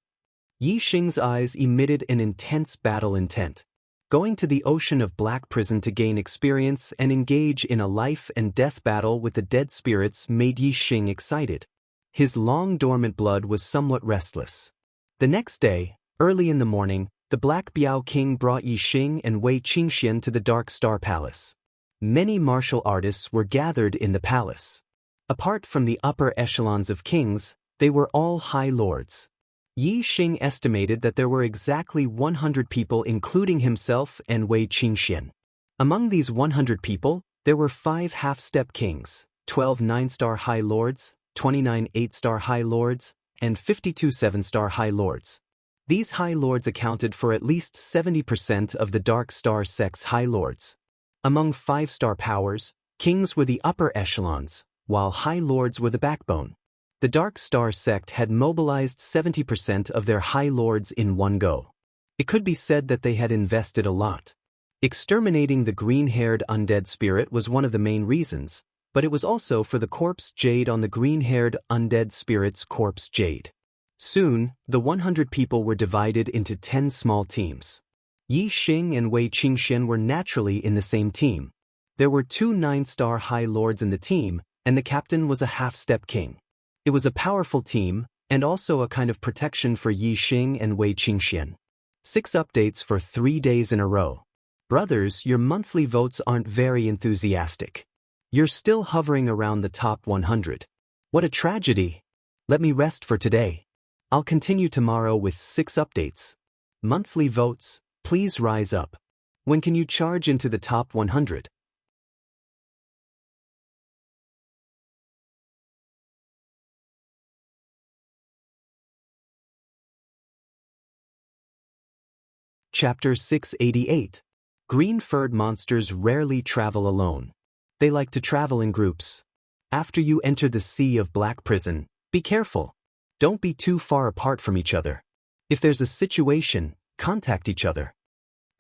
Yi Xing's eyes emitted an intense battle intent. Going to the ocean of black prison to gain experience and engage in a life-and-death battle with the dead spirits made Yi Xing excited. His long-dormant blood was somewhat restless. The next day, early in the morning, the Black Biao King brought Yi Xing and Wei Qingxian to the Dark Star Palace. Many martial artists were gathered in the palace. Apart from the upper echelons of kings, they were all high lords. Yi Xing estimated that there were exactly 100 people including himself and Wei Qingxian. Among these 100 people, there were 5 half-step kings, 12 9-star high lords, 29 8-star high lords, and 52 7-star high lords. These high lords accounted for at least 70% of the Dark Star Sect's high lords. Among 5-star powers, kings were the upper echelons, while high lords were the backbone. The Dark Star Sect had mobilized 70% of their high lords in one go. It could be said that they had invested a lot. Exterminating the green-haired undead spirit was one of the main reasons, but it was also for the corpse jade on the green-haired undead spirit's corpse jade. Soon, the 100 people were divided into 10 small teams. Yi Xing and Wei Qingxian were naturally in the same team. There were 2 9-star high lords in the team, and the captain was a half-step king. It was a powerful team, and also a kind of protection for Yi Xing and Wei Qingxian. 6 updates for 3 days in a row. Brothers, your monthly votes aren't very enthusiastic. You're still hovering around the top 100. What a tragedy. Let me rest for today. I'll continue tomorrow with 6 updates. Monthly votes, please rise up. When can you charge into the top 100? Chapter 688. Green-furred monsters rarely travel alone. They like to travel in groups. After you enter the Sea of Black Prison, be careful. Don't be too far apart from each other. If there's a situation, contact each other.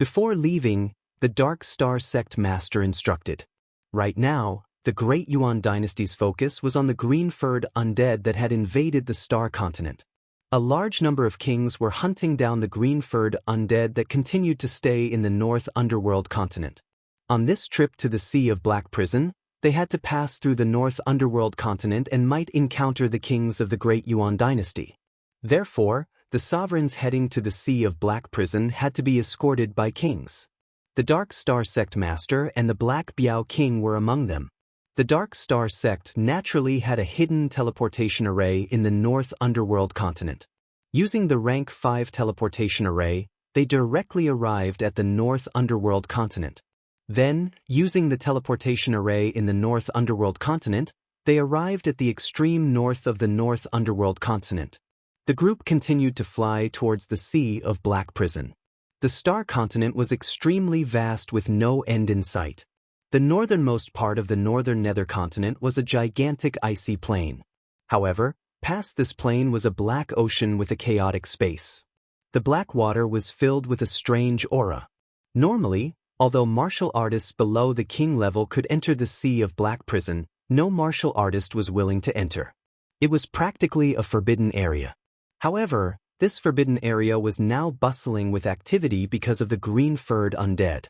Before leaving, the Dark Star Sect Master instructed. Right now, the Great Yuan Dynasty's focus was on the green-furred undead that had invaded the Star Continent. A large number of kings were hunting down the green-furred undead that continued to stay in the North Underworld continent. On this trip to the Sea of Black Prison, they had to pass through the North Underworld continent and might encounter the kings of the Great Yuan Dynasty. Therefore, the sovereigns heading to the Sea of Black Prison had to be escorted by kings. The Dark Star Sect Master and the Black Biao King were among them. The Dark Star Sect naturally had a hidden teleportation array in the North Underworld continent. Using the Rank 5 teleportation array, they directly arrived at the North Underworld continent. Then, using the teleportation array in the North Underworld continent, they arrived at the extreme north of the North Underworld continent. The group continued to fly towards the Sea of Black Prison. The Star Continent was extremely vast with no end in sight. The northernmost part of the northern nether continent was a gigantic icy plain. However, past this plain was a black ocean with a chaotic space. The black water was filled with a strange aura. Normally, although martial artists below the king level could enter the Sea of Black Prison, no martial artist was willing to enter. It was practically a forbidden area. However, this forbidden area was now bustling with activity because of the green-furred undead.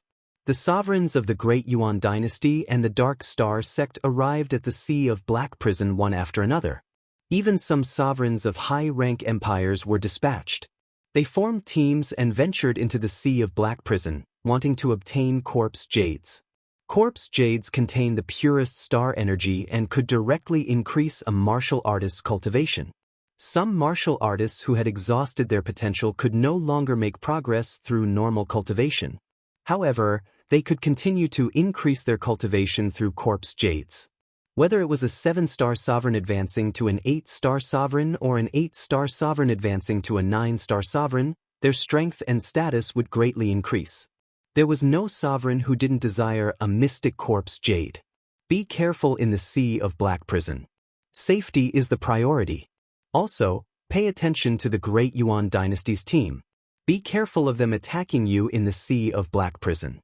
The sovereigns of the Great Yuan dynasty and the Dark Star sect arrived at the Sea of Black Prison one after another. Even some sovereigns of high-rank empires were dispatched. They formed teams and ventured into the Sea of Black Prison, wanting to obtain corpse jades. Corpse jades contain the purest star energy and could directly increase a martial artist's cultivation. Some martial artists who had exhausted their potential could no longer make progress through normal cultivation. However, they could continue to increase their cultivation through corpse jades. Whether it was a 7-star sovereign advancing to an 8-star sovereign or an 8-star sovereign advancing to a 9-star sovereign, their strength and status would greatly increase. There was no sovereign who didn't desire a mystic corpse jade. Be careful in the Sea of Black Prison. Safety is the priority. Also, pay attention to the Great Yuan dynasty's team. Be careful of them attacking you in the Sea of Black Prison.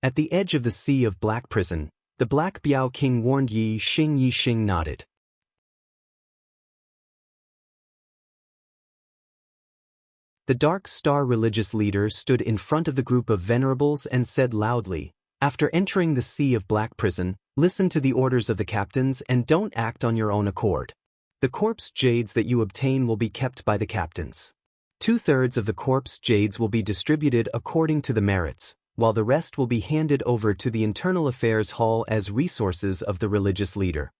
At the edge of the Sea of Black Prison, the Black Biao King warned Yi Xing. Yi Xing nodded. The Dark Star religious leader stood in front of the group of venerables and said loudly, "After entering the Sea of Black Prison, listen to the orders of the captains and don't act on your own accord. The corpse jades that you obtain will be kept by the captains. 2/3 of the corpse jades will be distributed according to the merits, while the rest will be handed over to the Internal Affairs Hall as resources of the religious leader."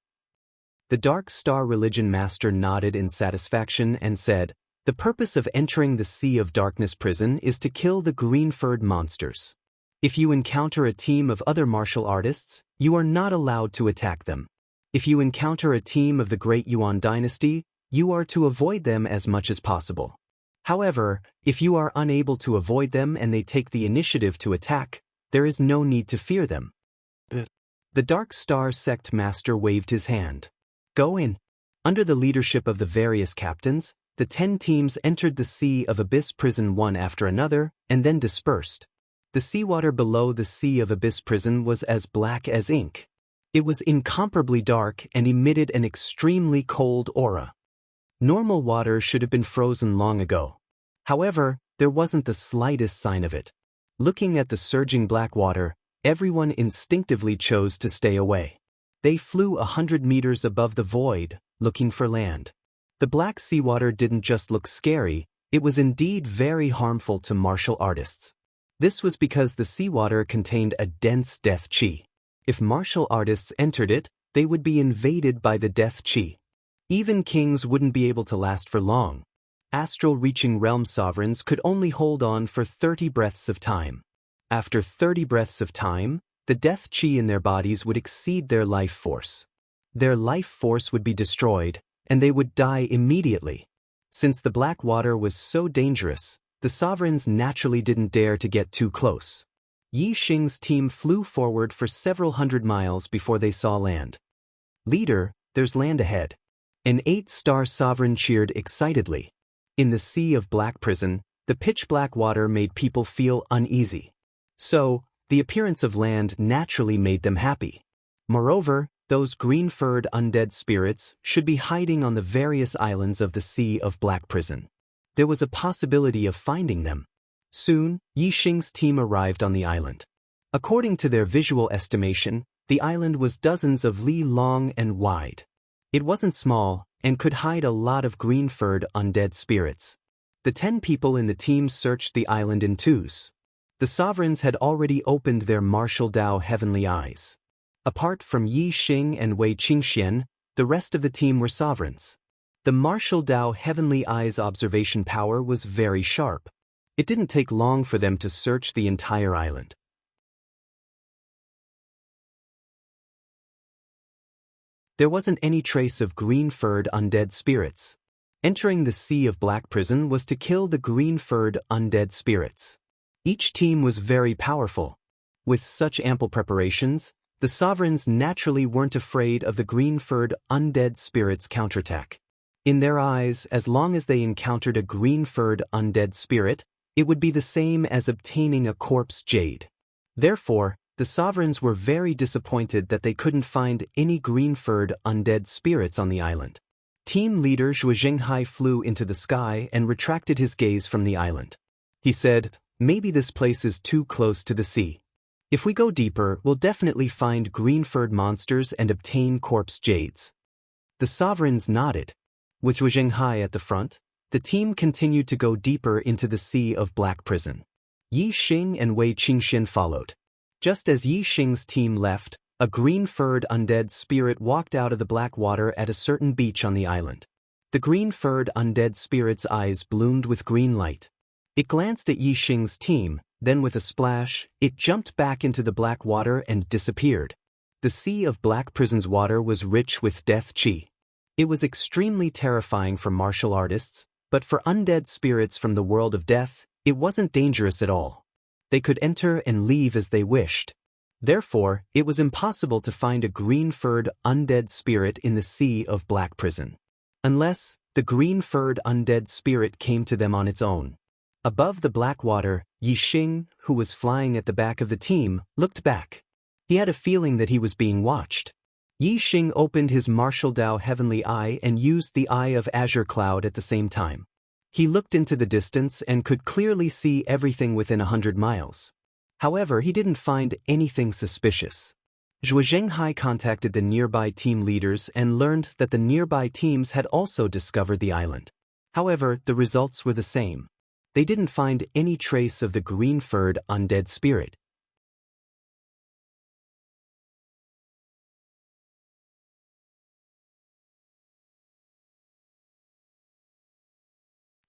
The Dark Star Religion Master nodded in satisfaction and said, "The purpose of entering the Sea of Darkness Prison is to kill the green-furred monsters. If you encounter a team of other martial artists, you are not allowed to attack them. If you encounter a team of the Great Yuan dynasty, you are to avoid them as much as possible. However, if you are unable to avoid them and they take the initiative to attack, there is no need to fear them." The Dark Star Sect Master waved his hand. "Go in." Under the leadership of the various captains, the 10 teams entered the Sea of Abyss Prison one after another, and then dispersed. The seawater below the Sea of Abyss Prison was as black as ink. It was incomparably dark and emitted an extremely cold aura. Normal water should have been frozen long ago. However, there wasn't the slightest sign of it. Looking at the surging black water, everyone instinctively chose to stay away. They flew 100 meters above the void, looking for land. The black seawater didn't just look scary, it was indeed very harmful to martial artists. This was because the seawater contained a dense death chi. If martial artists entered it, they would be invaded by the death chi. Even kings wouldn't be able to last for long. Astral-reaching realm sovereigns could only hold on for 30 breaths of time. After 30 breaths of time, the death chi in their bodies would exceed their life force. Their life force would be destroyed, and they would die immediately. Since the black water was so dangerous, the sovereigns naturally didn't dare to get too close. Yi Xing's team flew forward for several hundred miles before they saw land. "Leader, there's land ahead." An 8-star sovereign cheered excitedly. In the Sea of Black Prison, the pitch-black water made people feel uneasy. So, the appearance of land naturally made them happy. Moreover, those green-furred undead spirits should be hiding on the various islands of the Sea of Black Prison. There was a possibility of finding them. Soon, Yi Xing's team arrived on the island. According to their visual estimation, the island was dozens of li long and wide. It wasn't small, and could hide a lot of green-furred undead spirits. The 10 people in the team searched the island in twos. The sovereigns had already opened their martial Dao heavenly eyes. Apart from Yi Xing and Wei Qingxian, the rest of the team were sovereigns. The martial Dao heavenly eyes observation power was very sharp. It didn't take long for them to search the entire island. There wasn't any trace of green-furred undead spirits. Entering the Sea of Black Prison was to kill the green-furred undead spirits. Each team was very powerful. With such ample preparations, the sovereigns naturally weren't afraid of the green-furred undead spirits' counterattack. In their eyes, as long as they encountered a green-furred undead spirit, it would be the same as obtaining a corpse jade. Therefore, the sovereigns were very disappointed that they couldn't find any green-furred undead spirits on the island. Team leader Zhuo Zhenghai flew into the sky and retracted his gaze from the island. He said, "Maybe this place is too close to the sea. If we go deeper, we'll definitely find green-furred monsters and obtain corpse jades." The sovereigns nodded. With Zhuo Zhenghai at the front, the team continued to go deeper into the Sea of Black Prison. Yi Xing and Wei Qingxian followed. Just as Yi Xing's team left, a green-furred undead spirit walked out of the black water at a certain beach on the island. The green-furred undead spirit's eyes bloomed with green light. It glanced at Yi Xing's team, then with a splash, it jumped back into the black water and disappeared. The Sea of Black Prison's water was rich with death chi. It was extremely terrifying for martial artists, but for undead spirits from the world of death, it wasn't dangerous at all. They could enter and leave as they wished. Therefore, it was impossible to find a green-furred undead spirit in the Sea of Black Prison. Unless, the green-furred undead spirit came to them on its own. Above the black water, Yi Xing, who was flying at the back of the team, looked back. He had a feeling that he was being watched. Yi Xing opened his martial Dao heavenly eye and used the Eye of Azure Cloud at the same time. He looked into the distance and could clearly see everything within 100 miles. However, he didn't find anything suspicious. Zhuo Zhenghai contacted the nearby team leaders and learned that the nearby teams had also discovered the island. However, the results were the same. They didn't find any trace of the green-furred undead spirit.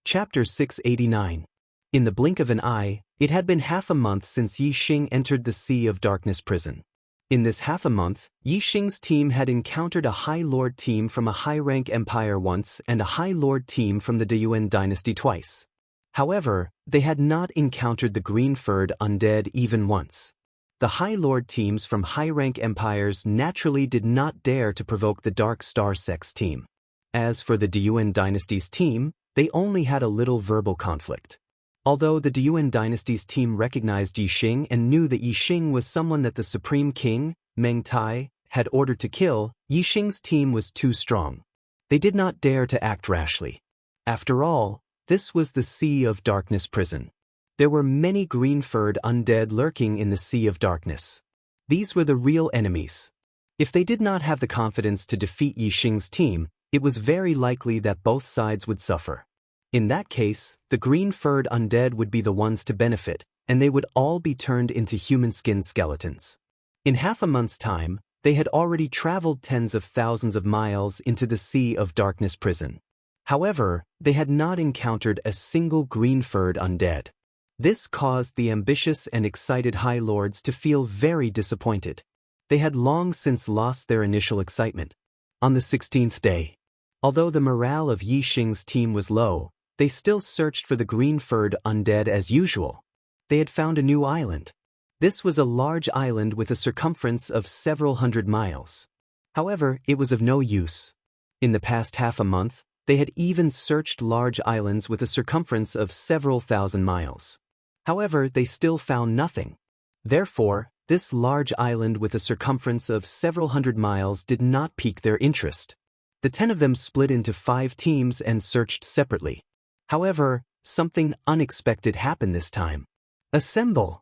Chapter 689. In the blink of an eye, it had been half a month since Yi Xing entered the Sea of Darkness prison. In this half a month, Yi Xing's team had encountered a High Lord team from a high-rank empire once and a High Lord team from the Deyuan dynasty twice. However, they had not encountered the green-furred undead even once. The High Lord teams from high-rank empires naturally did not dare to provoke the Dark Star Sex team. As for the Deyuan dynasty's team, they only had a little verbal conflict. Although the Deyuan dynasty's team recognized Yi Xing and knew that Yi Xing was someone that the Supreme King, Meng Tai, had ordered to kill, Yi Xing's team was too strong. They did not dare to act rashly. After all, this was the Sea of Darkness prison. There were many green-furred undead lurking in the Sea of Darkness. These were the real enemies. If they did not have the confidence to defeat Yi Xing's team, it was very likely that both sides would suffer. In that case, the green-furred undead would be the ones to benefit, and they would all be turned into human-skin skeletons. In half a month's time, they had already traveled tens of thousands of miles into the Sea of Darkness prison. However, they had not encountered a single green-furred undead. This caused the ambitious and excited High Lords to feel very disappointed. They had long since lost their initial excitement. On the 16th day, although the morale of Yi Xing's team was low, they still searched for the green-furred undead as usual. They had found a new island. This was a large island with a circumference of several hundred miles. However, it was of no use. In the past half a month, they had even searched large islands with a circumference of several thousand miles. However, they still found nothing. Therefore, this large island with a circumference of several hundred miles did not pique their interest. The 10 of them split into 5 teams and searched separately. However, something unexpected happened this time. Assemble!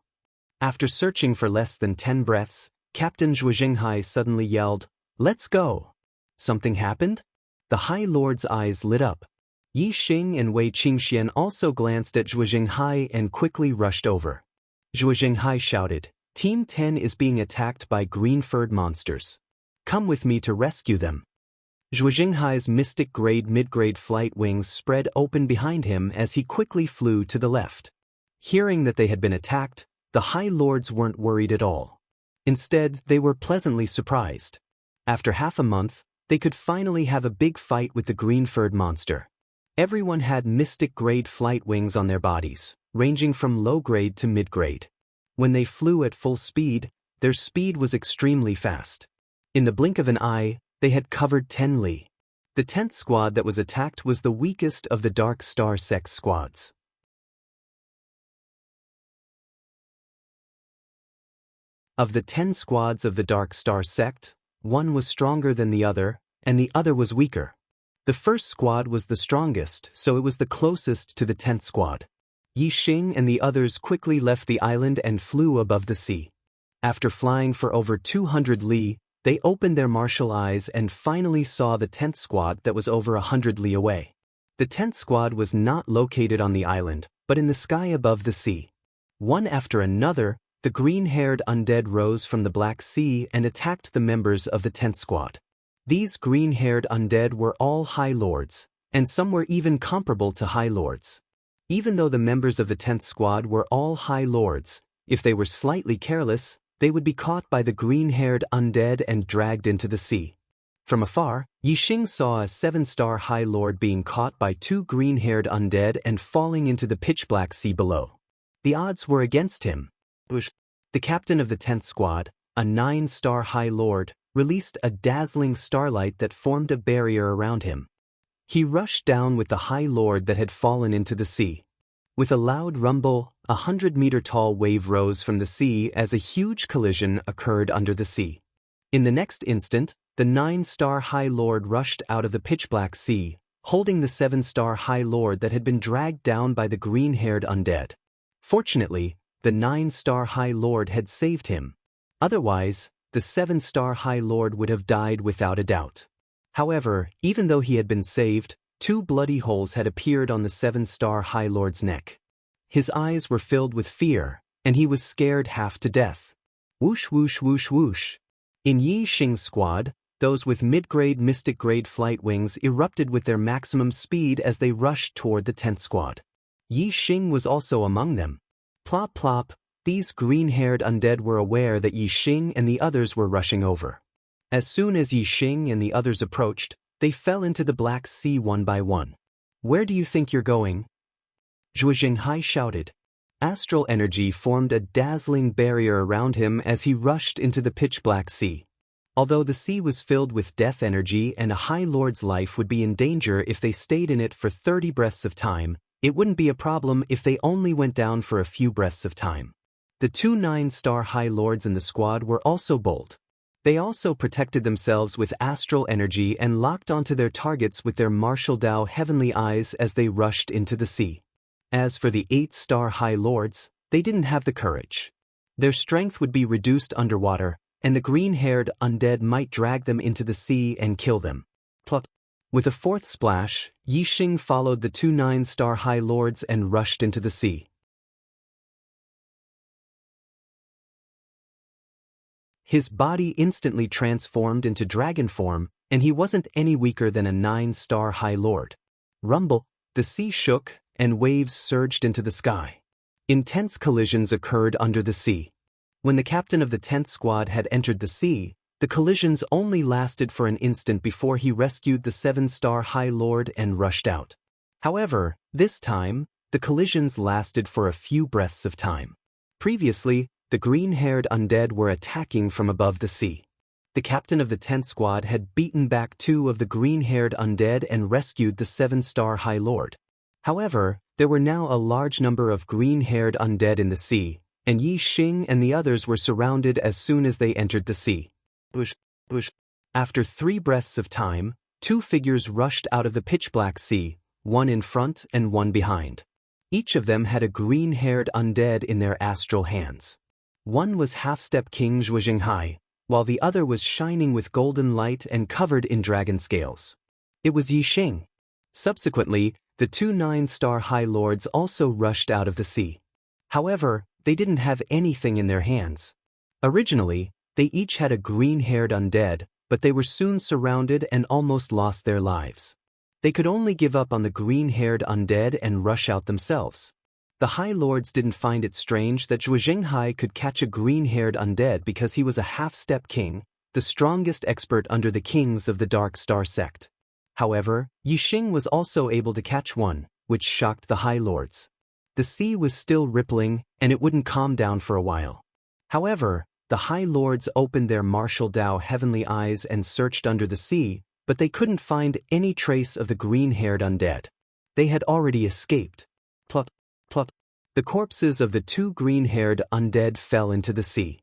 After searching for less than 10 breaths, Captain Zhuo Zhenghai suddenly yelled, "Let's go!" Something happened? The High Lord's eyes lit up. Yi Xing and Wei Qingxian also glanced at Zhuo Jinghai and quickly rushed over. Zhuo Jinghai shouted, "Team 10 is being attacked by green-furred monsters. Come with me to rescue them." Zhuo Jinghai's mystic mid-grade flight wings spread open behind him as he quickly flew to the left. Hearing that they had been attacked, the High Lords weren't worried at all. Instead, they were pleasantly surprised. After half a month, they could finally have a big fight with the green-furred monster. Everyone had mystic-grade flight wings on their bodies, ranging from low-grade to mid-grade. When they flew at full speed, their speed was extremely fast. In the blink of an eye, they had covered 10 li. The 10th squad that was attacked was the weakest of the Dark Star Sect squads. Of the 10 squads of the Dark Star Sect, one was stronger than the other, and the other was weaker. The first squad was the strongest, so it was the closest to the 10th squad. Yi Xing and the others quickly left the island and flew above the sea. After flying for over 200 li, they opened their martial eyes and finally saw the 10th squad that was over 100 li away. The 10th squad was not located on the island, but in the sky above the sea. One after another, the green-haired undead rose from the Black Sea and attacked the members of the 10th squad. These green-haired undead were all High Lords, and some were even comparable to High Lords. Even though the members of the 10th squad were all High Lords, if they were slightly careless, they would be caught by the green-haired undead and dragged into the sea. From afar, Yi Xing saw a 7-star High Lord being caught by 2 green-haired undead and falling into the pitch-black sea below. The odds were against him. The captain of the 10th squad, a 9-star High Lord, released a dazzling starlight that formed a barrier around him. He rushed down with the High Lord that had fallen into the sea. With a loud rumble, a 100-meter-tall wave rose from the sea as a huge collision occurred under the sea. In the next instant, the 9-star High Lord rushed out of the pitch-black sea, holding the 7-star High Lord that had been dragged down by the green-haired undead. Fortunately, the 9-star High Lord had saved him. Otherwise, the 7-star High Lord would have died without a doubt. However, even though he had been saved, 2 bloody holes had appeared on the 7-star High Lord's neck. His eyes were filled with fear, and he was scared half to death. Whoosh whoosh whoosh whoosh. In Yi Xing's squad, those with mid-grade mystic-grade flight wings erupted with their maximum speed as they rushed toward the 10th squad. Yi Xing was also among them. Plop plop. These green-haired undead were aware that Yi Xing and the others were rushing over. As soon as Yi Xing and the others approached, they fell into the Black Sea one by one. "Where do you think you're going?" Zhuo Jinghai shouted. Astral energy formed a dazzling barrier around him as he rushed into the pitch-black sea. Although the sea was filled with death energy and a High Lord's life would be in danger if they stayed in it for 30 breaths of time, it wouldn't be a problem if they only went down for a few breaths of time. The 2 9-star High Lords in the squad were also bold. They also protected themselves with astral energy and locked onto their targets with their martial Dao heavenly eyes as they rushed into the sea. As for the 8-star High Lords, they didn't have the courage. Their strength would be reduced underwater, and the green-haired undead might drag them into the sea and kill them. Plop. With a 4th splash, Yi Xing followed the 2 9-star High Lords and rushed into the sea. His body instantly transformed into dragon form, and he wasn't any weaker than a 9-star High Lord. Rumble, the sea shook, and waves surged into the sky. Intense collisions occurred under the sea. When the captain of the 10th squad had entered the sea, the collisions only lasted for an instant before he rescued the 7-star High Lord and rushed out. However, this time, the collisions lasted for a few breaths of time. Previously, the green-haired undead were attacking from above the sea. The captain of the 10th squad had beaten back 2 of the green-haired undead and rescued the 7-star High Lord. However, there were now a large number of green-haired undead in the sea, and Yi Xing and the others were surrounded as soon as they entered the sea. Bush, bush. After 3 breaths of time, 2 figures rushed out of the pitch-black sea, one in front and one behind. Each of them had a green-haired undead in their astral hands. One was half-step King Zhuo Jinghai, while the other was shining with golden light and covered in dragon scales. It was Yi Xing. Subsequently, the two 9-star High Lords also rushed out of the sea. However, they didn't have anything in their hands. Originally, they each had a green-haired undead, but they were soon surrounded and almost lost their lives. They could only give up on the green-haired undead and rush out themselves. The High Lords didn't find it strange that Zhuo Zhenghai could catch a green-haired undead because he was a half-step king, the strongest expert under the kings of the Dark Star sect. However, Yi Xing was also able to catch one, which shocked the High Lords. The sea was still rippling, and it wouldn't calm down for a while. However, the High Lords opened their martial Dao heavenly eyes and searched under the sea, but they couldn't find any trace of the green-haired undead. They had already escaped. Plop, plop. The corpses of the two green-haired undead fell into the sea.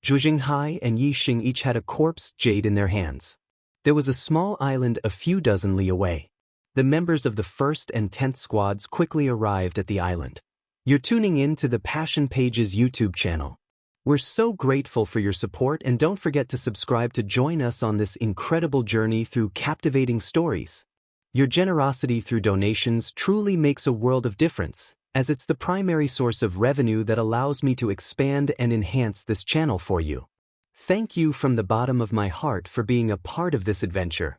Zhuo Zhenghai and Yi Xing each had a corpse jade in their hands. There was a small island a few dozen li away. The members of the 1st and 10th squads quickly arrived at the island. You're tuning in to the Passion Pages YouTube channel. We're so grateful for your support, and don't forget to subscribe to join us on this incredible journey through captivating stories. Your generosity through donations truly makes a world of difference, as it's the primary source of revenue that allows me to expand and enhance this channel for you. Thank you from the bottom of my heart for being a part of this adventure.